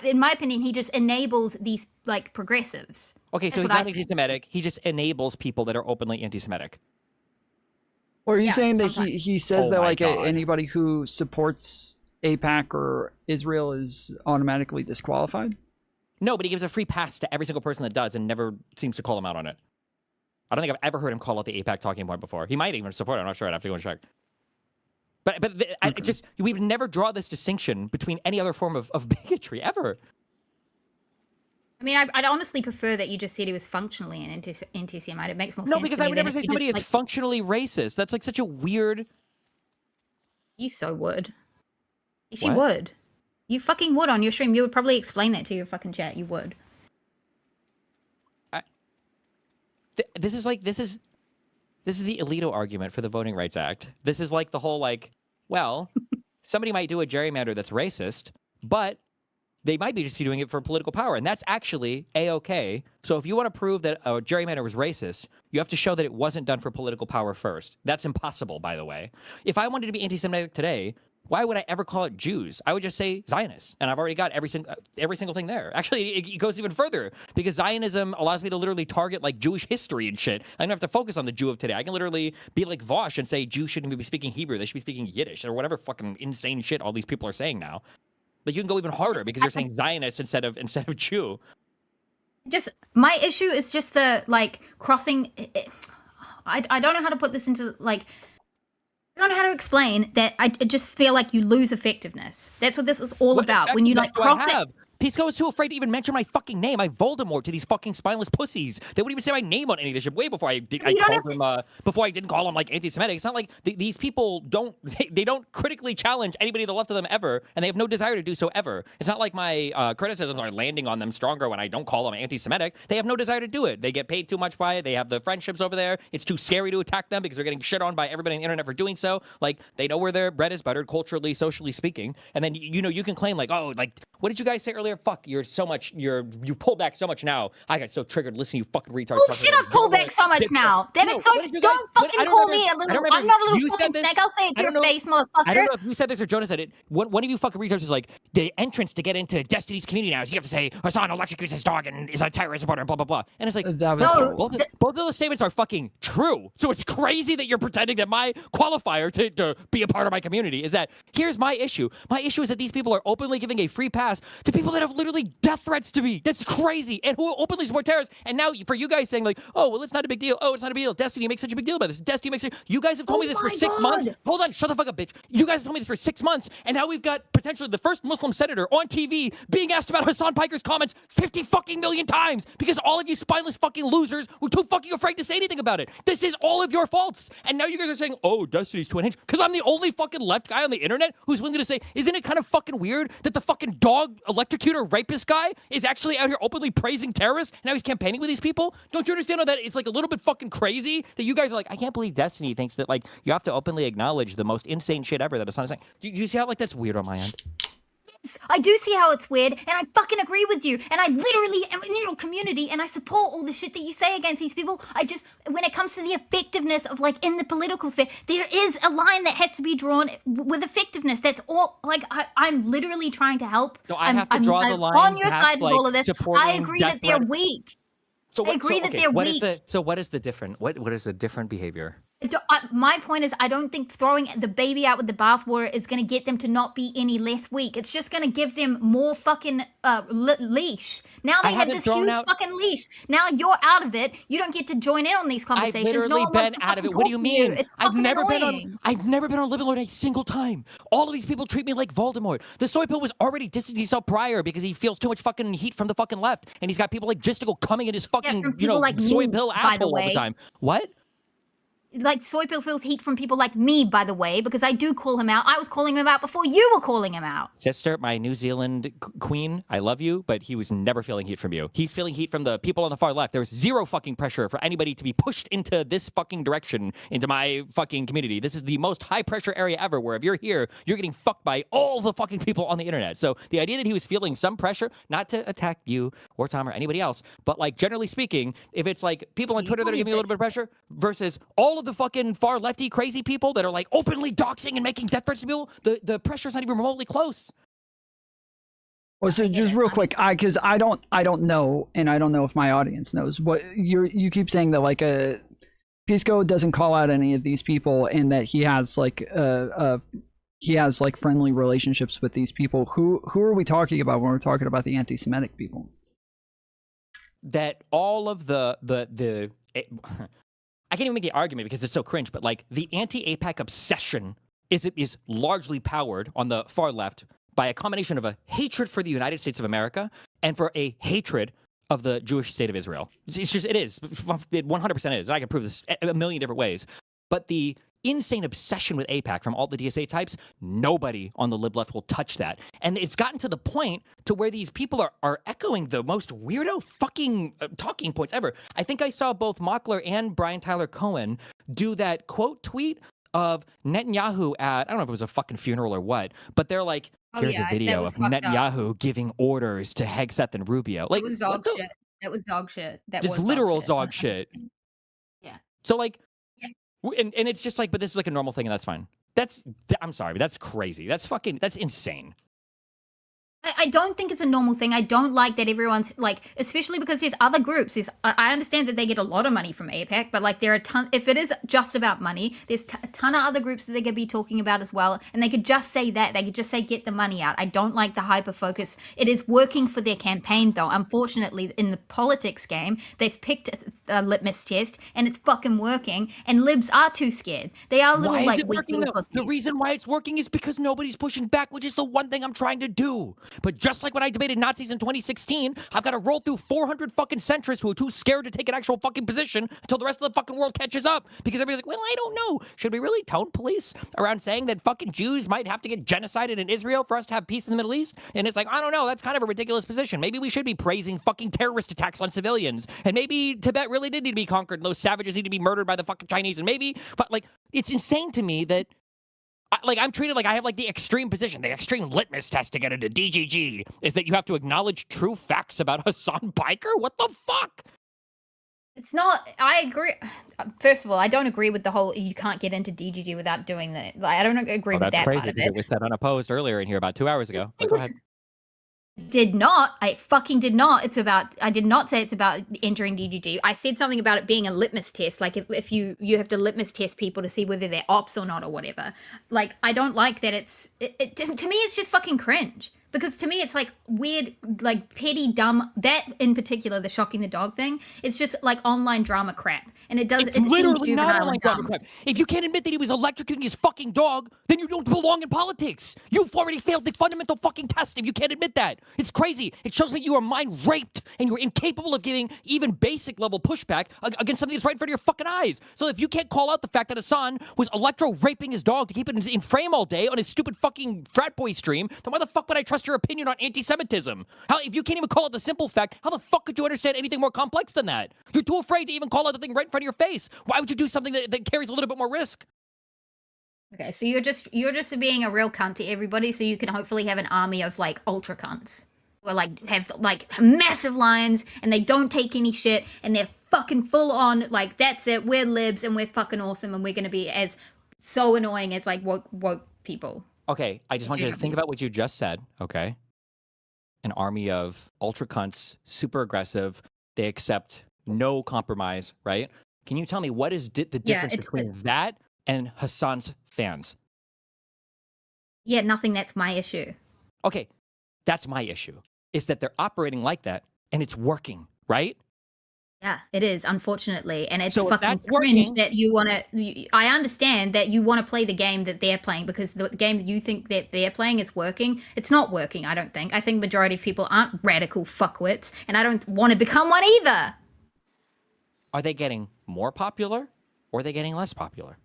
In my opinion, he just enables these like progressives. Okay, so he's not anti-Semitic. He just enables people that are openly anti-Semitic. Or are you saying that he says that like anybody who supports AIPAC or Israel is automatically disqualified? No, but he gives a free pass to every single person that does and never seems to call him out on it. I don't think I've ever heard him call out the AIPAC talking point before. He might even support it. I'm not sure. I'd have to go and check. But we would never draw this distinction between any other form of bigotry ever. I mean, I'd honestly prefer that you just said he was functionally an anti-Semite. It makes more sense. No, because I would never say somebody is functionally racist. That's like such a weird... You so would. Yes, you would. You fucking would on your stream. You would probably explain that to your fucking chat. You would. This is the Alito argument for the Voting Rights Act. This is like the whole well, somebody might do a gerrymander that's racist, but they might be just doing it for political power. And that's actually A-okay. So if you want to prove that a gerrymander was racist, you have to show that it wasn't done for political power first. That's impossible, by the way. If I wanted to be anti-Semitic today, why would I ever call it Jews? I would just say Zionists, and I've already got every single thing there. Actually, it goes even further, because Zionism allows me to literally target like Jewish history and shit. I don't have to focus on the Jew of today. I can literally be like Vosh and say Jews shouldn't be speaking Hebrew. They should be speaking Yiddish or whatever fucking insane shit all these people are saying now. Like you can go even harder because you're saying Zionist instead of Jew. Just my issue is just the like crossing. I don't know how to put this into like. I don't know how to explain that. I just feel like you lose effectiveness. That's what this was all about. When you like cross it. Pisco is too afraid to even mention my fucking name. I'm Voldemort to these fucking spineless pussies. They wouldn't even say my name on any of this shit. Way before I didn't call them like anti-Semitic. It's not like these people don't they don't critically challenge anybody to the left of them ever, and they have no desire to do so ever. It's not like my criticisms are landing on them stronger when I don't call them anti-Semitic. They have no desire to do it. They get paid too much by it. They have the friendships over there. It's too scary to attack them because they're getting shit on by everybody on the internet for doing so. Like they know where their bread is buttered, culturally, socially speaking. And then you can claim like, oh, like what did you guys say earlier? Fuck, you pulled back so much now. I got so triggered listening to you fucking retards. Bullshit, I've pulled back so much now. That is so. Don't fucking call me a little. I'm not a little fucking snake. I'll say it to your face, motherfucker. I don't know if you said this or Jonah said it. One of you fucking retards was like, the entrance to get into Destiny's community now is you have to say Hassan electrocutes his dog and is a terrorist supporter and blah blah blah. And it's like, both of those statements are fucking true. So it's crazy that you're pretending that my qualifier to be a part of my community is that here's my issue. My issue is that these people are openly giving a free pass to people that have literally death threats to me. That's crazy. And who openly support terrorists. And now for you guys saying like, oh, well, it's not a big deal. Oh, it's not a big deal. Destiny makes such a big deal about this. Destiny makes it. You guys have told me this for 6 months. Hold on. Shut the fuck up, bitch. You guys have told me this for 6 months. And now we've got potentially the first Muslim senator on TV being asked about Hassan Piker's comments 50 fucking million times because all of you spineless fucking losers were too fucking afraid to say anything about it. This is all of your faults. And now you guys are saying, oh, Destiny's too unhinged because I'm the only fucking left guy on the internet who's willing to say, isn't it kind of fucking weird that the fucking dog electrocutor rapist guy is actually out here openly praising terrorists and now he's campaigning with these people? Don't you understand how that it's like a little bit fucking crazy that you guys are like, I can't believe Destiny thinks that like you have to openly acknowledge the most insane shit ever that Hassan is saying. Do you see how like that's weird on my end? I do see how it's weird, and I fucking agree with you. And I literally am in your community, and I support all the shit that you say against these people. I just, when it comes to the effectiveness of like in the political sphere, there is a line that has to be drawn with effectiveness. That's all. Like I'm literally trying to help. So I have to draw the line on your side with all of this. I agree that they're weak. I agree that they're weak. What is the different? What is the different behavior? My point is, I don't think throwing the baby out with the bathwater is going to get them to not be any less weak. It's just going to give them more fucking leash. Now they have this huge fucking leash. Now you're out of it. You don't get to join in on these conversations. I've literally been out of it. What do you mean? I've never been on Libelord a single time. All of these people treat me like Voldemort. The soy pill was already distancing himself prior because he feels too much fucking heat from the fucking left, and he's got people like Gisticle coming in his fucking like soy pill asshole all the time. What? Like soy pill feels heat from people like me, by the way, because I do call him out. I was calling him out before you were calling him out. Sister, my New Zealand queen, I love you, but he was never feeling heat from you. He's feeling heat from the people on the far left. There was zero fucking pressure for anybody to be pushed into this fucking direction, into my fucking community. This is the most high pressure area ever, where if you're here, you're getting fucked by all the fucking people on the internet. So the idea that he was feeling some pressure, not to attack you or Tom or anybody else, but like generally speaking, if it's like people on Twitter that are giving a little bit of pressure versus all of the fucking far lefty crazy people that are like openly doxing and making death threats to people, the pressure's not even remotely close. Well, so just real quick, because I don't know, and I don't know if my audience knows what you keep saying that like Pisco doesn't call out any of these people, and that he has like friendly relationships with these people. Who are we talking about when we're talking about the anti-Semitic people? That all of the I can't even make the argument because it's so cringe, but like the anti-APAC obsession is largely powered on the far left by a combination of a hatred for the United States of America and for a hatred of the Jewish state of Israel. It is. It 100% is. And I can prove this a million different ways. But the insane obsession with APAC from all the DSA types, nobody on the lib left will touch that. And it's gotten to the point to where these people are echoing the most weirdo fucking talking points ever. I think I saw both Mockler and Brian Tyler Cohen do that quote tweet of Netanyahu at, I don't know if it was a fucking funeral or what, but they're like, here's a video of Netanyahu giving orders to Hegseth and Rubio. Like, it was dog shit. That was dog shit. That just was literal dog shit. Yeah. So like, and it's just like, but this is like a normal thing and that's fine. I'm sorry, but that's crazy. That's insane. I don't think it's a normal thing. I don't like that everyone's like, especially because there's other groups. I understand that they get a lot of money from AIPAC, but like there are a ton. If it is just about money, there's a ton of other groups that they could be talking about as well, and they could just say that. They could just say get the money out. I don't like the hyper focus. It is working for their campaign though. Unfortunately, in the politics game, they've picked a litmus test, and it's fucking working. And libs are too scared. They are little like weak little pussies. The reason why it's working is because nobody's pushing back, which is the one thing I'm trying to do. But just like when I debated Nazis in 2016, I've got to roll through 400 fucking centrists who are too scared to take an actual fucking position until the rest of the fucking world catches up. Because everybody's like, well, I don't know. Should we really tone police around saying that fucking Jews might have to get genocided in Israel for us to have peace in the Middle East? And it's like, I don't know. That's kind of a ridiculous position. Maybe we should be praising fucking terrorist attacks on civilians. And maybe Tibet really did need to be conquered. And those savages need to be murdered by the fucking Chinese. And maybe, but like, it's insane to me that I'm treated like I have like the extreme position. The extreme litmus test to get into DGG is that you have to acknowledge true facts about Hassan Biker? What the fuck? It's not, I agree. First of all, I don't agree with the whole you can't get into DGG without doing that. Like, I don't agree with that part of it. It was said unopposed earlier in here about 2 hours ago. Go ahead. Did not. I fucking did not. I did not say it's about entering DGG. I said something about it being a litmus test. Like if you have to litmus test people to see whether they're ops or not or whatever. Like, I don't like that to me, it's just fucking cringe. Because to me, it's like weird, like petty, dumb. That in particular, the shocking the dog thing, it's just like online drama crap, and it It's seems literally juvenile not online and drama dumb. crap. If you can't admit that he was electrocuting his fucking dog, then you don't belong in politics. You've already failed the fundamental fucking test if you can't admit that. It's crazy. It shows me you are mind raped and you're incapable of giving even basic level pushback against something that's right in front of your fucking eyes. So if you can't call out the fact that Hassan was electro raping his dog to keep it in frame all day on his stupid fucking frat boy stream, then why the fuck would I trust your opinion on anti-Semitism? How, if you can't even call out the simple fact, how the fuck could you understand anything more complex than that? You're too afraid to even call out the thing right in front of your face. Why would you do something that carries a little bit more risk? Okay, so you're just being a real cunt to everybody, so you can hopefully have an army of like ultra cunts who are like have like massive lines and they don't take any shit and they're fucking full on like that's it. We're libs and we're fucking awesome and we're gonna be as so annoying as like woke people. Okay, I just want you to think about what you just said. Okay, an army of ultra cunts, super aggressive. They accept no compromise, right? Can you tell me what is the difference between that and Hassan's fans? Yeah, nothing. That's my issue. Okay, that's my issue, is that they're operating like that and it's working, right? Yeah, it is, unfortunately. And it's So if fucking that's cringe working- that you want to... I understand that you want to play the game that they're playing because the game that you think that they're playing is working. It's not working, I don't think. I think majority of people aren't radical fuckwits, and I don't want to become one either. Are they getting more popular or are they getting less popular?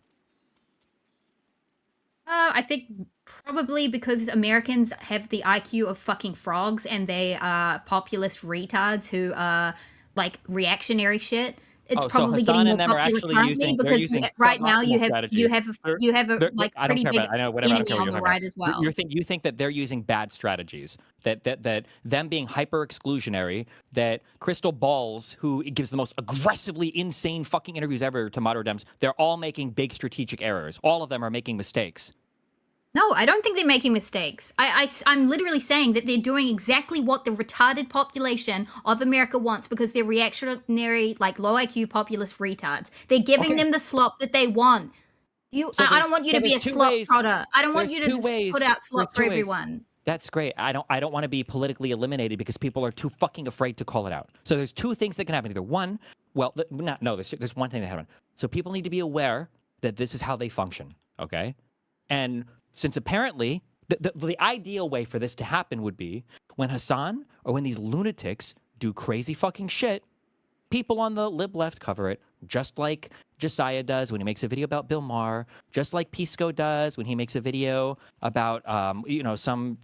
I think probably because Americans have the IQ of fucking frogs and they are populist retards who are like reactionary shit. It's probably getting more popular currently because right now you have a like pretty big enemy on the right as well. You think that they're using bad strategies, that them being hyper exclusionary, that Crystal Balls, who gives the most aggressively insane fucking interviews ever to moderate Dems, they're all making big strategic errors. All of them are making mistakes. No, I don't think they're making mistakes. I'm literally saying that they're doing exactly what the retarded population of America wants because they're reactionary, like low IQ populist retards. They're giving them the slop that they want. I don't want you to be a slop trotter. I don't want you to just put out slop for everyone. That's great. I don't want to be politically eliminated because people are too fucking afraid to call it out. So there's two things that can happen. Either one, there's one thing that happen. So people need to be aware that this is how they function, okay? And since apparently the ideal way for this to happen would be when Hassan or when these lunatics do crazy fucking shit, people on the lib left cover it, just like Josiah does when he makes a video about Bill Maher, just like Pisco does when he makes a video about, some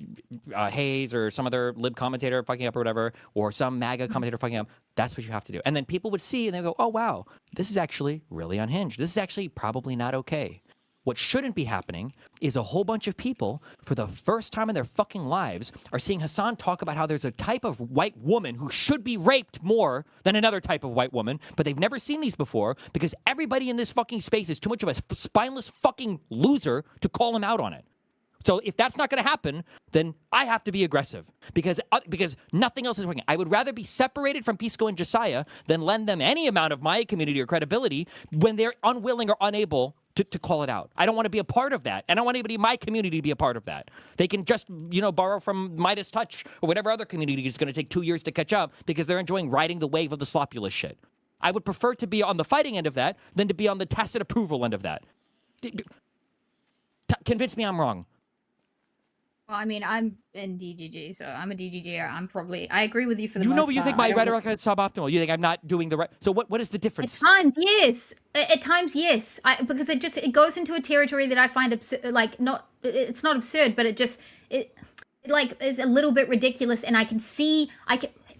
Hayes or some other lib commentator fucking up or whatever, or some MAGA commentator fucking up. That's what you have to do. And then people would see and they go, oh, wow, this is actually really unhinged. This is actually probably not okay. What shouldn't be happening is a whole bunch of people, for the first time in their fucking lives, are seeing Hassan talk about how there's a type of white woman who should be raped more than another type of white woman, but they've never seen these before because everybody in this fucking space is too much of a spineless fucking loser to call him out on it. So if that's not going to happen, then I have to be aggressive because nothing else is working. I would rather be separated from Pisco and Josiah than lend them any amount of my community or credibility when they're unwilling or unable to call it out. I don't want to be a part of that. I don't want anybody in my community to be a part of that. They can just, borrow from Midas Touch or whatever other community is going to take 2 years to catch up because they're enjoying riding the wave of the sloppulous shit. I would prefer to be on the fighting end of that than to be on the tacit approval end of that. Convince me I'm wrong. Well, I mean, I'm in DGG, so I'm a DGGer. I agree with you for the most But part. you think my rhetoric is suboptimal. You think I'm not doing the right. So what is the difference? At times, yes. At times, yes. Because it goes into a territory that I find absurd. It's not absurd, but it is a little bit ridiculous, and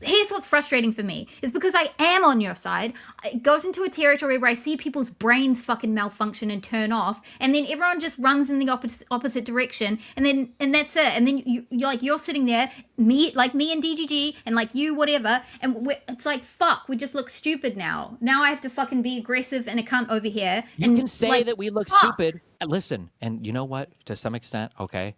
here's what's frustrating for me is because I am on your side. It goes into a territory where I see people's brains fucking malfunction and turn off, and then everyone just runs in the opposite direction, and that's it. And then you're sitting there, me and DGG, and like you, whatever, and it's like fuck. We just look stupid now. Now I have to fucking be aggressive and a cunt over here. You can say that we look stupid. Listen, and you know what? To some extent, okay,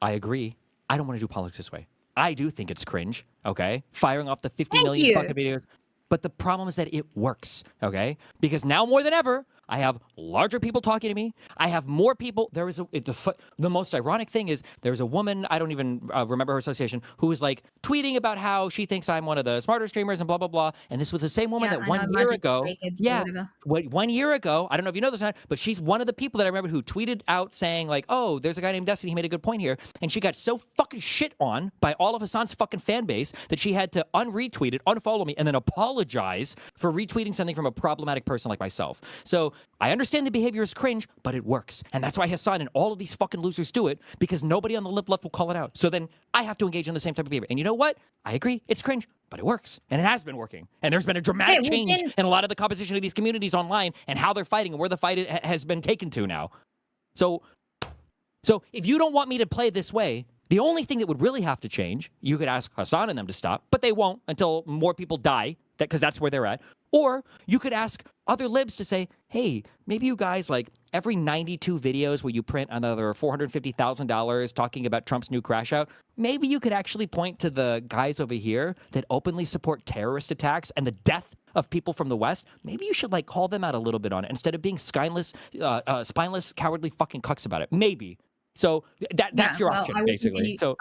I agree. I don't want to do politics this way. I do think it's cringe, okay? Firing off the 50 million fucking videos. But the problem is that it works, okay? Because now more than ever, I have larger people talking to me. I have more people. The most ironic thing is there's a woman, I don't even remember her association, who was like tweeting about how she thinks I'm one of the smarter streamers and blah, blah, blah. And this was the same woman that 1 year ago. Yeah, 1 year ago, I don't know if you know this or not, but she's one of the people that I remember who tweeted out saying like, oh, there's a guy named Destiny, he made a good point here. And she got so fucking shit on by all of Hassan's fucking fan base that she had to unretweet it, unfollow me, and then apologize for retweeting something from a problematic person like myself. So I understand the behavior is cringe, but it works. And that's why Hassan and all of these fucking losers do it, because nobody on the lip left will call it out. So then I have to engage in the same type of behavior. And you know what? I agree. It's cringe, but it works. And it has been working. And there's been a dramatic change in a lot of the composition of these communities online and how they're fighting and where the fight has been taken to now. So if you don't want me to play this way, the only thing that would really have to change, you could ask Hassan and them to stop, but they won't until more people die, because that's where they're at. Or you could ask other libs to say, hey, maybe you guys, like every 92 videos where you print another $450,000 talking about Trump's new crash out, maybe you could actually point to the guys over here that openly support terrorist attacks and the death of people from the West. Maybe you should call them out a little bit on it instead of being spineless, cowardly fucking cucks about it. Maybe. So that's your option, basically. So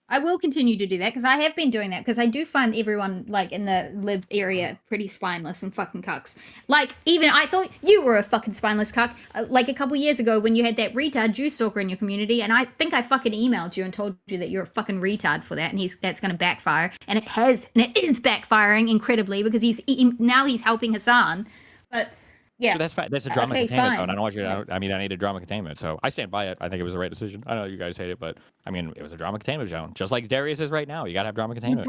I will continue to do that because I have been doing that because I do find everyone in the lib area pretty spineless and fucking cucks. Even I thought you were a fucking spineless cuck a couple years ago when you had that retard Jew stalker in your community, and I think I fucking emailed you and told you that you're a fucking retard for that, and that's going to backfire, and it is backfiring incredibly because he's helping Hassan, but. Yeah. So that's fine. That's a drama containment zone. I don't want you to. I needed drama containment, so I stand by it. I think it was the right decision. I know you guys hate it, but it was a drama containment zone, just like Darius is right now. You gotta have drama containment.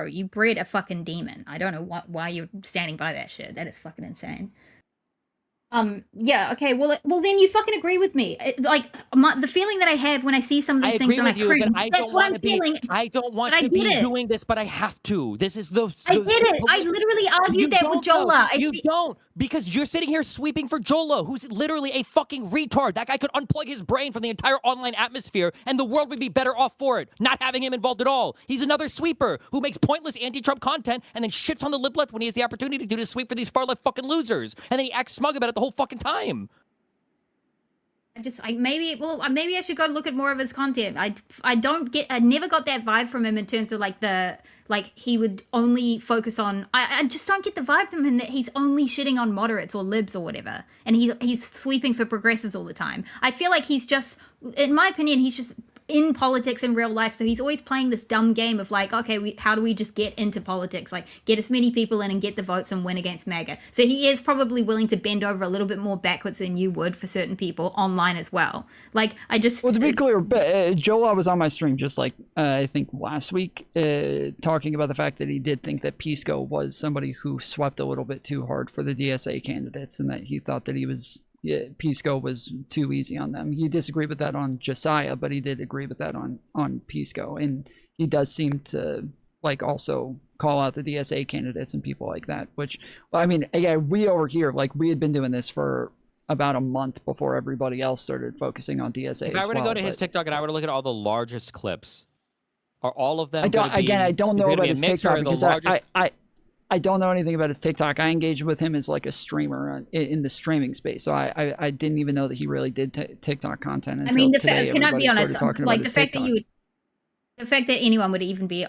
You bred a fucking demon. I don't know why you're standing by that shit. That is fucking insane. Yeah, okay, well then you fucking agree with me. The feeling that I have when I see some of these things and I cringe, that's what I'm feeling. I don't want to be doing this, but I have to. This is I get it. I literally argued that with Jolah. You don't, because you're sitting here sweeping for Jolah, who's literally a fucking retard. That guy could unplug his brain from the entire online atmosphere, and the world would be better off for it, not having him involved at all. He's another sweeper who makes pointless anti-Trump content and then shits on the lib left when he has the opportunity to sweep for these far-left fucking losers, and then he acts smug about it the whole fucking time. Maybe I should go look at more of his content. I never got that vibe from him in terms of he would only focus on. I just don't get the vibe from him that he's only shitting on moderates or libs or whatever, and he's sweeping for progressives all the time. I feel like he's just, in my opinion, he's just in politics in real life, so he's always playing this dumb game of how do we just get into politics, get as many people in and get the votes and win against MAGA. So he is probably willing to bend over a little bit more backwards than you would for certain people online as well. Well, to be clear, Jolah was on my stream just I think last week, talking about the fact that he did think that Pisco was somebody who swept a little bit too hard for the DSA candidates, and that he thought that Pisco was too easy on them. He disagreed with that on Josiah, but he did agree with that on Pisco, and he does seem to also call out the DSA candidates and people like that. Which, again, we over here we had been doing this for about a month before everybody else started focusing on DSA. If I were to go to his TikTok and I were to look at all the largest clips, are all of them I don't know about his TikTok because I don't know anything about his TikTok. I engaged with him as like a streamer in the streaming space, so I didn't even know that he really did TikTok content. Until I mean, today, can I be honest? Like the fact TikTok. that the fact that anyone would even be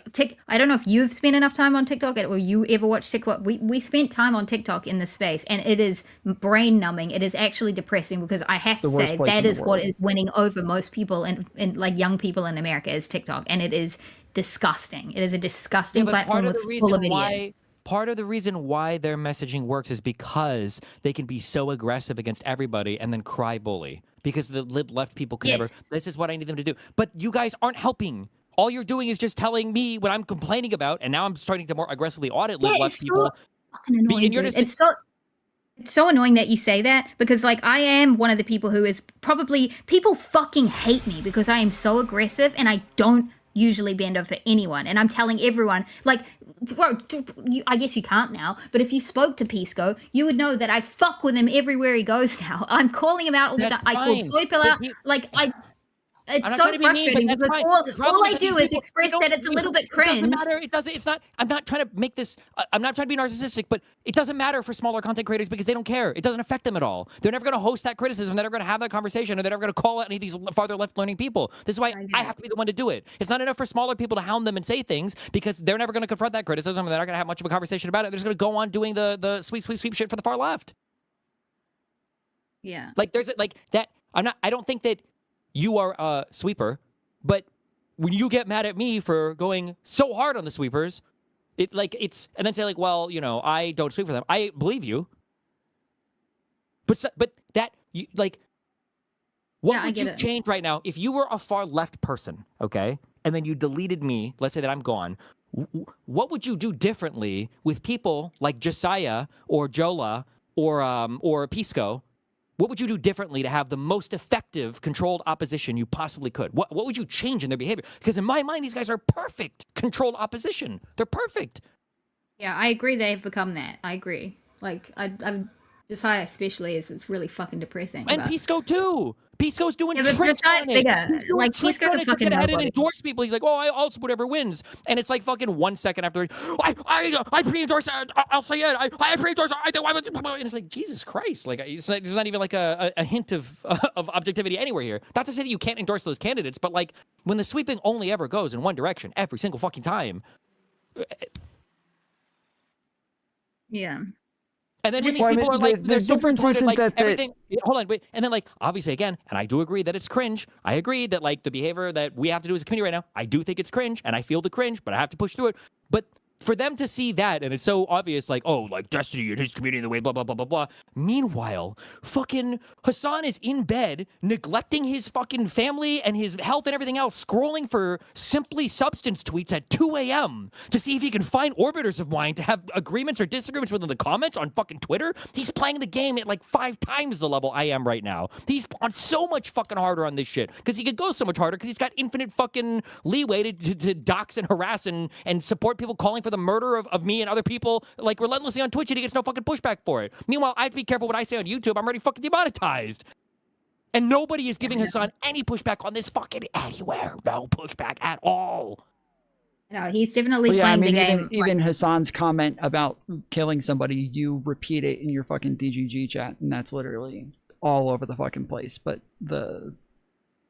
I don't know if you've spent enough time on TikTok or you ever watched TikTok. We spent time on TikTok in this space, and it is brain numbing. It is actually depressing because I have to say that is what is winning over most people and like young people in America is TikTok, and it is disgusting. It is a disgusting platform with full of idiots. Part of the reason why their messaging works is because they can be so aggressive against everybody and then cry bully. Because the left people can never, this is what I need them to do. But you guys aren't helping. All you're doing is just telling me what I'm complaining about, and now I'm starting to more aggressively audit left people. Fucking annoying, it's so annoying that you say that, because like I am one of the people who is probably, people fucking hate me because I am so aggressive and I don't usually bend over for anyone, and I'm telling everyone, like, bro, I guess you can't now, but if you spoke to Pisco, you would know that I fuck with him everywhere he goes now. I'm calling him out all the time. I called Soypil out, like, it's so frustrating because all I do is express that it's a little bit cringe. It doesn't matter. It's not. I'm not trying to make this. I'm not trying to be narcissistic, but it doesn't matter for smaller content creators because they don't care. It doesn't affect them at all. They're never going to host that criticism. They're never going to have that conversation, or they're never going to call out any of these farther left leaning people. This is why I have to be the one to do it. It's not enough for smaller people to hound them and say things because they're never going to confront that criticism, and they're not going to have much of a conversation about it. They're just going to go on doing the sweep shit for the far left. Yeah. Like there's like that. I don't think that you are a sweeper. But when you get mad at me for going so hard on the sweepers, and then say like, well, you know, I don't sweep for them. I believe you. But that you like, what would you change right now if you were a far left person, okay, and then you deleted me? Let's say that I'm gone. What would you do differently with people like Josiah or Jolah or Pisco? What would you do differently to have the most effective controlled opposition you possibly could? What would you change in their behavior? Because in my mind, these guys are perfect controlled opposition. They're perfect. Yeah, I agree. They've become that. I agree. Like, Josiah especially it's really fucking depressing. And Pisco too. Pisco's doing tricks Josiah's on bigger. it. Like, Pisco's a fucking nobody. nobody. Endorse people. He's like, oh, I'll support whoever wins. And it's like fucking 1 second after, I pre-endorse, I'll say it. I pre-endorse, and it's like, Jesus Christ. Like, there's not even like a hint of objectivity anywhere here. Not to say that you can't endorse those candidates, but like, when the sweeping only ever goes in one direction every single fucking time. Yeah. And then when these people are like, the difference isn't like, that everything. Hold on, wait. And then like, obviously, again, and I do agree that it's cringe. I agree that like the behavior that we have to do as a community right now, I do think it's cringe, and I feel the cringe, but I have to push through it. But for them to see that, and it's so obvious, like, oh, like Destiny and his community in the way, blah, blah, blah, blah, blah. Meanwhile, fucking Hassan is in bed, neglecting his fucking family and his health and everything else, scrolling for simply substance tweets at 2 a.m. to see if he can find orbiters of mine to have agreements or disagreements with in the comments on fucking Twitter. He's playing the game at like 5 times the level I am right now. He's on so much fucking harder on this shit because he could go so much harder because he's got infinite fucking leeway to dox and harass and support people calling for the murder of me and other people like relentlessly on Twitch, and he gets no fucking pushback for it. Meanwhile, I have to be careful what I say on YouTube. I'm already fucking demonetized. And nobody is giving Hassan any pushback on this fucking anywhere. No pushback at all. No, he's definitely playing the game. Even Hassan's comment about killing somebody, you repeat it in your fucking DGG chat, and that's literally all over the fucking place. But the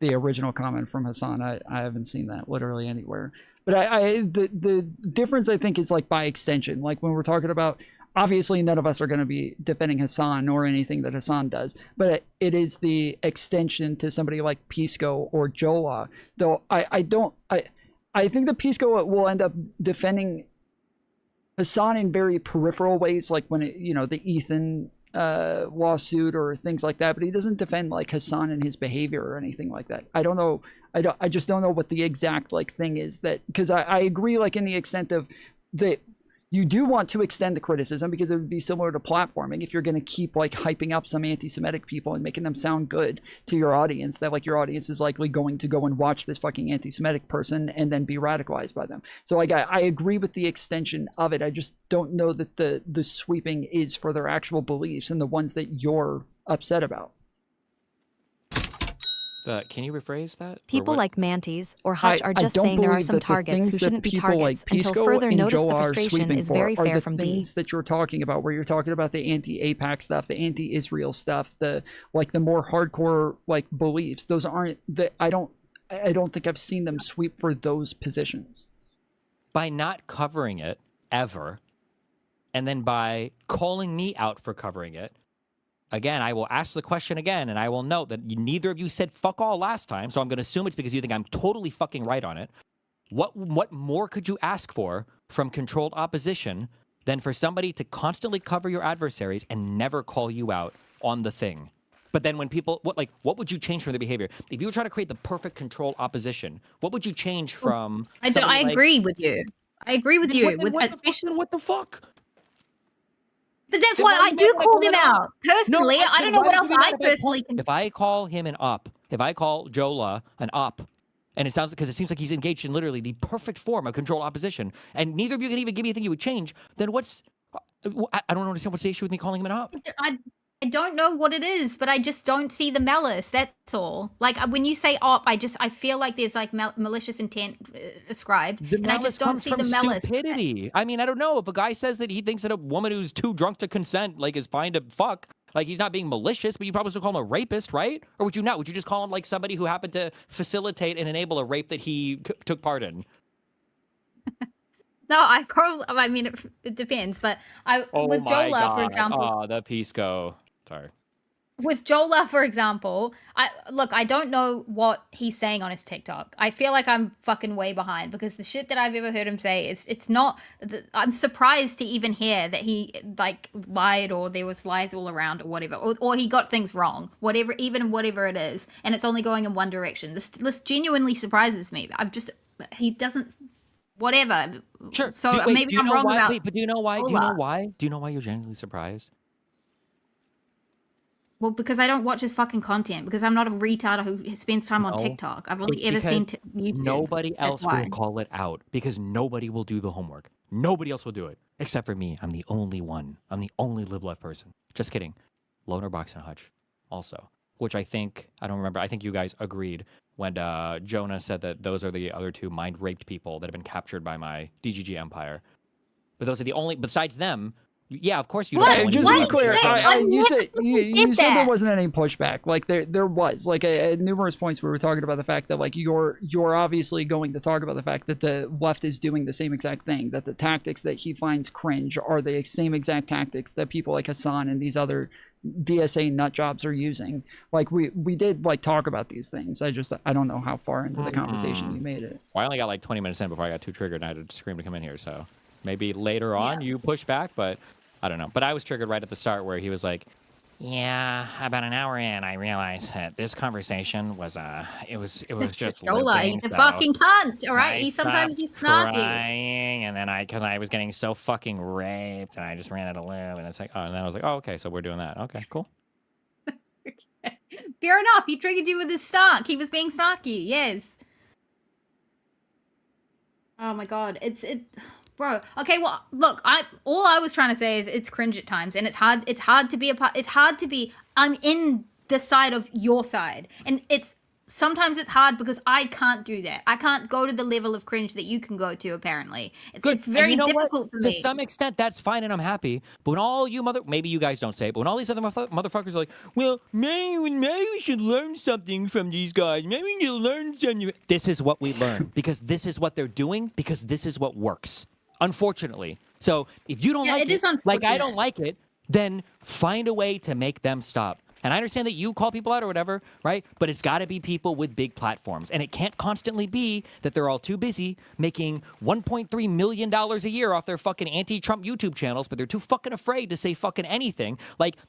original comment from Hassan, I haven't seen that literally anywhere. But the difference, I think, is like by extension. Like when we're talking about, obviously none of us are going to be defending Hassan or anything that Hassan does, but it is the extension to somebody like Pisco or Jolah. Though I think that Pisco will end up defending Hassan in very peripheral ways, like when the Ethan lawsuit or things like that, but he doesn't defend like Hassan and his behavior or anything like that. I just don't know what the exact like thing is, that because I agree, like in the extent of that you do want to extend the criticism, because it would be similar to platforming. If you're going to keep like hyping up some anti-Semitic people and making them sound good to your audience, that like your audience is likely going to go and watch this fucking anti-Semitic person and then be radicalized by them. So like I agree with the extension of it. I just don't know that the sweeping is for their actual beliefs and the ones that you're upset about. Can you rephrase that? People like Mantis or Hutch are just saying there are some targets who shouldn't be targets until further notice. The frustration is very fair from D. Things that you're talking about, where you're talking about the anti-APAC stuff, the anti-Israel stuff, the more hardcore beliefs. Those aren't I don't think I've seen them sweep for those positions. By not covering it ever, and then by calling me out for covering it. Again, I will ask the question again, and I will note that neither of you said fuck all last time, so I'm going to assume it's because you think I'm totally fucking right on it. What more could you ask for from controlled opposition than for somebody to constantly cover your adversaries and never call you out on the thing? But then when people, what would you change from their behavior? If you were trying to create the perfect controlled opposition, what would you change from... I agree with you. I agree with you. What the fuck? But that's why I do call them out. Personally, I don't know what else I personally can... If I call him an up, if I call Jolah an up, and it sounds because it seems like he's engaged in literally the perfect form of controlled opposition, and neither of you can even give me anything you would change, then what's... I don't understand what's the issue with me calling him an up. I don't know what it is, but I just don't see the malice. That's all. When you say op, I feel like there's malicious intent ascribed, and I just don't see the malice. Stupidity. I mean, I don't know if a guy says that he thinks that a woman who's too drunk to consent is fine to fuck. He's not being malicious, but you probably still call him a rapist, right? Or would you not? Would you just call him somebody who happened to facilitate and enable a rape that he took part in? No, I mean, it depends, but with Jolah, for example. Oh, the Pisco. Sorry. With Jolah, for example, I don't know what he's saying on his TikTok. I feel like I'm fucking way behind because the shit that I've ever heard him say, it's not. I'm surprised to even hear that he lied or there was lies all around or whatever, or he got things wrong, whatever it is, and it's only going in one direction. This genuinely surprises me. He doesn't. Whatever. Sure. So maybe I'm wrong about. Wait, but do you know why? Do you know why? Do you know why you're genuinely surprised? Well, because I don't watch his fucking content. Because I'm not a retard who spends time on TikTok. I've only ever seen YouTube. Nobody else will call it out because nobody will do the homework. Nobody else will do it except for me. I'm the only one. I'm the only live left person. Just kidding. Loner Box and Hutch, also, which I don't remember. I think you guys agreed when Jonah said that those are the other two mind raped people that have been captured by my DGG empire. But those are the only. Besides them. Yeah, of course you. What? Just to be clear, you said there wasn't any pushback. There was at numerous points we were talking about the fact that you're obviously going to talk about the fact that the left is doing the same exact thing. That the tactics that he finds cringe are the same exact tactics that people like Hassan and these other DSA nut jobs are using. We did talk about these things. I don't know how far into the conversation you made it. Well, I only got 20 minutes in before I got too triggered and I had to scream to come in here. So maybe later on you push back, but. I don't know. But I was triggered right at the start where he was like, yeah, about an hour in, I realized that this conversation was, it was just Jolah, he's a fucking cunt, all right? Sometimes he's snarky. Crying, and then because I was getting so fucking raped, and I just ran out of lube, and it's and then I was like, oh, okay, so we're doing that. Okay, cool. Fair enough. He triggered you with his snark. He was being snarky, yes. Oh my god, Bro, okay, well, look, all I was trying to say is it's cringe at times, and it's hard to be I'm in the side of your side, and sometimes it's hard because I can't do that. I can't go to the level of cringe that you can go to, apparently. It's very difficult for me. To some extent, that's fine, and I'm happy, but when all you maybe you guys don't say it, but when all these other motherfuckers are like, well, maybe we should learn something from these guys. Maybe we should learn something. This is what we learn, because this is what they're doing, because this is what works. Unfortunately. So if you don't like it like I don't like it, then find a way to make them stop. And I understand that you call people out or whatever, right? But it's got to be people with big platforms. And it can't constantly be that they're all too busy making $1.3 million a year off their fucking anti-Trump YouTube channels, but they're too fucking afraid to say fucking anything.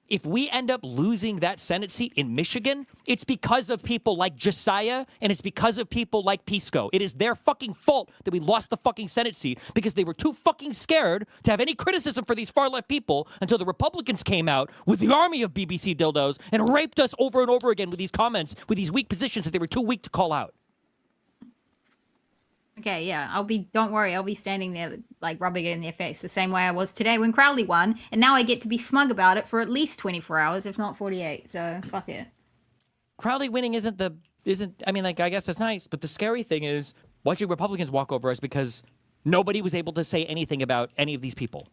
If we end up losing that Senate seat in Michigan, it's because of people like Josiah, and it's because of people like Pisco. It is their fucking fault that we lost the fucking Senate seat because they were too fucking scared to have any criticism for these far-left people until the Republicans came out with the army of BBC dildos and raped us over and over again with these comments, with these weak positions that they were too weak to call out. Okay, yeah, don't worry, I'll be standing there, like, rubbing it in their face the same way I was today when Crowley won, and now I get to be smug about it for at least 24 hours, if not 48, so fuck it. Crowley winning I mean, like, I guess that's nice, but the scary thing is watching Republicans walk over us because nobody was able to say anything about any of these people.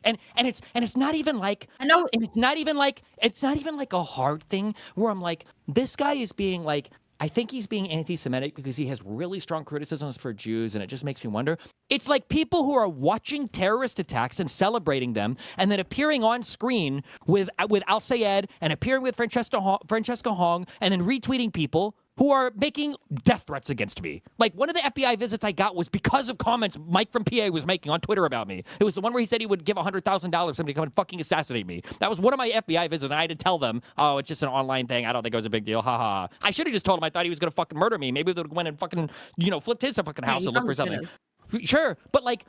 And it's not even like I know, and it's not even like a hard thing where I'm like, this guy is being like, I think he's being anti-Semitic because he has really strong criticisms for Jews, and it just makes me wonder. It's like people who are watching terrorist attacks and celebrating them, and then appearing on screen with Al Sayed and appearing with Francesca Hong, and then retweeting people who are making death threats against me. Like, one of the FBI visits I got was because of comments Mike from PA was making on Twitter about me. It was the one where he said he would give $100,000 for somebody to come and fucking assassinate me. That was one of my FBI visits, and I had to tell them, oh, it's just an online thing. I don't think it was a big deal. Ha ha. I should have just told him I thought he was going to fucking murder me. Maybe they would have went and fucking, flipped his fucking house and looked for something. Sure, but like,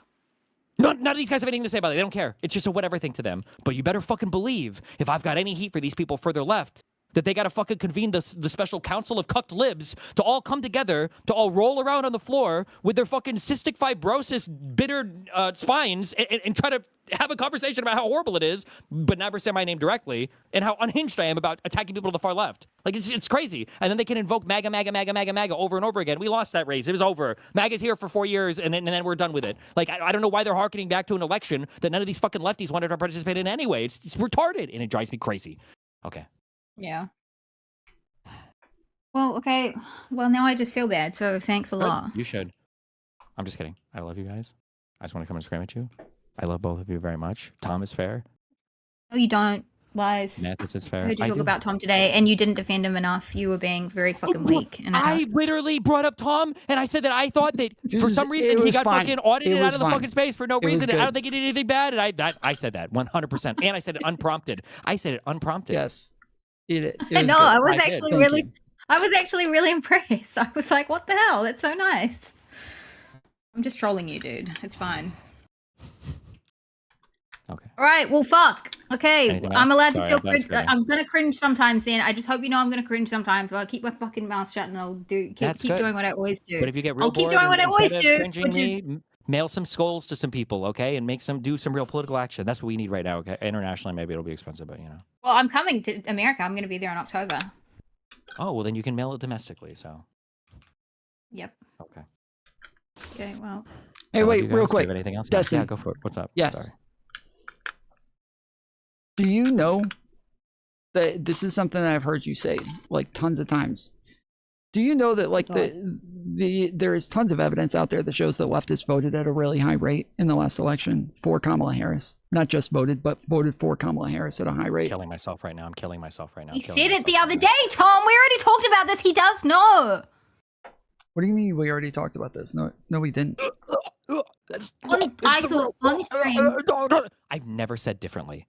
none of these guys have anything to say about it. They don't care. It's just a whatever thing to them. But you better fucking believe, if I've got any heat for these people further left, that they got to fucking convene the special council of cucked libs to all come together, to all roll around on the floor with their fucking cystic fibrosis, bitter spines and try to have a conversation about how horrible it is, but never say my name directly, and how unhinged I am about attacking people to the far left. Like, it's crazy. And then they can invoke MAGA, MAGA, MAGA, MAGA, MAGA over and over again. We lost that race. It was over. MAGA's here for 4 years, and then we're done with it. Like, I don't know why they're hearkening back to an election that none of these fucking lefties wanted to participate in anyway. It's retarded, and it drives me crazy. Okay. Yeah. Well, okay. Well, now I just feel bad, so thanks a lot. You should. I'm just kidding. I love you guys. I just want to come and scream at you. I love both of you very much. Tom is fair. No, you don't. Lies. Mathis is fair. I heard you talk about Tom today, and you didn't defend him enough. You were being very fucking weak. And I literally brought up Tom, and I said that I thought that for some reason he got fucking audited out of the fucking space for no reason, and I don't think he did anything bad, and I said that 100%. And I said it unprompted. Yes. No, I was actually really impressed. I was like, what the hell? That's so nice. I'm just trolling you, dude. It's fine. Okay. All right. Well, fuck. Okay. Anything I'm else? allowed Sorry, to I'm feel done screaming. I'm gonna cringe sometimes. Then I just hope you know I'm gonna cringe sometimes. But I'll keep my fucking mouth shut and I'll keep good. doing what I always do. But if you get real I'll keep bored doing what I always instead of do, cringing which me, is mail some skulls to some people, okay, and do some real political action. That's what we need right now. Okay, internationally maybe it'll be expensive, but well, I'm coming to America. I'm gonna be there in October. Oh well, then you can mail it domestically. So. Yep. Okay. Okay. Well. Hey, wait, real quick. Do you have anything else? Dustin. Yeah, go for it. What's up? Yes. Sorry. Do you know that this is something that I've heard you say like tons of times? Do you know that like there is tons of evidence out there that shows that leftists voted at a really high rate in the last election for Kamala Harris? Not just voted, but voted for Kamala Harris at a high rate. I'm killing myself right now. He said it the other day, Tom. We already talked about this. He does know. What do you mean we already talked about this? No, we didn't. I thought on stream. I've never said differently.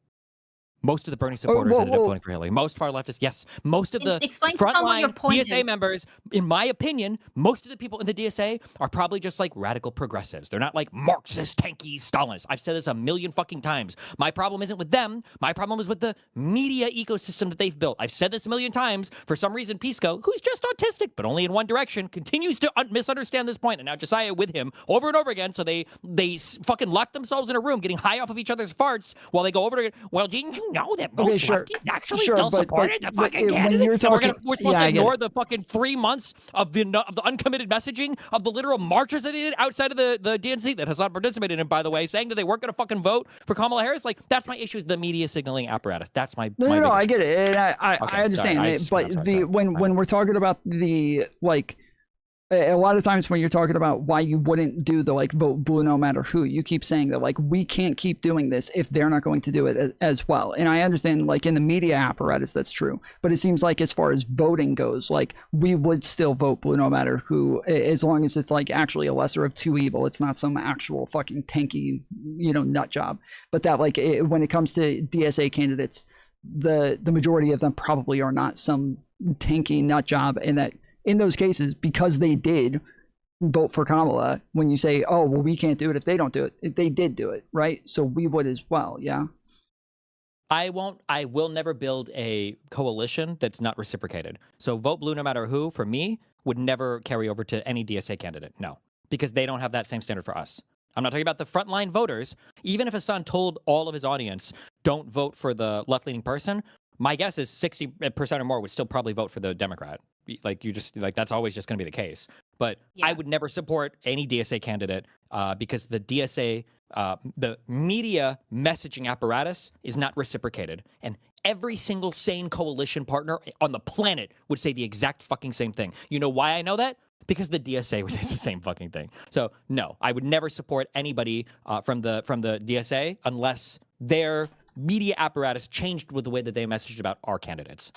Most of the Bernie supporters ended up voting for Hillary. Most far leftists, yes. Most of the frontline DSA members, in my opinion, most of the people in the DSA are probably just like radical progressives. They're not like Marxist, tanky Stalinists. I've said this a million fucking times. My problem isn't with them. My problem is with the media ecosystem that they've built. I've said this a million times. For some reason, Pisco, who's just autistic, but only in one direction, continues to misunderstand this point. And now Josiah with him over and over again. So they fucking lock themselves in a room getting high off of each other's farts while they go over to, well, didn't you know that most lefties actually still supported the fucking candidate? We're supposed to ignore the fucking 3 months of the uncommitted messaging of the literal marches that they did outside of the DNC that Hassan participated in, by the way, saying that they weren't going to fucking vote for Kamala Harris. Like, that's my issue, is the media signaling apparatus. That's my No, I get it, and I understand it. But when we're talking about the like. A lot of times when you're talking about why you wouldn't do the like vote blue no matter who, you keep saying that like we can't keep doing this if they're not going to do it as well. And I understand like in the media apparatus that's true, but it seems like as far as voting goes, like we would still vote blue no matter who, as long as it's like actually a lesser of two evil. It's not some actual fucking tanky, nut job. But that like when it comes to DSA candidates, the majority of them probably are not some tanky nut job, and that in those cases, because they did vote for Kamala, when you say, oh, well, we can't do it if they don't do it, they did do it, right? So we would as well, yeah? I will never build a coalition that's not reciprocated. So vote blue no matter who, for me, would never carry over to any DSA candidate, no. because they don't have that same standard for us. I'm not talking about the frontline voters. Even if Hassan told all of his audience, don't vote for the left-leaning person, my guess is 60% or more would still probably vote for the Democrat. Like that's always just going to be the case. But I would never support any DSA candidate because the DSA, the media messaging apparatus is not reciprocated. And every single sane coalition partner on the planet would say the exact fucking same thing. You know why I know that? Because the DSA would say the same fucking thing. So no, I would never support anybody from the DSA unless their media apparatus changed with the way that they messaged about our candidates.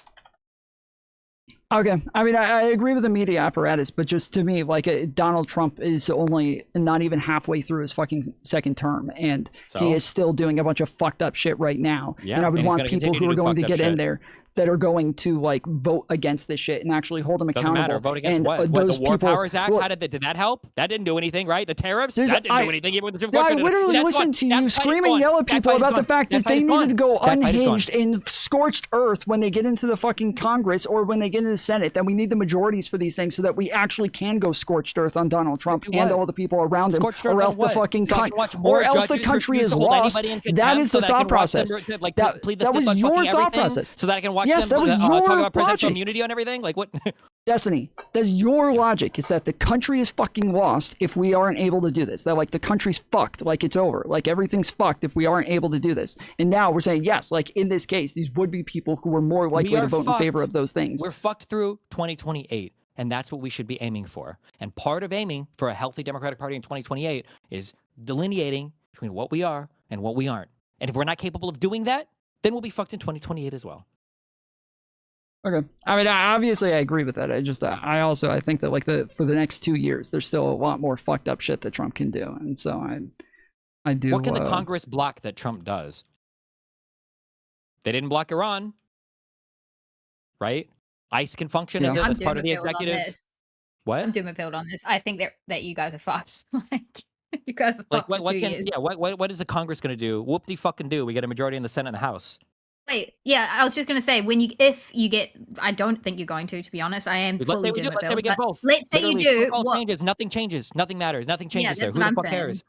Okay, I mean, I agree with the media apparatus, but just to me, like, Donald Trump is only not even halfway through his fucking second term, and he is still doing a bunch of fucked up shit right now. Yeah, and I would want people who are going to get in there that are going to like vote against this shit and actually hold them accountable. Doesn't matter. Vote against what? The War Powers Act? How did that help? That didn't do anything, right? The tariffs? That didn't do anything. Even with the I literally listened to you scream and yell at people about the fact that they needed to go unhinged in scorched earth when they get into the fucking Congress or when they get into the Senate. That we need the majorities for these things so that we actually can go scorched earth on Donald Trump and all the people around him, or else the fucking the country is lost. That is the thought process. That was your thought process. So that I can watch them. That was your talk about presidential logic. immunity and everything? Like what? Destiny, that's your logic, is that the country is fucking lost if we aren't able to do this. That like the country's fucked, like it's over. Like everything's fucked if we aren't able to do this. And now we're saying, yes, like in this case, these would be people who were more likely to vote in favor of those things. We're fucked through 2028. And that's what we should be aiming for. And part of aiming for a healthy Democratic Party in 2028 is delineating between what we are and what we aren't. And if we're not capable of doing that, then we'll be fucked in 2028 as well. Okay. I mean, obviously I agree with that. I think that like for the next 2 years, there's still a lot more fucked up shit that Trump can do. And so I do. What can the Congress block that Trump does? They didn't block Iran, right? ICE can function as part of the executive. What? I'm doom and build on this. I think that you guys are fucked. Like you guys are fucked. What is the Congress going to do? Whoop-de-fucking do. We get a majority in the Senate and the House. Wait, yeah, I was just going to say, if you get, I don't think you're going to be honest. I am fully doom and build. Let's say we get both. Let's say you do. Changes. Nothing changes. Nothing matters. Nothing changes there. Who the fuck cares?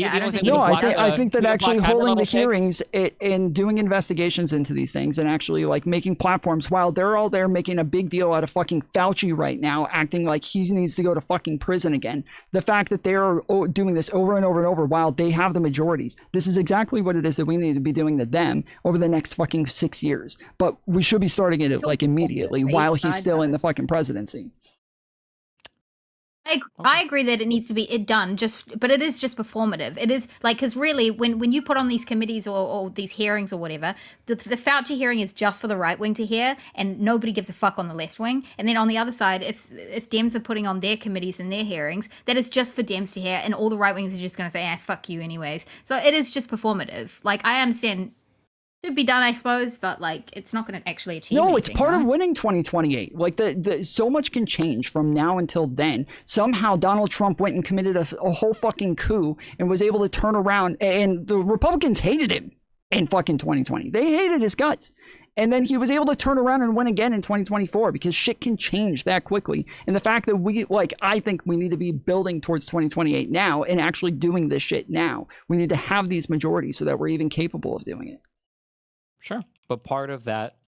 I think that actually holding the hearings and doing investigations into these things and actually like making platforms while they're all there making a big deal out of fucking Fauci right now, acting like he needs to go to fucking prison again. The fact that they're doing this over and over and over while they have the majorities. This is exactly what it is that we need to be doing to them over the next fucking 6 years. But we should be starting it like immediately while he's still in the fucking presidency. I agree that it needs to be done, but it is just performative. It is like, because really, when you put on these committees or these hearings or whatever, the Fauci hearing is just for the right wing to hear, and nobody gives a fuck on the left wing. And then on the other side, if Dems are putting on their committees and their hearings, that is just for Dems to hear, and all the right wings are just going to say, fuck you anyways. So it is just performative. Like, I understand. Should be done, I suppose, but like it's not going to actually achieve anything. It's part of winning 2028. Like so much can change from now until then. Somehow Donald Trump went and committed a whole fucking coup and was able to turn around, and the Republicans hated him in fucking 2020. They hated his guts. And then he was able to turn around and win again in 2024 because shit can change that quickly. And the fact that I think we need to be building towards 2028 now and actually doing this shit now. We need to have these majorities so that we're even capable of doing it. Sure. But part of that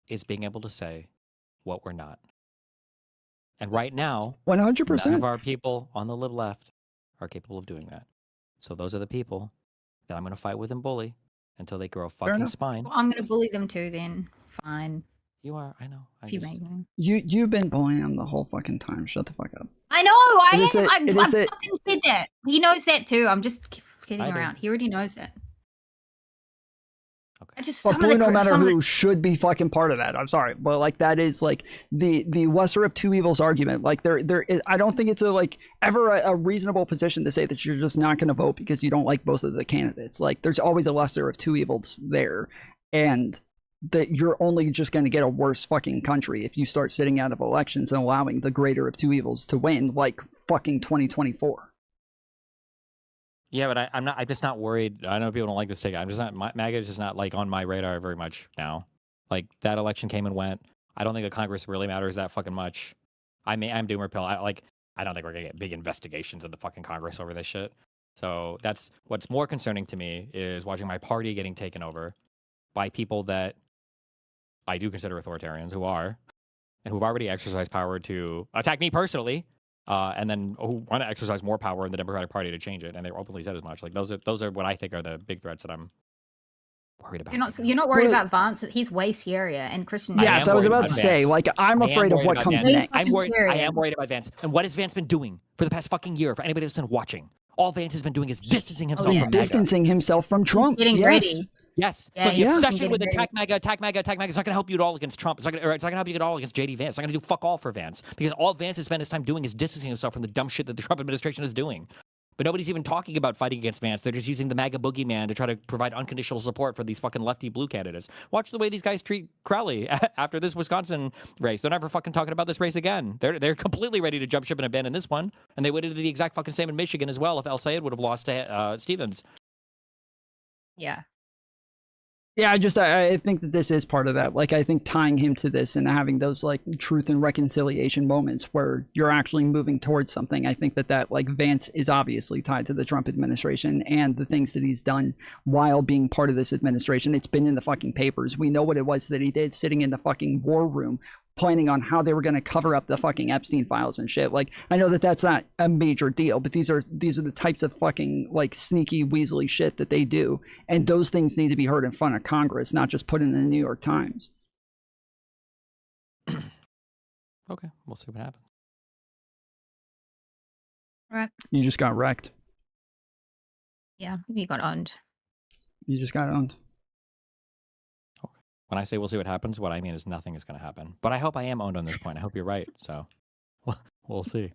is being able to say what we're not. And right now, 100%. None of our people on the left are capable of doing that. So those are the people that I'm going to fight with and bully until they grow a fucking spine. Well, I'm going to bully them too then. Fine. You are. I know. You've been bullying him the whole fucking time. Shut the fuck up. I know. I fucking said that. He knows that too. I'm just kidding around. He already knows that. Okay. No matter who should be fucking part of that. I'm sorry, but like that is like the lesser of two evils argument. Like I don't think it's ever a reasonable position to say that you're just not going to vote because you don't like both of the candidates. Like there's always a lesser of two evils there, and that you're only just going to get a worse fucking country if you start sitting out of elections and allowing the greater of two evils to win, like fucking 2024. Yeah, but I'm just not worried. I know people don't like this take. I'm just not. MAGA is just not like on my radar very much now. Like that election came and went. I don't think the Congress really matters that fucking much. I'm doom or pill. I don't think we're gonna get big investigations in the fucking Congress over this shit. So that's what's more concerning to me is watching my party getting taken over by people that I do consider authoritarians who've already exercised power to attack me personally, and then who want to exercise more power in the Democratic Party to change it. And they openly said as much. Like those are what I think are the big threats that I'm worried about. You're not worried about Vance. He's way scarier, and Christian. Yes, I was about to say, like, I'm afraid of what comes next. I am worried about Vance. And what has Vance been doing for the past fucking year? For anybody that's been watching, all Vance has been doing is distancing himself from distancing himself from Trump. Getting ready. Yes. So the obsession with attack MAGA is not going to help you at all against Trump. It's not going to help you at all against JD Vance. It's not going to do fuck all for Vance, because all Vance has spent his time doing is distancing himself from the dumb shit that the Trump administration is doing. But nobody's even talking about fighting against Vance. They're just using the MAGA boogeyman to try to provide unconditional support for these fucking lefty blue candidates. Watch the way these guys treat Crowley after this Wisconsin race. They're never fucking talking about this race again. They're completely ready to jump ship and abandon this one. And they would have did the exact fucking same in Michigan as well if El Sayed would have lost to Stevens. Yeah. Yeah, I think that this is part of that. Like, I think tying him to this and having those, like, truth and reconciliation moments where you're actually moving towards something, I think that like, Vance is obviously tied to the Trump administration and the things that he's done while being part of this administration. It's been in the fucking papers. We know what it was that he did sitting in the fucking war room, planning on how they were going to cover up the fucking Epstein files and shit. Like, I know that that's not a major deal, but these are the types of fucking, like, sneaky weaselly shit that they do, and those things need to be heard in front of Congress, not just put in the New York Times. Okay, we'll see what happens. Right. You just got wrecked. Yeah, you got owned. You just got owned. When I say we'll see what happens, what I mean is nothing is going to happen. But I hope I am owned on this point. I hope you're right. So we'll see.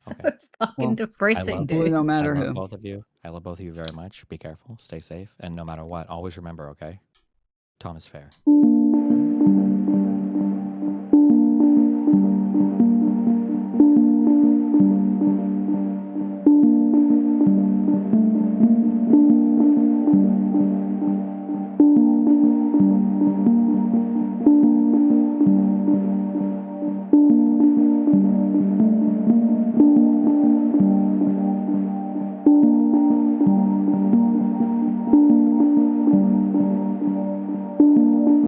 Okay. Fucking depressing, dude. No matter I love who. both of you. I love both of you very much. Be careful. Stay safe. And no matter what, always remember, okay? Tom is fair.